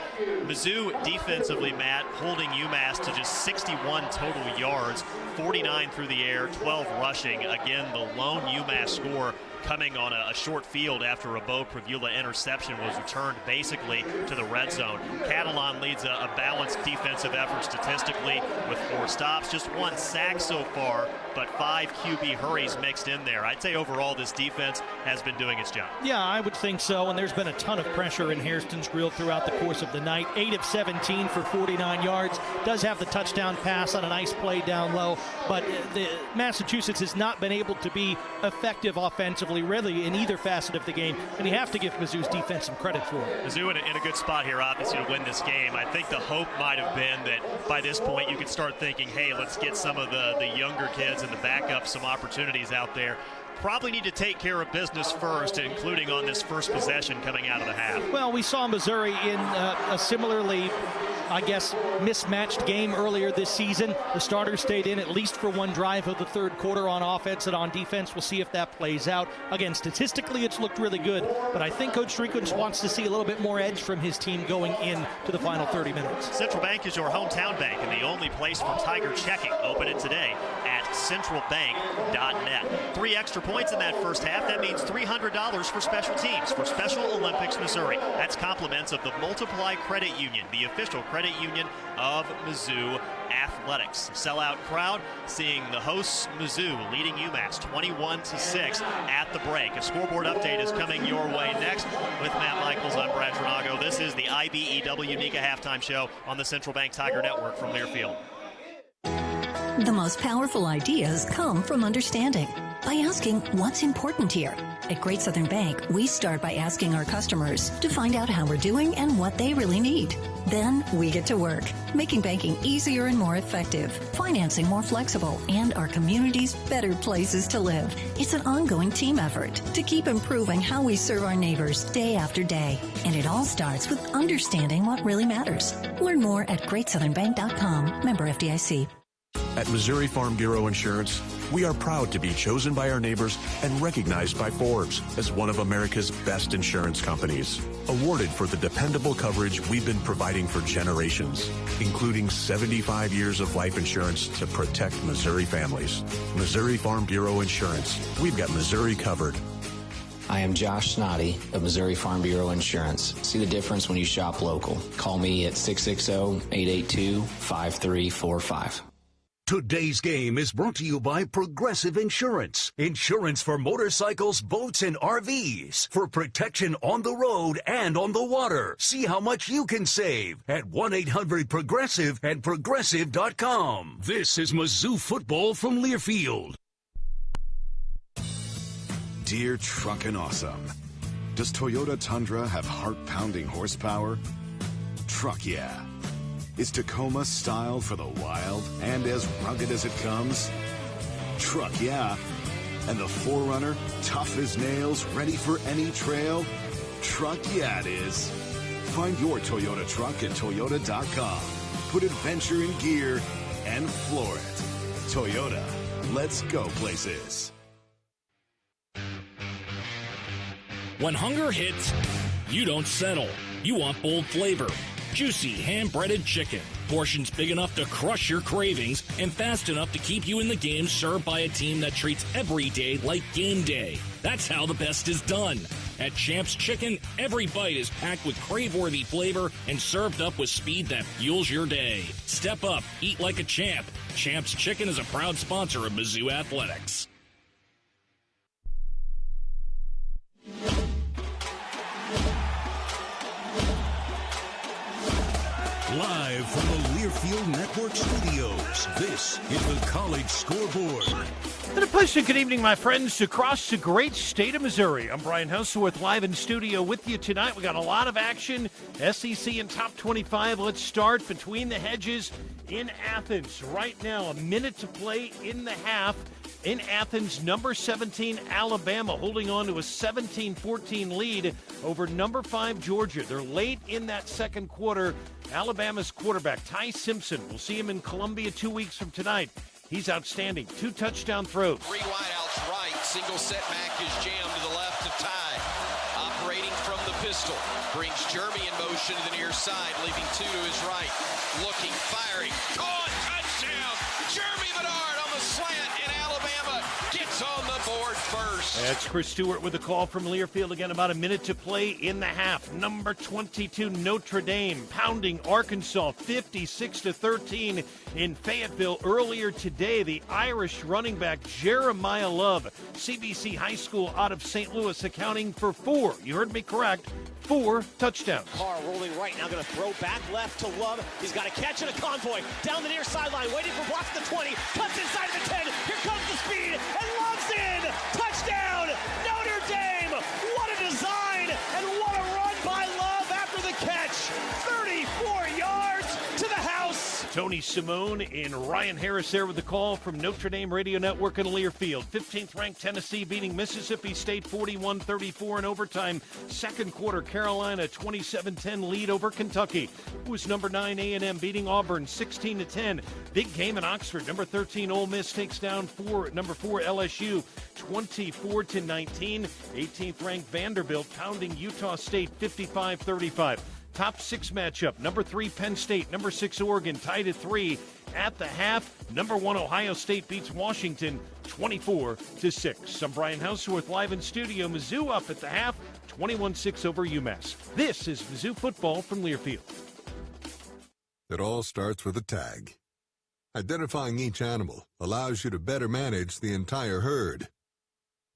Mizzou defensively, Matt, holding UMass to just 61 total yards, 49 through the air, 12 rushing. Again, the lone UMass score coming on a short field after a Bo Prevula interception was returned basically to the red zone. Catalan leads a balanced defensive effort statistically with 4 stops, just 1 sack so far, but 5 QB hurries mixed in there. I'd say overall this defense has been doing its job. Yeah, I would think so, and there's been a ton of pressure in Hairston's Grill throughout the course of the night. 8 of 17 for 49 yards. Does have the touchdown pass on a nice play down low, but the Massachusetts has not been able to be effective offensively, really, in either facet of the game, and you have to give Mizzou's defense some credit for it. Mizzou in a good spot here, obviously, to win this game. I think the hope might have been that by this point you could start thinking, hey, let's get some of the younger kids and the backups some opportunities out there. Probably need to take care of business first, including on this first possession coming out of the half. Well, we saw Missouri in a similarly, I guess, mismatched game earlier this season. The starters stayed in at least for 1 drive of the third quarter on offense, and on defense, we'll see if that plays out. Again, statistically, it's looked really good, but I think Coach Drinkwitz wants to see a little bit more edge from his team going in to the final 30 minutes. Central Bank is your hometown bank and the only place for Tiger checking. Open it today at centralbank.net. 3 extra points in that first half. That means $300 for special teams for Special Olympics Missouri. That's compliments of the Multiply Credit Union, the official credit union of Mizzou Athletics. Sellout crowd seeing the hosts Mizzou leading UMass 21-6 at the break. A scoreboard update is coming your way next. With Matt Michaels, I'm Brad Trinago. This is the IBEW Nika Halftime Show on the Central Bank Tiger Network from Learfield. The most powerful ideas come from understanding. By asking what's important here. At Great Southern Bank, we start by asking our customers to find out how we're doing and what they really need. Then we get to work, making banking easier and more effective, financing more flexible, and our communities better places to live. It's an ongoing team effort to keep improving how we serve our neighbors day after day. And it all starts with understanding what really matters. Learn more at GreatSouthernBank.com. Member FDIC. At Missouri Farm Bureau Insurance, we are proud to be chosen by our neighbors and recognized by Forbes as one of America's best insurance companies. Awarded for the dependable coverage we've been providing for generations, including 75 years of life insurance to protect Missouri families. Missouri Farm Bureau Insurance. We've got Missouri covered. I am Josh Snoddy of Missouri Farm Bureau Insurance. See the difference when you shop local. Call me at 660-882-5345. Today's game is brought to you by Progressive Insurance. Insurance for motorcycles, boats, and RVs. For protection on the road and on the water. See how much you can save at 1-800-PROGRESSIVE and Progressive.com. This is Mizzou Football from Learfield. Dear Truckin' Awesome, does Toyota Tundra have heart-pounding horsepower? Truck yeah. Is Tacoma styled for the wild and as rugged as it comes? Truck yeah. And the 4Runner, tough as nails, ready for any trail? Truck yeah it is. Find your Toyota truck at Toyota.com. Put adventure in gear and floor it. Toyota, let's go places. When hunger hits, you don't settle. You want bold flavor. Juicy, hand-breaded chicken. Portions big enough to crush your cravings and fast enough to keep you in the game, served by a team that treats every day like game day. That's how the best is done. At Champ's Chicken, every bite is packed with crave-worthy flavor and served up with speed that fuels your day. Step up, eat like a champ. Champ's Chicken is a proud sponsor of Mizzou Athletics. Live from the Learfield Network studios, this is the College Scoreboard. And a pleasant good evening, my friends, across the great state of Missouri. I'm Brian Houseworth, live in studio with you tonight. We got a lot of action, SEC and Top 25. Let's start between the hedges in Athens. Right now, a minute to play in the half. In Athens, number 17, Alabama, holding on to a 17-14 lead over number 5, Georgia. They're late in that second quarter. Alabama's quarterback, Ty Simpson, we'll see him in Columbia 2 weeks from tonight. He's outstanding. 2 touchdown throws. 3 wideouts right. Single setback is jammed to the left of Ty. Operating from the pistol. Brings Jeremy in motion to the near side, leaving 2 to his right. Looking, firing. Caught, touchdown. Jeremy Bedard on the slant, and Alabama gets on the board first. That's Chris Stewart with a call from Learfield. Again, about a minute to play in the half. Number 22, Notre Dame, pounding Arkansas 56-13 in Fayetteville. Earlier today, the Irish running back Jeremiah Love, CBC High School out of St. Louis, accounting for 4. You heard me correct. 4 touchdowns. Carr rolling right now, going to throw back left to Love. He's got a catch and a convoy down the near sideline, waiting for blocks at the 20, cuts inside of the 10. Here comes the speed, and Love's in. Touchdown, Notre Dame. What a design and what a run by Love after the catch. 34 yards to the house. Tony Simone and Ryan Harris there with the call from Notre Dame Radio Network in Learfield. 15th ranked Tennessee beating Mississippi State 41-34 in overtime. Second quarter, Carolina 27-10 lead over Kentucky. It was number 9 A&M beating Auburn 16-10. Big game in Oxford. Number 13 Ole Miss takes down number 4 LSU 24-19. 18th ranked Vanderbilt pounding Utah State 55-35. Top 6 matchup. Number 3 Penn State, number 6 Oregon tied at 3 at the half. Number 1 Ohio State beats Washington 24-6. I'm Brian Houseworth live in studio. Mizzou up at the half, 21-6 over UMass. This is Mizzou Football from Learfield. It all starts with a tag. Identifying each animal allows you to better manage the entire herd.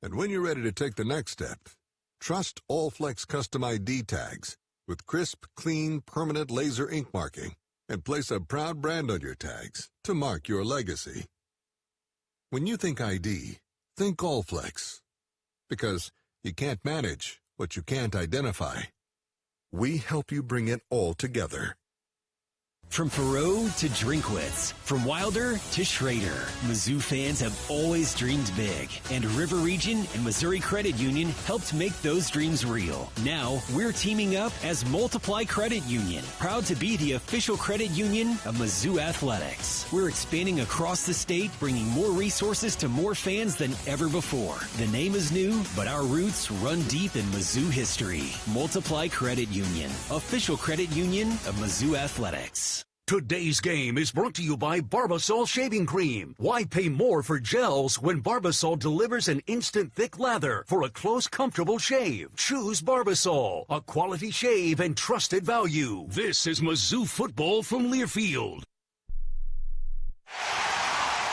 And when you're ready to take the next step, trust Allflex Custom ID tags with crisp, clean, permanent laser ink marking, and place a proud brand on your tags to mark your legacy. When you think ID, think Allflex. Because you can't manage what you can't identify. We help you bring it all together. From Perot to Drinkwitz, from Wilder to Schrader, Mizzou fans have always dreamed big, and River Region and Missouri Credit Union helped make those dreams real. Now, we're teaming up as Multiply Credit Union, proud to be the official credit union of Mizzou Athletics. We're expanding across the state, bringing more resources to more fans than ever before. The name is new, but our roots run deep in Mizzou history. Multiply Credit Union, official credit union of Mizzou Athletics. Today's game is brought to you by Barbasol Shaving Cream. Why pay more for gels when Barbasol delivers an instant thick lather for a close, comfortable shave? Choose Barbasol, a quality shave and trusted value. This is Mizzou Football from Learfield.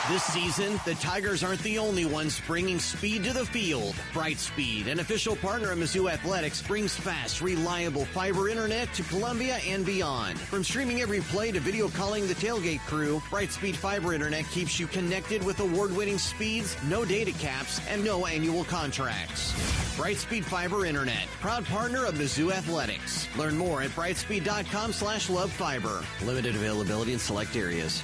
This season, the Tigers aren't the only ones bringing speed to the field. Brightspeed, an official partner of Mizzou Athletics, brings fast, reliable fiber internet to Columbia and beyond. From streaming every play to video calling the tailgate crew, Brightspeed fiber internet keeps you connected with award-winning speeds, no data caps, and no annual contracts. Brightspeed fiber internet, proud partner of Mizzou Athletics. Learn more at brightspeed.com/lovefiber. Limited availability in select areas.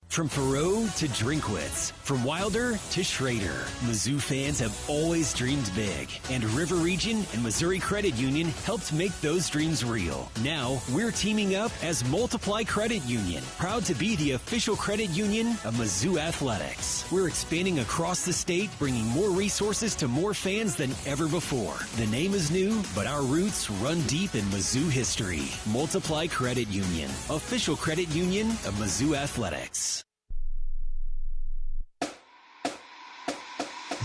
From Perot to Drinkwitz, from Wilder to Schrader, Mizzou fans have always dreamed big, and River Region and Missouri Credit Union helped make those dreams real. Now, we're teaming up as Multiply Credit Union, proud to be the official credit union of Mizzou Athletics. We're expanding across the state, bringing more resources to more fans than ever before. The name is new, but our roots run deep in Mizzou history. Multiply Credit Union, official credit union of Mizzou Athletics.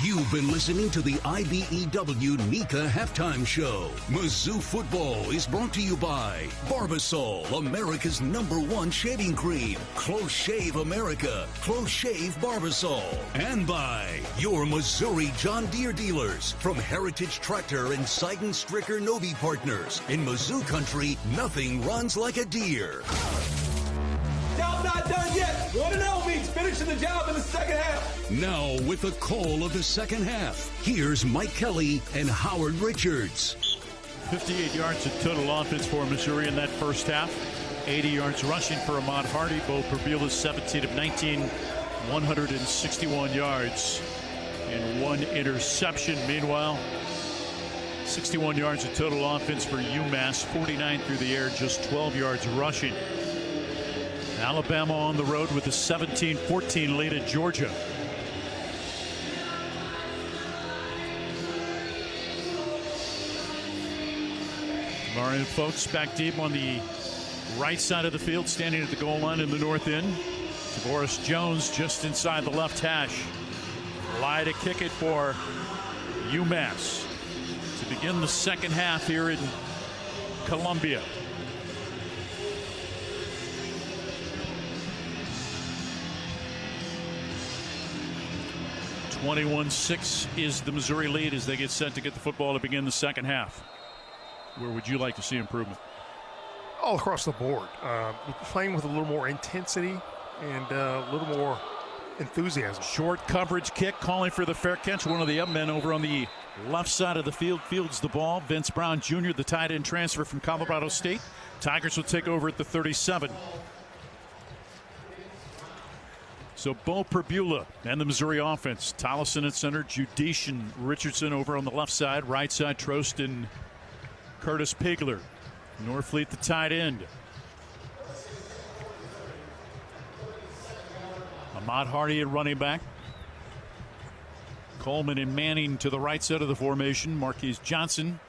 You've been listening to the IBEW NECA Halftime Show. Mizzou Football is brought to you by Barbasol, America's #1 shaving cream. Close Shave America, Close Shave Barbasol. And by your Missouri John Deere dealers. From Heritage Tractor and Sidon Stricker Novi Partners. In Mizzou country, nothing runs like a deer. Job not done yet. 1-0 means finishing the job in the second half. Now, with the call of the second half, here's Mike Kelly and Howard Richards. 58 yards of total offense for Missouri in that first half. 80 yards rushing for Ahmad Hardy. Bo Perbulis, 17 of 19, 161 yards and 1 interception. Meanwhile, 61 yards of total offense for UMass, 49 through the air, just 12 yards rushing. Alabama on the road with a 17-14 lead at Georgia. Marion folks back deep on the right side of the field, standing at the goal line in the north end. Tavoris Jones just inside the left hash. Lie to kick it for UMass to begin the second half here in Columbia. (21-6) is the Missouri lead as they get set to get the football to begin the second half. Where would you like to see improvement? All across the board. Playing with a little more intensity and a little more enthusiasm. Short coverage kick, calling for the fair catch. One of the up men over on the left side of the field fields the ball. Vince Brown Jr., the tight end transfer from Colorado State. Tigers will take over at the 37. So Bo Perbula and the Missouri offense. Tollison at center, Judice and Richardson over on the left side. Right side, Trost and Curtis Pigler. Norfleet the tight end. Ahmad Hardy at running back. Coleman and Manning to the right side of the formation. Marquise Johnson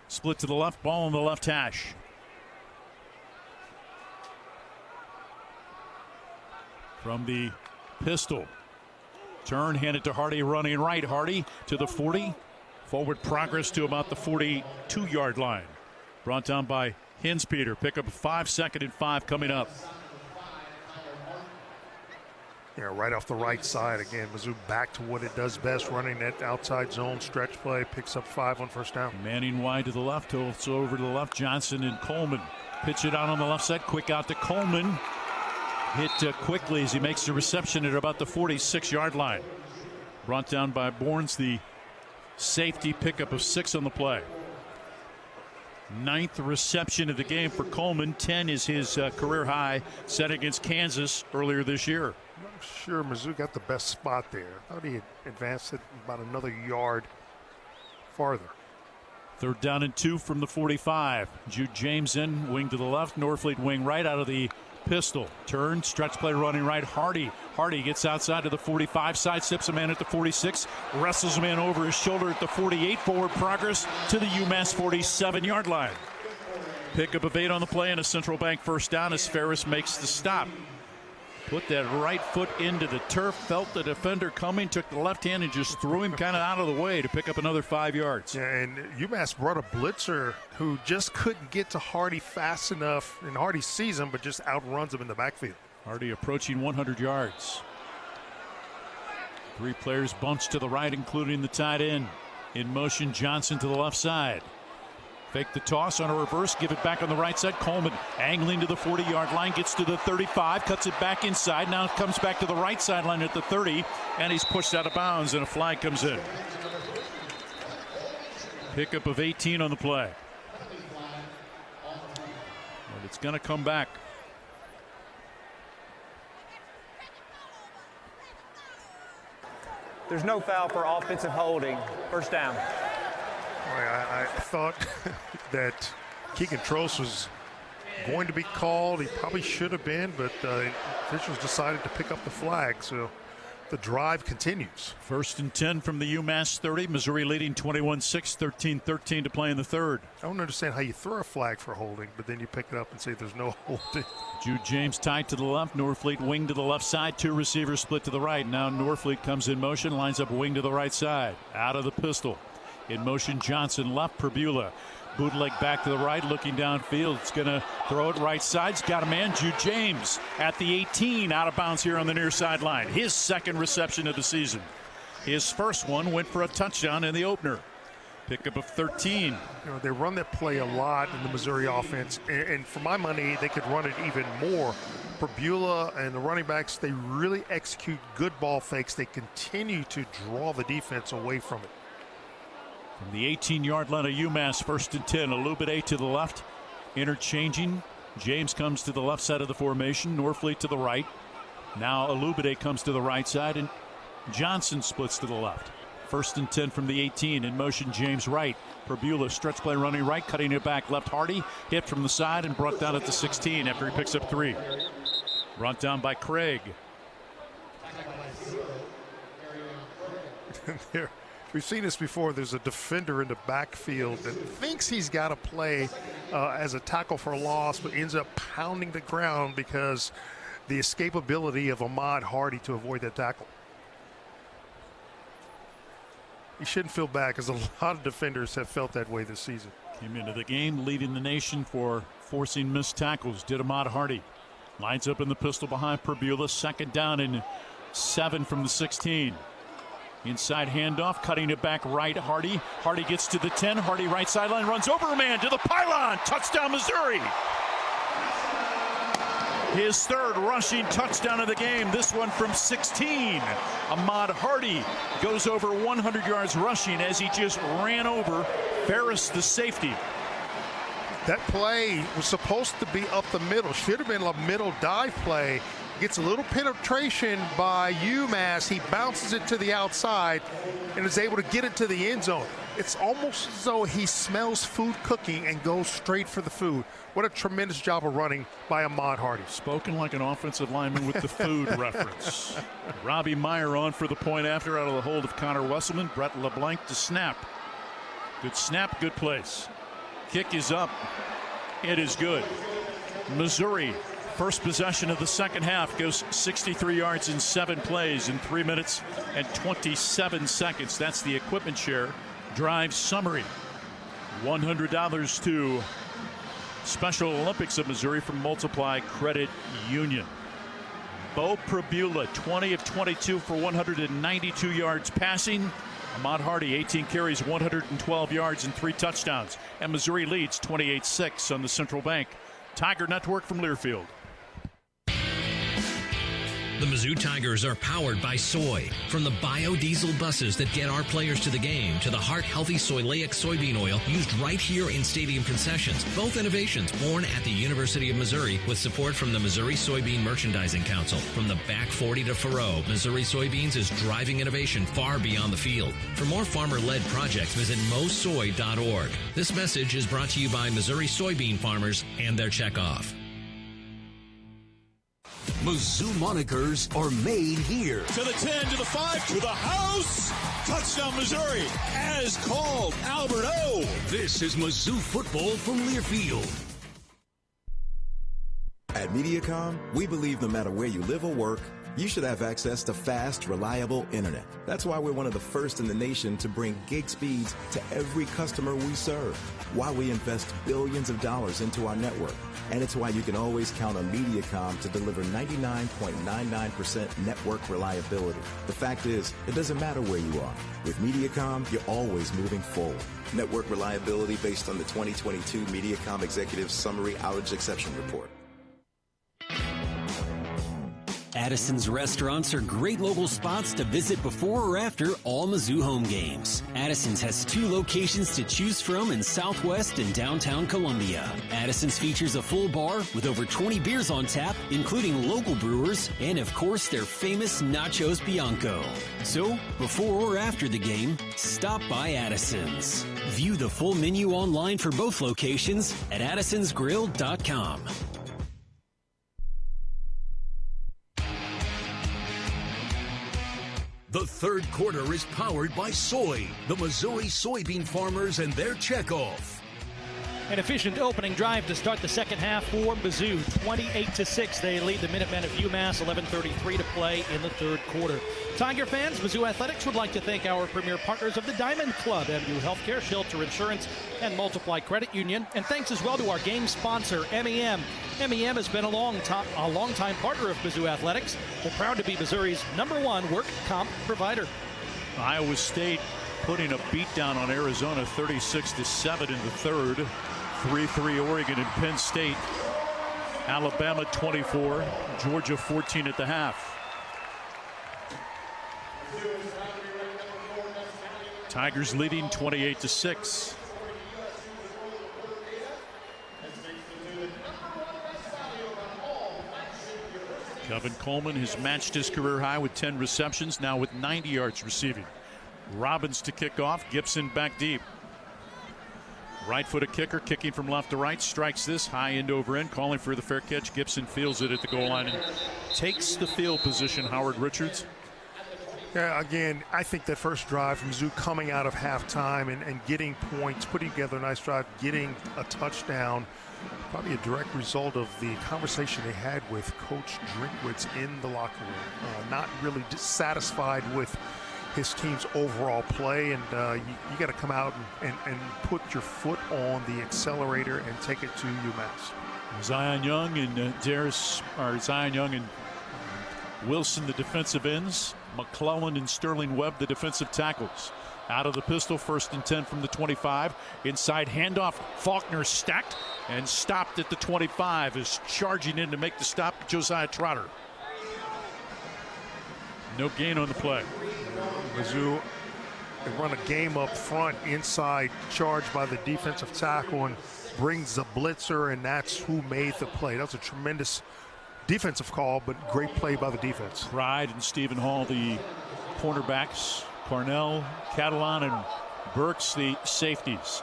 split to the left, ball on the left hash. From the pistol. Turn, hand it to Hardy, running right. Hardy to the 40. Forward progress to about the 42-yard line. Brought down by Hinspeter. Pick up 5, 2nd and 5 coming up. Yeah, right off the right side. Again, Mizzou back to what it does best, running that outside zone stretch play. Picks up 5 on first down. Manning wide to the left, also over to the left. Johnson and Coleman. Pitch it out on the left side. Quick out to Coleman. Hit quickly as he makes the reception at about the 46-yard line. Brought down by Bournes, the safety. Pickup of 6 on the play. 9th reception of the game for Coleman. 10 is his career high set against Kansas earlier this year. I'm sure Mizzou got the best spot there. I thought he had advanced it about another yard farther. 3rd down and 2 from the 45. Jude James in, wing to the left. Norfleet wing right out of the pistol. Turn, stretch play running right. Hardy gets outside to the 45. Side steps a man at the 46. Wrestles a man over his shoulder at the 48. Forward progress to the UMass 47-yard line. Pickup of 8 on the play and a Central Bank first down as Ferris makes the stop. Put that right foot into the turf, felt the defender coming, took the left hand and just threw him kind of out of the way to pick up another 5 yards. Yeah, and UMass brought a blitzer who just couldn't get to Hardy fast enough, and Hardy sees him but just outruns him in the backfield. Hardy approaching 100 yards. 3 players bunched to the right, including the tight end. In motion, Johnson to the left side. Fake the toss on a reverse, give it back on the right side. Coleman angling to the 40-yard line, gets to the 35, cuts it back inside. Now it comes back to the right sideline at the 30, and he's pushed out of bounds, and a flag comes in. Pickup of 18 on the play. But it's going to come back. There's no foul for offensive holding. First down. I thought that Keegan Trost was going to be called. He probably should have been, but officials decided to pick up the flag, so the drive continues. 1st and 10 from the UMass 30. Missouri leading 21-6, 13-13 to play in the 3rd. I don't understand how you throw a flag for holding, but then you pick it up and say there's no holding. Jude James tied to the left. Norfleet wing to the left side. 2 receivers split to the right. Now Norfleet comes in motion, lines up wing to the right side. Out of the pistol. In motion, Johnson left. Perbula bootleg back to the right, looking downfield. It's going to throw it right side. He's got a man, Jude James, at the 18, out of bounds here on the near sideline. His 2nd reception of the season. His first one went for a touchdown in the opener. Pickup of 13. They run that play a lot in the Missouri offense, and for my money, they could run it even more. Perbula and the running backs, they really execute good ball fakes. They continue to draw the defense away from it. From the 18-yard line of UMass, 1st and 10. Alubide to the left, interchanging. James comes to the left side of the formation. Norfleet to the right. Now Alubide comes to the right side, and Johnson splits to the left. 1st and 10 from the 18. In motion, James right. Perbula stretch play running right, cutting it back left. Hardy hit from the side and brought down at the 16 after he picks up 3. Brought down by Craig. We've seen this before. There's a defender in the backfield that thinks he's got to play as a tackle for a loss, but ends up pounding the ground because the escapability of Ahmad Hardy to avoid that tackle. He shouldn't feel bad because a lot of defenders have felt that way this season. Came into the game leading the nation for forcing missed tackles. Did Ahmad Hardy. Lines up in the pistol behind Perbula. 2nd down and 7 from the 16. Inside handoff, cutting it back right. Hardy gets to the 10. Hardy right sideline, runs over a man to the pylon. Touchdown, Missouri. His 3rd rushing touchdown of the game. This one from 16. Ahmad Hardy goes over 100 yards rushing as he just ran over Ferris, the safety. That play was supposed to be up the middle. Should have been a middle dive play. Gets a little penetration by UMass. He bounces it to the outside and is able to get it to the end zone. It's almost as though he smells food cooking and goes straight for the food. What a tremendous job of running by Ahmad Hardy. Spoken like an offensive lineman with the food reference. Robbie Meyer on for the point after, out of the hold of Connor Wesselman. Brett LeBlanc to snap. Good snap, good place. Kick is up. It is good. Missouri, first possession of the second half, goes 63 yards in 7 plays in 3 minutes and 27 seconds. That's the equipment share drive summary. $100 to Special Olympics of Missouri from Multiply Credit Union. Bo Perbula, 20 of 22 for 192 yards passing. Ahmad Hardy, 18 carries, 112 yards and 3 touchdowns. And Missouri leads 28-6 on the Central Bank Tiger Network from Learfield. The Mizzou Tigers are powered by soy. From the biodiesel buses that get our players to the game to the heart-healthy soyleic soybean oil used right here in stadium concessions. Both innovations born at the University of Missouri with support from the Missouri Soybean Merchandising Council. From the back 40 to Faroe, Missouri Soybeans is driving innovation far beyond the field. For more farmer-led projects, visit mosoy.org. This message is brought to you by Missouri soybean farmers and their checkoff. Mizzou monikers are made here. To the 10, to the 5, to the house. Touchdown, Missouri. As called, Albert O. This is Mizzou football from Learfield. At MediaCom, we believe no matter where you live or work, you should have access to fast, reliable internet. That's why we're one of the first in the nation to bring gig speeds to every customer we serve. Why we invest billions of dollars into our network. And it's why you can always count on MediaCom to deliver 99.99% network reliability. The fact is, it doesn't matter where you are. With MediaCom, you're always moving forward. Network reliability based on the 2022 MediaCom Executive Summary Outage Exception Report. Addison's restaurants are great local spots to visit before or after all Mizzou home games. Addison's has 2 locations to choose from in Southwest and downtown Columbia. Addison's features a full bar with over 20 beers on tap, including local brewers, and of course their famous Nachos Bianco. So, before or after the game, stop by Addison's. View the full menu online for both locations at addisonsgrill.com. The third quarter is powered by soy, the Missouri soybean farmers and their checkoff. An efficient opening drive to start the second half for Mizzou. 28-6. They lead the Minutemen of UMass. 11:33 to play in the third quarter. Tiger fans, Mizzou Athletics would like to thank our premier partners of the Diamond Club, MU Healthcare, Shelter Insurance, and Multiply Credit Union. And thanks as well to our game sponsor, MEM. MEM has been a long-time partner of Mizzou Athletics. They're proud to be Missouri's #1 work comp provider. Iowa State putting a beat down on Arizona 36-7 in the third. 3-3 Oregon and Penn State. Alabama 24, Georgia 14 at the half. Tigers leading 28-6. Kevin Coleman has matched his career high with 10 receptions, now with 90 yards receiving. Robbins to kick off, Gibson back deep. Right-footed kicker kicking from left to right, strikes this high end over end, calling for the fair catch. Gibson fields it at the goal line and takes the field position. Howard Richards. Yeah, again, I think that first drive from Mizzou coming out of halftime and getting points, putting together a nice drive, getting a touchdown, probably a direct result of the conversation they had with Coach Drinkwitz in the locker room. Not really satisfied with his team's overall play, and you got to come out and put your foot on the accelerator and take it to UMass. Zion Young and Zion Young and Wilson, the defensive ends. McClellan and Sterling Webb, the defensive tackles. Out of the pistol, 1st and 10 from the 25. Inside handoff, Faulkner stacked and stopped at the 25. Is charging in to make the stop, Josiah Trotter. No gain on the play. Mizzou run a game up front, inside, charged by the defensive tackle, and brings the blitzer, and that's who made the play. That was a tremendous defensive call, but great play by the defense. Pride and Stephen Hall, the cornerbacks. Cornell, Catalan, and Burks, the safeties.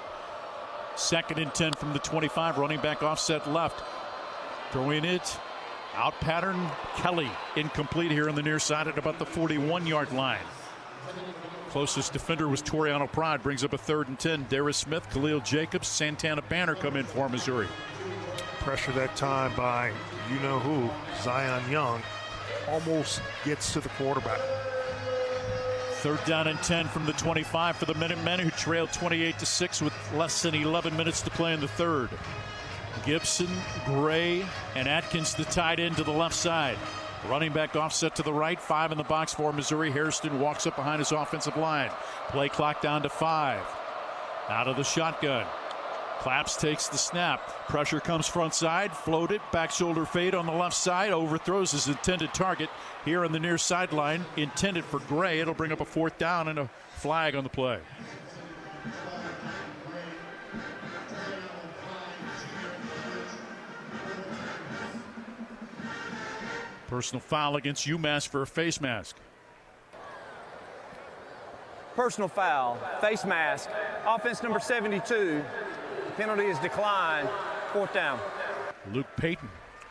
2nd and 10 from the 25. Running back offset left. Throwing it. Out pattern. Kelly incomplete here on the near side at about the 41-yard line. Closest defender was Toriano Pride. Brings up a 3rd and 10. Darius Smith, Khalil Jacobs, Santana Banner come in for Missouri. Pressure that time by you-know-who, Zion Young. Almost gets to the quarterback. 3rd down and 10 from the 25 for the Minutemen, who trailed 28-6 with less than 11 minutes to play in the 3rd. Gibson, Gray, and Atkins, the tight end, to the left side. Running back offset to the right. 5 in the box for Missouri. Hairston walks up behind his offensive line. Play clock down to 5. Out of the shotgun. Claps takes the snap. Pressure comes front side. Floated. Back shoulder fade on the left side. Overthrows his intended target here on the near sideline. Intended for Gray. It'll bring up a 4th down and a flag on the play. Personal foul against UMass for a face mask. Personal foul, face mask, offense number 72. Penalty is declined. 4th down. Luke Payton,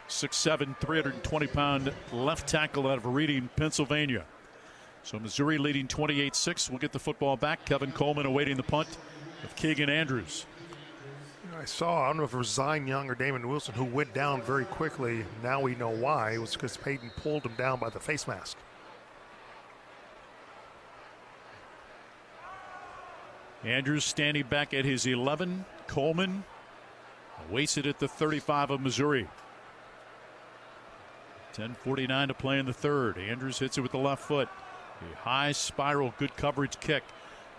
6'7", 320-pound left tackle out of Reading, Pennsylvania. So Missouri leading 28-6. We'll get the football back. Kevin Coleman awaiting the punt of Keegan Andrews. I don't know if it was Zion Young or Damon Wilson who went down very quickly. Now we know why. It was because Payton pulled him down by the face mask. Andrews standing back at his 11. Coleman awaits it at the 35 of Missouri. 10:49 to play in the 3rd. Andrews hits it with the left foot. A high spiral, good coverage kick.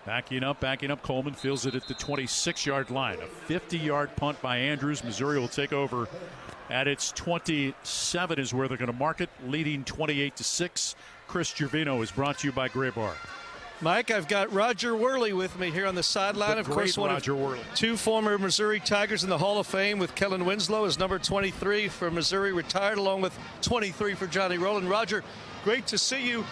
Backing up. Coleman feels it at the 26-yard line. A 50-yard punt by Andrews. Missouri will take over at its 27 is where they're going to mark it, leading 28-6. Chris Gervino is brought to you by Gray Bar. Mike, I've got Roger Worley with me here on the sideline. Of course, one of 2 former Missouri Tigers in the Hall of Fame with Kellen Winslow as number 23 for Missouri, retired, along with 23 for Johnny Rowland. Roger, great to see you.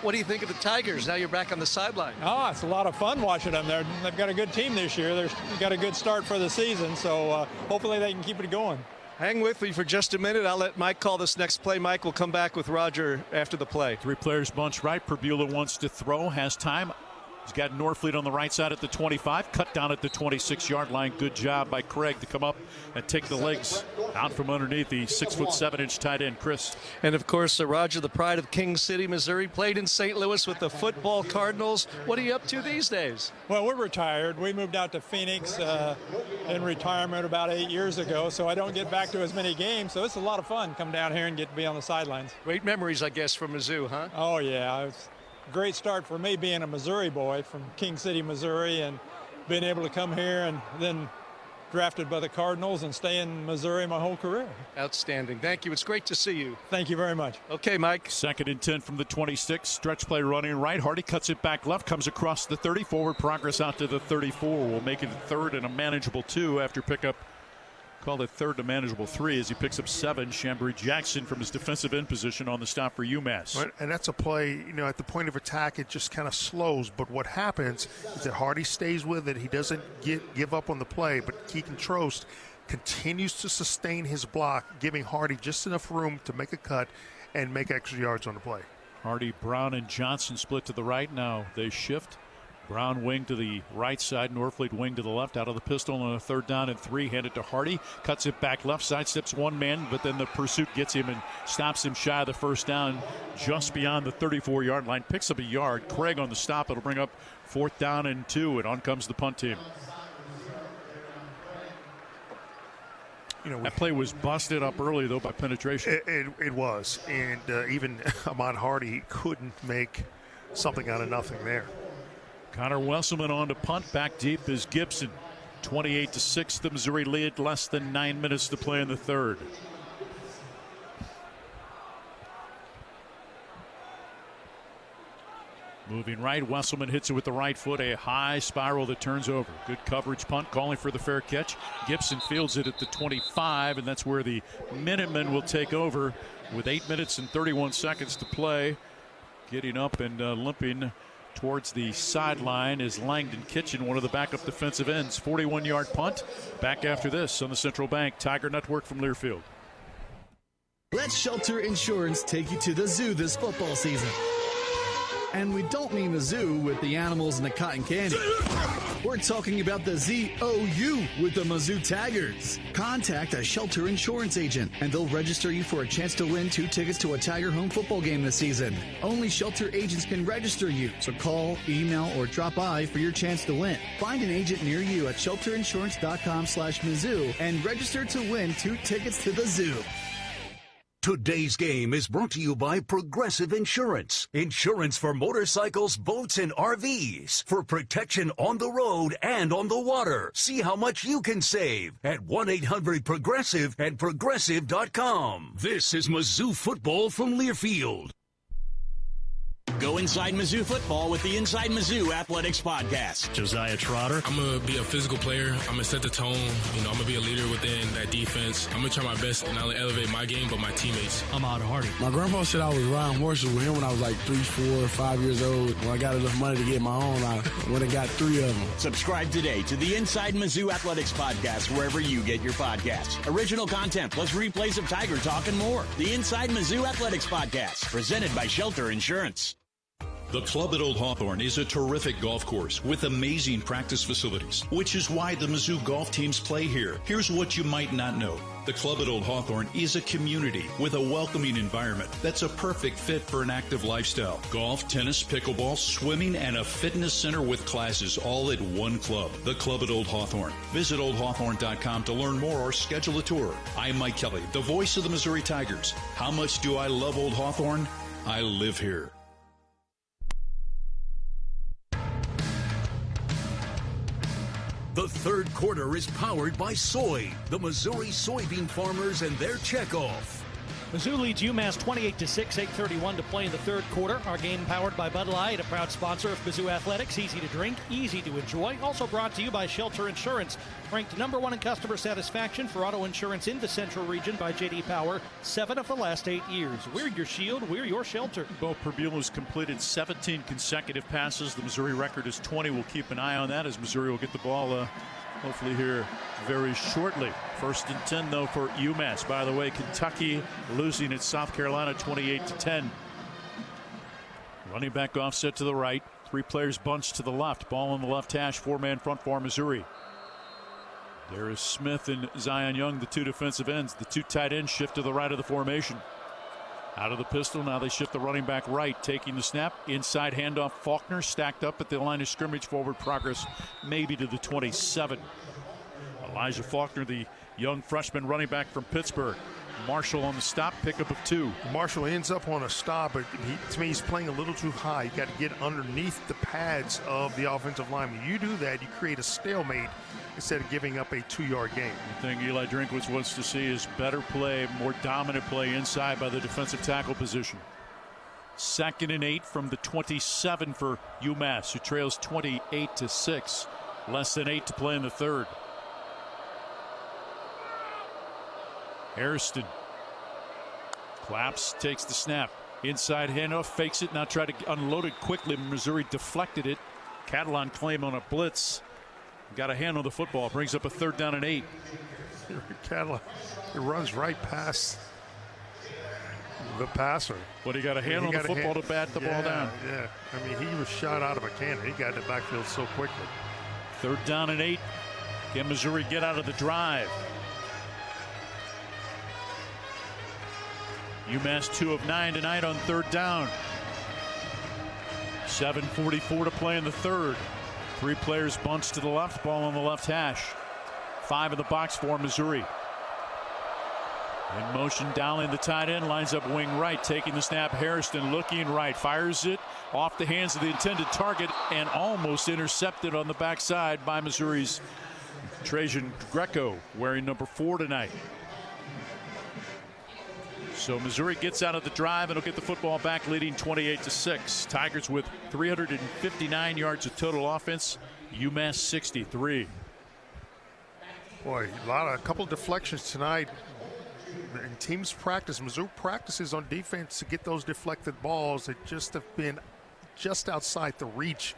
What do you think of the Tigers? Now you're back on the sideline. Oh, it's a lot of fun watching them. They've got a good team this year. They've got a good start for the season, so hopefully they can keep it going. Hang with me for just a minute. I'll let Mike call this next play. Mike will come back with Roger after the play. 3 players bunch right. Perbula wants to throw, has time. He's got Norfleet on the right side at the 25, cut down at the 26-yard line. Good job by Craig to come up and take the legs out from underneath the 6'7" tight end, Chris. And of course, Roger, the pride of King City, Missouri, played in St. Louis with the football Cardinals. What are you up to these days? Well, we're retired. We moved out to Phoenix in retirement about 8 years ago, so I don't get back to as many games. So it's a lot of fun. Come down here and get to be on the sidelines. Great memories, I guess, from Mizzou, huh? Oh, yeah. It's great start for me being a Missouri boy from King City, Missouri, and being able to come here and then drafted by the Cardinals and stay in Missouri my whole career. Outstanding. Thank you. It's great to see you. Thank you very much. Okay, Mike. 2nd and 10 from the 26. Stretch play running right. Hardy cuts it back left, comes across the 30. Forward progress out to the 34. Will make it a 3rd and a manageable 2 after pickup. Called it 3rd to manageable 3 as he picks up 7. Chambry Jackson from his defensive end position on the stop for UMass. Right, and that's a play, at the point of attack, it just kind of slows. But what happens is that Hardy stays with it. He doesn't give up on the play, but Keegan Trost continues to sustain his block, giving Hardy just enough room to make a cut and make extra yards on the play. Hardy, Brown, and Johnson split to the right. Now they shift. Brown wing to the right side, Norfleet wing to the left, out of the pistol on a 3rd down and 3, handed to Hardy, cuts it back left side, steps one man, but then the pursuit gets him and stops him shy of the 1st down, just beyond the 34-yard line, picks up a yard. Craig on the stop, it'll bring up 4th down and 2, and on comes the punt team. That play was busted up early, though, by penetration. It was, and even Ahmad Hardy couldn't make something out of nothing there. Connor Wesselman on to punt. Back deep is Gibson. 28-6, the Missouri lead. Less than 9 minutes to play in the 3rd. Moving right, Wesselman hits it with the right foot. A high spiral that turns over. Good coverage punt, calling for the fair catch. Gibson fields it at the 25, and that's where the Minutemen will take over with 8 minutes and 31 seconds to play. Getting up and limping towards the sideline is Langdon Kitchen, one of the backup defensive ends. 41-yard punt. Back after this on the Central Bank Tiger Network from Learfield. Let Shelter Insurance take you to the zoo this football season. And we don't mean the zoo with the animals and the cotton candy. We're talking about the ZOU with the Mizzou Tigers. Contact a Shelter Insurance agent, and they'll register you for a chance to win 2 tickets to a Tiger home football game this season. Only Shelter agents can register you, so call, email, or drop by for your chance to win. Find an agent near you at shelterinsurance.com/Mizzou and register to win 2 tickets to the zoo. Today's game is brought to you by Progressive Insurance. Insurance for motorcycles, boats, and RVs. For protection on the road and on the water. See how much you can save at 1-800-PROGRESSIVE and Progressive.com. This is Mizzou Football from Learfield. Go inside Mizzou Football with the Inside Mizzou Athletics Podcast. Josiah Trotter. I'm going to be a physical player. I'm going to set the tone. I'm going to be a leader within that defense. I'm going to try my best to not only elevate my game, but my teammates. I'm Ahmad Hardy. My grandpa said I was riding horses with him when I was like 3, 4, 5 years old. When I got enough money to get my own, I went and got 3 of them. Subscribe today to the Inside Mizzou Athletics Podcast wherever you get your podcasts. Original content plus replays of Tiger Talk and more. The Inside Mizzou Athletics Podcast, presented by Shelter Insurance. The Club at Old Hawthorne is a terrific golf course with amazing practice facilities, which is why the Mizzou golf teams play here. Here's what you might not know. The Club at Old Hawthorne is a community with a welcoming environment that's a perfect fit for an active lifestyle. Golf, tennis, pickleball, swimming, and a fitness center with classes all at one club. The Club at Old Hawthorne. Visit oldhawthorne.com to learn more or schedule a tour. I'm Mike Kelly, the voice of the Missouri Tigers. How much do I love Old Hawthorne? I live here. The 3rd quarter is powered by Soy, the Missouri soybean farmers and their checkoff. Mizzou leads UMass 28-6, 8:31 to play in the 3rd quarter. Our game powered by Bud Light, a proud sponsor of Mizzou Athletics. Easy to drink, easy to enjoy. Also brought to you by Shelter Insurance, ranked #1 in customer satisfaction for auto insurance in the Central Region by J.D. Power, 7 of the last 8 years. We're your shield, we're your shelter. Bo Perbula's completed 17 consecutive passes. The Missouri record is 20. We'll keep an eye on that as Missouri will get the ball hopefully here very shortly. 1st and 10, though, for UMass. By the way, Kentucky losing at South Carolina 28-10. Running back offset to the right. 3 players bunched to the left. Ball on the left hash. 4-man front for Missouri. There is Smith and Zion Young, the 2 defensive ends. The 2 tight ends shift to the right of the formation. Out of the pistol, now they shift the running back right, taking the snap. Inside handoff, Faulkner stacked up at the line of scrimmage, forward progress maybe to the 27. Elijah Faulkner, the young freshman running back from Pittsburgh. Marshall on the stop, pickup of 2. Marshall ends up on a stop, but to me he's playing a little too high. You got to get underneath the pads of the offensive line. When you do that, you create a stalemate instead of giving up a 2-yard gain. The thing Eli Drinkwitz wants to see is better play, more dominant play inside by the defensive tackle position. 2nd and 8 from the 27 for UMass, who trails 28-6. Less than 8 to play in the 3rd. Hairston claps, takes the snap. Inside handoff, fakes it, now try to unload it quickly. Missouri deflected it. Catalan claim on a blitz. Got a hand on the football, brings up a 3rd down and 8. Catalan, it runs right past The passer. But he got a hand on the football to bat the ball down. Yeah, I mean, he was shot out of a cannon. He got in the backfield so quickly. 3rd down and 8. Can Missouri get out of the drive? UMass 2 of 9 tonight on 3rd down. 7:44 to play in the 3rd. 3 players bunched to the left, ball on the left hash. 5 in the box for Missouri. In motion, Dowling, the tight end, lines up wing right, taking the snap. Hairston looking right, fires it off the hands of the intended target and almost intercepted on the backside by Missouri's Trajan Greco, wearing number 4 tonight. So Missouri gets out of the drive and will get the football back, leading 28-6. Tigers with 359 yards of total offense. UMass 63. Boy, a couple deflections tonight. In teams practice, Mizzou practices on defense to get those deflected balls that just have been just outside the reach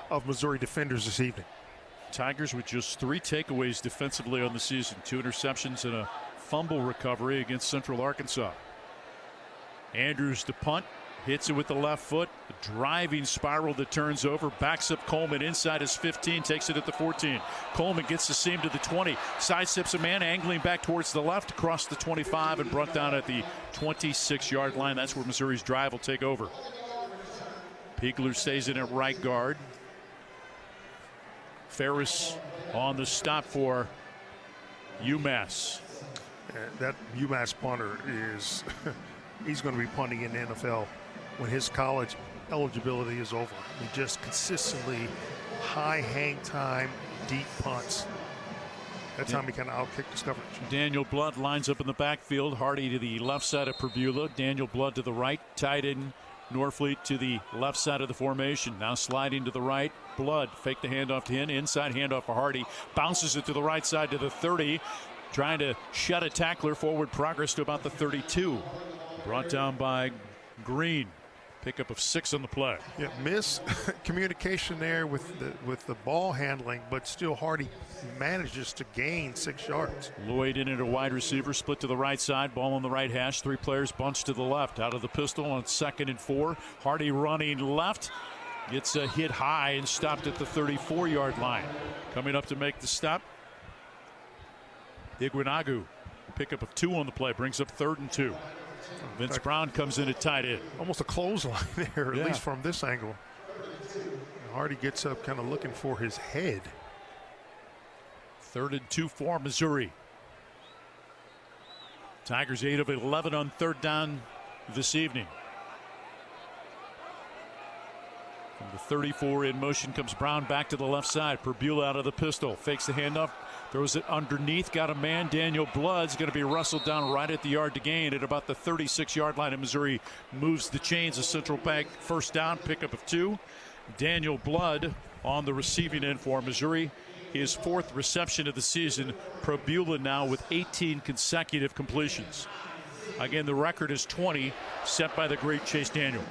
of Missouri defenders this evening. Tigers with just 3 takeaways defensively on the season. 2 interceptions and a fumble recovery against Central Arkansas. Andrews to punt, hits it with the left foot, a driving spiral that turns over, backs up Coleman inside his 15, takes it at the 14. Coleman gets the seam to the 20, sidesteps a man, angling back towards the left, across the 25 and brought down at the 26-yard line. That's where Missouri's drive will take over. Piegler stays in at right guard. Ferris on the stop for UMass. That UMass punter is he's going to be punting in the NFL when his college eligibility is over. He just consistently high hang time, deep punts. That's how he kind of outkick this coverage. Daniel Blood lines up in the backfield. Hardy to the left side of Perbula. Daniel Blood to the right. Tight end Norfleet to the left side of the formation. Now sliding to the right. Blood fake the handoff to him. Inside handoff for Hardy. Bounces it to the right side to the 30. Trying to shut a tackler. Forward progress to about the 32. Brought down by Green. Pickup of 6 on the play. Yeah, miscommunication there with the ball handling, but still Hardy manages to gain 6 yards. Lloyd in at a wide receiver, split to the right side, ball on the right hash. 3 players bunched to the left. Out of the pistol on 2nd and 4. Hardy running left. Gets a hit high and stopped at the 34-yard line. Coming up to make the stop, Iguanagu. Pickup of 2 on the play, brings up 3rd and 2. Vince Brown comes in at tight end. Almost a clothesline there, at least from this angle. Hardy gets up kind of looking for his head. 3rd and 2 for Missouri. Tigers 8 of 11 on 3rd down this evening. From the 34 in motion comes Brown back to the left side. Perbula out of the pistol. Fakes the handoff. Throws it underneath. Got a man. Daniel Blood's going to be rustled down right at the yard to gain at about the 36-yard line. And Missouri moves the chains. A Central Bank first down. Pickup of 2. Daniel Blood on the receiving end for Missouri. His 4th reception of the season. Perbula now with 18 consecutive completions. Again, the record is 20, set by the great Chase Daniel.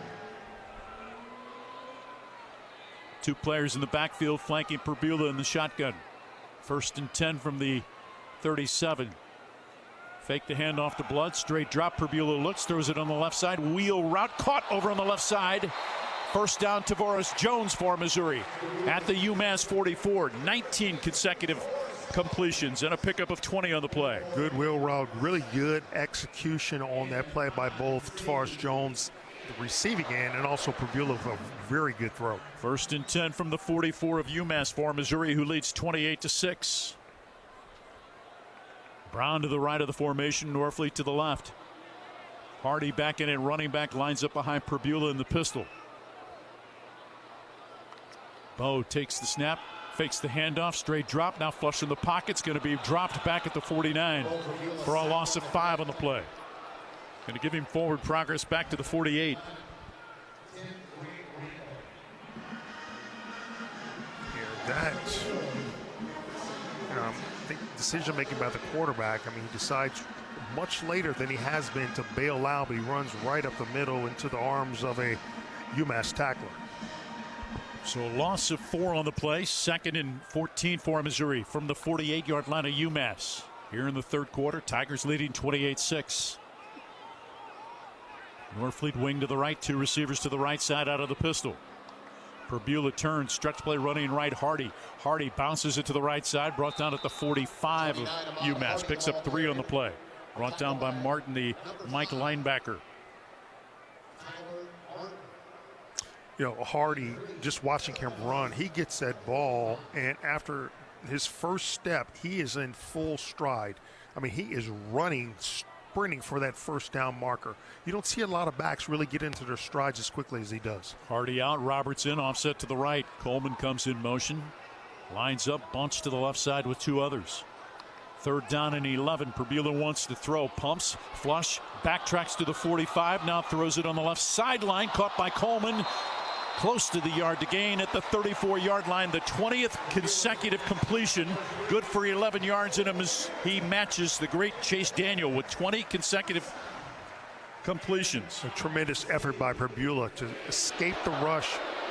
2 players in the backfield flanking Perbula in the shotgun. 1st and 10 from the 37. Fake the handoff to Blood. Straight drop. Perbula looks, throws it on the left side. Wheel route caught over on the left side. First down, Tavares Jones for Missouri at the UMass 44. 19 consecutive completions and a pickup of 20 on the play. Good wheel route. Really good execution on that play by both Tavares Jones, the receiving end, and also Perbula with a very good throw. 1st and 10 from the 44 of UMass for Missouri, who leads 28-6. Brown to the right of the formation, Norfleet to the left. Hardy back in and running back, lines up behind Perbula in the pistol. Bo takes the snap, fakes the handoff, straight drop, now flush in the pocket. It's going to be dropped back at the 49 for a loss of 5 on the play. Going to give him forward progress back to the 48. That's, I think decision making by the quarterback. I mean, he decides much later than he has been to bail out, but he runs right up the middle into the arms of a UMass tackler. So a loss of 4 on the play. 2nd and 14 for Missouri from the 48-yard line of UMass. Here in the 3rd quarter, Tigers leading 28-6. Norfleet wing to the right, 2 receivers to the right side out of the pistol. Perbula turns, stretch play running right, Hardy. Hardy bounces it to the right side, brought down at the 45 of UMass. Picks up 3 on the play. Brought down by Martin, the Mike linebacker. Hardy, just watching him run, he gets that ball, and after his first step, he is in full stride. I mean, he is running, sprinting for that first down marker. You don't see a lot of backs really get into their strides as quickly as he does. Hardy out, Roberts in, offset to the right. Coleman comes in motion, lines up, bunts to the left side with 2 others. 3rd down and 11. Perbula wants to throw, pumps, flush, backtracks to the 45, now throws it on the left sideline, caught by Coleman. Close to the yard to gain at the 34-yard line. The 20th consecutive completion. Good for 11 yards in him as he matches the great Chase Daniel with 20 consecutive completions. A tremendous effort by Perbula to escape the rush,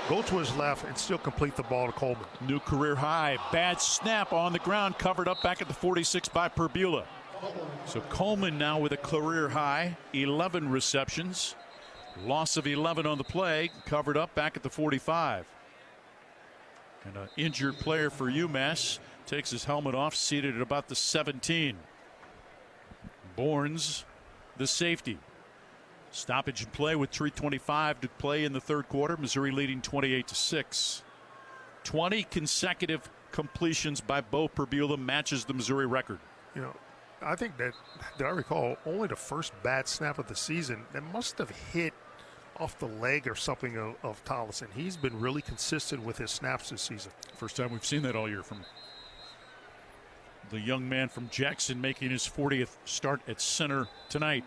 go to his left, and still complete the ball to Coleman. New career high. Bad snap on the ground, covered up back at the 46 by Perbula. So Coleman now with a career high, 11 receptions. Loss of 11 on the play, covered up back at the 45. And an injured player for UMass takes his helmet off, seated at about the 17. Bournes, the safety. Stoppage in play with 3:25 to play in the 3rd quarter. Missouri leading 28-6. 20 consecutive completions by Bo Perbula matches the Missouri record. I think that I recall only the first bad snap of the season that must have hit off the leg or something of Tollison. He's been really consistent with his snaps this season. First time we've seen that all year from the young man from Jackson, making his 40th start at center tonight.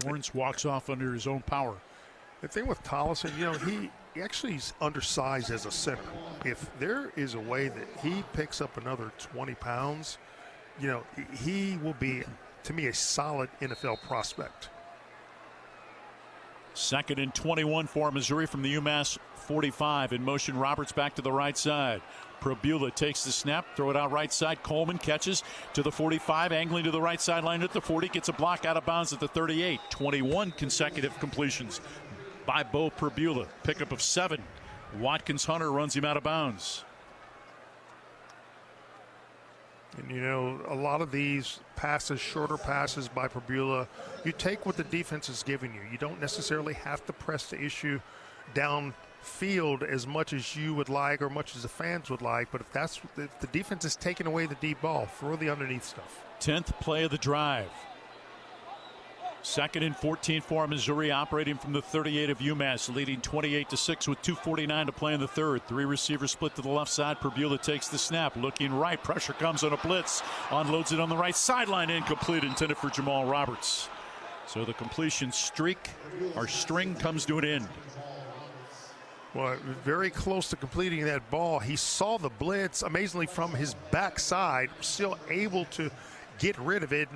Lawrence walks off under his own power. The thing with Tollison, he actually is undersized as a center. If there is a way that he picks up another 20 pounds, he will be, to me, a solid NFL prospect. 2nd and 21 for Missouri from the UMass 45. In motion, Roberts back to the right side. Perbula takes the snap, throw it out right side. Coleman catches to the 45, angling to the right sideline at the 40, gets a block out of bounds at the 38. 21 consecutive completions by Bo Perbula. Pickup of 7. Watkins Hunter runs him out of bounds. And a lot of these passes, shorter passes by Perbula, you take what the defense is giving you. You don't necessarily have to press the issue downfield as much as you would like or much as the fans would like. But if the defense is taking away the deep ball, throw the underneath stuff. 10th play of the drive. 2nd and 14 for Missouri, operating from the 38 of UMass, leading 28-6 with 2:49 to play in the 3rd. 3 receivers split to the left side. Perbula takes the snap, looking right. Pressure comes on a blitz. Unloads it on the right sideline. Incomplete, intended for Jamal Roberts. So the completion string comes to an end. Well, very close to completing that ball. He saw the blitz, amazingly, from his backside, still able to get rid of it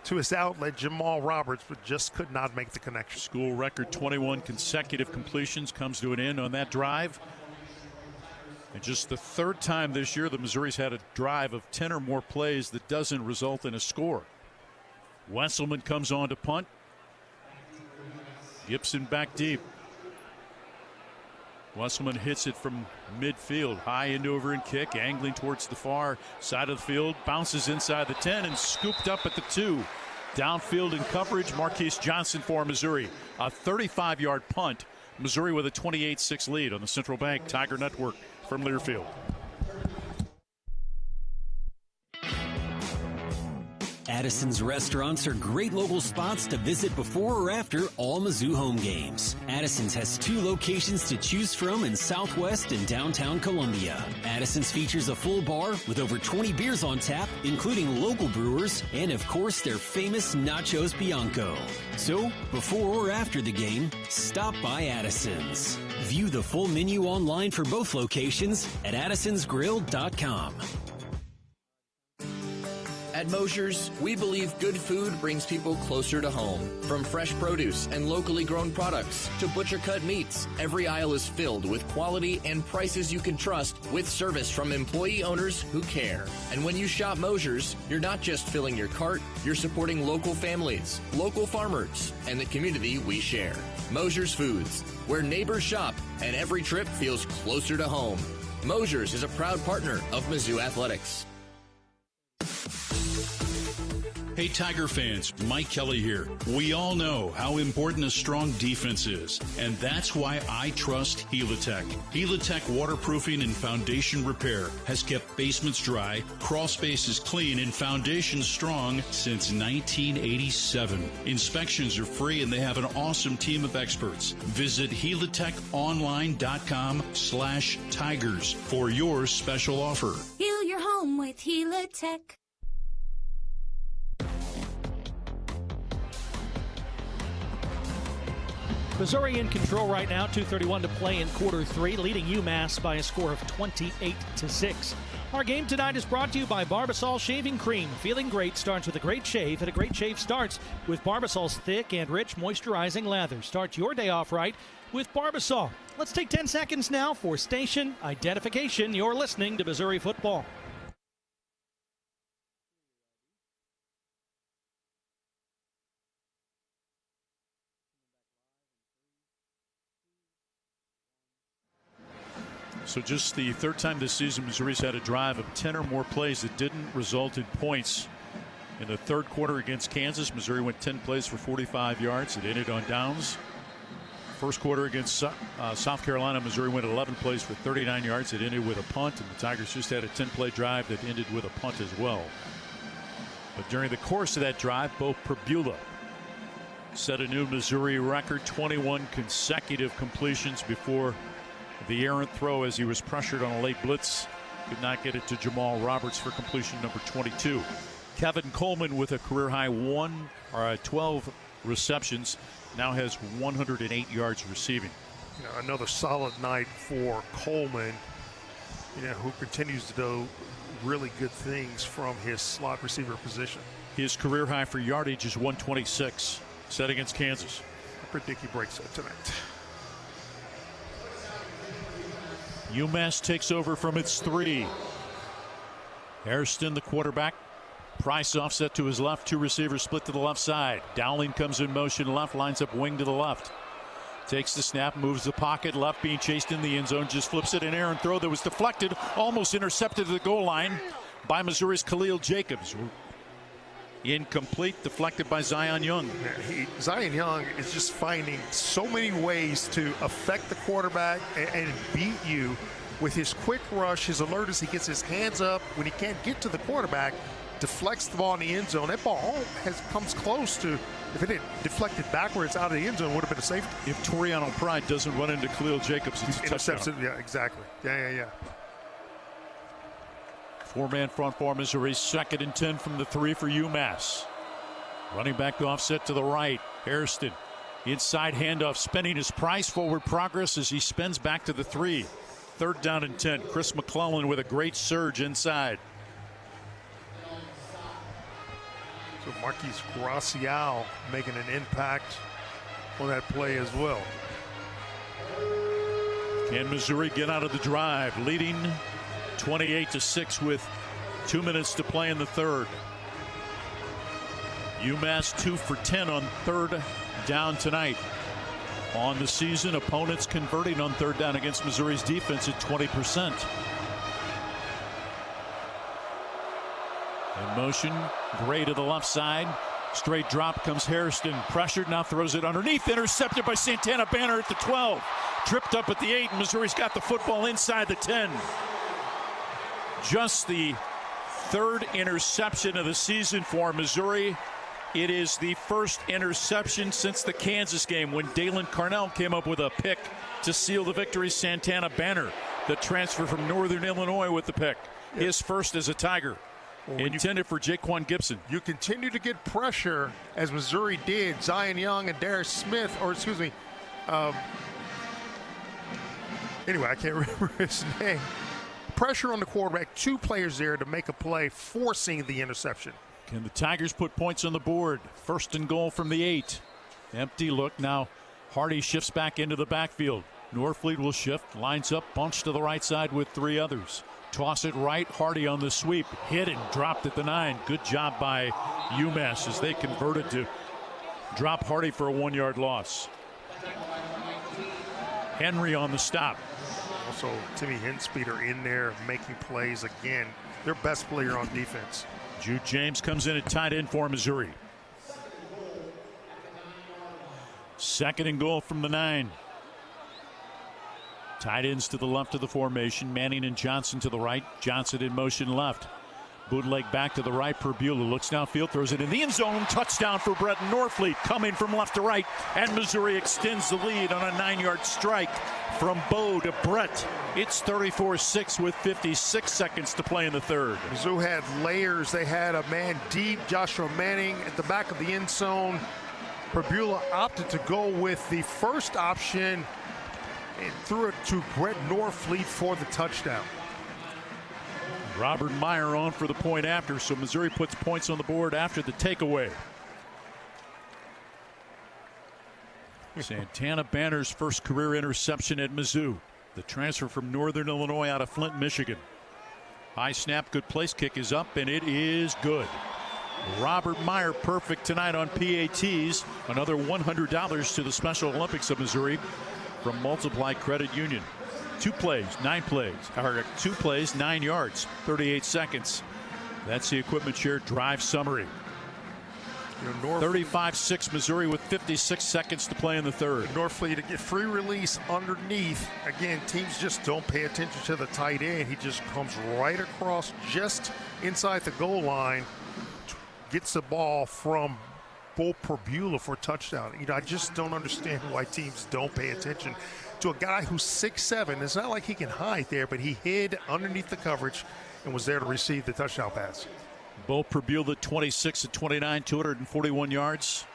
to his outlet, Jamal Roberts, but just could not make the connection. School record 21 consecutive completions comes to an end on that drive. And just the 3rd time this year that Missouri's had a drive of 10 or more plays that doesn't result in a score. Wesselman comes on to punt. Gibson back deep. Wesselman hits it from midfield, high end over and kick, angling towards the far side of the field, bounces inside the 10 and scooped up at the 2. Downfield in coverage, Marquise Johnson for Missouri. A 35-yard punt. Missouri with a 28-6 lead on the Central Bank Tiger Network from Learfield. Addison's restaurants are great local spots to visit before or after all Mizzou home games. Addison's has 2 locations to choose from in Southwest and downtown Columbia. Addison's features a full bar with over 20 beers on tap, including local brewers, and of course their famous Nachos Bianco. So, before or after the game, stop by Addison's. View the full menu online for both locations at addisonsgrill.com. At Mosher's, we believe good food brings people closer to home. From fresh produce and locally grown products to butcher-cut meats, every aisle is filled with quality and prices you can trust with service from employee owners who care. And when you shop Mosher's, you're not just filling your cart, you're supporting local families, local farmers, and the community we share. Mosher's Foods, where neighbors shop and every trip feels closer to home. Mosher's is a proud partner of Mizzou Athletics. Hey, Tiger fans, Mike Kelly here. We all know how important a strong defense is, and that's why I trust Helitech. Helitech waterproofing and foundation repair has kept basements dry, crawl spaces clean, and foundations strong since 1987. Inspections are free, and they have an awesome team of experts. Visit helitechonline.com/tigers for your special offer. Heal your home with Helitech. Missouri in control right now, 2:31 to play in quarter three, leading UMass by a score of 28-6. Our game tonight is brought to you by Barbasol Shaving Cream. Feeling great starts with a great shave, and a great shave starts with Barbasol's thick and rich moisturizing lather. Start your day off right with Barbasol. Let's take 10 seconds now for station identification. You're listening to Missouri Football. So just the third time this season Missouri's had a drive of 10 or more plays that didn't result in points. In the third quarter against Kansas, Missouri went 10 plays for 45 yards. It ended on downs. First quarter against South Carolina, Missouri went 11 plays for 39 yards. It ended with a punt, and the Tigers just had a 10-play drive that ended with a punt as well. But during the course of that drive, Bo Perbula set a new Missouri record, 21 consecutive completions before the errant throw as he was pressured on a late blitz. Could not get it to Jamal Roberts for completion number 22. Kevin Coleman with a career-high 12 receptions, now has 108 yards receiving. Another solid night for Coleman, who continues to do really good things from his slot receiver position. His career high for yardage is 126, set against Kansas. I predict he breaks that tonight. UMass takes over from its 3. Hairston, the quarterback. Price offset to his left. 2 receivers split to the left side. Dowling comes in motion left, lines up wing to the left. Takes the snap, moves the pocket left, being chased in the end zone, just flips it. An errant throw that was deflected, almost intercepted at the goal line by Missouri's Khalil Jacobs. Incomplete, deflected by Zion Young. Zion Young is just finding so many ways to affect the quarterback and beat you with his quick rush, his alertness. He gets his hands up when he can't get to the quarterback, deflects the ball in the end zone. That ball comes close to, if it had deflected backwards out of the end zone, would have been a safety. If Toriano Pride doesn't run into Khalil Jacobs, it's a touchdown. Yeah, exactly. Yeah. 4-man front for Missouri, 2nd and 10 from the 3 for UMass. Running back offset to the right. Hairston, inside handoff, spinning his Price, forward progress as he spins back to the 3. 3rd down and 10. Chris McClellan with a great surge inside. So Marquise Gracial making an impact on that play as well. Can Missouri get out of the drive, leading 28-6 with 2 minutes to play in the third? UMass 2 for 10 on 3rd down tonight. On the season, opponents converting on 3rd down against Missouri's defense at 20%. In motion, Gray to the left side. Straight drop comes Hairston. Pressured, now throws it underneath. Intercepted by Santana Banner at the 12. Tripped up at the 8, and Missouri's got the football inside the 10. Just the 3rd interception of the season for Missouri. It is the first interception since the Kansas game when Dalen Carnell came up with a pick to seal the victory. Santana Banner, the transfer from Northern Illinois, with the pick. His first as a Tiger. Intended for Jaquan Gibson. You continue to get pressure, as Missouri did. Zion Young and Darius Smith, anyway, I can't remember his name. Pressure on the quarterback, 2 players there to make a play, forcing the interception. Can the Tigers put points on the board? First and goal from the 8. Empty look. Now Hardy shifts back into the backfield. Norfleet will shift, lines up, bunch to the right side with 3 others. Toss it right. Hardy on the sweep. Hit and dropped at the 9. Good job by UMass as they converted to drop Hardy for a 1-yard loss. Henry on the stop. Also, Timmy Hinspeeder in there making plays again. Their best player on defense. Jude James comes in at tight end for Missouri. Second and goal from the 9. Tight ends to the left of the formation. Manning and Johnson to the right. Johnson in motion left. Bootleg back to the right. Perbula looks downfield, throws it in the end zone. Touchdown for Brett Norfleet, coming from left to right. And Missouri extends the lead on a 9-yard strike from Bo to Brett. It's 34-6 with 56 seconds to play in the third. Mizzou had layers. They had a man deep, Joshua Manning at the back of the end zone. Perbula opted to go with the first option and threw it to Brett Norfleet for the touchdown. Robert Meyer on for the point after, so Missouri puts points on the board after the takeaway. Santana Banner's first career interception at Mizzou. The transfer from Northern Illinois out of Flint, Michigan. High snap, good place kick is up, and it is good. Robert Meyer perfect tonight on PATs. Another $100 to the Special Olympics of Missouri from Multiply Credit Union. 2 plays, 9 plays, or 2 plays, 9 yards, 38 seconds. That's the Equipment Share drive summary. 35-6 Missouri with 56 seconds to play in the third. Norfleet to get free release underneath. Again, teams just don't pay attention to the tight end. He just comes right across just inside the goal line, gets the ball from Bo Perbula for a touchdown. I just don't understand why teams don't pay attention to a guy who's 6'7". It's not like he can hide there, but he hid underneath the coverage and was there to receive the touchdown pass. Bo Perbula 26 of 29, 241 yards.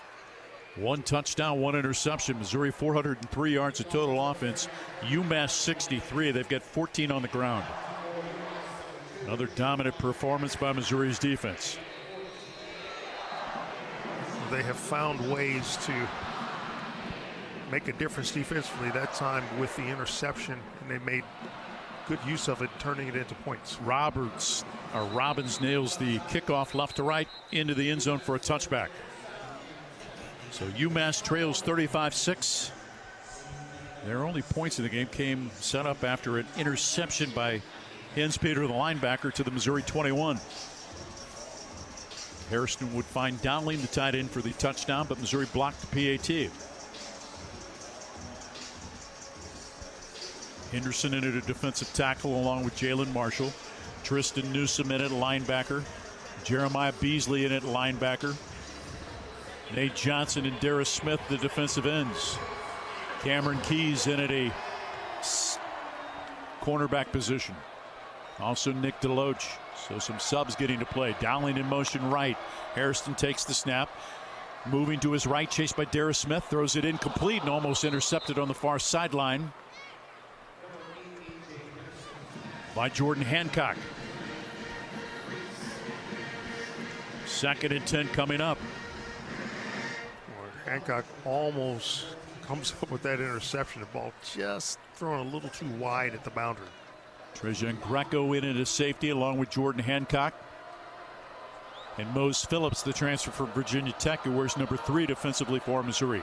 1 touchdown, 1 interception. Missouri 403 yards of total offense. UMass 63. They've got 14 on the ground. Another dominant performance by Missouri's defense. They have found ways to make a difference defensively, that time with the interception, and they made good use of it, turning it into points. Robbins nails the kickoff left to right into the end zone for a touchback. So UMass trails 35-6. Their only points in the game came set up after an interception by Hinspeeder, the linebacker, to the Missouri 21. Harrison would find Dowling, the tight end, for the touchdown, but Missouri blocked the PAT. Henderson in at a defensive tackle along with Jalen Marshall. Tristan Newsom in at linebacker. Jeremiah Beasley in at linebacker. Nate Johnson and Darius Smith, the defensive ends. Cameron Keys in at a cornerback position. Also Nick DeLoach. So some subs getting to play. Dowling in motion right. Harrison takes the snap. Moving to his right, chased by Darius Smith. Throws it incomplete and almost intercepted on the far sideline by Jordan Hancock. 2nd and 10 coming up. Hancock almost comes up with that interception. The ball just thrown a little too wide at the boundary. Trejan Greco in at a safety along with Jordan Hancock. And Mose Phillips, the transfer from Virginia Tech, who wears number 3 defensively for Missouri.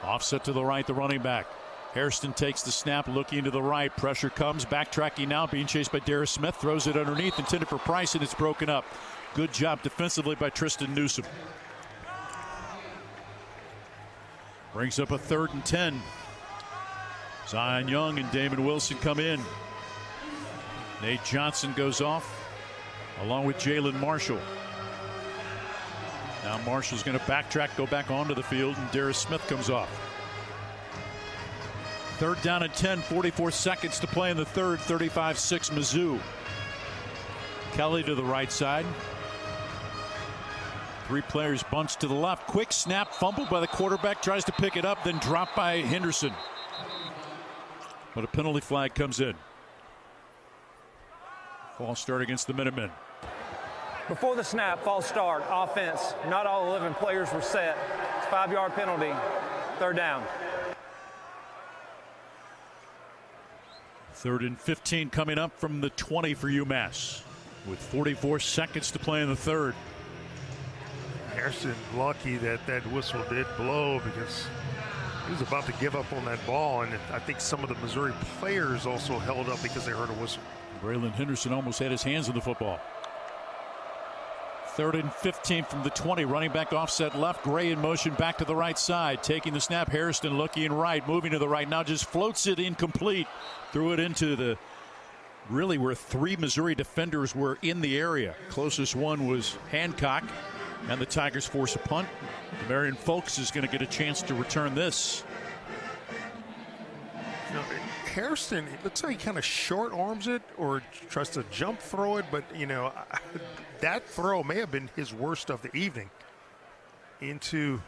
Offset to the right, the running back. Hairston takes the snap, looking to the right. Pressure comes, backtracking now, being chased by Darius Smith. Throws it underneath, intended for Price, and it's broken up. Good job defensively by Tristan Newsom. Brings up a 3rd and 10. Zion Young and Damon Wilson come in. Nate Johnson goes off along with Jalen Marshall. Now Marshall's going to backtrack, go back onto the field, and Darius Smith comes off. 3rd down and 10, 44 seconds to play in the third. 35-6 Mizzou. Kelly to the right side. 3 players bunched to the left. Quick snap, fumbled by the quarterback, tries to pick it up, then dropped by Henderson. But a penalty flag comes in. False start against the Minutemen. Before the snap, false start, offense. Not all 11 players were set. It's a 5-yard penalty, 3rd down. 3rd and 15 coming up from the 20 for UMass with 44 seconds to play in the 3rd. Harrison lucky that that whistle did blow because he was about to give up on that ball, and I think some of the Missouri players also held up because they heard a whistle. Braylon Henderson almost had his hands on the football. 3rd and 15 from the 20. Running back offset left. Gray in motion back to the right side. Taking the snap. Hairston looking right. Moving to the right. Now just floats it incomplete. Threw it into the really where 3 Missouri defenders were in the area. Closest one was Hancock. And the Tigers force a punt. Marion Folks is going to get a chance to return this. You know, Hairston, it looks like he kind of short arms it or tries to jump throw it, but you know, that throw may have been his worst of the evening. Into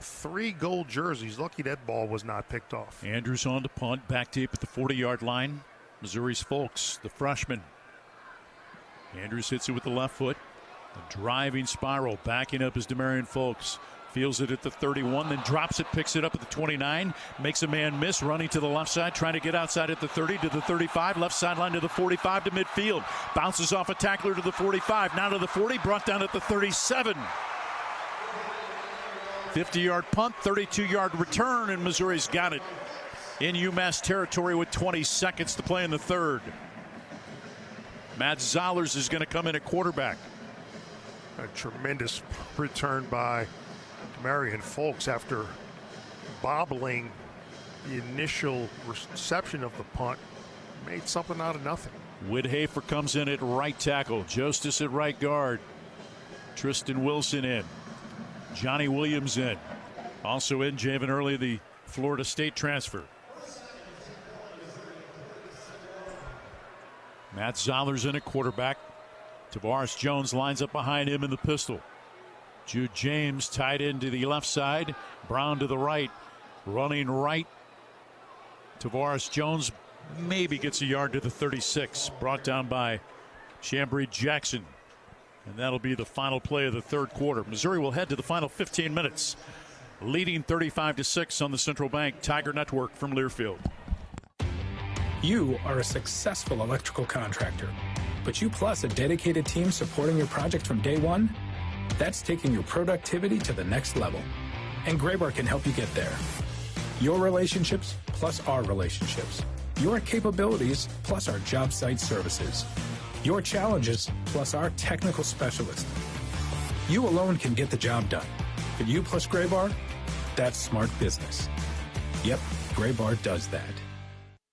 3 gold jerseys. Lucky that ball was not picked off. Andrews on to punt, back deep at the 40-yard line. Missouri's Folks, the freshman. Andrews hits it with the left foot. A driving spiral, backing up is Demarion Folks. Feels it at the 31, then drops it, picks it up at the 29, makes a man miss, running to the left side, trying to get outside at the 30 to the 35, left sideline to the 45 to midfield. Bounces off a tackler to the 45, now to the 40, brought down at the 37. 50-yard punt, 32-yard return, and Missouri's got it in UMass territory with 20 seconds to play in the 3rd. Matt Zollers is going to come in at quarterback. A tremendous return by Marion Folks after bobbling the initial reception of the punt. Made something out of nothing. Woodhafer comes in at right tackle. Justice at right guard. Tristan Wilson in. Johnny Williams in. Also in Javen Early, the Florida State transfer. Matt Zollers in at quarterback. Tavares Jones lines up behind him in the pistol. Jude James tied into the left side. Brown to the right. Running right. Tavares Jones maybe gets a yard to the 36. Brought down by Chambry Jackson. And that'll be the final play of the 3rd quarter. Missouri will head to the final 15 minutes. Leading 35-6 on the Central Bank Tiger Network from Learfield. You are a successful electrical contractor, but you plus a dedicated team supporting your project from day one? That's taking your productivity to the next level. And Graybar can help you get there. Your relationships plus our relationships. Your capabilities plus our job site services. Your challenges plus our technical specialists. You alone can get the job done. But you plus Graybar, that's smart business. Yep, Graybar does that.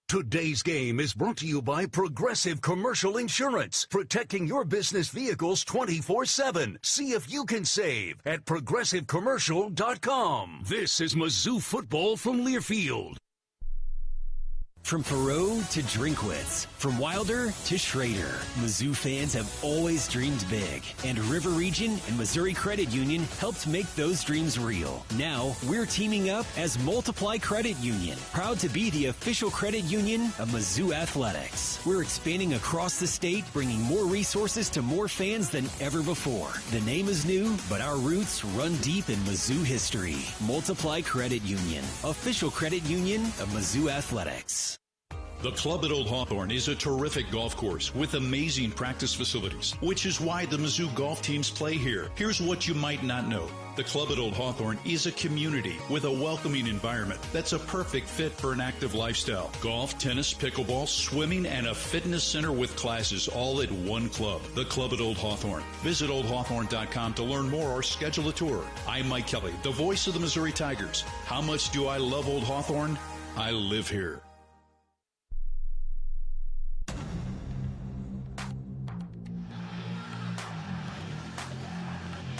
Today's game is brought to you by Progressive Commercial Insurance, protecting your business vehicles 24/7. See if you can save at progressivecommercial.com. This is Mizzou Football from Learfield. From Perot to Drinkwitz, from Wilder to Schrader, Mizzou fans have always dreamed big, and River Region and Missouri Credit Union helped make those dreams real. Now, we're teaming up as Multiply Credit Union, proud to be the official credit union of Mizzou Athletics. We're expanding across the state, bringing more resources to more fans than ever before. The name is new, but our roots run deep in Mizzou history. Multiply Credit Union, official credit union of Mizzou Athletics. The Club at Old Hawthorne is a terrific golf course with amazing practice facilities, which is why the Mizzou golf teams play here. Here's what you might not know. The Club at Old Hawthorne is a community with a welcoming environment that's a perfect fit for an active lifestyle. Golf, tennis, pickleball, swimming, and a fitness center with classes all at one club. The Club at Old Hawthorne. Visit oldhawthorne.com to learn more or schedule a tour. I'm Mike Kelly, the voice of the Missouri Tigers. How much do I love Old Hawthorne? I live here.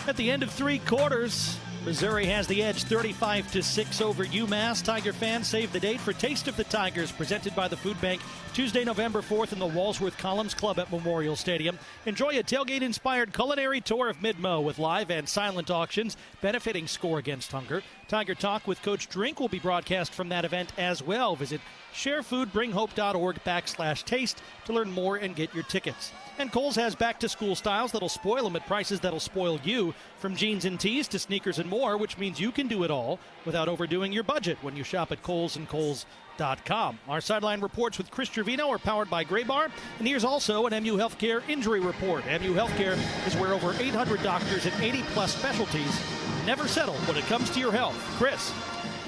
At the end of 3 quarters, Missouri has the edge 35-6 over UMass. Tiger fans, save the date for Taste of the Tigers, presented by the Food Bank, Tuesday, November 4th in the Walsworth Columns Club at Memorial Stadium. Enjoy a tailgate-inspired culinary tour of Mid-Mo with live and silent auctions benefiting Score Against Hunger. Tiger Talk with Coach Drink will be broadcast from that event as well. Visit sharefoodbringhope.org/taste to learn more and get your tickets. And Kohl's has back-to-school styles that'll spoil them at prices that'll spoil you. From jeans and tees to sneakers and more, which means you can do it all without overdoing your budget when you shop at Kohl's and Kohl's.com. Our sideline reports with Chris Trevino are powered by Graybar. And here's also an MU Healthcare injury report. MU Healthcare is where over 800 doctors in 80-plus specialties never settle when it comes to your health. Chris.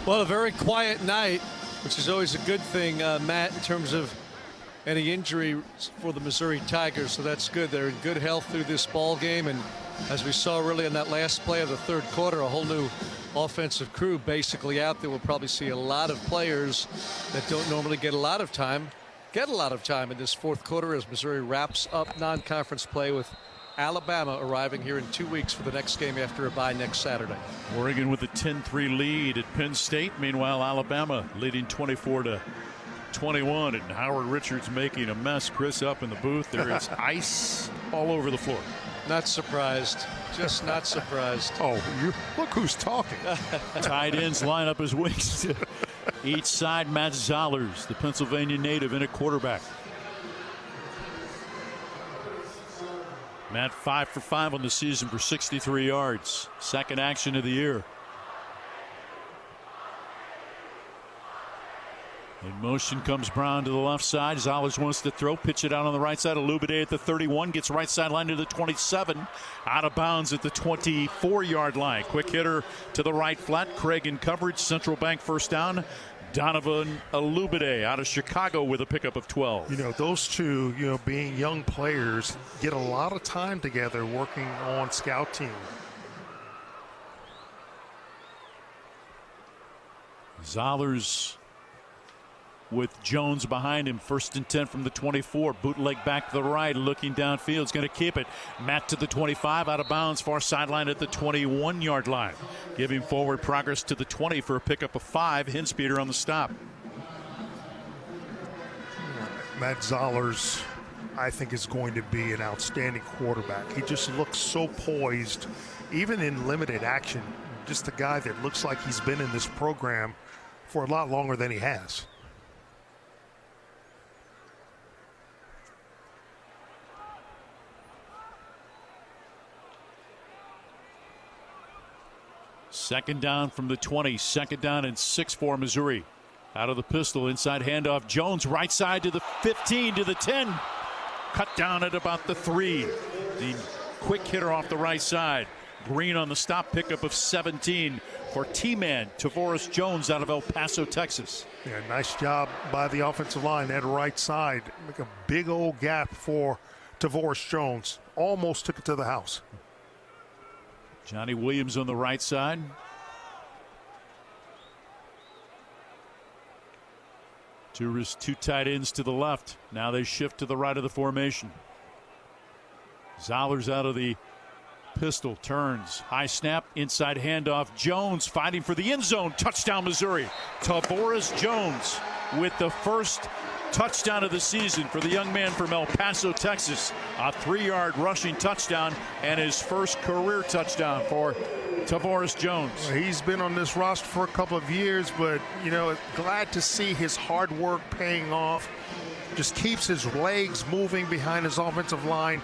Well, a very quiet night, which is always a good thing, Matt, in terms of any injury for the Missouri Tigers. So that's good. They're in good health through this ball game. And as we saw really in that last play of the third quarter, a whole new offensive crew basically out there. We'll probably see a lot of players that don't normally get a lot of time in this fourth quarter as Missouri wraps up non-conference play with Alabama arriving here in 2 weeks for the next game after a bye next Saturday. Oregon with a 10-3 lead at Penn State. Meanwhile, Alabama leading 24-21, and Howard Richards making a mess. Chris up in the booth. There is ice all over the floor. Not surprised. Just not surprised. Oh, look who's talking. Tight ends line up as wings. Each side, Matt Zollers, the Pennsylvania native, in a quarterback. Matt 5 for 5 on the season for 63 yards. Second action of the year. In motion comes Brown to the left side. Zollers wants to throw. Pitch it out on the right side. Alubade at the 31. Gets right sideline to the 27. Out of bounds at the 24-yard line. Quick hitter to the right flat. Craig in coverage. Central Bank first down. Donovan Alubade out of Chicago with a pickup of 12. You know, those two, being young players, get a lot of time together working on scout team. Zollers with Jones behind him. 1st and 10 from the 24. Bootleg back to the right, looking downfield. Is going to keep it. Matt to the 25, out of bounds, far sideline at the 21-yard line. Giving forward progress to the 20 for a pickup of 5. Hinspeeder on the stop. Matt Zollers, I think, is going to be an outstanding quarterback. He just looks so poised, even in limited action. Just a guy that looks like he's been in this program for a lot longer than he has. Second down from the 20. Second down and 6 for Missouri. Out of the pistol, inside handoff. Jones right side to the 15 to the 10. Cut down at about the 3. The quick hitter off the right side. Green on the stop, pickup of 17 for T-Man Tavoris Jones out of El Paso, Texas. Yeah, nice job by the offensive line at right side. Make a big old gap for Tavoris Jones. Almost took it to the house. Johnny Williams on the right side. Two tight ends to the left. Now they shift to the right of the formation. Zollers out of the pistol, turns, high snap, inside handoff. Jones fighting for the end zone. Touchdown, Missouri. Tavoris Jones with the first touchdown of the season for the young man from El Paso, Texas. A 3-yard rushing touchdown and his first career touchdown for Tavoris Jones. He's been on this roster for a couple of years, but, glad to see his hard work paying off. Just keeps his legs moving behind his offensive line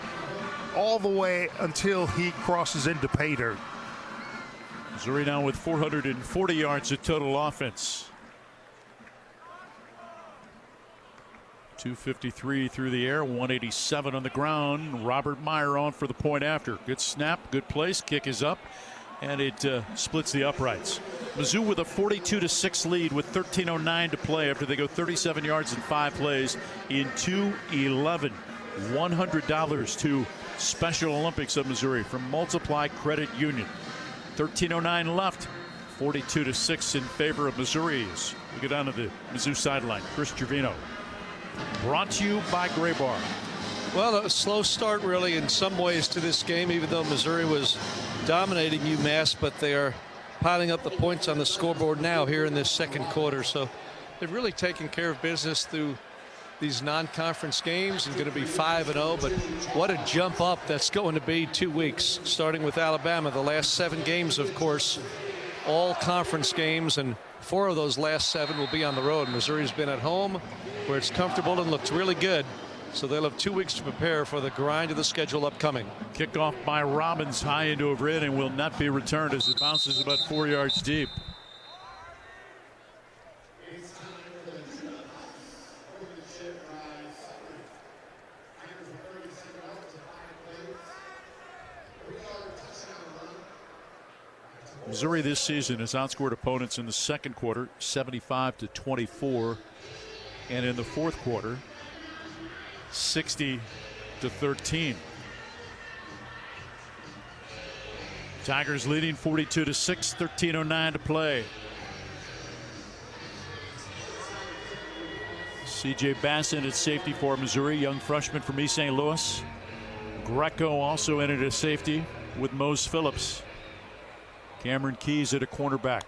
all the way until he crosses into pay dirt. Missouri now with 440 yards of total offense. 253 through the air, 187 on the ground. Robert Meyer on for the point after. Good snap, good place, kick is up, and it splits the uprights. Mizzou with a 42-6 lead with 13:09 to play after they go 37 yards in 5 plays in 2:11. $100 to Special Olympics of Missouri from Multiply Credit Union. 13:09 left, 42-6 in favor of Missouri. We go down to the Mizzou sideline. Chris Trevino. Brought to you by Graybar. Well, a slow start really in some ways to this game, even though Missouri was dominating UMass, but they are piling up the points on the scoreboard now here in this second quarter. So they've really taken care of business through these non-conference games and going to be 5-0. But what a jump up that's going to be 2 weeks, starting with Alabama. The last 7 games, of course, all conference games, and 4 of those last 7 will be on the road. Missouri's been at home where it's comfortable and looks really good. So they'll have 2 weeks to prepare for the grind of the schedule upcoming. Kickoff by Robbins, high into overhead, and will not be returned as it bounces about 4 yards deep. Missouri this season has outscored opponents in the second quarter 75-24, and in the fourth quarter 60-13. Tigers leading 42-6, 13:09 to play. C.J. Bassett at safety for Missouri, young freshman from East St. Louis. Greco also entered as safety with Mose Phillips. Cameron Keys at a cornerback.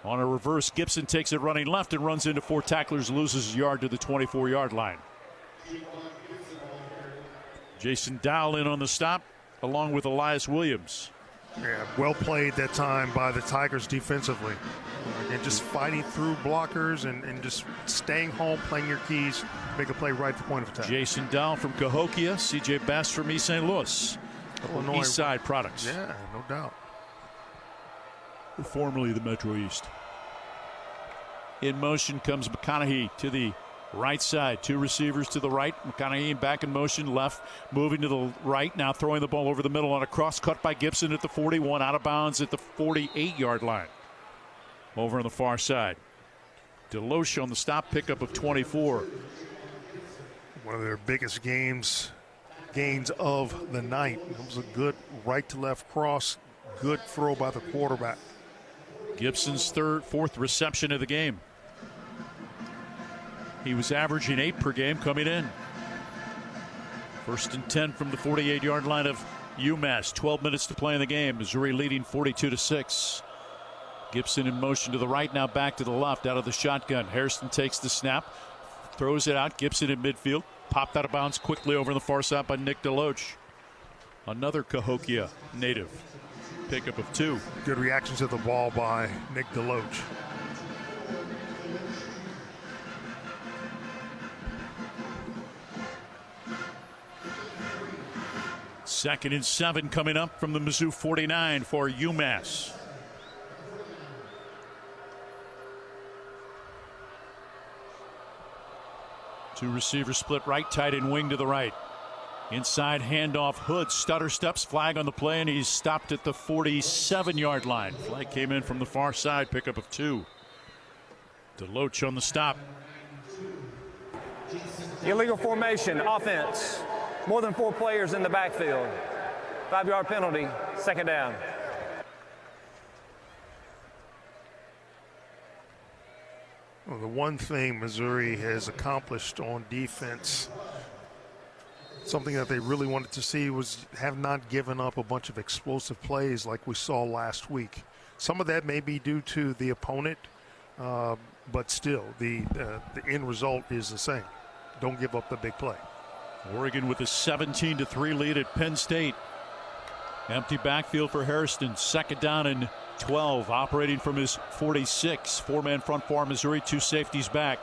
On a reverse, Gibson takes it running left and runs into 4 tacklers, loses a yard to the 24-yard line. Jason Dowell in on the stop, along with Elias Williams. Yeah, well played that time by the Tigers defensively. Again, just fighting through blockers and just staying home, playing your keys, make a play right at the point of attack. Jason Dowell from Cahokia, C.J. Bass from East St. Louis. Illinois. East Side products. Yeah, no doubt. Formerly the Metro East. In motion comes McConaughey to the right side. 2 receivers to the right. McConaughey back in motion, left, moving to the right. Now throwing the ball over the middle on a cross cut by Gibson at the 41, out of bounds at the 48-yard line. Over on the far side. Deloche on the stop, pickup of 24. One of their biggest gains of the night. It was a good right to left cross, good throw by the quarterback. Gibson's fourth reception of the game. He was averaging 8 per game coming in. 1st and 10 from the 48-yard line of UMass. 12 minutes to play in the game. Missouri leading 42-6. Gibson in motion to the right, now back to the left out of the shotgun. Hairston takes the snap, throws it out. Gibson in midfield. Popped out of bounds quickly over on the far side by Nick Deloche. Another Cahokia native. Pickup of 2. Good reaction to the ball by Nick Deloche. Second and 7 coming up from the Mizzou 49 for UMass. Two receivers split right, tight end wing to the right. Inside handoff, Hood stutter steps, flag on the play, and he's stopped at the 47-yard line. Flag came in from the far side, pickup of 2. Deloche on the stop. Illegal formation, offense. More than 4 players in the backfield. 5-yard penalty, 2nd down. Well, the one thing Missouri has accomplished on defense, something that they really wanted to see, was have not given up a bunch of explosive plays like we saw last week. Some of that may be due to the opponent, but still, the end result is the same. Don't give up the big play. Oregon with a 17-3 lead at Penn State. Empty backfield for Hairston. 2nd down and 12, operating from his 46. 4-man front for Missouri, 2 safeties back.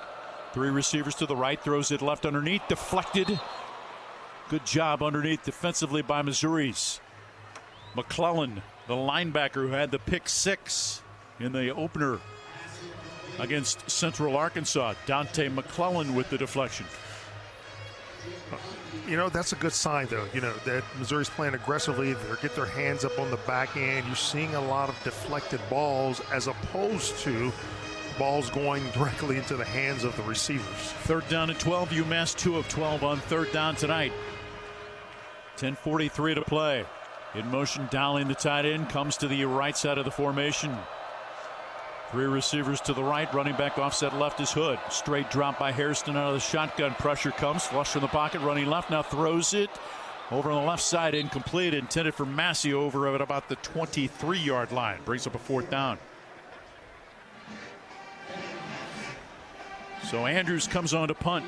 3 receivers to the right, throws it left underneath, deflected. Good job underneath defensively by Missouri's McClellan, the linebacker who had the pick 6 in the opener against Central Arkansas. Dante McClellan with the deflection. You know, that's a good sign, though, that Missouri's playing aggressively. They get their hands up on the back end. You're seeing a lot of deflected balls as opposed to balls going directly into the hands of the receivers. 3rd down and 12. UMass 2 of 12 on 3rd down tonight. 10:43 to play. In motion, Dowling, the tight end, comes to the right side of the formation. 3 receivers to the right, running back offset left is Hood. Straight drop by Hairston out of the shotgun. Pressure comes, flush from the pocket, running left, now throws it over on the left side, incomplete, intended for Massey over at about the 23-yard line. Brings up a 4th down. So Andrews comes on to punt.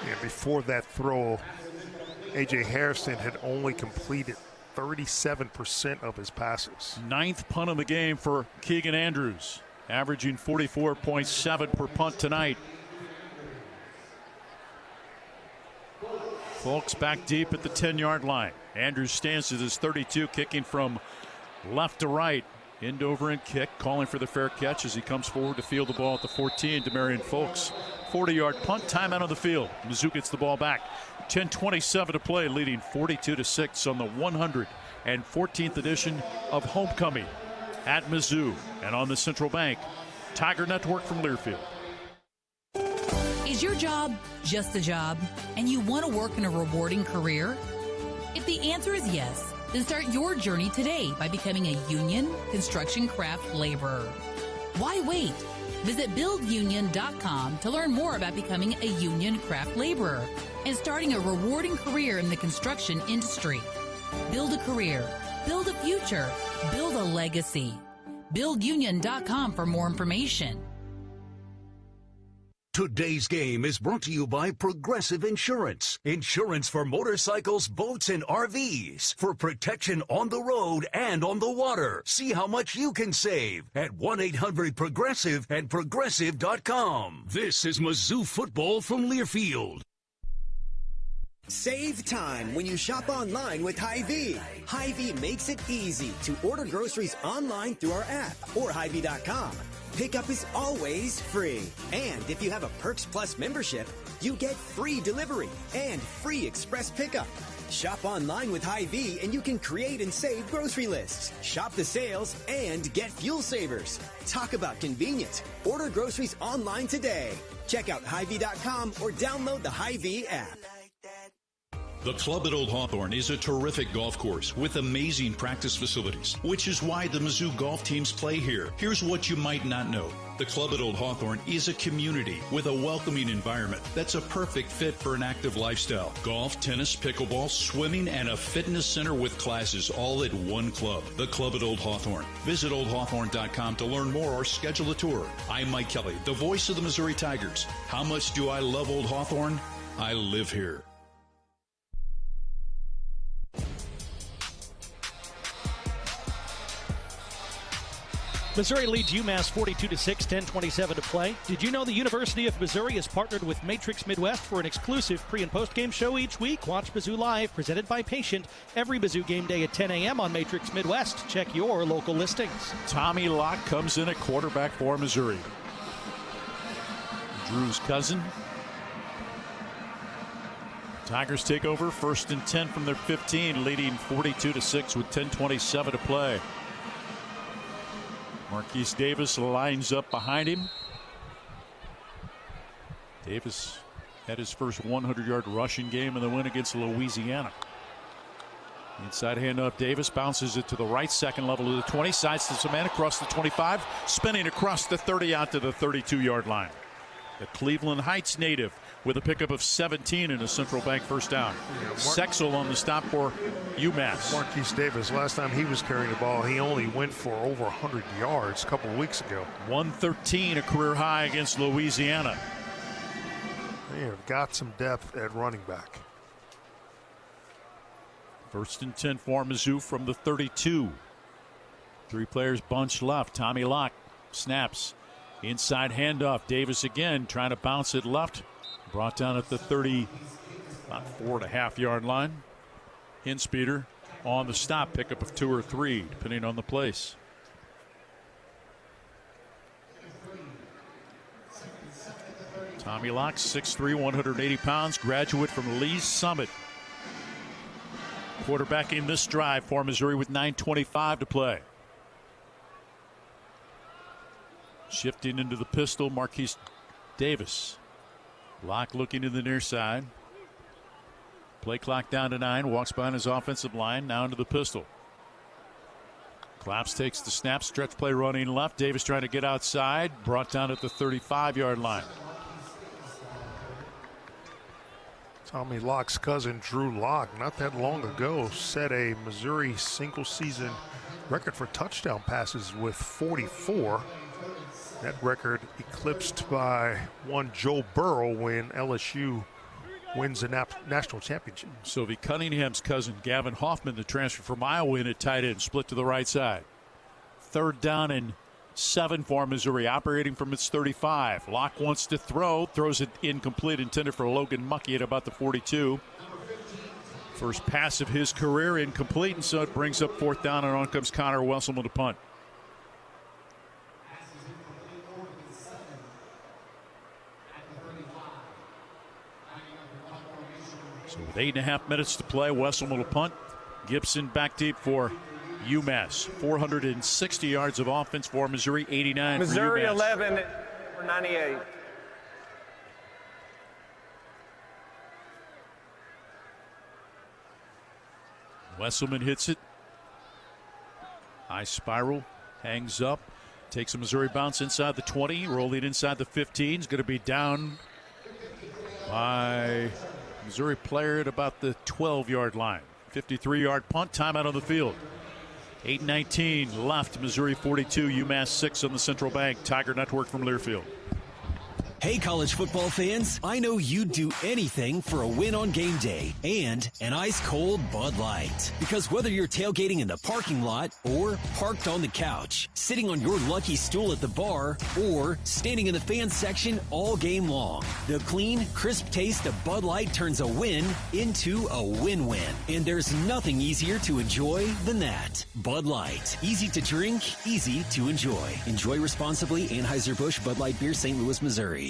Yeah, before that throw, A.J. Hairston had only completed 37% of his passes. 9th punt of the game for Keegan Andrews. averaging 44.7 per punt tonight. Folks back deep at the 10-yard line. Andrews stands at his 32, kicking from left to right. End over and kick, calling for the fair catch as he comes forward to field the ball at the 14. Demarion Folks, 40-yard punt, timeout on the field. Mizzou gets the ball back. 10:27 to play, leading 42-6 on the 114th edition of Homecoming at Mizzou and on the Central Bank Tiger Network from Learfield. Is your job just a job and you want to work in a rewarding career? If the answer is yes, then start your journey today by becoming a union construction craft laborer. Why wait? Visit buildunion.com to learn more about becoming a union craft laborer and starting a rewarding career in the construction industry. Build a career, build a future, build a legacy. Buildunion.com for more information. Today's game is brought to you by Progressive Insurance. Insurance for motorcycles, boats, and RVs. For protection on the road and on the water. See how much you can save at 1-800-PROGRESSIVE and Progressive.com. This is Mizzou Football from Learfield. Save time when you shop online with Hy-Vee. Hy-Vee makes it easy to order groceries online through our app or Hy-Vee.com. Pickup is always free. And if you have a Perks Plus membership, you get free delivery and free express pickup. Shop online with Hy-Vee and you can create and save grocery lists. Shop the sales and get fuel savers. Talk about convenient. Order groceries online today. Check out Hy-Vee.com or download the Hy-Vee app. The Club at Old Hawthorne is a terrific golf course with amazing practice facilities, which is why the Mizzou golf teams play here. Here's what you might not know. The Club at Old Hawthorne is a community with a welcoming environment that's a perfect fit for an active lifestyle. Golf, tennis, pickleball, swimming, and a fitness center with classes all at one club. The Club at Old Hawthorne. Visit oldhawthorne.com to learn more or schedule a tour. I'm Mike Kelly, the voice of the Missouri Tigers. How much do I love Old Hawthorne? I live here. Missouri leads UMass 42-6, 10:27 to play. Did you know the University of Missouri has partnered with Matrix Midwest for an exclusive pre- and post-game show each week? Watch Mizzou Live, presented by Patient, every Mizzou game day at 10 a.m. on Matrix Midwest. Check your local listings. Tommy Locke comes in at quarterback for Missouri. Drew's cousin. Tigers take over, 1st and 10 from their 15, leading 42-6 with 10:27 to play. Marquise Davis lines up behind him. Davis had his first 100-yard rushing game in the win against Louisiana. Inside handoff, Davis bounces it to the right, second level of the 20, sides to the man across the 25, spinning across the 30 out to the 32-yard line. The Cleveland Heights native with a pickup of 17 and a Central Bank first down. Sexel on the stop for UMass. Marquise Davis, last time he was carrying the ball, he only went for over 100 yards a couple of weeks ago. 113, a career high against Louisiana. They have got some depth at running back. 1st and 10 for Mizzou from the 32. 3 players bunched left. Tommy Locke snaps. Inside handoff. Davis again trying to bounce it left. Brought down at the 30, about 4.5-yard line. Hinspeeder on the stop. Pickup of 2 or 3, depending on the place. Tommy Locke, 6'3", 180 pounds, graduate from Lee's Summit. Quarterbacking this drive for Missouri with 9:25 to play. Shifting into the pistol, Marquise Davis. Locke looking to the near side. Play clock down to 9. Walks behind his offensive line. Now into the pistol. Claps takes the snap. Stretch play running left. Davis trying to get outside. Brought down at the 35-yard line. Tommy Locke's cousin, Drew Locke, not that long ago, set a Missouri single-season record for touchdown passes with 44. That record eclipsed by one Joe Burrow when LSU wins the national championship. Sylvie Cunningham's cousin, Gavin Hoffman, the transfer from Iowa, in at tight end, split to the right side. 3rd down and 7 for Missouri, operating from its 35. Locke wants to throw, throws it incomplete, intended for Logan Muckey at about the 42. First pass of his career, incomplete, and so it brings up 4th down, and on comes Connor Wesselman to punt. So with 8.5 minutes to play, Wesselman will punt. Gibson back deep for UMass. 460 yards of offense for Missouri, 89 Missouri for UMass. 11 for 98. Wesselman hits it. High spiral, hangs up, takes a Missouri bounce inside the 20, rolling inside the 15. Is going to be down by Missouri player at about the 12-yard line. 53-yard punt, timeout on the field. 8:19 left, Missouri 42, UMass 6 on the Central Bank. Tiger Network from Learfield. Hey, college football fans, I know you'd do anything for a win on game day and an ice-cold Bud Light. Because whether you're tailgating in the parking lot or parked on the couch, sitting on your lucky stool at the bar, or standing in the fans section all game long, the clean, crisp taste of Bud Light turns a win into a win-win. And there's nothing easier to enjoy than that. Bud Light. Easy to drink, easy to enjoy. Enjoy responsibly. Anheuser-Busch Bud Light Beer, St. Louis, Missouri.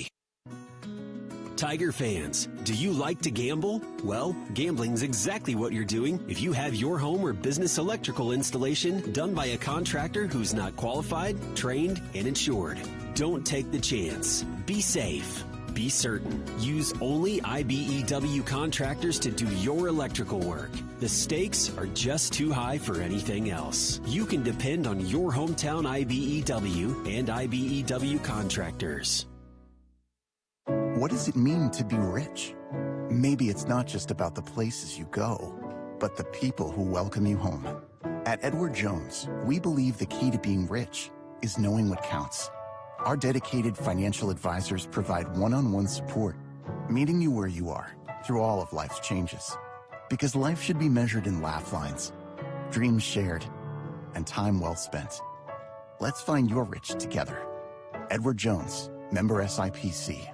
Tiger fans, do you like to gamble? Well, gambling's exactly what you're doing if you have your home or business electrical installation done by a contractor who's not qualified, trained, and insured. Don't take the chance. Be safe. Be certain. Use only IBEW contractors to do your electrical work. The stakes are just too high for anything else. You can depend on your hometown IBEW and IBEW contractors. What does it mean to be rich? Maybe it's not just about the places you go, but the people who welcome you home. At Edward Jones, we believe the key to being rich is knowing what counts. Our dedicated financial advisors provide one-on-one support, meeting you where you are through all of life's changes. Because life should be measured in laugh lines, dreams shared, and time well spent. Let's find your rich together. Edward Jones, member SIPC.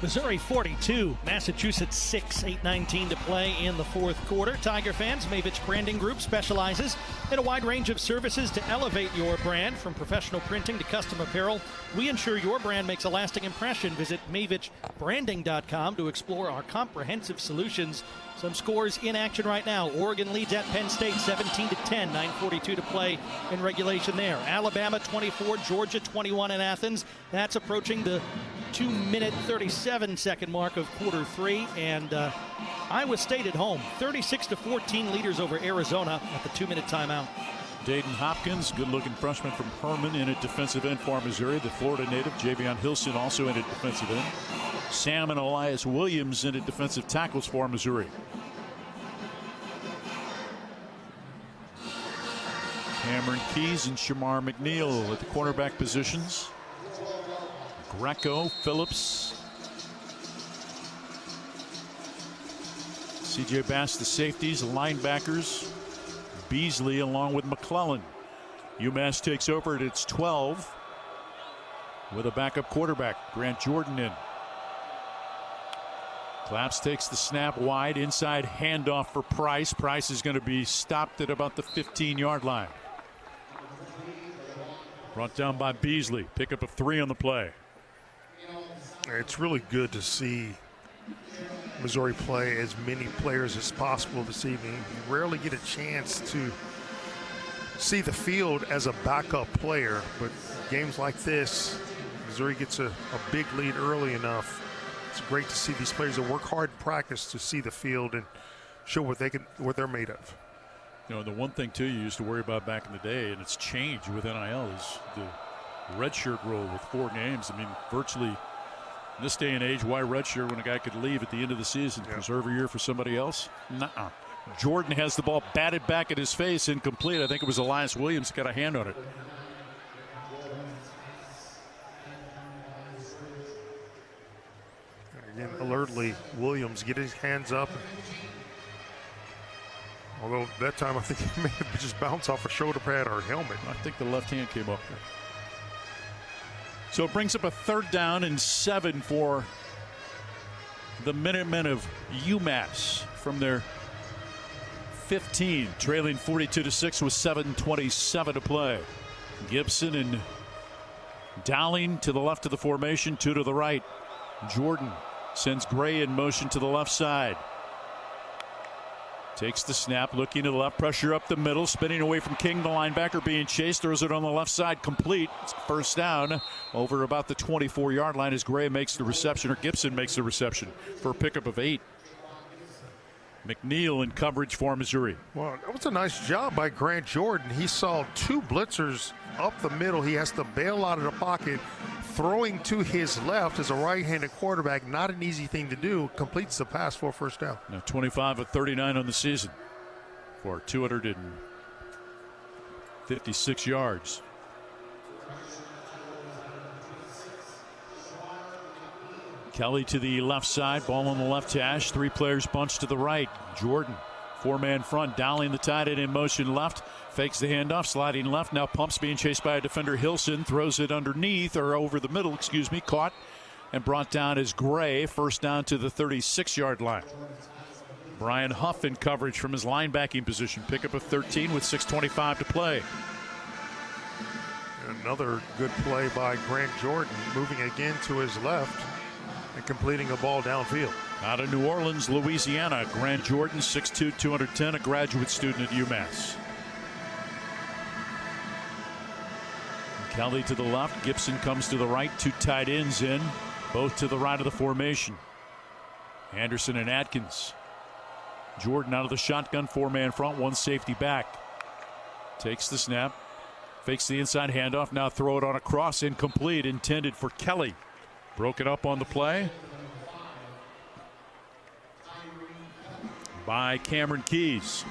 Missouri 42, Massachusetts 6, 8:19 to play in the fourth quarter. Tiger fans, Mavich Branding Group specializes in a wide range of services to elevate your brand, from professional printing to custom apparel. We ensure your brand makes a lasting impression. Visit mavichbranding.com to explore our comprehensive solutions. Some scores in action right now. Oregon leads at Penn State 17-10, 9:42 to play in regulation there. Alabama 24, Georgia 21 in Athens. That's approaching the 2-minute 37-second mark of quarter 3, and Iowa State at home 36-14 leaders over Arizona at the 2-minute timeout. Dayton Hopkins, good-looking freshman from Herman, in at defensive end for Missouri. The Florida native Javion Hilson also in at defensive end. Sam and Elias Williams in at defensive tackles for Missouri. Cameron Keys and Shamar McNeil at the cornerback positions. Greco, Phillips, C.J. Bass, the safeties, linebackers, Beasley along with McClellan. UMass takes over at its 12 with a backup quarterback, Grant Jordan, in. Claps takes the snap wide, inside handoff for Price. Price is going to be stopped at about the 15-yard line. Brought down by Beasley. Pickup of 3 on the play. It's really good to see Missouri play as many players as possible this evening. You rarely get a chance to see the field as a backup player, but games like this, Missouri gets a big lead early enough. It's great to see these players that work hard in practice to see the field and show what they're made of. You know, the one thing too you used to worry about back in the day, and it's changed with NIL, is the redshirt rule with 4 games. I mean, virtually in this day and age, why redshirt when a guy could leave at the end of the season? Yeah. Preserve a year for somebody else? Nuh-uh. Jordan has the ball batted back at his face, incomplete. I think it was Elias Williams got a hand on it. Again, alertly, Williams get his hands up Although that time I think it may have just bounced off a shoulder pad or helmet. I think the left hand came up there. So it brings up a 3rd down and 7 for the Minutemen of UMass from their 15, trailing 42-6 with 7:27 to play. Gibson and Dowling to the left of the formation, 2 to the right. Jordan sends Gray in motion to the left side. Takes the snap, looking to the left, pressure up the middle, spinning away from King, the linebacker being chased, throws it on the left side, complete. It's 1st down over about the 24-yard line as Gray makes the reception, or Gibson makes the reception for a pickup of 8. McNeil in coverage for Missouri. Well, that was a nice job by Grant Jordan. He saw 2 blitzers up the middle. He has to bail out of the pocket. Throwing to his left as a right-handed quarterback, not an easy thing to do. Completes the pass for a 1st down. Now 25 of 39 on the season for 256 yards. Kelly to the left side, ball on the left hash, 3 players bunched to the right. Jordan, 4-man front, Dowling the tight end in motion left, fakes the handoff, sliding left, now pumps, being chased by a defender. Hilson throws it underneath, or over the middle, caught and brought down as Gray. 1st down to the 36-yard line. Brian Huff in coverage from his linebacking position, pickup of 13 with 6:25 to play. Another good play by Grant Jordan, moving again to his left and completing a ball downfield. Out of New Orleans, Louisiana, Grant Jordan, 6'2", 210, a graduate student at UMass. Kelly to the left, Gibson comes to the right, 2 tight ends in, both to the right of the formation. Anderson and Atkins. Jordan out of the shotgun, 4-man front, 1 safety back. Takes the snap, fakes the inside handoff, now throw it on a cross, incomplete, intended for Kelly. Broken up on the play by Cameron Keys.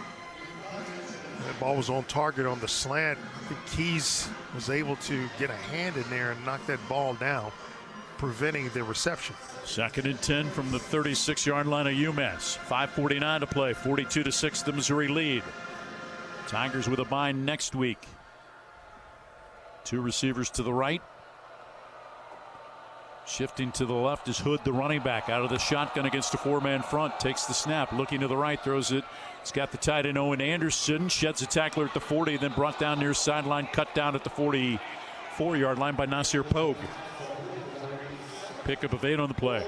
That ball was on target on the slant. I think Keys was able to get a hand in there and knock that ball down, preventing the reception. 2nd and 10 from the 36-yard line of UMass. 5:49 to play, 42-6 the Missouri lead. Tigers with a bye next week. 2 receivers to the right. Shifting to the left is Hood, the running back, out of the shotgun against a 4-man front. Takes the snap, looking to the right, throws it. It's got the tight end Owen Anderson, sheds a tackler at the 40, then brought down near sideline, cut down at the 44-yard line by Nasir Pogue. Pickup of 8 on the play.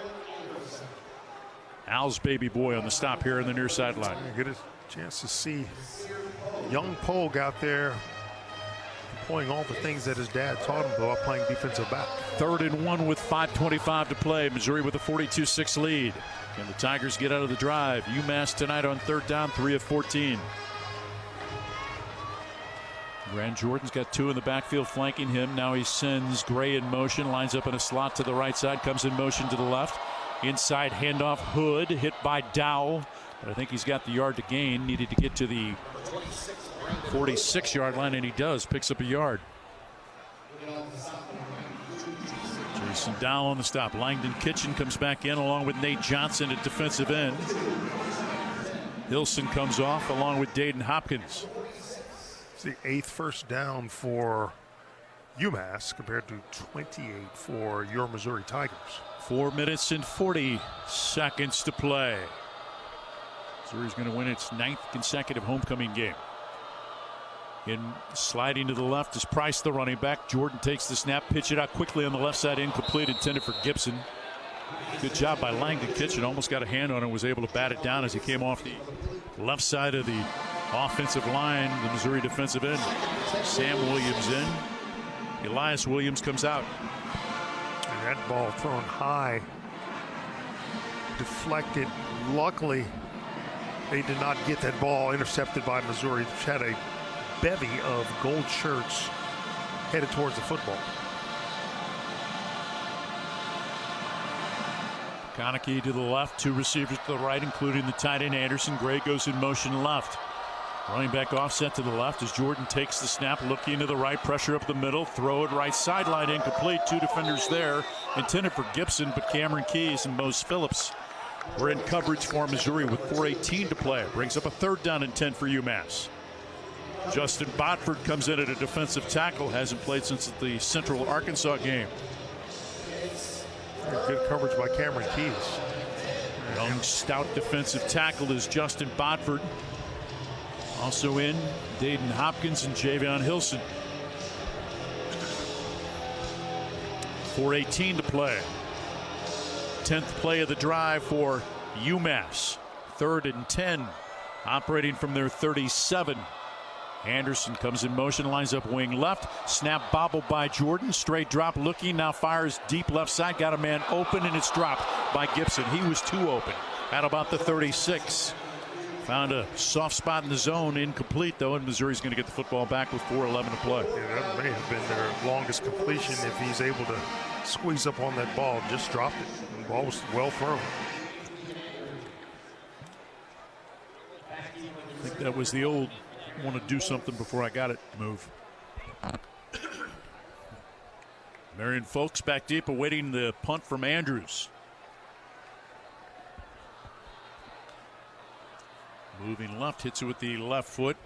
Al's baby boy on the stop here in the near sideline. Get a chance to see young Pogue out there employing all the things that his dad taught him about playing defensive back. 3rd and 1 with 5:25 to play. Missouri with a 42-6 lead. And the Tigers get out of the drive. UMass tonight on 3rd down, 3 of 14. Grant Jordan's got 2 in the backfield flanking him. Now he sends Gray in motion, lines up in a slot to the right side, comes in motion to the left. Inside handoff, Hood hit by Dow, but I think he's got the yard to gain. Needed to get to the 46-yard line, and he does. Picks up a yard. Jason Dow on the stop. Langdon Kitchen comes back in along with Nate Johnson at defensive end. Hilson comes off along with Dayton Hopkins. It's the 8th 1st down for UMass compared to 28 for your Missouri Tigers. 4 minutes and 40 seconds to play. Missouri's going to win its 9th consecutive homecoming game. In sliding to the left is Price, the running back. Jordan takes the snap, pitch it out quickly on the left side, incomplete, intended for Gibson. Good job by Langdon Kitchen. Almost got a hand on it, was able to bat it down as he came off the left side of the offensive line. The Missouri defensive end. Sam Williams in. Elias Williams comes out. And that ball thrown high, deflected. Luckily, they did not get that ball intercepted by Missouri, which had a bevy of gold shirts headed towards the football. Konecki to the left, 2 receivers to the right, including the tight end Anderson. Gray goes in motion left. Running back offset to the left as Jordan takes the snap, looking to the right, pressure up the middle, throw it right sideline, incomplete. 2 defenders there, intended for Gibson, but Cameron Keys and Mose Phillips We're in coverage for Missouri with 4:18 to play. Brings up a 3rd down and 10 for UMass. Justin Botford comes in at a defensive tackle. Hasn't played since the Central Arkansas game. Good coverage by Cameron Keys. Young, stout defensive tackle is Justin Botford. Also in, Dayton Hopkins and Javion Hilson. 4:18 to play. 10th play of the drive for UMass. 3rd and 10. Operating from their 37. Anderson comes in motion, lines up wing left. Snap bobbled by Jordan. Straight drop looking. Now fires deep left side. Got a man open, and it's dropped by Gibson. He was too open at about the 36. Found a soft spot in the zone. Incomplete, though, and Missouri's going to get the football back with 4:11 to play. Yeah, that may have been their longest completion if he's able to squeeze up on that ball. Just dropped it. The ball was well thrown. I think that was the old want to do something before I got it move. Marion Folks back deep awaiting the punt from Andrews. Moving left, hits it with the left foot.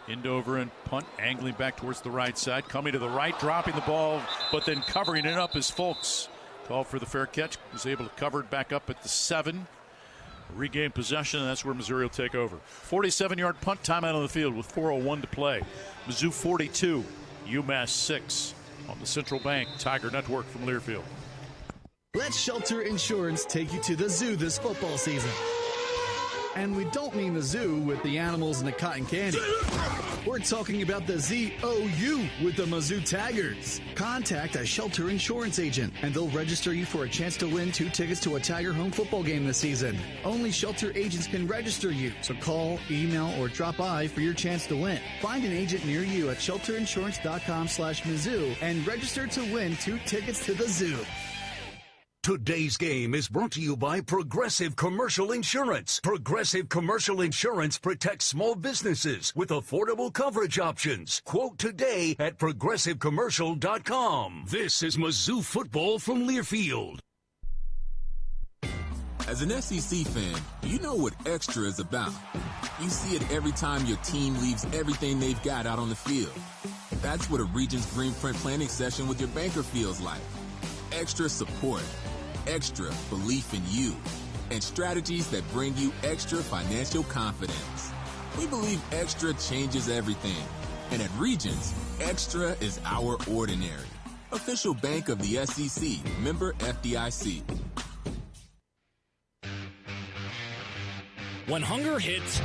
End over and punt, angling back towards the right side. Coming to the right, dropping the ball, but then covering it up is Folks. Called for the fair catch. Was able to cover it back up at the 7. Regain possession, and that's where Missouri will take over. 47-yard punt, timeout on the field with 4:01 to play. Mizzou 42, UMass 6 on the Central Bank Tiger Network from Learfield. Let Shelter Insurance take you to the zoo this football season. And we don't mean the zoo with the animals and the cotton candy. We're talking about the ZOU with the Mizzou Tigers. Contact a Shelter Insurance agent, and they'll register you for a chance to win 2 tickets to a Tiger home football game this season. Only Shelter agents can register you, so call, email, or drop by for your chance to win. Find an agent near you at shelterinsurance.com/Mizzou and register to win 2 tickets to the zoo. Today's game is brought to you by Progressive Commercial Insurance. Progressive Commercial Insurance protects small businesses with affordable coverage options. Quote today at progressivecommercial.com. This is Mizzou Football from Learfield. As an SEC fan, you know what extra is about. You see it every time your team leaves everything they've got out on the field. That's what a Regions Green Print planning session with your banker feels like. Extra support, extra belief in you, and strategies that bring you extra financial confidence. We believe extra changes everything. And at Regions, extra is our ordinary. Official bank of the SEC, member FDIC. When hunger hits,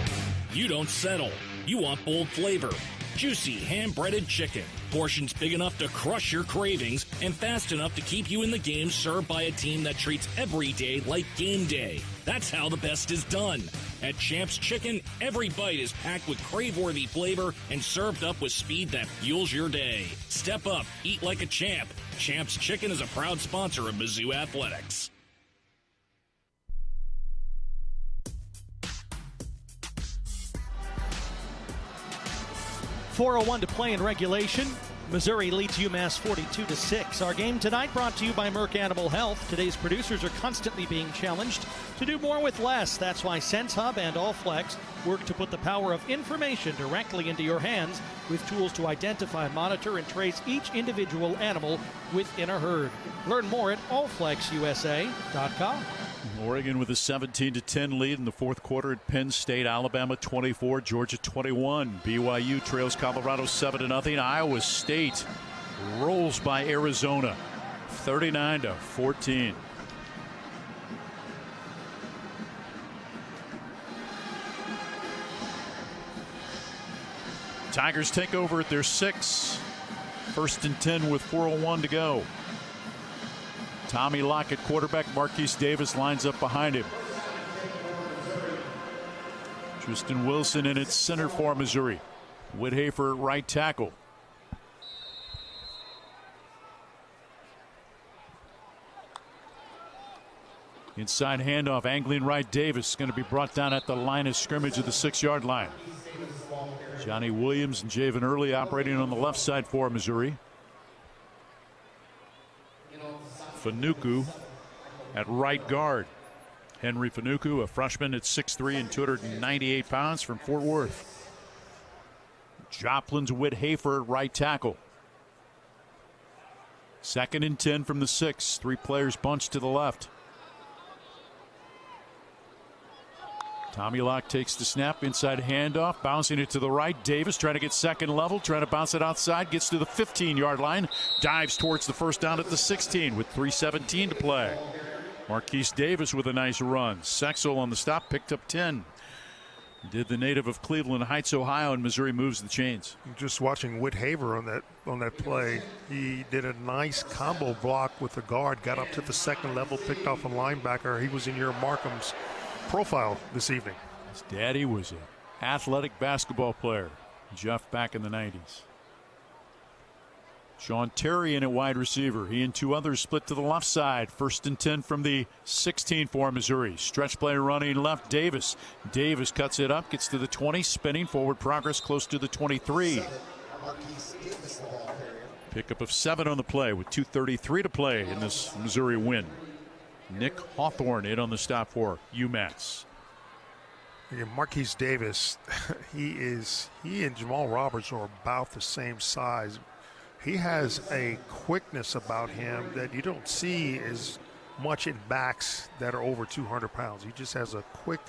you don't settle. You want bold flavor. Juicy hand-breaded chicken. Portions big enough to crush your cravings and fast enough to keep you in the game, served by a team that treats every day like game day. That's how the best is done. At Champ's Chicken, every bite is packed with crave-worthy flavor and served up with speed that fuels your day. Step up, eat like a champ. Champ's Chicken is a proud sponsor of Mizzou Athletics. .401 to play in regulation. Missouri leads UMass 42-6. Our game tonight brought to you by Merck Animal Health. Today's producers are constantly being challenged to do more with less. That's why Sense Hub and Allflex work to put the power of information directly into your hands with tools to identify, monitor, and trace each individual animal within a herd. Learn more at allflexusa.com. Oregon with a 17-10 lead in the fourth quarter at Penn State. Alabama 24, Georgia 21. BYU trails Colorado 7-0. Iowa State rolls by Arizona 39-14. Tigers take over at their 6. 1st and 10 with 4:01 to go. Tommy Lockett, quarterback. Marquise Davis lines up behind him. Tristan Wilson in its center for Missouri. Whithafer at right tackle. Inside handoff, angling right. Davis going to be brought down at the line of scrimmage at the 6-yard line. Johnny Williams and Javen Early operating on the left side for Missouri. Fanuku at right guard. Henry Fanuku, a freshman at 6'3" and 298 pounds from Fort Worth. Joplin's Whit Hafer, right tackle. 2nd and 10 from the 6. 3 players bunched to the left. Tommy Locke takes the snap, inside handoff, bouncing it to the right. Davis trying to get second level, trying to bounce it outside, gets to the 15-yard line, dives towards the first down at the 16 with 3:17 to play. Marquise Davis with a nice run. Sexel on the stop, picked up 10. Did the native of Cleveland Heights, Ohio, and Missouri moves the chains. Just watching Whit Haver on that play, he did a nice combo block with the guard, got up to the second level, picked off a linebacker. He was in your Markham's profile this evening. His daddy was an athletic basketball player. Jeff back in the 90s. Sean Terry in at wide receiver. He and 2 others split to the left side. 1st and 10 from the 16 for Missouri. Stretch play running left. Davis. Davis cuts it up, gets to the 20, spinning forward progress close to the 23. Pickup of 7 on the play with 2:33 to play in this Missouri win. Nick Hawthorne in on the stop for UMass. Yeah, Marquise Davis, he and Jamal Roberts are about the same size. He has a quickness about him that you don't see as much in backs that are over 200 pounds. He just has a quick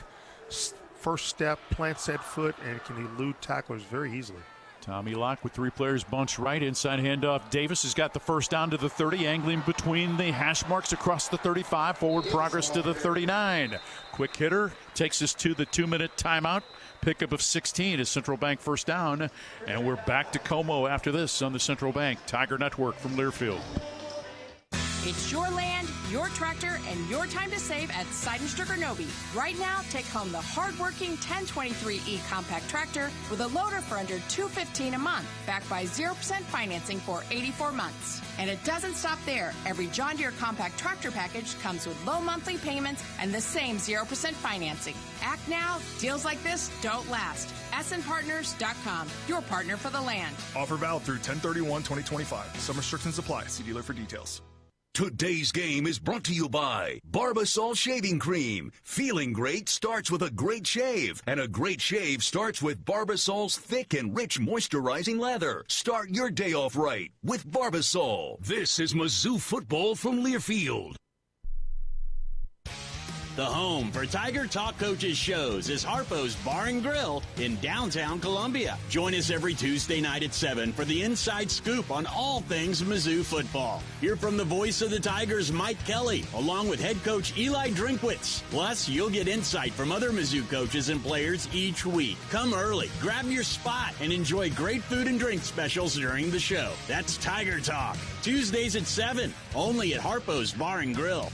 first step, plants that foot, and can elude tacklers very easily. Tommy Locke with 3 players bunched right. Inside handoff. Davis has got the first down to the 30, angling between the hash marks across the 35. Forward progress to the 39. Quick hitter takes us to the 2-minute timeout. Pickup of 16 is Central Bank first down. And we're back to Como after this on the Central Bank Tiger Network from Learfield. It's your land, your tractor, and your time to save at Seidenstricker Nobe. Right now, take home the hard-working 1023E compact tractor with a loader for under $215 a month, backed by 0% financing for 84 months. And it doesn't stop there. Every John Deere compact tractor package comes with low monthly payments and the same 0% financing. Act now. Deals like this don't last. SNPartners.com, your partner for the land. Offer valid through 10/31/2025. Some restrictions apply. See dealer for details. Today's game is brought to you by Barbasol Shaving Cream. Feeling great starts with a great shave, and a great shave starts with Barbasol's thick and rich moisturizing lather. Start your day off right with Barbasol. This is Mizzou Football from Learfield. The home for Tiger Talk Coaches shows is Harpo's Bar and Grill in downtown Columbia. Join us every Tuesday night at 7 for the inside scoop on all things Mizzou football. Hear from the voice of the Tigers, Mike Kelly, along with head coach Eli Drinkwitz. Plus, you'll get insight from other Mizzou coaches and players each week. Come early, grab your spot, and enjoy great food and drink specials during the show. That's Tiger Talk. Tuesdays at 7, only at Harpo's Bar and Grill.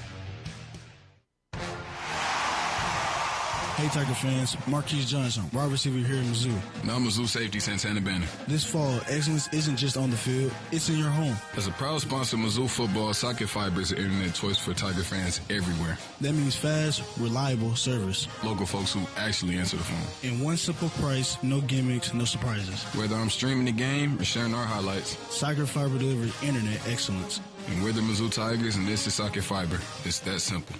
Hey Tiger fans, Marquise Johnson, wide receiver here in Mizzou. Now Mizzou safety Santana Banner. This fall, excellence isn't just on the field, it's in your home. As a proud sponsor of Mizzou Football, Socket Fiber is the internet choice for Tiger fans everywhere. That means fast, reliable service. Local folks who actually answer the phone. And one simple price, no gimmicks, no surprises. Whether I'm streaming the game or sharing our highlights. Socket Fiber delivers internet excellence. And we're the Mizzou Tigers, and this is Socket Fiber. It's that simple.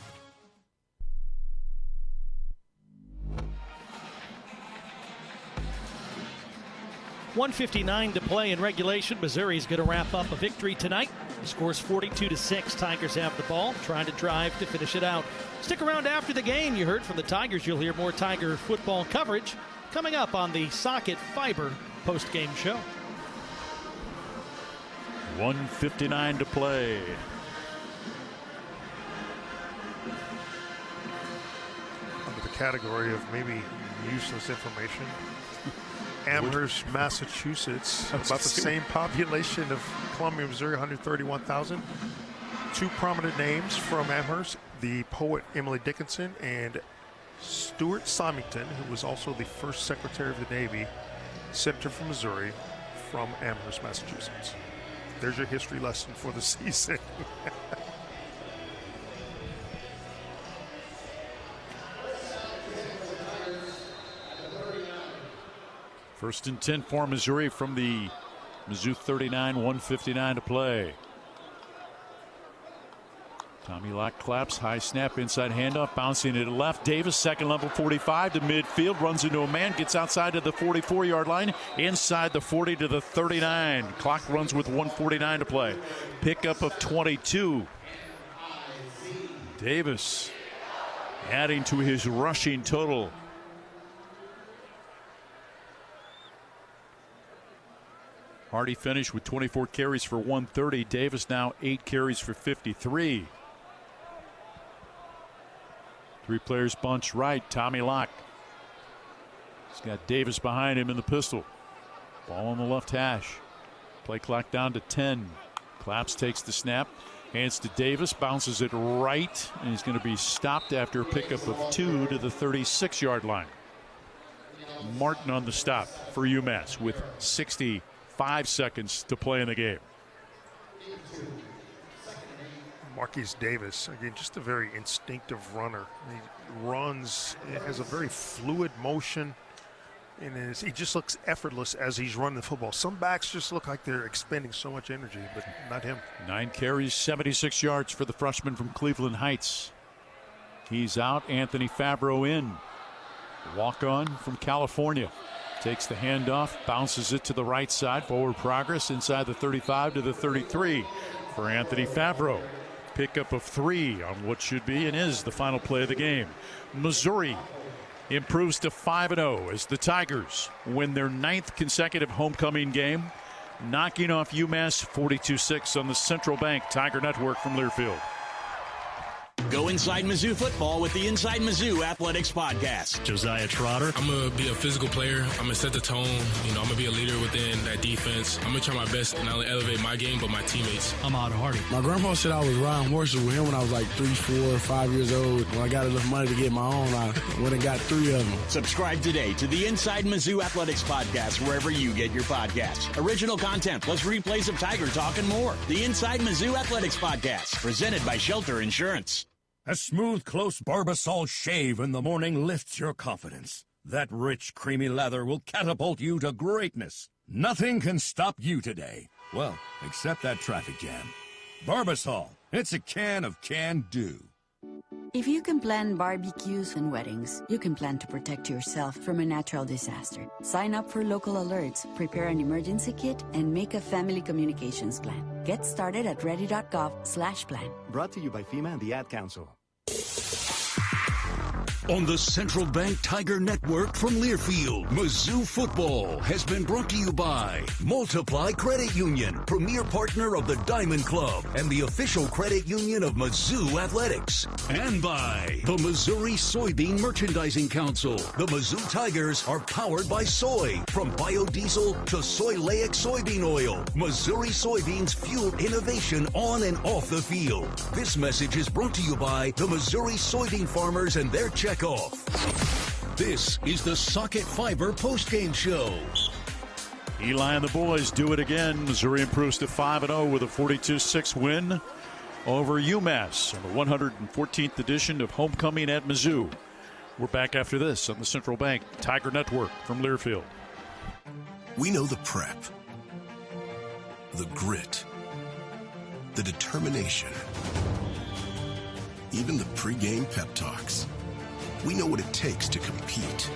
.159 to play in regulation. Missouri's going to wrap up a victory tonight. The score's 42-6. Tigers have the ball, trying to drive to finish it out. Stick around after the game. You heard from the Tigers. You'll hear more Tiger football coverage coming up on the Socket Fiber post-game show. 1:59 to play. Under the category of maybe useless information. Amherst, Massachusetts, about the same population of Columbia, Missouri, 131,000. 2 prominent names from Amherst, the poet Emily Dickinson and Stuart Symington, who was also the first Secretary of the Navy, Senator from Missouri, from Amherst, Massachusetts. There's your history lesson for the season. First and 10 for Missouri from the Mizzou 39, 1:59 to play. Tommy Locke claps, high snap, inside handoff, bouncing it left. Davis, second level 45 to midfield, runs into a man, gets outside to the 44-yard line, inside the 40 to the 39. Clock runs with 1:49 to play. Pickup of 22. Davis adding to his rushing total. Hardy finished with 24 carries for 130. Davis now 8 carries for 53. 3 players bunch right. Tommy Locke. He's got Davis behind him in the pistol. Ball on the left hash. Play clock down to 10. Claps takes the snap. Hands to Davis. Bounces it right. And he's going to be stopped after a pickup of 2 to the 36-yard line. Martin on the stop for UMass with 65 seconds to play in the game. Marquise Davis, again, just a very instinctive runner. He runs, has a very fluid motion, and he just looks effortless as he's running the football. Some backs just look like they're expending so much energy, but not him. 9 carries, 76 yards for the freshman from Cleveland Heights. He's out. Anthony Fabro in. Walk-on from California. Takes the handoff, bounces it to the right side. Forward progress inside the 35 to the 33 for Anthony Fabro. Pickup of 3 on what should be and is the final play of the game. Missouri improves to 5-0 as the Tigers win their 9th consecutive homecoming game, knocking off UMass 42-6 on the Central Bank Tiger Network from Learfield. Go inside Mizzou football with the Inside Mizzou Athletics podcast. Josiah Trotter. I'm going to be a physical player. I'm going to set the tone. I'm going to be a leader within that defense. I'm going to try my best to not only elevate my game, but my teammates. I'm Otto Hardy. My grandpa said I was riding horses with him when I was like 3, 4, 5 years old. When I got enough money to get my own, I went and got 3 of them. Subscribe today to the Inside Mizzou Athletics podcast wherever you get your podcasts. Original content plus replays of Tiger Talk and more. The Inside Mizzou Athletics podcast, presented by Shelter Insurance. A smooth, close Barbasol shave in the morning lifts your confidence. That rich, creamy lather will catapult you to greatness. Nothing can stop you today. Well, except that traffic jam. Barbasol, it's a can of can-do. If you can plan barbecues and weddings, you can plan to protect yourself from a natural disaster. Sign up for local alerts, prepare an emergency kit, and make a family communications plan. Get started at ready.gov/plan. Brought to you by FEMA and the Ad Council. On the Central Bank Tiger Network from Learfield, Mizzou Football has been brought to you by Multiply Credit Union, premier partner of the Diamond Club and the official credit union of Mizzou Athletics. And by the Missouri Soybean Merchandising Council. The Mizzou Tigers are powered by soy. From biodiesel to soyleic soybean oil, Missouri soybeans fuel innovation on and off the field. This message is brought to you by the Missouri soybean farmers and their checkoff. This is the Socket Fiber postgame show. Eli and the boys do it again. Missouri improves to 5-0 with a 42-6 win over UMass on the 114th edition of Homecoming at Mizzou. We're back after this on the Central Bank Tiger Network from Learfield. We know the prep, the grit, the determination, even the pregame pep talks. We know what it takes to compete.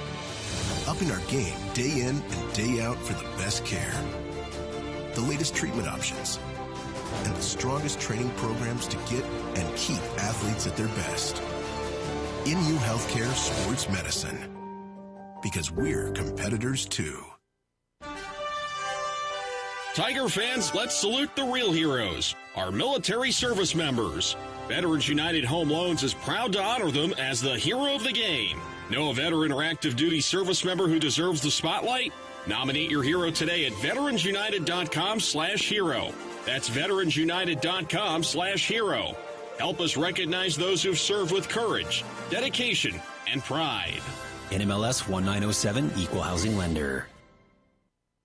Upping our game day in and day out for the best care. The latest treatment options. And the strongest training programs to get and keep athletes at their best. InU Healthcare Sports Medicine. Because we're competitors too. Tiger fans, let's salute the real heroes, our military service members. Veterans United Home Loans is proud to honor them as the hero of the game. Know a veteran or active duty service member who deserves the spotlight? Nominate your hero today at veteransunited.com/hero. That's veteransunited.com/hero. Help us recognize those who've served with courage, dedication, and pride. NMLS 1907, Equal Housing Lender.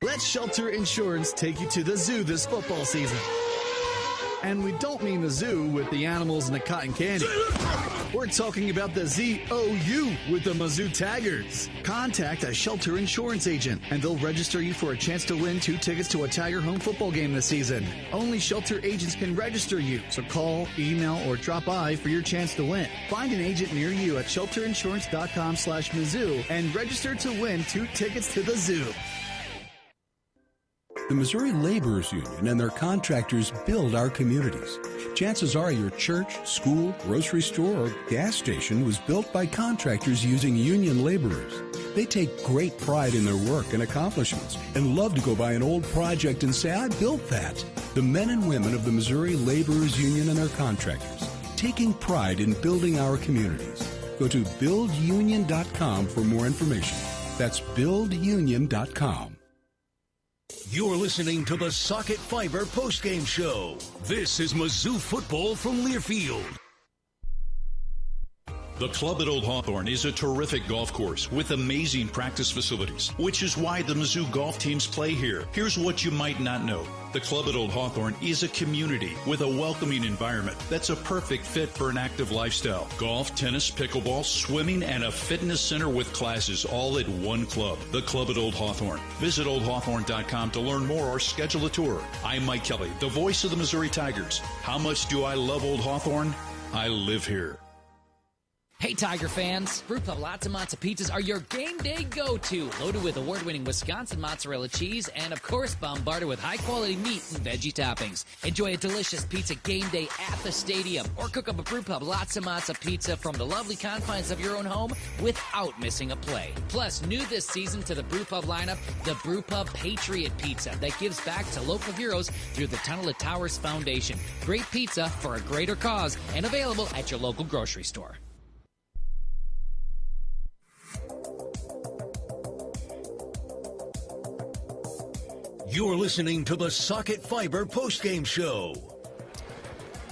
Let Shelter Insurance take you to the zoo this football season. And we don't mean the zoo with the animals and the cotton candy. We're talking about the ZOU with the Mizzou Tigers. Contact a Shelter Insurance agent, and they'll register you for a chance to win 2 tickets to a Tiger home football game this season. Only Shelter agents can register you, so call, email, or drop by for your chance to win. Find an agent near you at shelterinsurance.com/Mizzou and register to win 2 tickets to the zoo. The Missouri Laborers Union and their contractors build our communities. Chances are your church, school, grocery store, or gas station was built by contractors using union laborers. They take great pride in their work and accomplishments and love to go by an old project and say, I built that. The men and women of the Missouri Laborers Union and their contractors, taking pride in building our communities. Go to buildunion.com for more information. That's buildunion.com. You're listening to the Socket Fiber postgame show. This is Mizzou Football from Learfield. The club at Old Hawthorne is a terrific golf course with amazing practice facilities, which is why the Mizzou golf teams play here. Here's what you might not know. The club at Old Hawthorne is a community with a welcoming environment that's a perfect fit for an active lifestyle. Golf, tennis, pickleball, swimming, and a fitness center with classes all at one club. The club at Old Hawthorne. Visit oldhawthorne.com to learn more or schedule a tour. I'm Mike Kelly, the voice of the Missouri Tigers. How much do I love Old Hawthorne? I live here. Hey Tiger fans, Brew Pub Lots Matza Pizzas are your game day go-to, loaded with award-winning Wisconsin mozzarella cheese and, of course, bombarded with high-quality meat and veggie toppings. Enjoy a delicious pizza game day at the stadium, or cook up a Brew Pub Lots Matza Pizza from the lovely confines of your own home without missing a play. Plus, new this season to the Brew Pub lineup, the Brew Pub Patriot Pizza that gives back to local heroes through the Tunnel of Towers Foundation. Great pizza for a greater cause, and available at your local grocery store. You're listening to the Socket Fiber postgame show.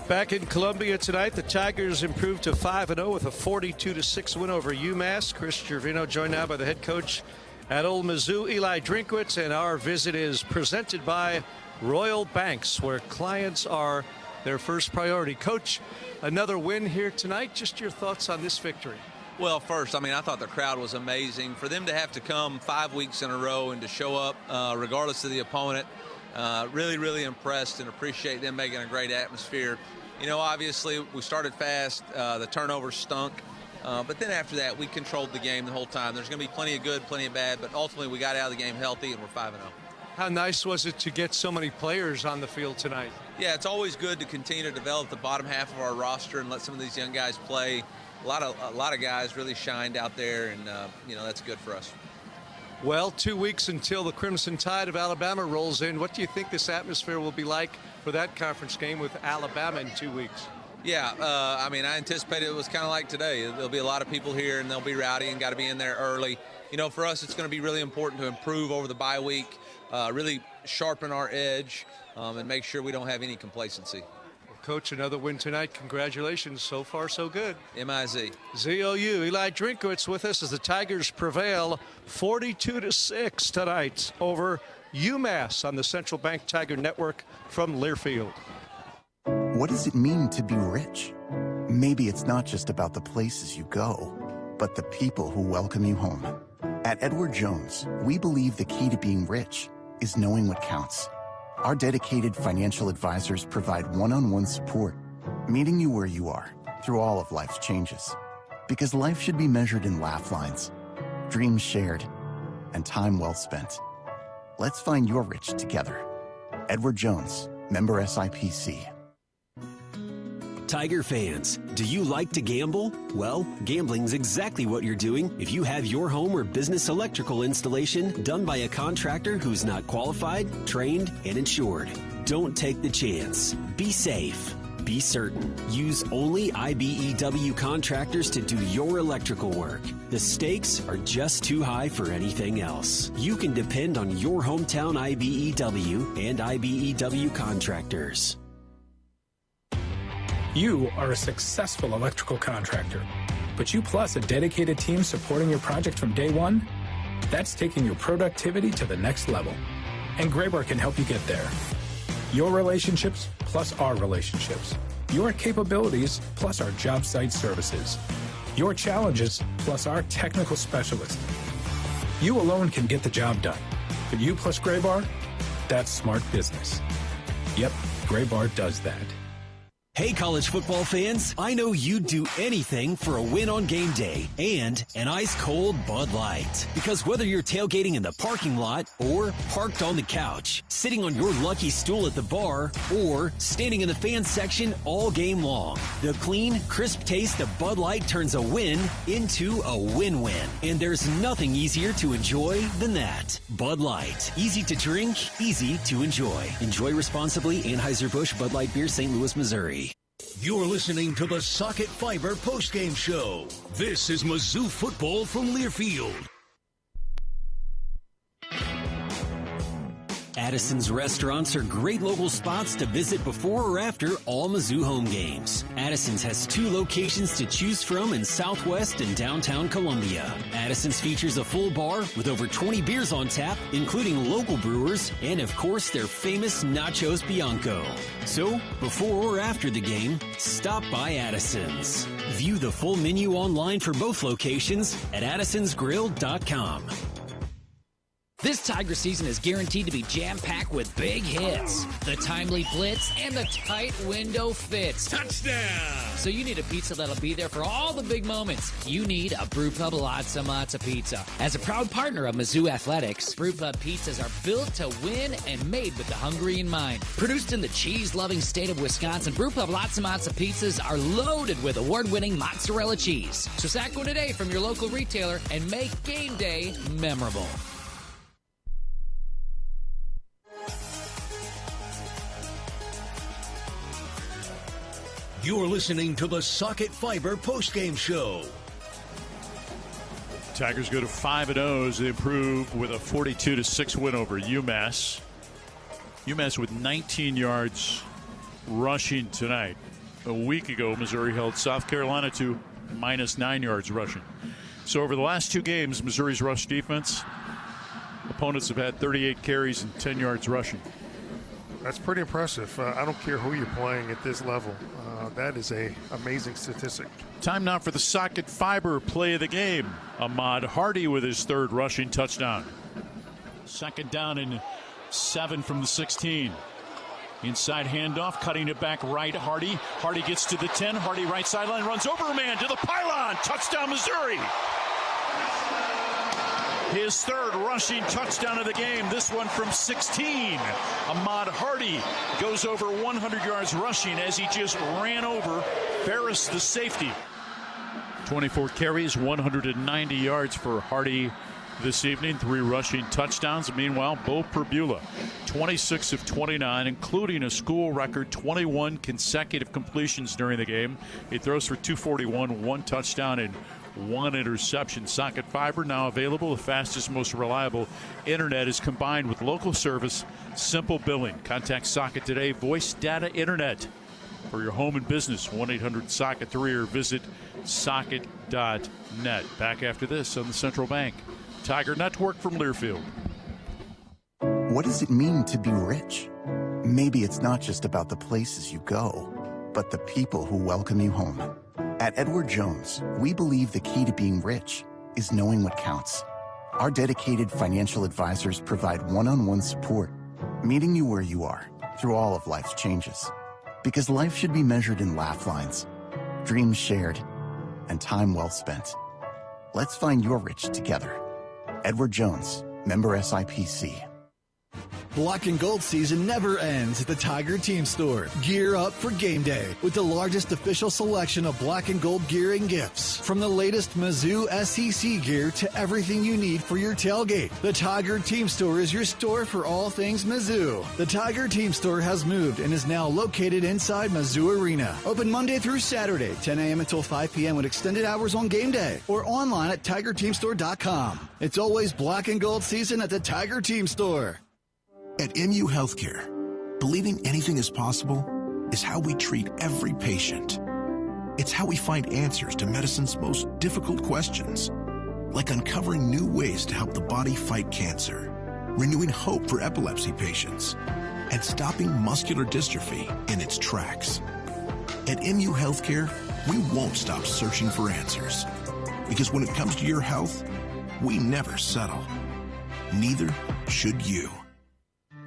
Back in Columbia tonight, the Tigers improved to 5-0 with a 42-6 win over UMass. Chris Gervino joined now by the head coach at Old Mizzou, Eli Drinkwitz, and our visit is presented by Royal Banks, where clients are their first priority. Coach, another win here tonight. Just your thoughts on this victory. Well, first, I thought the crowd was amazing. For them to have to come 5 weeks in a row and to show up regardless of the opponent, really, really impressed and appreciate them making a great atmosphere. You know, obviously, we started fast. The turnovers stunk. But then after that, we controlled the game the whole time. There's going to be plenty of good, plenty of bad, but ultimately we got out of the game healthy, and we're 5-0. How nice was it to get so many players on the field tonight? Yeah, it's always good to continue to develop the bottom half of our roster and let some of these young guys play. A lot of guys really shined out there, and that's good for us. Well, 2 weeks until the Crimson Tide of Alabama rolls in. What do you think this atmosphere will be like for that conference game with Alabama in 2 weeks? Yeah, I anticipated it was kind of like today. There'll be a lot of people here, and they'll be rowdy and got to be in there early. You know, for us, it's going to be really important to improve over the bye week, really sharpen our edge, and make sure we don't have any complacency. Coach, another win tonight. Congratulations. So far, so good. M-I-Z. ZOU. Eli Drinkwitz with us as the Tigers prevail 42-6 tonight over UMass on the Central Bank Tiger Network from Learfield. What does it mean to be rich? Maybe it's not just about the places you go, but the people who welcome you home. At Edward Jones, we believe the key to being rich is knowing what counts. Our dedicated financial advisors provide one-on-one support, meeting you where you are through all of life's changes. Because life should be measured in laugh lines, dreams shared, and time well spent. Let's find your rich together. Edward Jones, member SIPC. Tiger fans, do you like to gamble? Well, gambling's exactly what you're doing if you have your home or business electrical installation done by a contractor who's not qualified, trained, and insured. Don't take the chance. Be safe. Be certain. Use only IBEW contractors to do your electrical work. The stakes are just too high for anything else. You can depend on your hometown IBEW and IBEW contractors. You are a successful electrical contractor, but you plus a dedicated team supporting your project from day one? That's taking your productivity to the next level. And Graybar can help you get there. Your relationships plus our relationships. Your capabilities plus our job site services. Your challenges plus our technical specialists. You alone can get the job done. But you plus Graybar, that's smart business. Yep, Graybar does that. Hey, college football fans, I know you'd do anything for a win on game day and an ice-cold Bud Light. Because whether you're tailgating in the parking lot or parked on the couch, sitting on your lucky stool at the bar, or standing in the fan section all game long, the clean, crisp taste of Bud Light turns a win into a win-win. And there's nothing easier to enjoy than that. Bud Light. Easy to drink, easy to enjoy. Enjoy responsibly. Anheuser-Busch Bud Light Beer, St. Louis, Missouri. You're listening to the Socket Fiber postgame show. This is Mizzou Football from Learfield. Addison's restaurants are great local spots to visit before or after all Mizzou home games. Addison's has 2 locations to choose from in Southwest and downtown Columbia. Addison's features a full bar with over 20 beers on tap, including local brewers, and of course their famous Nachos Bianco. So, before or after the game, stop by Addison's. View the full menu online for both locations at addisonsgrill.com. This Tiger season is guaranteed to be jam-packed with big hits, the timely blitz, and the tight window fits. Touchdown! So you need a pizza that'll be there for all the big moments. You need a Brewpub Latza Matza Pizza. As a proud partner of Mizzou Athletics, Brewpub pizzas are built to win and made with the hungry in mind. Produced in the cheese-loving state of Wisconsin, Brewpub Latza Matza pizzas are loaded with award-winning mozzarella cheese. So sack one today from your local retailer and make game day memorable. You're listening to the Socket Fiber postgame show. Tigers go to 5-0 as they improve with a 42-6 win over UMass. UMass with 19 yards rushing tonight. A week ago, Missouri held South Carolina to -9 yards rushing. So over the last 2 games, Missouri's rush defense, opponents have had 38 carries and 10 yards rushing. That's pretty impressive. I don't care who you're playing at this level. That is an amazing statistic. Time now for the Socket Fiber play of the game. Ahmad Hardy with his 3rd rushing touchdown. 2nd down and 7 from the 16. Inside handoff, cutting it back right. Hardy gets to the 10. Hardy right sideline, runs over a man to the pylon. Touchdown, Missouri. His 3rd rushing touchdown of the game. This one from 16. Ahmad Hardy goes over 100 yards rushing as he just ran over Ferris, the safety. 24 carries, 190 yards for Hardy this evening. 3 rushing touchdowns. Meanwhile, Bo Perbula, 26 of 29, including a school record 21 consecutive completions during the game. He throws for 241, 1 touchdown, and 1 interception. Socket Fiber now available. The fastest, most reliable internet is combined with local service, simple billing. Contact Socket today. Voice, data, internet for your home and business. 1-800-SOCKET-3 or visit socket.net. Back after this on the Central Bank Tiger Network from Learfield. What does it mean to be rich? Maybe it's not just about the places you go, but the people who welcome you home. At Edward Jones, we believe the key to being rich is knowing what counts. Our dedicated financial advisors provide one-on-one support, meeting you where you are through all of life's changes. Because life should be measured in laugh lines, dreams shared, and time well spent. Let's find your rich together. Edward Jones, member SIPC. Black and gold season never ends at the Tiger Team Store. Gear up for game day with the largest official selection of black and gold gear and gifts. From the latest Mizzou SEC gear to everything you need for your tailgate, the Tiger Team Store is your store for all things Mizzou. The Tiger Team Store has moved and is now located inside Mizzou Arena. Open Monday through Saturday, 10 a.m. until 5 p.m. with extended hours on game day or online at TigerTeamStore.com. It's always black and gold season at the Tiger Team Store. At MU Healthcare, believing anything is possible is how we treat every patient. It's how we find answers to medicine's most difficult questions, like uncovering new ways to help the body fight cancer renewing hope for epilepsy patients, and stopping muscular dystrophy in its tracks. At MU Healthcare, we won't stop searching for answers. Because when it comes to your health, we never settle. Neither should you.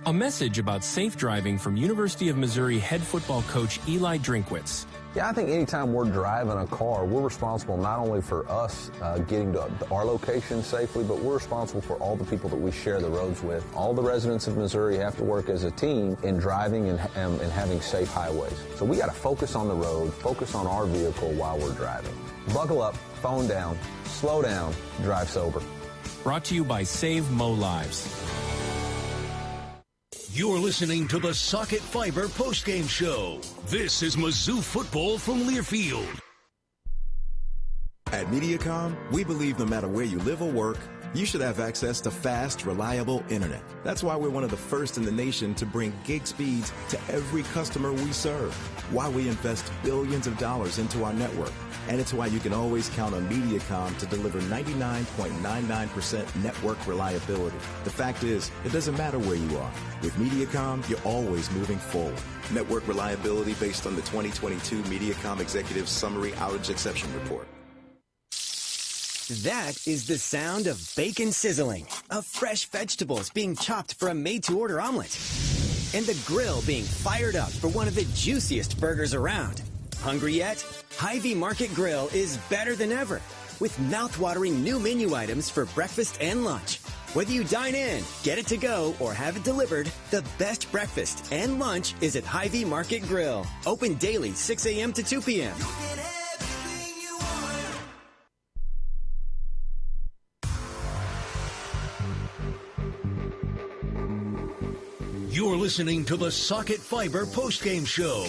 A message about safe driving from University of Missouri head football coach Eli Drinkwitz. Yeah, I think anytime we're driving a car, we're responsible not only for us getting to our location safely, but we're responsible for all the people that we share the roads with. All the residents of Missouri have to work as a team in driving and having safe highways. So we got to focus on the road, focus on our vehicle while we're driving. Buckle up, phone down, slow down, drive sober. Brought to you by Save Mo Lives. You're listening to the Socket Fiber postgame show. This is Mizzou Football from Learfield. At MediaCom, we believe no matter where you live or work, you should have access to fast, reliable internet. That's why we're one of the first in the nation to bring gig speeds to every customer we serve. Why we invest billions of dollars into our network. And it's why you can always count on MediaCom to deliver 99.99% network reliability. The fact is, it doesn't matter where you are. With MediaCom, you're always moving forward. Network reliability based on the 2022 MediaCom Executive Summary Outage Exception Report. That is the sound of bacon sizzling, of fresh vegetables being chopped for a made-to-order omelet, and the grill being fired up for one of the juiciest burgers around. Hungry yet? Hy-Vee Market Grill is better than ever, with mouth-watering new menu items for breakfast and lunch. Whether you dine in, get it to go, or have it delivered, the best breakfast and lunch is at Hy-Vee Market Grill. Open daily 6 a.m. to 2 p.m. You're listening to the Socket Fiber postgame show.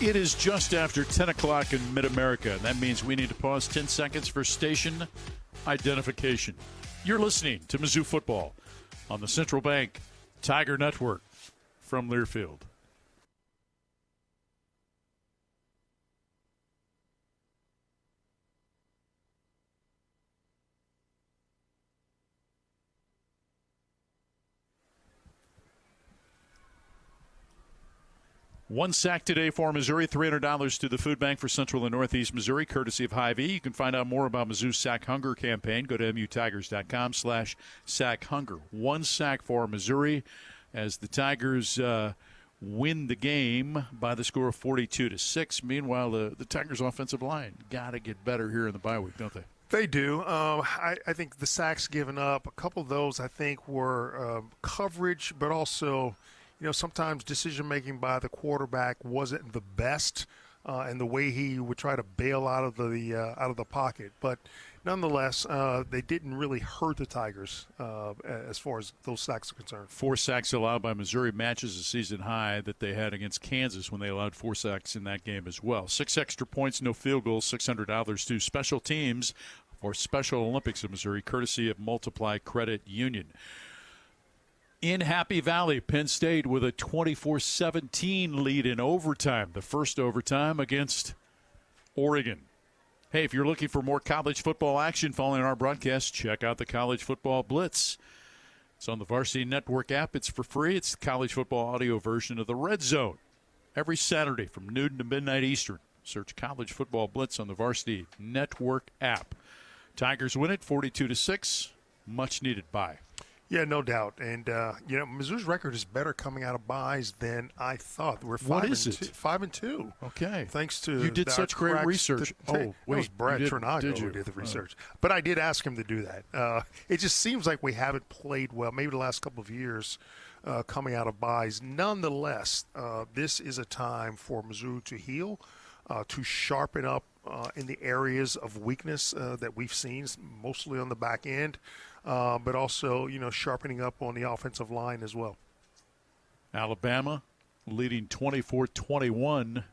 It is just after 10 o'clock in Mid-America, and that means we need to pause 10 seconds for station identification. You're listening to Mizzou Football on the Central Bank Tiger Network from Learfield. One sack today for Missouri, $300 to the food bank for Central and Northeast Missouri, courtesy of Hy-Vee. You can find out more about Mizzou's Sack Hunger campaign. Go to mutigers.com/sack hunger. One sack for Missouri as the Tigers win the game by the score of 42-6. Meanwhile, the Tigers' offensive line got to get better here in the bye week, don't they? They do. I think the sacks given up, a couple of those I think were coverage, but also – sometimes decision-making by the quarterback wasn't the best, and the way he would try to bail out of the pocket. But nonetheless, they didn't really hurt the Tigers as far as those sacks are concerned. 4 sacks allowed by Missouri matches the season high that they had against Kansas when they allowed 4 sacks in that game as well. 6 extra points, no field goals, $600 to special teams for Special Olympics of Missouri, courtesy of Multiply Credit Union. In Happy Valley, Penn State with a 24-17 lead in overtime, the first overtime against Oregon. Hey, if you're looking for more college football action following our broadcast, check out the College Football Blitz. It's on the Varsity Network app. It's for free. It's the college football audio version of the Red Zone. Every Saturday from noon to midnight Eastern. Search College Football Blitz on the Varsity Network app. Tigers win it 42-6. Much needed bye. Yeah, no doubt. And, Mizzou's record is better coming out of byes than I thought. We're 5-2. What is it? 5-2. Okay. Thanks to you did such great research. It was Brad Trinago who did the research. But I did ask him to do that. It just seems like we haven't played well, maybe the last couple of years coming out of byes. Nonetheless, this is a time for Mizzou to heal, to sharpen up in the areas of weakness that we've seen, mostly on the back end. But also, sharpening up on the offensive line as well. Alabama leading 24-21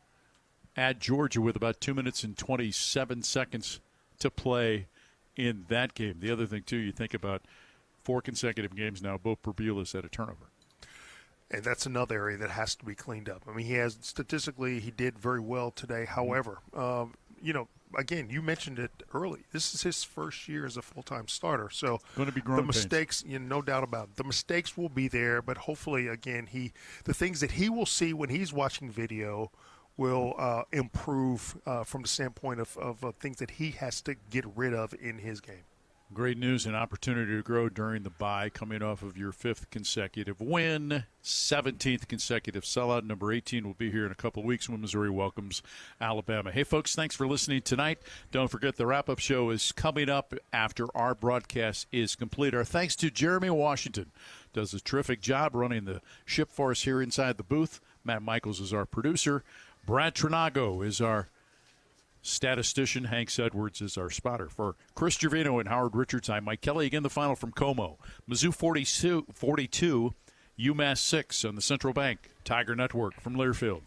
at Georgia with about 2 minutes and 27 seconds to play in that game. The other thing, too, you think about 4 consecutive games now, Bo Perbula's had a turnover. And that's another area that has to be cleaned up. I mean, statistically, he did very well today. However, again, you mentioned it early. This is his first year as a full-time starter. So going to be growing the mistakes, no doubt about it. The mistakes will be there, but hopefully, again, the things that he will see when he's watching video will improve from the standpoint of things that he has to get rid of in his game. Great news and opportunity to grow during the bye, coming off of your 5th consecutive win, 17th consecutive sellout. Number 18 will be here in a couple of weeks when Missouri welcomes Alabama. Hey, folks, thanks for listening tonight. Don't forget the wrap-up show is coming up after our broadcast is complete. Our thanks to Jeremy Washington. Does a terrific job running the ship for us here inside the booth. Matt Michaels is our producer. Brad Trinago is our statistician. Hanks Edwards is our spotter. For Chris Gervino and Howard Richards, I'm Mike Kelly. Again, the final from Como. Mizzou 42, UMass 6 on the Central Bank Tiger Network from Learfield.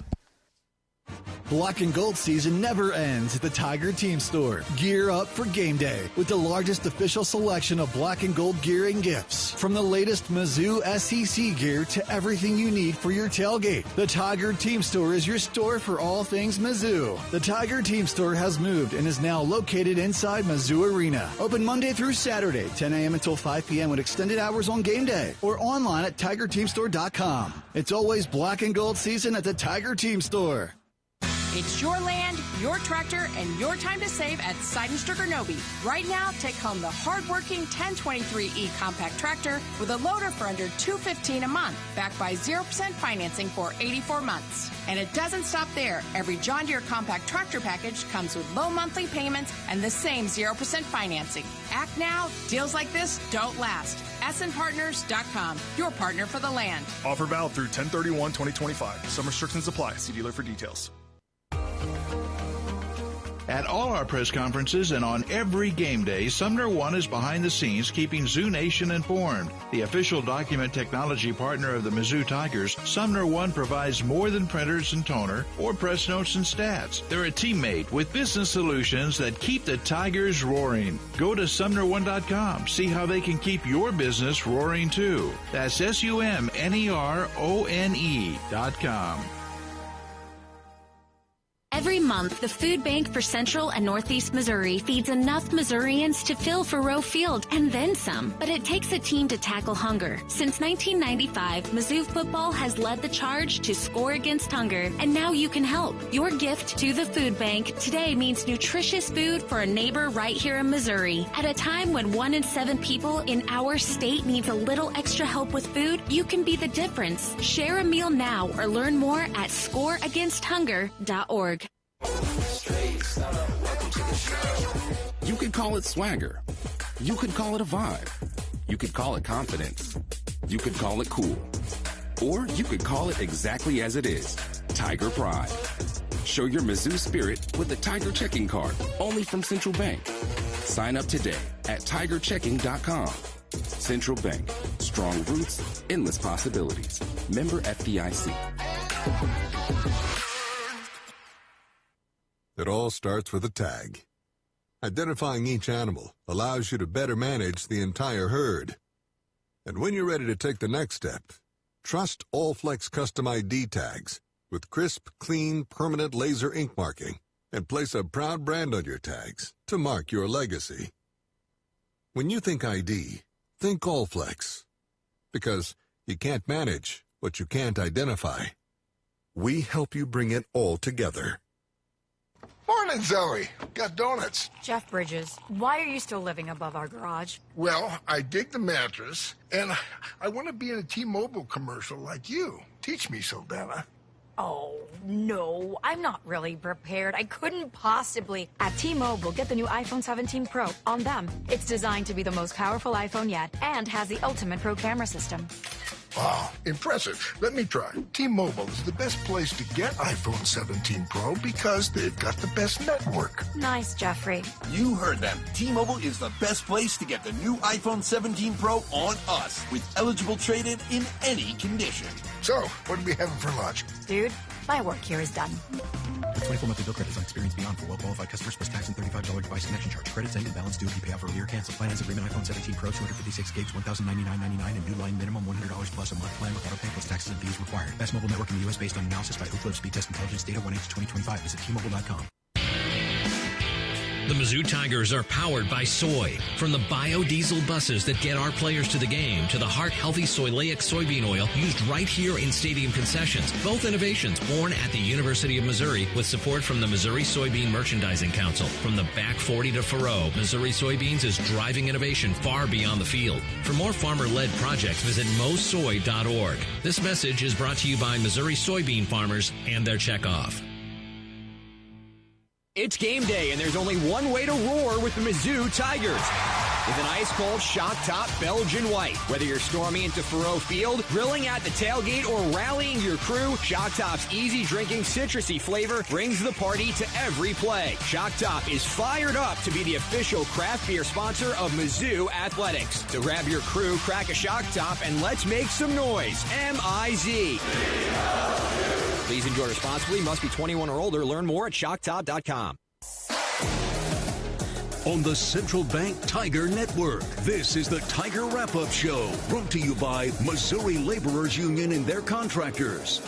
Black and gold season never ends at the Tiger Team Store. Gear up for game day with the largest official selection of black and gold gear and gifts. From the latest Mizzou SEC gear to everything you need for your tailgate, the Tiger Team Store is your store for all things Mizzou. The Tiger Team Store has moved and is now located inside Mizzou Arena. Open Monday through Saturday, 10 a.m. until 5 p.m. with extended hours on game day or online at TigerTeamStore.com. It's always black and gold season at the Tiger Team Store. It's your land, your tractor, and your time to save at Seidenstricker Nobe. Right now, take home the hard-working 1023E compact tractor with a loader for under $215 a month, backed by 0% financing for 84 months. And it doesn't stop there. Every John Deere compact tractor package comes with low monthly payments and the same 0% financing. Act now. Deals like this don't last. SNPartners.com, your partner for the land. Offer valid through 10/31/2025. Some restrictions apply. See dealer for details. At all our press conferences and on every game day, Sumner One is behind the scenes keeping Zoo Nation informed. The official document technology partner of the Mizzou Tigers, Sumner One provides more than printers and toner or press notes and stats. They're a teammate with business solutions that keep the Tigers roaring. Go to SumnerOne.com. See how they can keep your business roaring too. That's SUMNERONE.com. Every month, the Food Bank for Central and Northeast Missouri feeds enough Missourians to fill Faroe Field and then some. But it takes a team to tackle hunger. Since 1995, Mizzou Football has led the charge to score against hunger, and now you can help. Your gift to the Food Bank today means nutritious food for a neighbor right here in Missouri. At a time when 1 in 7 people in our state needs a little extra help with food, you can be the difference. Share a meal now or learn more at scoreagainsthunger.org. You could call it swagger. You could call it a vibe. You could call it confidence. You could call it cool. Or you could call it exactly as it is, Tiger Pride. Show your Mizzou spirit with the Tiger Checking Card, only from Central Bank. Sign up today at tigerchecking.com. Central Bank. Strong roots, endless possibilities. Member FDIC. It all starts with a tag. Identifying each animal allows you to better manage the entire herd. And when you're ready to take the next step, trust Allflex Custom ID tags with crisp, clean, permanent laser ink marking and place a proud brand on your tags to mark your legacy. When you think ID, think Allflex. Because you can't manage what you can't identify. We help you bring it all together. Morning, Zoe. Got donuts. Jeff Bridges, why are you still living above our garage? Well, I dig the mattress, and I want to be in a T-Mobile commercial like you. Teach me, Savannah. Oh, no, I'm not really prepared. I couldn't possibly. At T-Mobile, get the new iPhone 17 Pro on them. It's designed to be the most powerful iPhone yet and has the ultimate Pro camera system. Wow, impressive. Let me try. T-Mobile is the best place to get iPhone 17 Pro because they've got the best network. Nice, Jeffrey. You heard them. T-Mobile is the best place to get the new iPhone 17 Pro on us with eligible trade-in in any condition. So, what are we having for lunch? Dude, my work here is done. The 24 monthly bill credit is on experience beyond for well-qualified customers plus tax and $35 device connection charge. Credits end and balance due if you pay off earlier. Cancel finance agreement iPhone 17 Pro 256 gigs $1,099.99 and new line minimum $100 plus a month plan with auto pay plus taxes and fees required. Best mobile network in the U.S. based on analysis by Ookla Speed Test Intelligence Data 1H 2025. Visit T-Mobile.com. The Mizzou Tigers are powered by soy. From the biodiesel buses that get our players to the game to the heart-healthy soyleic soybean oil used right here in stadium concessions. Both innovations born at the University of Missouri with support from the Missouri Soybean Merchandising Council. From the back 40 to furrow, Missouri Soybeans is driving innovation far beyond the field. For more farmer-led projects, visit mosoy.org. This message is brought to you by Missouri soybean farmers and their checkoff. It's game day, and there's only one way to roar with the Mizzou Tigers. With an ice-cold shock-top Belgian white. Whether you're storming into Faroe Field, grilling at the tailgate, or rallying your crew, Shock Top's easy-drinking, citrusy flavor brings the party to every play. Shock Top is fired up to be the official craft beer sponsor of Mizzou Athletics. So grab your crew, crack a Shock Top, and let's make some noise. M-I-Z. Please enjoy responsibly. Must be 21 or older. Learn more at shocktop.com. On the Central Bank Tiger Network, this is the Tiger Wrap-Up Show, brought to you by Missouri Laborers Union and their contractors.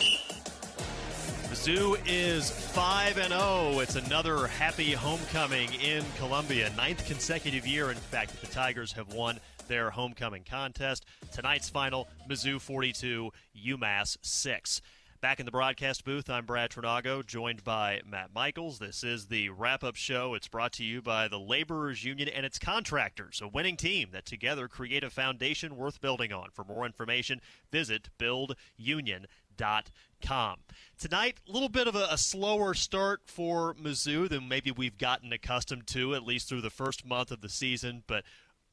Mizzou is 5-0. It's another happy homecoming in Columbia. 9th consecutive year, in fact, that the Tigers have won their homecoming contest. Tonight's final, Mizzou 42, UMass 6. Back in the broadcast booth, I'm Brad Trinago, joined by Matt Michaels. This is the wrap-up show. It's brought to you by the Laborers Union and its contractors, a winning team that together create a foundation worth building on. For more information, visit buildunion.com. Tonight, a little bit of a slower start for Mizzou than maybe we've gotten accustomed to, at least through the first month of the season, but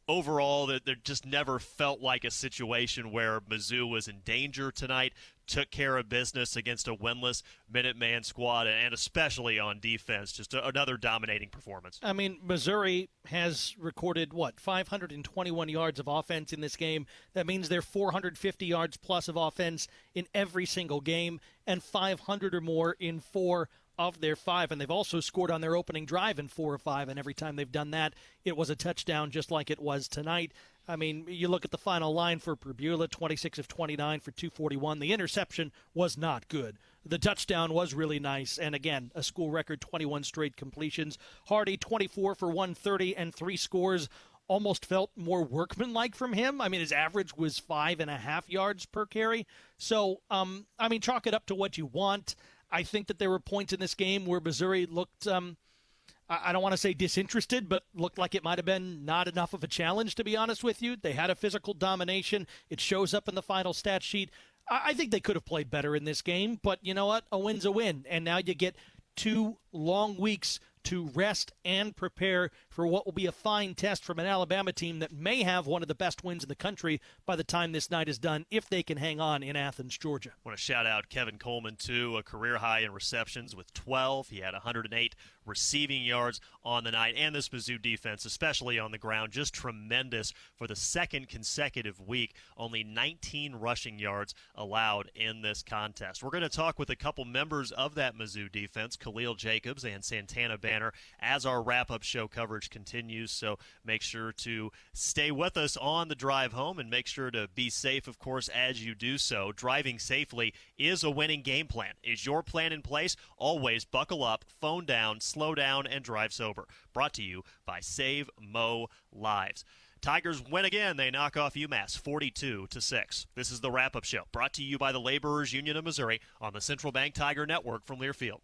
overall, there just never felt like a situation where Mizzou was in danger tonight, took care of business against a winless Minuteman squad, and especially on defense, just another dominating performance. I mean, Missouri has recorded, 521 yards of offense in this game. That means they're 450 yards plus of offense in every single game, and 500 or more in 4 of their 5, and they've also scored on their opening drive in 4 or 5, and every time they've done that, it was a touchdown just like it was tonight. I mean, you look at the final line for Perbula, 26 of 29 for 241. The interception was not good. The touchdown was really nice, and again, a school record 21 straight completions. Hardy, 24 for 130 and 3 scores. Almost felt more workmanlike from him. I mean, his average was 5.5 yards per carry. So, chalk it up to what you want. I think that there were points in this game where Missouri looked, I don't want to say disinterested, but looked like it might have been not enough of a challenge, to be honest with you. They had a physical domination. It shows up in the final stat sheet. I think they could have played better in this game, but you know what? A win's a win. And now you get 2 long weeks to rest and prepare for what will be a fine test from an Alabama team that may have one of the best wins in the country by the time this night is done, if they can hang on in Athens, Georgia. I want to shout out Kevin Coleman, too, a career high in receptions with 12. He had 108 receiving yards on the night, and this Mizzou defense, especially on the ground, just tremendous for the second consecutive week. Only 19 rushing yards allowed in this contest. We're going to talk with a couple members of that Mizzou defense, Khalil Jacobs and Santana Banner, as our wrap-up show coverage continues, so make sure to stay with us on the drive home and make sure to be safe, of course, as you do so. Driving safely is a winning game plan. Is your plan in place? Always buckle up, phone down, slow down, and drive sober. Brought to you by Save Mo Lives. Tigers win again. They knock off UMass 42-6. This is the wrap-up show, brought to you by the Laborers Union of Missouri on the Central Bank Tiger Network from Learfield.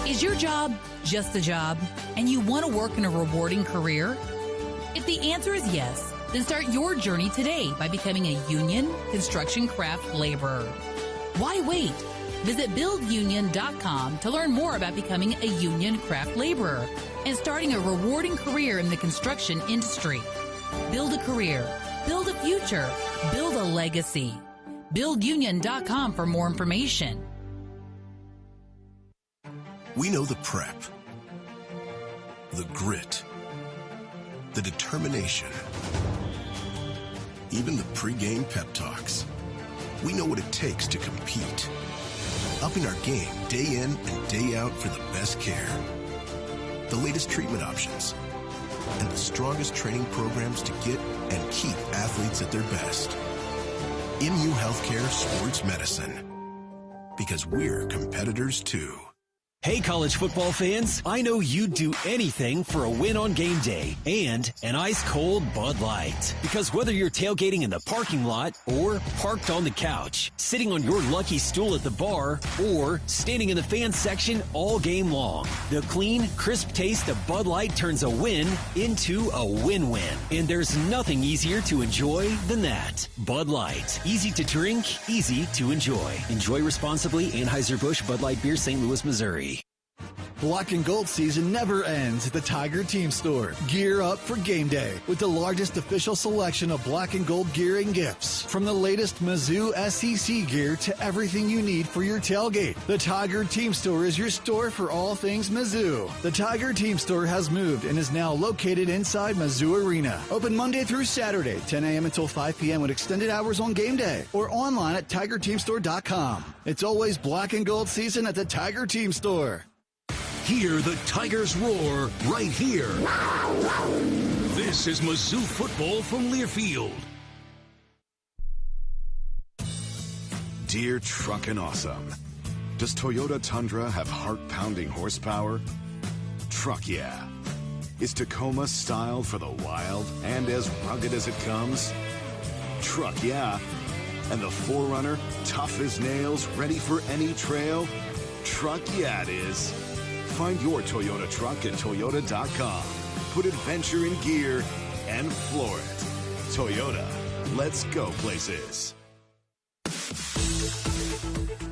Is your job just a job, and you want to work in a rewarding career? If the answer is yes, then start your journey today by becoming a union construction craft laborer. Why wait? Visit buildunion.com to learn more about becoming a union craft laborer and starting a rewarding career in the construction industry. Build a career, build a future, build a legacy. Buildunion.com for more information. We know the prep, the grit, the determination, even the pre-game pep talks. We know what it takes to compete. Upping our game day in and day out for the best care. The latest treatment options and the strongest training programs to get and keep athletes at their best. MU Healthcare Sports Medicine. Because we're competitors too. Hey, college football fans, I know you'd do anything for a win on game day and an ice-cold Bud Light. Because whether you're tailgating in the parking lot or parked on the couch, sitting on your lucky stool at the bar, or standing in the fan section all game long, the clean, crisp taste of Bud Light turns a win into a win-win. And there's nothing easier to enjoy than that. Bud Light. Easy to drink, easy to enjoy. Enjoy responsibly. Anheuser-Busch Bud Light Beer, St. Louis, Missouri. Black and gold season never ends at the Tiger Team Store. Gear up for game day with the largest official selection of black and gold gear and gifts. From the latest Mizzou SEC gear to everything you need for your tailgate. The Tiger Team Store is your store for all things Mizzou. The Tiger Team Store has moved and is now located inside Mizzou Arena. Open Monday through Saturday, 10 a.m. until 5 p.m. with extended hours on game day. Or online at TigerTeamStore.com. It's always black and gold season at the Tiger Team Store. Hear the Tigers roar right here. This is Mizzou Football from Learfield. Dear Truckin' Awesome, does Toyota Tundra have heart-pounding horsepower? Truck yeah. Is Tacoma styled for the wild and as rugged as it comes? Truck yeah. And the 4Runner, tough as nails, ready for any trail? Truck yeah it is. Find your Toyota truck at Toyota.com. Put adventure in gear and floor it. Toyota, let's go places.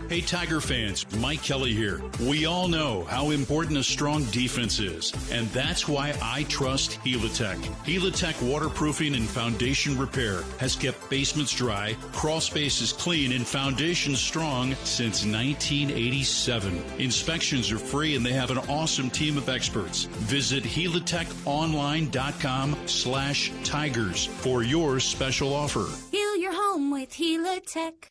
Hey, Tiger fans, Mike Kelly here. We all know how important a strong defense is, and that's why I trust Helitech. Helitech waterproofing and foundation repair has kept basements dry, crawl spaces clean, and foundations strong since 1987. Inspections are free, and they have an awesome team of experts. Visit HelitechOnline.com/Tigers for your special offer. Heal your home with Helitech.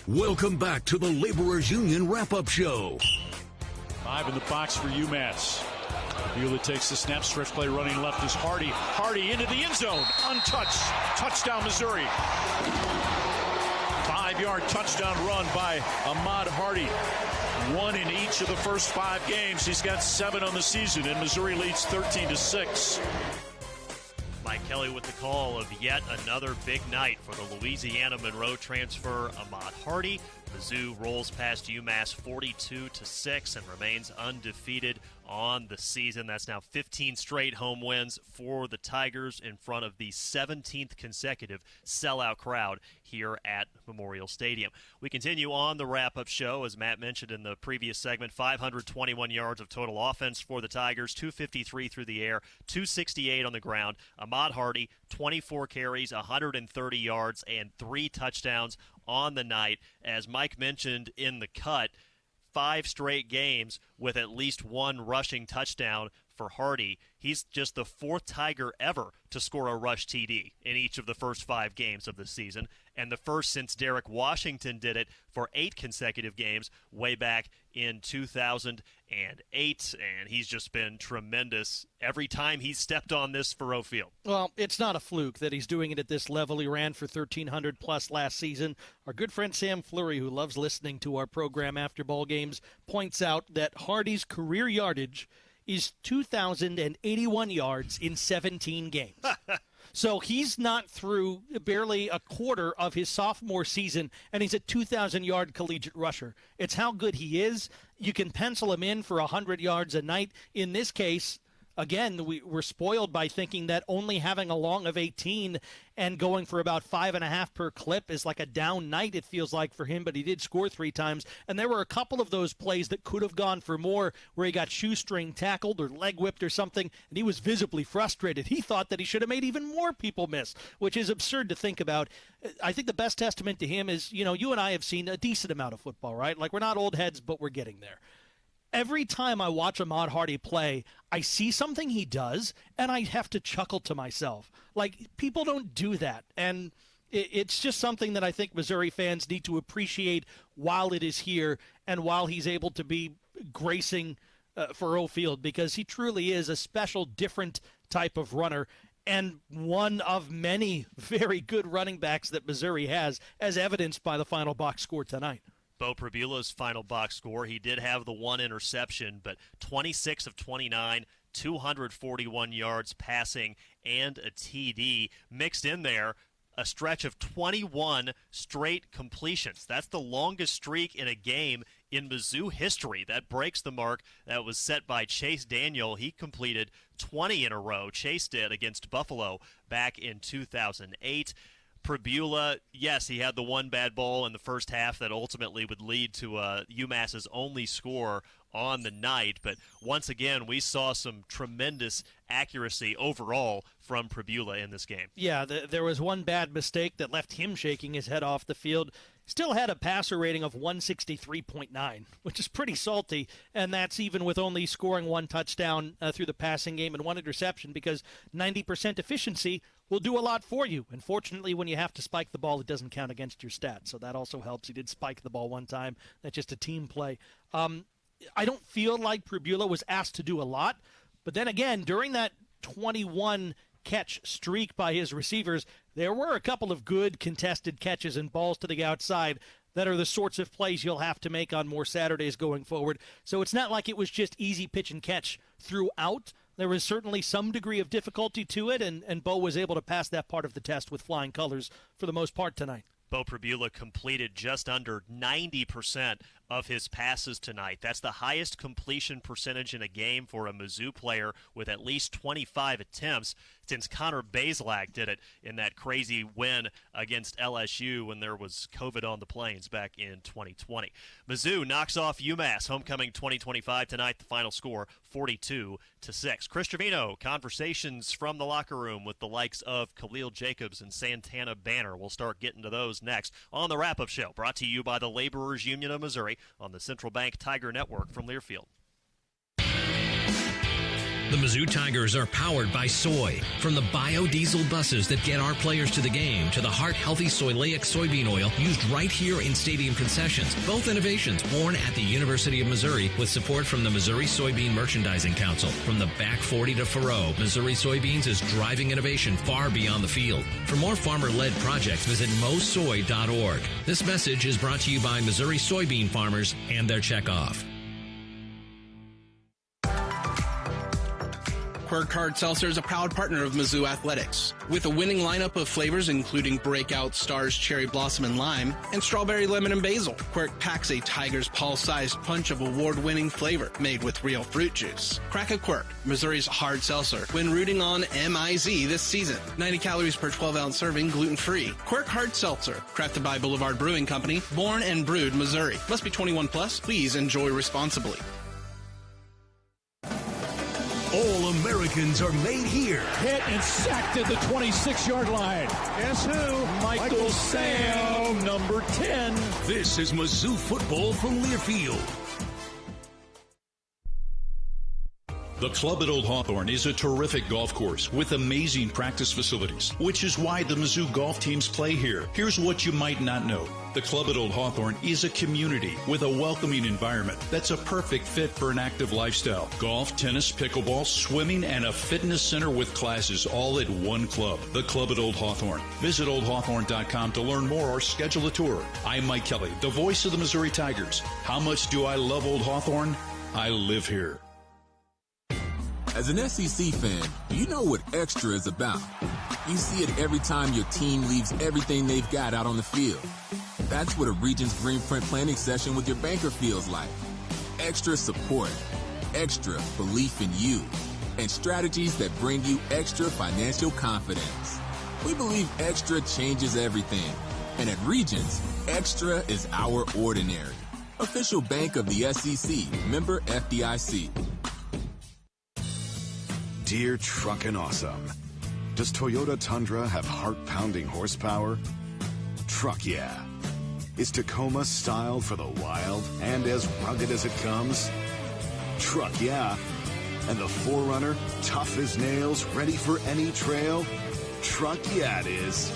Welcome back to the Laborers Union Wrap-Up Show. 5 in the box for UMass. Beulah takes the snap, stretch play, running left is Hardy. Hardy into the end zone, untouched. Touchdown, Missouri. 5-yard touchdown run by Ahmad Hardy. 1 in each of the first 5 games. He's got 7 on the season, and Missouri leads 13-6. Mike Kelly with the call of yet another big night for the Louisiana Monroe transfer, Ahmad Hardy. Mizzou rolls past UMass 42-6 and remains undefeated on the season. That's now 15 straight home wins for the Tigers in front of the 17th consecutive sellout crowd here at Memorial Stadium. We continue on the wrap-up show. As Matt mentioned in the previous segment, 521 yards of total offense for the Tigers, 253 through the air, 268 on the ground. Ahmad Hardy, 24 carries, 130 yards, and 3 touchdowns on the night. As Mike mentioned in the cut, 5 straight games with at least 1 rushing touchdown for Hardy. He's just the 4th Tiger ever to score a rush TD in each of the first 5 games of the season, and the first since Derek Washington did it for 8 consecutive games way back in 2008, and he's just been tremendous every time he's stepped on this Faroe Field. Well, it's not a fluke that he's doing it at this level. He ran for 1,300 plus last season. Our good friend Sam Fleury, who loves listening to our program after ball games, points out that Hardy's career yardage is 2,081 yards in 17 games. So he's not through barely a quarter of his sophomore season, and he's a 2,000-yard collegiate rusher. It's how good he is. You can pencil him in for 100 yards a night. In this case, again, we're spoiled by thinking that only having a long of 18 and going for about 5.5 per clip is like a down night, it feels like, for him, but he did score 3 times. And there were a couple of those plays that could have gone for more where he got shoestring tackled or leg whipped or something, and he was visibly frustrated. He thought that he should have made even more people miss, which is absurd to think about. I think the best testament to him is, you and I have seen a decent amount of football, right? Like, we're not old heads, but we're getting there. Every time I watch Ahmad Hardy play, I see something he does, and I have to chuckle to myself. Like, people don't do that. And it's just something that I think Missouri fans need to appreciate while it is here and while he's able to be gracing Faroe Field, because he truly is a special, different type of runner. and one of many very good running backs that Missouri has, as evidenced by the final box score tonight. Bo Pribula's final box score, he did have the one interception, but 26 of 29, 241 yards passing, and a TD. Mixed in there, a stretch of 21 straight completions. That's the longest streak in a game in Mizzou history. That breaks the mark that was set by Chase Daniel. He completed 20 in a row. Chase did against Buffalo back in 2008. Pribula, yes, he had the one bad ball in the first half that ultimately would lead to UMass's only score on the night. But once again, we saw some tremendous accuracy overall from Pribula in this game. Yeah, there was one bad mistake that left him shaking his head off the field. Still had a passer rating of 163.9, which is pretty salty, and that's even with only scoring one touchdown through the passing game and one interception, because 90% efficiency will do a lot for you. And fortunately, when you have to spike the ball, it doesn't count against your stats, so that also helps. He did spike the ball one time. That's just a team play. I don't feel like Pribula was asked to do a lot, but then again, during that 21 catch streak by his receivers, there were a couple of good contested catches and balls to the outside that are the sorts of plays you'll have to make on more Saturdays going forward. So it's not like it was just easy pitch and catch throughout. There was certainly some degree of difficulty to it, and Bo was able to pass that part of the test with flying colors for the most part tonight. Bo Pribula completed just under 90% of his passes tonight. That's the highest completion percentage in a game for a Mizzou player with at least 25 attempts since Connor Bazelak did it in that crazy win against LSU when there was COVID on the plains back in 2020. Mizzou knocks off UMass homecoming 2025 tonight. The final score 42-6. Chris Trevino, conversations from the locker room with the likes of Khalil Jacobs and Santana Banner. We'll start getting to those next on the wrap-up show, brought to you by the Laborers Union of Missouri on the Central Bank Tiger Network from Learfield. The Mizzou Tigers are powered by soy. From the biodiesel buses that get our players to the game to the heart-healthy soyleic soybean oil used right here in stadium concessions. Both innovations born at the University of Missouri with support from the Missouri Soybean Merchandising Council. From the back 40 to furrow, Missouri Soybeans is driving innovation far beyond the field. For more farmer-led projects, visit mosoy.org. This message is brought to you by Missouri soybean farmers and their checkoff. Quirk Hard Seltzer is a proud partner of Mizzou Athletics. With a winning lineup of flavors including Breakout, Stars, Cherry Blossom, and Lime, and Strawberry, Lemon, and Basil, Quirk packs a Tiger's Paw-sized punch of award-winning flavor made with real fruit juice. Crack a Quirk, Missouri's hard seltzer, when rooting on MIZ this season. 90 calories per 12-ounce serving, gluten-free. Quirk Hard Seltzer, crafted by Boulevard Brewing Company, born and brewed Missouri. Must be 21 plus. Please enjoy responsibly. All Americans are made here. Hit and sacked at the 26-yard line. Guess who? Michael Sam, number 10. This is Mizzou Football from Learfield. The Club at Old Hawthorne is a terrific golf course with amazing practice facilities, which is why the Mizzou golf teams play here. Here's what you might not know. The Club at Old Hawthorne is a community with a welcoming environment that's a perfect fit for an active lifestyle. Golf, tennis, pickleball, swimming, and a fitness center with classes all at one club. The Club at Old Hawthorne. Visit oldhawthorne.com to learn more or schedule a tour. I'm Mike Kelly, the voice of the Missouri Tigers. How much do I love Old Hawthorne? I live here. As an SEC fan, you know what extra is about. You see it every time your team leaves everything they've got out on the field. That's what a Regions Greenprint planning session with your banker feels like. Extra support, extra belief in you, and strategies that bring you extra financial confidence. We believe extra changes everything. And at Regions, extra is our ordinary. Official bank of the SEC, member FDIC. Dear Truckin' Awesome, does Toyota Tundra have heart-pounding horsepower? Truck yeah. Is Tacoma styled for the wild and as rugged as it comes? Truck yeah. And the 4Runner, tough as nails, ready for any trail? Truck yeah it is.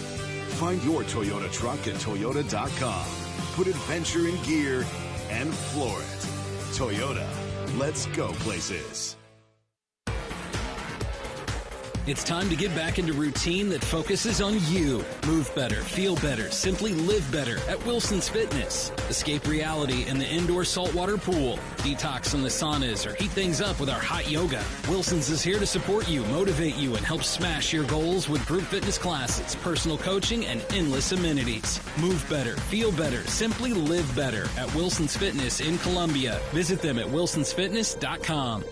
Find your Toyota truck at Toyota.com. Put adventure in gear and floor it. Toyota, let's go places. It's time to get back into routine that focuses on you. Move better, feel better, simply live better at Wilson's Fitness. Escape reality in the indoor saltwater pool. Detox from the saunas or heat things up with our hot yoga. Wilson's is here to support you, motivate you, and help smash your goals with group fitness classes, personal coaching, and endless amenities. Move better, feel better, simply live better at Wilson's Fitness in Columbia. Visit them at wilsonsfitness.com.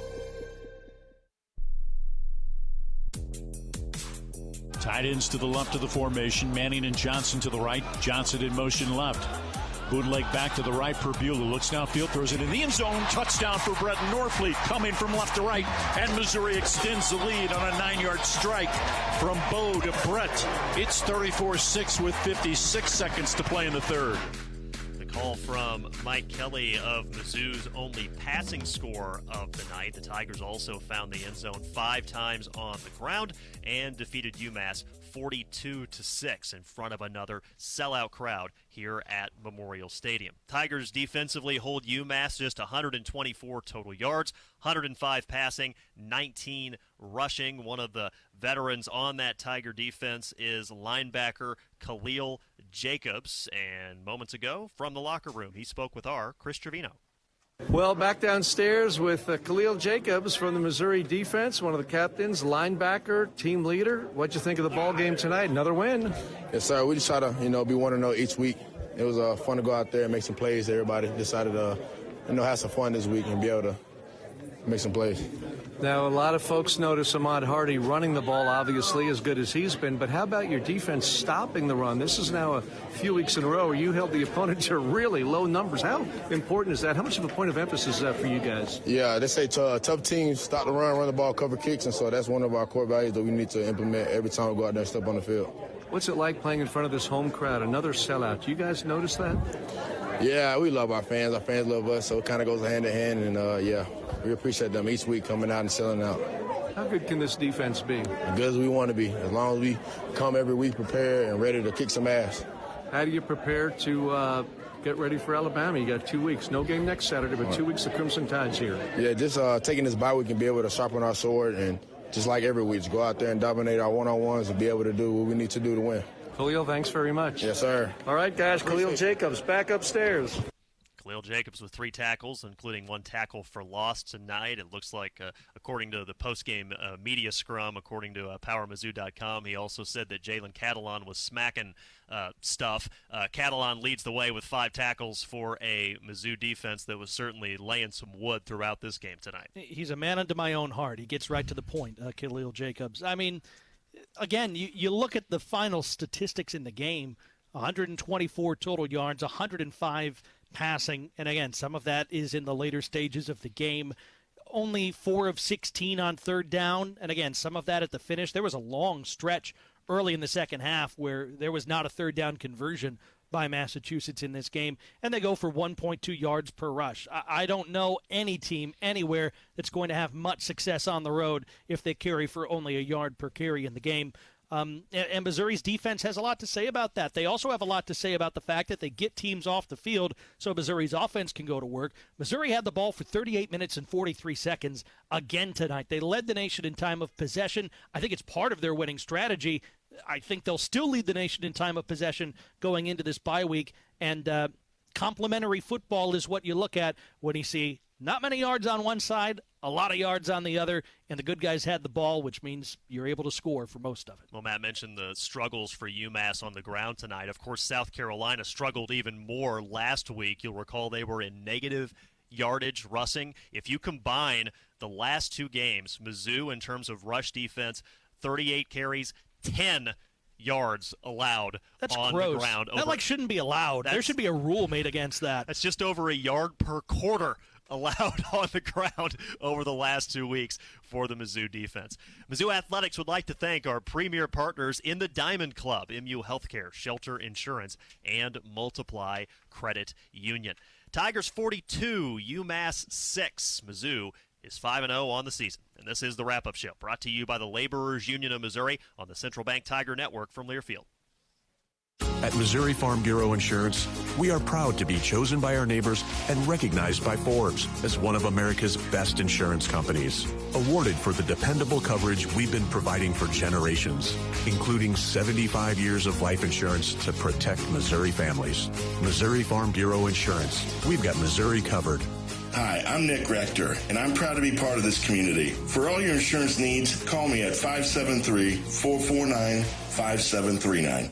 Tight ends to the left of the formation. Manning and Johnson to the right. Johnson in motion left. Bootleg back to the right. Perbula looks downfield, throws it in the end zone. Touchdown for Brett Norfleet, coming from left to right. And Missouri extends the lead on a 9-yard strike from Bo to Brett. It's 34-6 with 56 seconds to play in the third. Call from Mike Kelly of Mizzou's only passing score of the night. The Tigers also found the end zone 5 times on the ground and defeated UMass 42-6 in front of another sellout crowd here at Memorial Stadium. Tigers defensively hold UMass just 124 total yards, 105 passing, 19 rushing. One of the veterans on that Tiger defense is linebacker Khalil Jacobs. And moments ago, from the locker room, he spoke with our Chris Trevino. Well, back downstairs with Khalil Jacobs from the Missouri defense, one of the captains, linebacker, team leader. What'd you think of the ball game tonight? Another win. Yes, sir. We just try to, be 1-0 each week. It was fun to go out there and make some plays. Everybody decided to, have some fun this week and be able to make some plays. Now, a lot of folks notice Ahmad Hardy running the ball, obviously, as good as he's been. But how about your defense stopping the run? This is now a few weeks in a row where you held the opponent to really low numbers. How important is that? How much of a point of emphasis is that for you guys? Yeah, they say tough teams stop the run the ball, cover kicks. And so that's one of our core values that we need to implement every time we go out there and step on the field. What's it like playing in front of this home crowd? Another sellout. Do you guys notice that? Yeah, we love our fans. Our fans love us, so it kind of goes hand in hand. And, we appreciate them each week coming out and selling out. How good can this defense be? As good as we want to be, as long as we come every week prepared and ready to kick some ass. How do you prepare to get ready for Alabama? You got 2 weeks. No game next Saturday, but 2 weeks the Crimson Tide's here. Yeah, just taking this bye week and be able to sharpen our sword and just like every week, just go out there and dominate our one-on-ones and be able to do what we need to do to win. Khalil, thanks very much. Yes, sir. All right, guys, Khalil Jacobs back upstairs. Khalil Jacobs with 3 tackles, including 1 tackle for loss tonight. It looks like, according to the post-game media scrum, according to PowerMizzou.com, he also said that Jalen Catalon was smacking stuff. Catalon leads the way with 5 tackles for a Mizzou defense that was certainly laying some wood throughout this game tonight. He's a man unto my own heart. He gets right to the point, Khalil Jacobs. I mean, again, you look at the final statistics in the game, 124 total yards, 105 passing, and again, some of that is in the later stages of the game. Only 4 of 16 on third down, and again, some of that at the finish. There was a long stretch early in the second half where there was not a third down conversion by Massachusetts in this game, and they go for 1.2 yards per rush. I don't know any team anywhere that's going to have much success on the road if they carry for only a yard per carry in the game. And Missouri's defense has a lot to say about that. They also have a lot to say about the fact that they get teams off the field so Missouri's offense can go to work. Missouri had the ball for 38 minutes and 43 seconds again tonight. They led the nation in time of possession. I think it's part of their winning strategy. I think they'll still lead the nation in time of possession going into this bye week. And complementary football is what you look at when you see not many yards on one side, a lot of yards on the other, and the good guys had the ball, which means you're able to score for most of it. Well, Matt mentioned the struggles for UMass on the ground tonight. Of course, South Carolina struggled even more last week. You'll recall they were in negative yardage rushing. If you combine the last 2 games, Mizzou in terms of rush defense, 38 carries, 10 yards allowed on gross. The ground. That shouldn't be allowed. There should be a rule made against that. That's just over a yard per quarter allowed on the ground over the last 2 weeks for the Mizzou defense. Mizzou Athletics would like to thank our premier partners in the Diamond Club, MU Healthcare, Shelter Insurance, and Multiply Credit Union. Tigers 42, UMass 6. Mizzou is 5-0 on the season. And this is the wrap-up show, brought to you by the Laborers Union of Missouri on the Central Bank Tiger Network from Learfield. At Missouri Farm Bureau Insurance, we are proud to be chosen by our neighbors and recognized by Forbes as one of America's best insurance companies. Awarded for the dependable coverage we've been providing for generations, including 75 years of life insurance to protect Missouri families. Missouri Farm Bureau Insurance. We've got Missouri covered. Hi, I'm Nick Rector, and I'm proud to be part of this community. For all your insurance needs, call me at 573-449-5739.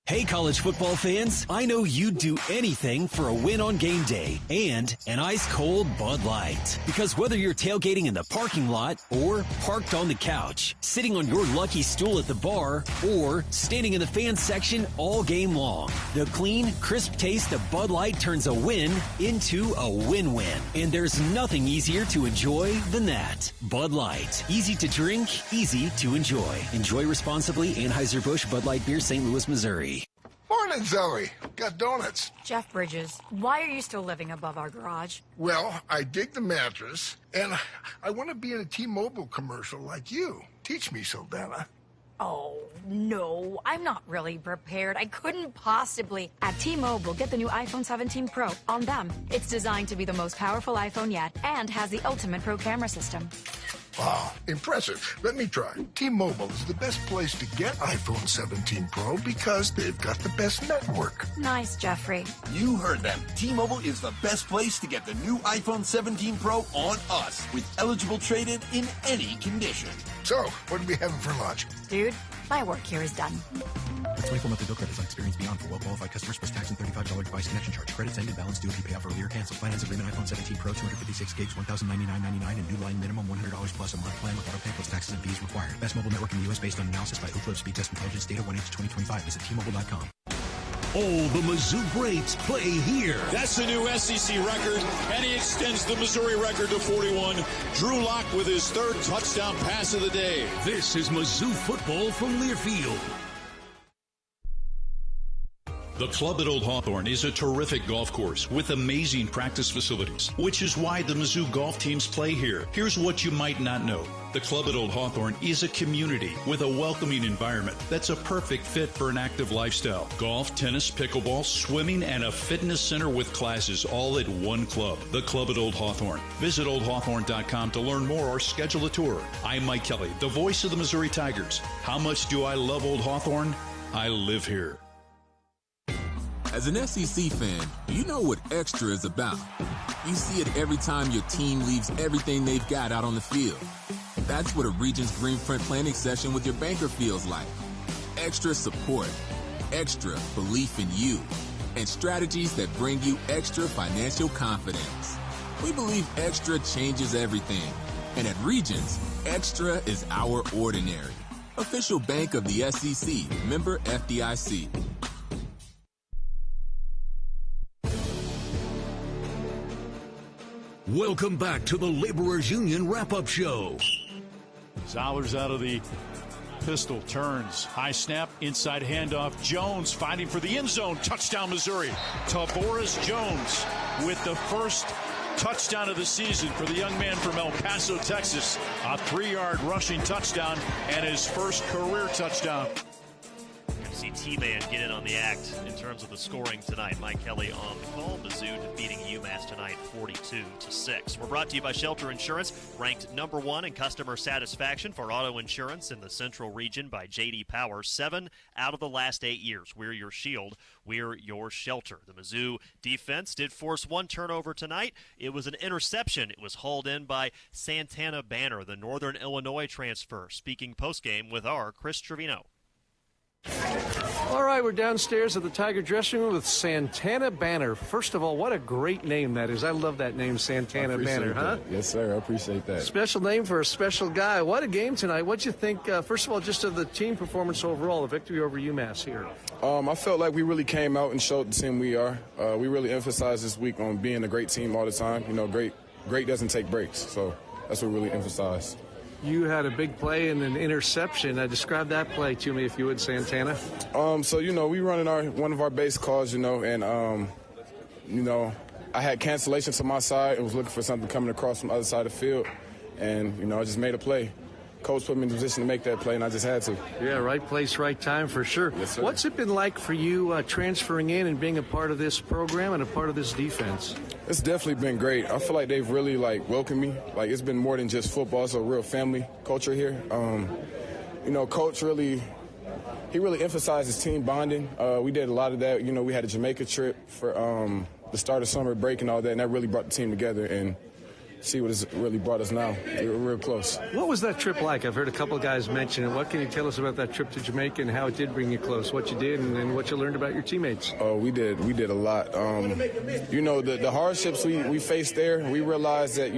Hey, college football fans, I know you'd do anything for a win on game day and an ice-cold Bud Light. Because whether you're tailgating in the parking lot or parked on the couch, sitting on your lucky stool at the bar, or standing in the fan section all game long, the clean, crisp taste of Bud Light turns a win into a win-win. And there's nothing easier to enjoy than that. Bud Light. Easy to drink, easy to enjoy. Enjoy responsibly. Anheuser-Busch Bud Light Beer, St. Louis, Missouri. Morning, Zoe. Got donuts. Jeff Bridges, why are you still living above our garage? Well, I dig the mattress, and I want to be in a T-Mobile commercial like you. Teach me, Sildana. Oh, no, I'm not really prepared. I couldn't possibly. At T-Mobile, get the new iPhone 17 Pro. On them, it's designed to be the most powerful iPhone yet and has the ultimate pro camera system. Wow, impressive. Let me try. T-Mobile is the best place to get iPhone 17 Pro because they've got the best network. Nice, Jeffrey. You heard them. T-Mobile is the best place to get the new iPhone 17 Pro on us with eligible trade-in in any condition. So, what are we having for lunch? Dude, my work here is done. 24 monthly bill credits on experience beyond for well-qualified customers plus tax and $35 device connection charge. Credits end and balance due if you pay off earlier. Cancel. Finance agreement iPhone 17 Pro, 256 gigs, $1,099.99 and new line minimum $100 plus a month plan with auto pay plus taxes and fees required. Best mobile network in the U.S. based on analysis by Ookla Speed Test Intelligence data 1H2025. Visit T-Mobile.com. All the Mizzou greats play here. That's the new SEC record, and he extends the Missouri record to 41. Drew Lock with his third touchdown pass of the day. This is Mizzou football from Learfield. The Club at Old Hawthorne is a terrific golf course with amazing practice facilities, which is why the Mizzou golf teams play here. Here's what you might not know. The Club at Old Hawthorne is a community with a welcoming environment that's a perfect fit for an active lifestyle. Golf, tennis, pickleball, swimming, and a fitness center with classes all at one club. The Club at Old Hawthorne. Visit oldhawthorne.com to learn more or schedule a tour. I'm Mike Kelly, the voice of the Missouri Tigers. How much do I love Old Hawthorne? I live here. As an SEC fan, you know what extra is about. You see it every time your team leaves everything they've got out on the field. That's what a Regions Greenprint planning session with your banker feels like. Extra support, extra belief in you, and strategies that bring you extra financial confidence. We believe extra changes everything. And at Regions, extra is our ordinary. Official bank of the SEC, member FDIC. Welcome back to the Laborers Union Wrap-Up Show. Zollers out of the pistol, turns, high snap, inside handoff. Jones fighting for the end zone. Touchdown, Missouri. Tavoris Jones with the first touchdown of the season for the young man from El Paso, Texas. A 3-yard rushing touchdown and his first career touchdown. See T-Man get in on the act in terms of the scoring tonight. Mike Kelly on the call. Mizzou defeating UMass tonight 42-6. We're brought to you by Shelter Insurance, ranked number 1 in customer satisfaction for auto insurance in the Central Region by J.D. Power. 7 out of the last 8 years. We're your shield. We're your shelter. The Mizzou defense did force one turnover tonight. It was an interception. It was hauled in by Santana Banner, the Northern Illinois transfer. Speaking postgame with our Chris Trevino. All right, we're downstairs at the Tiger dressing room with Santana Banner. First of all, what a great name that is. I love that name, Santana Banner, huh? Yes, sir. I appreciate that. Special name for a special guy. What a game tonight. What'd you think, first of all, just of the team performance overall, the victory over UMass here? I felt like we really came out and showed the team we are. We really emphasized this week on being a great team all the time. You know, great doesn't take breaks, so that's what we really emphasized. You had a big play and an interception. Describe that play to me, if you would, Santana. So, you know, we running one of our base calls, you know, and, you know, I had cancellation to my side and was looking for something coming across from the other side of the field. And, you know, I just made a play. coach put me in the position to make that play, and I just had to. Yeah, right place, right time for sure. Yes, sir. What's it been like for you transferring in and being a part of this program and a part of this defense? It's definitely been great. I feel like they've really welcomed me. It's been more than just football. It's a real family culture here. Coach really emphasizes team bonding. We did a lot of that. We had a Jamaica trip for the start of summer break and all that, and that really brought the team together. And see what has really brought us now. We're real close. What was that trip like? I've heard a couple of guys mention it. What can you tell us about that trip to Jamaica and how it did bring you close? What you did and what you learned about your teammates? Oh, we did a lot. The hardships we faced there, we realized that,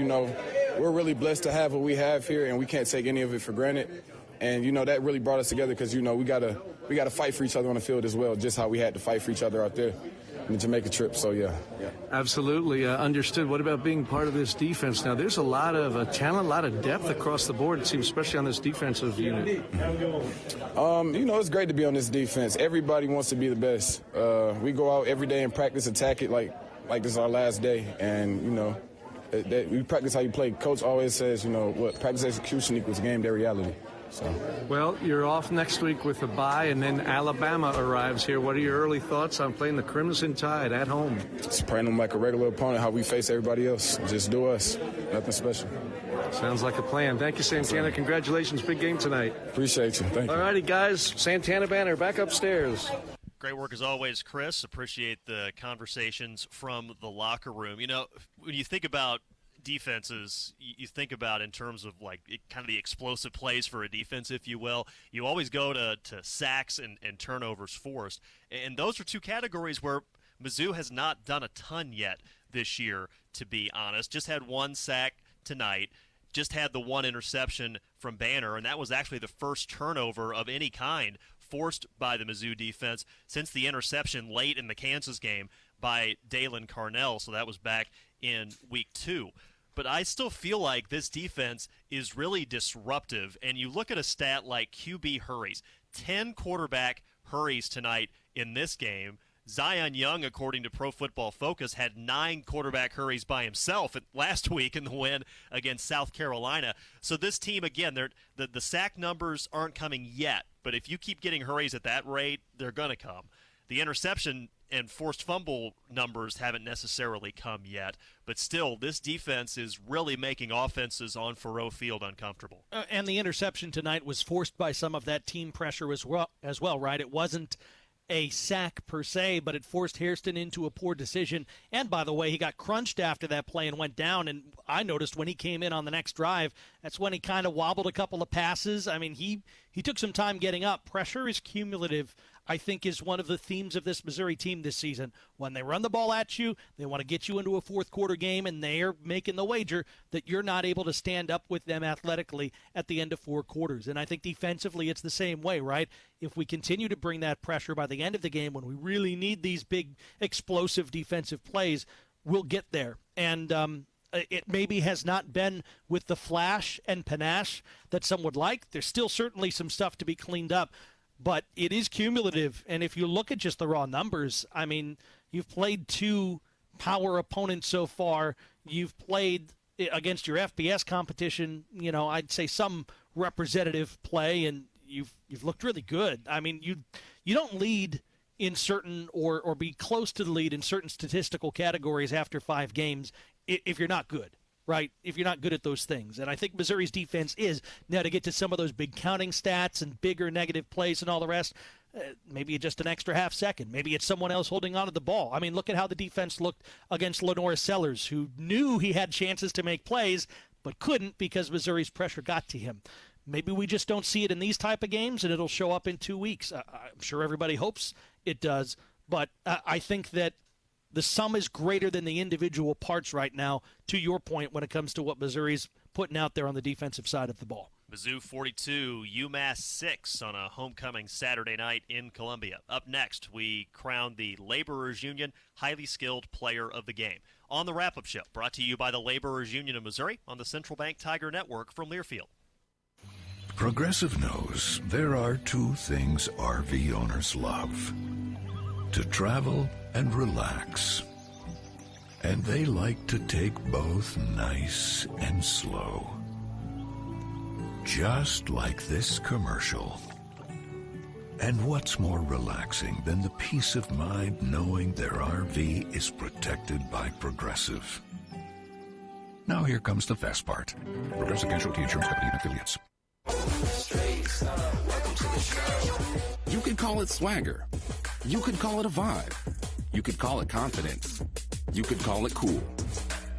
we're really blessed to have what we have here, and we can't take any of it for granted. And, that really brought us together because, we got to fight for each other on the field as well, just how we had to fight for each other out there in the Jamaica trip. So, yeah. Absolutely. Understood. What about being part of this defense? Now, there's a lot of talent, a lot of depth across the board, it seems, especially on this defensive unit. It's great to be on this defense. Everybody wants to be the best. We go out every day and practice, attack it like this is our last day. And, we practice how you play. Coach always says, practice execution equals game day reality. So. Well, you're off next week with a bye, and then Alabama arrives here. What are your early thoughts on playing the Crimson Tide at home? Just playing them like a regular opponent, how we face everybody else. Just do us. Nothing special. Sounds like a plan. Thank you, Santana. Congratulations. Big game tonight. Appreciate you. Thank you. All righty, guys. Santana Banner back upstairs. Great work as always, Chris. Appreciate the conversations from the locker room. When you think about defenses, you think about in terms of kind of the explosive plays for a defense, if you will. You always go to sacks and turnovers forced, and those are two categories where Mizzou has not done a ton yet this year, to be honest. Just had one sack tonight, just had the one interception from Banner, and that was actually the first turnover of any kind forced by the Mizzou defense since the interception late in the Kansas game by Dalen Carnell, so that was back in week 2. But I still feel like this defense is really disruptive. And you look at a stat like QB hurries, 10 quarterback hurries tonight in this game. Zion Young, according to Pro Football Focus, had 9 quarterback hurries by himself last week in the win against South Carolina. So this team, again, the sack numbers aren't coming yet. But if you keep getting hurries at that rate, they're going to come. The interception and forced fumble numbers haven't necessarily come yet, but still, this defense is really making offenses on Faurot Field uncomfortable. And the interception tonight was forced by some of that team pressure as well, right? It wasn't a sack per se, but it forced Hairston into a poor decision. And by the way, he got crunched after that play and went down. And I noticed when he came in on the next drive, that's when he kind of wobbled a couple of passes. I mean, he took some time getting up. Pressure is cumulative, I think, is one of the themes of this Missouri team this season. When they run the ball at you, they want to get you into a fourth quarter game, and they're making the wager that you're not able to stand up with them athletically at the end of 4 quarters. And I think defensively it's the same way, right? If we continue to bring that pressure by the end of the game when we really need these big explosive defensive plays, we'll get there. And it maybe has not been with the flash and panache that some would like. There's still certainly some stuff to be cleaned up. But it is cumulative, and if you look at just the raw numbers, I mean, you've played 2 power opponents so far. You've played against your FBS competition, I'd say some representative play, and you've looked really good. I mean, you don't lead in certain or be close to the lead in certain statistical categories after 5 games if you're not good. Right, if you're not good at those things. And I think Missouri's defense is. Now, to get to some of those big counting stats and bigger negative plays and all the rest, maybe just an extra half second. Maybe it's someone else holding on to the ball. I mean, look at how the defense looked against Lenore Sellers, who knew he had chances to make plays, but couldn't because Missouri's pressure got to him. Maybe we just don't see it in these type of games, and it'll show up in 2 weeks. I'm sure everybody hopes it does, but I think that the sum is greater than the individual parts right now, to your point, when it comes to what Missouri's putting out there on the defensive side of the ball. Mizzou 42, UMass 6 on a homecoming Saturday night in Columbia. Up next, we crown the Laborers Union Highly Skilled Player of the Game on the Wrap-Up Show, brought to you by the Laborers Union of Missouri on the Central Bank Tiger Network from Learfield. Progressive knows there are 2 things RV owners love: to travel and relax. And they like to take both nice and slow. Just like this commercial. And what's more relaxing than the peace of mind knowing their RV is protected by Progressive? Now here comes the best part. Progressive Casualty Insurance Company and Affiliates. You could call it swagger. You could call it a vibe. You could call it confidence. You could call it cool.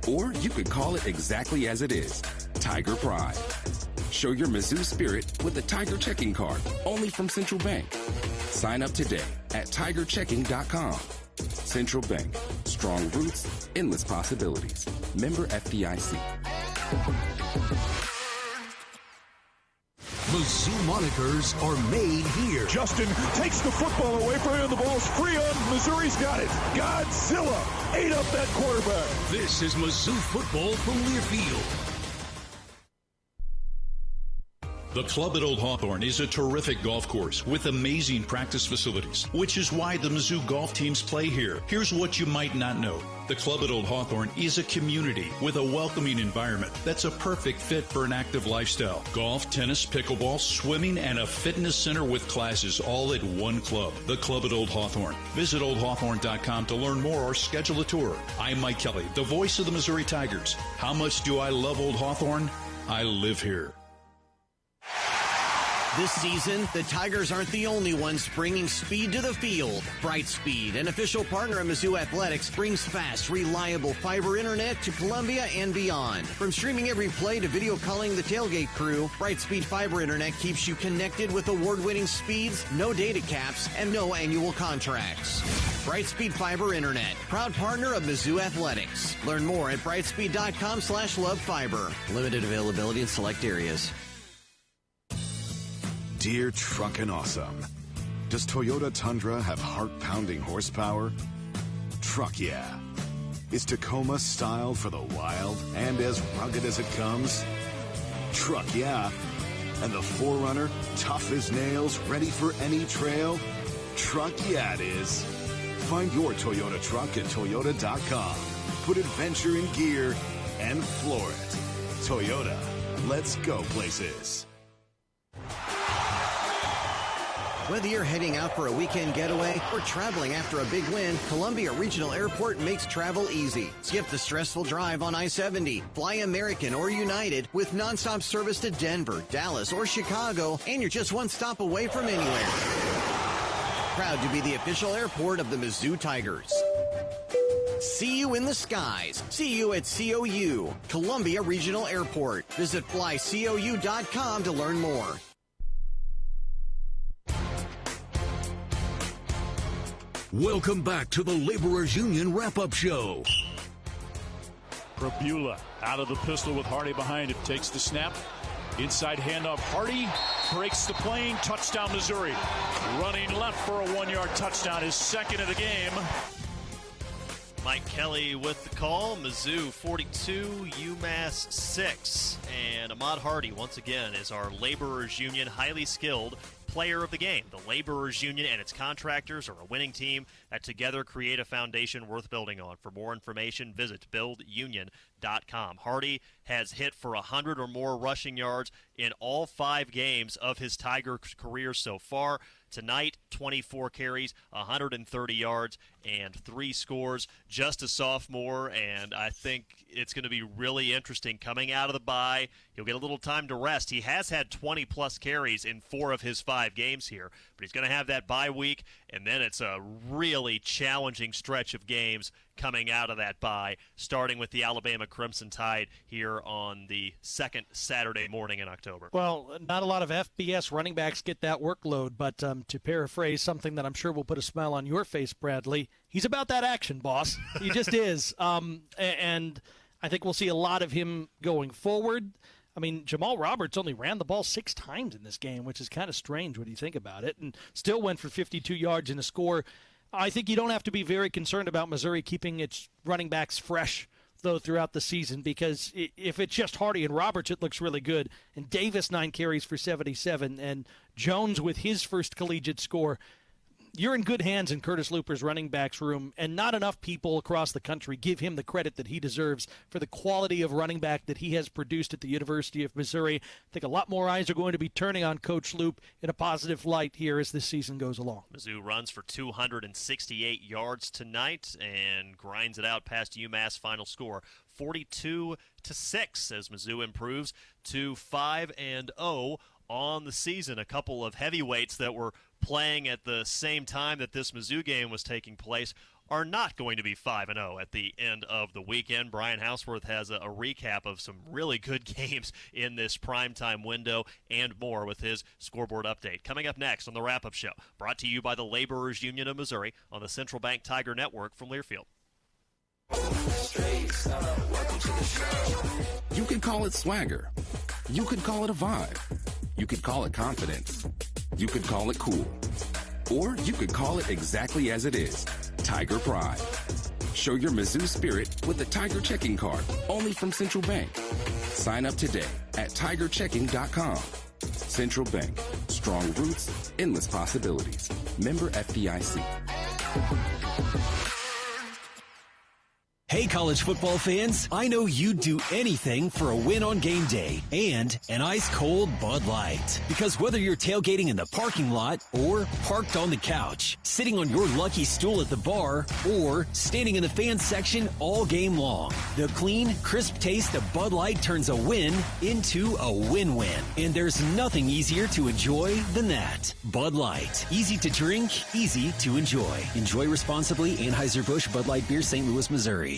Or you could call it exactly as it is, Tiger Pride. Show your Mizzou spirit with a Tiger checking card, only from Central Bank. Sign up today at tigerchecking.com. Central Bank. Strong roots, endless possibilities. Member FDIC. Mizzou monikers are made here. Justin takes the football away from him. The ball's free on. Missouri's got it. Godzilla ate up that quarterback. This is Mizzou football from Learfield. The Club at Old Hawthorne is a terrific golf course with amazing practice facilities, which is why the Mizzou golf teams play here. Here's what you might not know. The Club at Old Hawthorne is a community with a welcoming environment that's a perfect fit for an active lifestyle. Golf, tennis, pickleball, swimming, and a fitness center with classes all at one club. The Club at Old Hawthorne. Visit oldhawthorne.com to learn more or schedule a tour. I'm Mike Kelly, the voice of the Missouri Tigers. How much do I love Old Hawthorne? I live here. This season, the Tigers aren't the only ones bringing speed to the field. Brightspeed, an official partner of Mizzou Athletics, brings fast, reliable fiber internet to Columbia and beyond. From streaming every play to video calling the tailgate crew, Brightspeed fiber internet keeps you connected with award-winning speeds, no data caps, and no annual contracts. Brightspeed Fiber Internet, proud partner of Mizzou Athletics. Learn more at brightspeed.com/lovefiber. Limited availability in select areas. Dear Truckin' Awesome, does Toyota Tundra have heart-pounding horsepower? Truck yeah. Is Tacoma styled for the wild and as rugged as it comes? Truck yeah. And the 4Runner, tough as nails, ready for any trail? Truck yeah it is. Find your Toyota truck at Toyota.com. Put adventure in gear and floor it. Toyota, let's go places. Whether you're heading out for a weekend getaway or traveling after a big win, Columbia Regional Airport makes travel easy. Skip the stressful drive on I-70. Fly American or United with nonstop service to Denver, Dallas, or Chicago, and you're just one stop away from anywhere. Proud to be the official airport of the Mizzou Tigers. See you in the skies. See you at COU, Columbia Regional Airport. Visit flycou.com to learn more. Welcome back to the Laborers Union Wrap-Up Show. Prabula out of the pistol with Hardy behind him. Takes the snap. Inside handoff. Hardy breaks the plane. Touchdown, Missouri. Running left for a 1-yard touchdown. His second of the game. Mike Kelly with the call. Mizzou 42, UMass 6. And Ahmad Hardy, once again, is our Laborers Union highly skilled player of the game. The Laborers Union and its contractors are a winning team that together create a foundation worth building on. For more information, visit buildunion.com. Hardy has hit for 100 or more rushing yards in all 5 games of his Tiger career so far. Tonight, 24 carries, 130 yards, and 3 scores. Just a sophomore, and I think it's going to be really interesting coming out of the bye. He'll get a little time to rest. He has had 20-plus carries in 4 of his 5 games here, but he's going to have that bye week, and then it's a really challenging stretch of games coming out of that bye, starting with the Alabama Crimson Tide here on the second Saturday morning in October. Well, not a lot of FBS running backs get that workload, but to paraphrase something that I'm sure will put a smile on your face, Bradley, he's about that action, boss. He just is. And I think we'll see a lot of him going forward. I mean, Jamal Roberts only ran the ball 6 times in this game, which is kind of strange when you think about it, and still went for 52 yards and a score. I think you don't have to be very concerned about Missouri keeping its running backs fresh, though, throughout the season, because if it's just Hardy and Roberts, it looks really good. And Davis, 9 carries for 77, and Jones with his first collegiate score. You're in good hands in Curtis Luper's running backs room, and not enough people across the country give him the credit that he deserves for the quality of running back that he has produced at the University of Missouri. I think a lot more eyes are going to be turning on Coach Lupe in a positive light here as this season goes along. Mizzou runs for 268 yards tonight and grinds it out past UMass. Final score 42-6 as Mizzou improves to 5-0 on the season. A couple of heavyweights that were playing at the same time that this Mizzou game was taking place are not going to be 5-0 at the end of the weekend. Brian Houseworth has a recap of some really good games in this primetime window and more with his scoreboard update. Coming up next on the Wrap-Up Show, brought to you by the Laborers Union of Missouri on the Central Bank Tiger Network from Learfield. You could call it swagger. You could call it a vibe. You could call it confidence. You could call it cool. Or you could call it exactly as it is, Tiger Pride. Show your Mizzou spirit with the Tiger Checking Card, only from Central Bank. Sign up today at tigerchecking.com. Central Bank. Strong roots, endless possibilities. Member FDIC. Hey, college football fans, I know you'd do anything for a win on game day and an ice-cold Bud Light. Because whether you're tailgating in the parking lot or parked on the couch, sitting on your lucky stool at the bar, or standing in the fans section all game long, the clean, crisp taste of Bud Light turns a win into a win-win. And there's nothing easier to enjoy than that. Bud Light. Easy to drink, easy to enjoy. Enjoy responsibly. Anheuser-Busch Bud Light Beer, St. Louis, Missouri.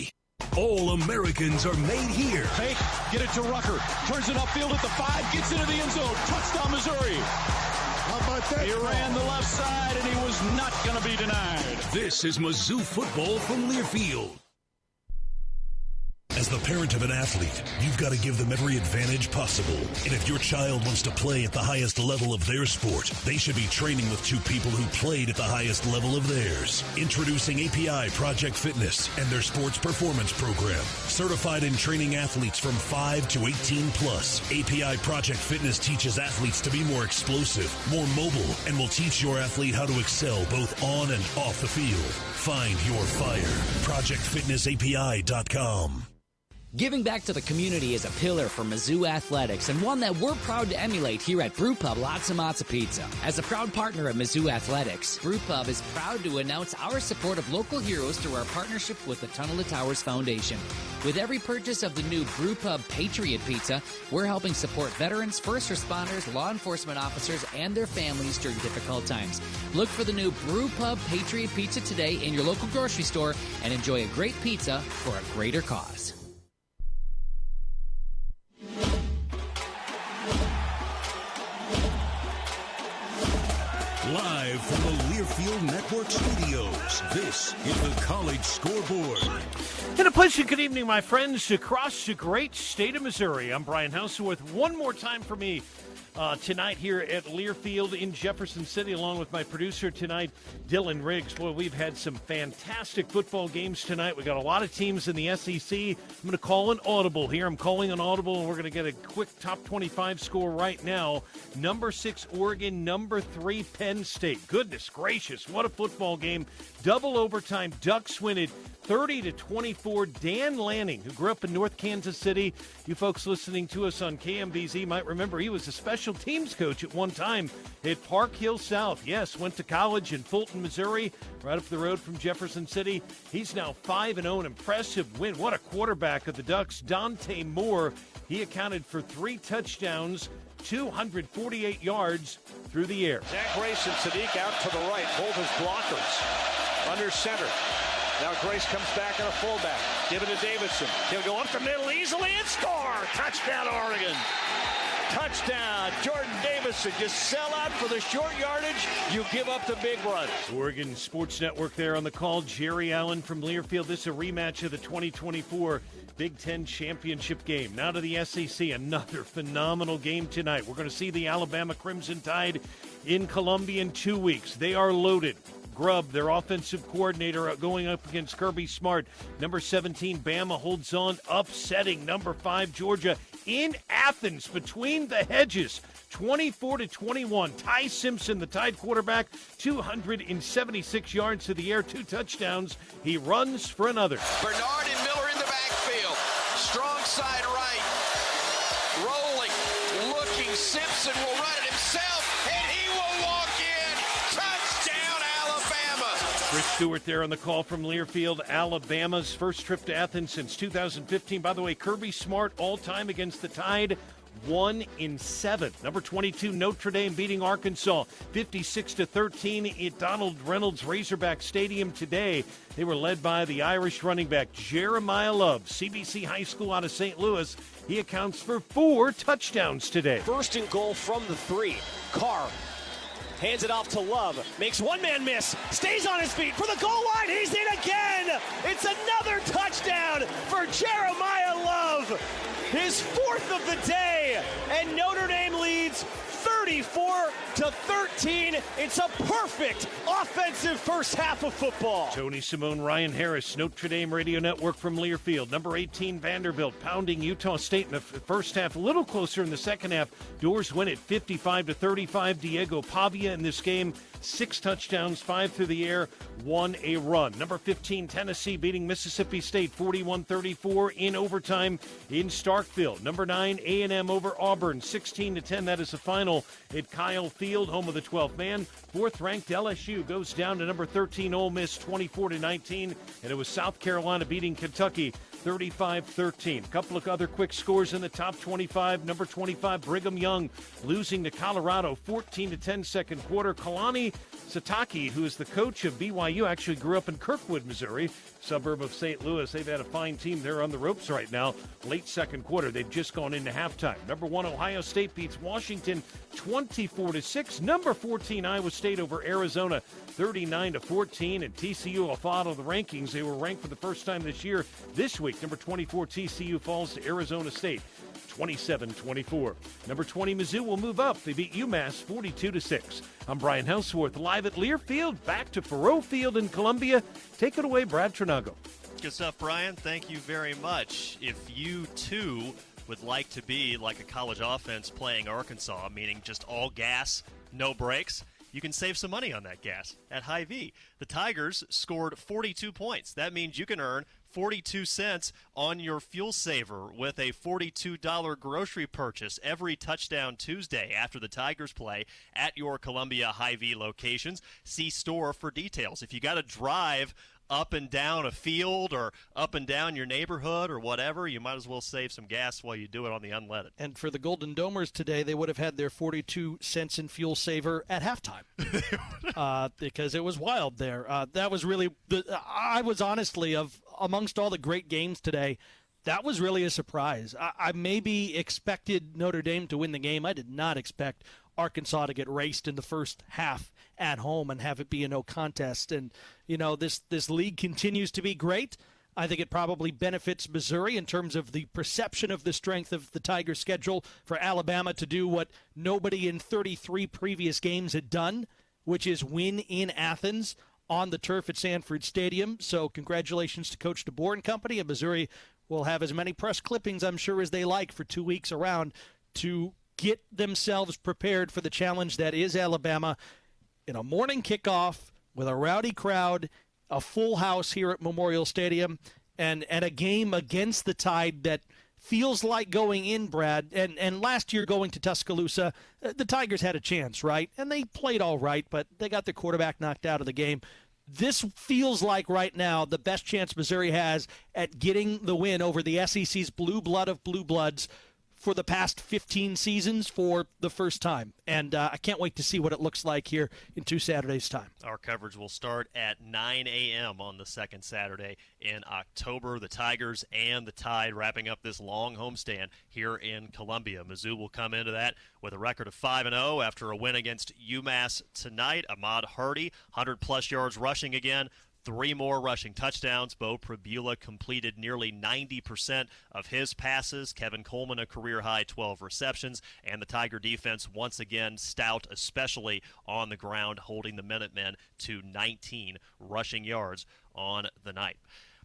All Americans are made here. Fake, get it to Rucker. Turns it upfield at the 5, gets into the end zone. Touchdown, Missouri. How about that? He ran the left side, and he was not going to be denied. This is Mizzou Football from Learfield. As the parent of an athlete, you've got to give them every advantage possible. And if your child wants to play at the highest level of their sport, they should be training with two people who played at the highest level of theirs. Introducing API Project Fitness and their sports performance program. Certified in training athletes from 5 to 18 plus. API Project Fitness teaches athletes to be more explosive, more mobile, and will teach your athlete how to excel both on and off the field. Find your fire. ProjectFitnessAPI.com. Giving back to the community is a pillar for Mizzou Athletics and one that we're proud to emulate here at Brew Pub Lots Matza Pizza. As a proud partner of Mizzou Athletics, Brew Pub is proud to announce our support of local heroes through our partnership with the Tunnel to Towers Foundation. With every purchase of the new Brew Pub Patriot Pizza, we're helping support veterans, first responders, law enforcement officers, and their families during difficult times. Look for the new Brew Pub Patriot Pizza today in your local grocery store and enjoy a great pizza for a greater cause. Live from the Learfield Network studios, this is the College Scoreboard. And a pleasant good evening, my friends, across the great state of Missouri. I'm Brian Houseworth. One more time for me tonight here at Learfield in Jefferson City, along with my producer tonight, Dylan Riggs. Boy, we've had some fantastic football games tonight. We got a lot of teams in the SEC. I'm going to call an audible here. I'm calling an audible, and we're going to get a quick top 25 score right now. Number 6, Oregon. Number 3, Penn State. Goodness gracious, what a football game. Double overtime. Ducks win it 30-24. Dan Lanning, who grew up in North Kansas City. You folks listening to us on KMBZ might remember he was a special teams coach at one time at Park Hill South. Yes, went to college in Fulton, Missouri, right up the road from Jefferson City. He's now 5-0, an impressive win. What a quarterback of the Ducks. Dante Moore, he accounted for 3 touchdowns, 248 yards through the air. Zach Grace and Sadiq out to the right, both as blockers. Under center. Now Grace comes back in a fullback. Give it to Davidson. He'll go up the middle easily and score. Touchdown, Oregon. Touchdown, Jordan Davison. You sell out for the short yardage, you give up the big runs. Oregon Sports Network there on the call. Jerry Allen from Learfield. This is a rematch of the 2024 Big Ten Championship game. Now to the SEC. Another phenomenal game tonight. We're going to see the Alabama Crimson Tide in Columbia in 2 weeks. They are loaded. Grubb, their offensive coordinator, going up against Kirby Smart. Number 17, Bama holds on, upsetting number 5, Georgia, in Athens, between the hedges. 24-21. Ty Simpson, the Tide quarterback, 276 yards to the air, 2 touchdowns. He runs for another. Bernard and Miller in the backfield. Strong side right. Rolling. Looking. Simpson will run it himself, and he will walk in. Touchdown, Alabama. Chris Stewart there on the call from Learfield, Alabama's first trip to Athens since 2015. By the way, Kirby Smart all-time against the Tide, 1-7. Number 22, Notre Dame beating Arkansas 56-13 at Donald Reynolds Razorback Stadium today. They were led by the Irish running back Jeremiah Love, CBC High School out of St. Louis. He accounts for 4 touchdowns today. First and goal from the 3. Carr hands it off to Love. Makes one man miss. Stays on his feet for the goal line. He's in again. It's another touchdown for Jeremiah Love. His 4th of the day. And Notre Dame leads 34-13. It's a perfect offensive first half of football. Tony Simone, Ryan Harris, Notre Dame Radio Network from Learfield. Number 18, Vanderbilt, pounding Utah State in the first half. A little closer in the second half. Doors win it 55-35. Diego Pavia in this game, 6 touchdowns, 5 through the air, 1 a run. Number 15, Tennessee beating Mississippi State 41-34 in overtime in Starkville. Number 9, A&M over Auburn 16-10. That is the final at Kyle Field, home of the 12th man. 4th-ranked LSU goes down to number 13 Ole Miss 24-19, and it was South Carolina beating Kentucky 35-13. A couple of other quick scores in the top 25. Number 25, Brigham Young losing to Colorado 14-10 second quarter. Kalani Sataki, who is the coach of BYU, actually grew up in Kirkwood, Missouri, suburb of St. Louis. They've had a fine team. They're on the ropes right now. Late second quarter. They've just gone into halftime. Number 1, Ohio State beats Washington 24-6. Number 14, Iowa State over Arizona 39-14. And TCU will fall out of the rankings. They were ranked for the first time this year. This week, number 24, TCU falls to Arizona State 27-24. Number 20, Mizzou will move up. They beat UMass 42-6. I'm Brian Houseworth, live at Learfield. Back to Faurot Field in Columbia. Take it away, Brad Trinago. Good stuff, Brian. Thank you very much. If you, too, would like to be like a college offense playing Arkansas, meaning just all gas, no brakes, you can save some money on that gas at Hy-Vee. The Tigers scored 42 points. That means you can earn 42 cents on your fuel saver with a $42 grocery purchase every touchdown Tuesday after the Tigers play at your Columbia Hy-Vee locations. See store for details. If you got to drive up and down a field or up and down your neighborhood or whatever, you might as well save some gas while you do it on the unleaded. And for the Golden Domers today, they would have had their 42 cents in fuel saver at halftime because it was wild there. That was really I was honestly, amongst all the great games today, that was really a surprise. I maybe expected Notre Dame to win the game. I did not expect Arkansas to get raced in the first half at home and have it be a no contest. And, you know, this league continues to be great. I think it probably benefits Missouri in terms of the perception of the strength of the Tigers' schedule for Alabama to do what nobody in 33 previous games had done, which is win in Athens on the turf at Sanford Stadium. So congratulations to Coach DeBoer and company. And Missouri will have as many press clippings, I'm sure, as they like for 2 weeks around to get themselves prepared for the challenge that is Alabama in a morning kickoff with a rowdy crowd, a full house here at Memorial Stadium, and a game against the Tide that feels like going in, Brad. And last year going to Tuscaloosa, the Tigers had a chance, right? And they played all right, but they got their quarterback knocked out of the game. This feels like right now the best chance Missouri has at getting the win over the SEC's blue blood of blue bloods for the past 15 seasons for the first time. And I can't wait to see what it looks like here in 2 Saturdays' time. Our coverage will start at 9 a.m. on the second Saturday in October. The Tigers and the Tide wrapping up this long homestand here in Columbia. Mizzou will come into that with a record of 5-0 after a win against UMass tonight. Ahmad Hardy, 100-plus yards rushing again. 3 more rushing touchdowns. Bo Pribula completed nearly 90% of his passes. Kevin Coleman, a career-high 12 receptions. And the Tiger defense, once again, stout, especially on the ground, holding the Minutemen to 19 rushing yards on the night.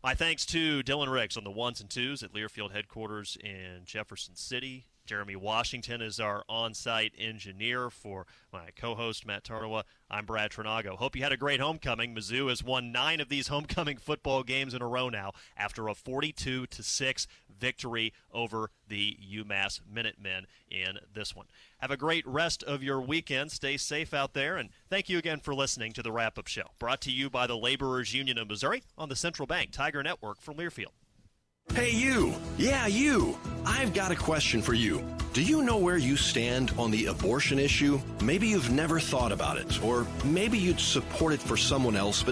My thanks to Dylan Riggs on the ones and twos at Learfield headquarters in Jefferson City. Jeremy Washington is our on-site engineer. For my co-host, Matt Tartawa, I'm Brad Trinago. Hope you had a great homecoming. Mizzou has won 9 of these homecoming football games in a row now after a 42-6 victory over the UMass Minutemen in this one. Have a great rest of your weekend. Stay safe out there, and thank you again for listening to the Wrap-Up Show, brought to you by the Laborers Union of Missouri on the Central Bank Tiger Network from Learfield. Hey, you. Yeah, you. I've got a question for you. Do you know where you stand on the abortion issue? Maybe you've never thought about it, or maybe you'd support it for someone else, but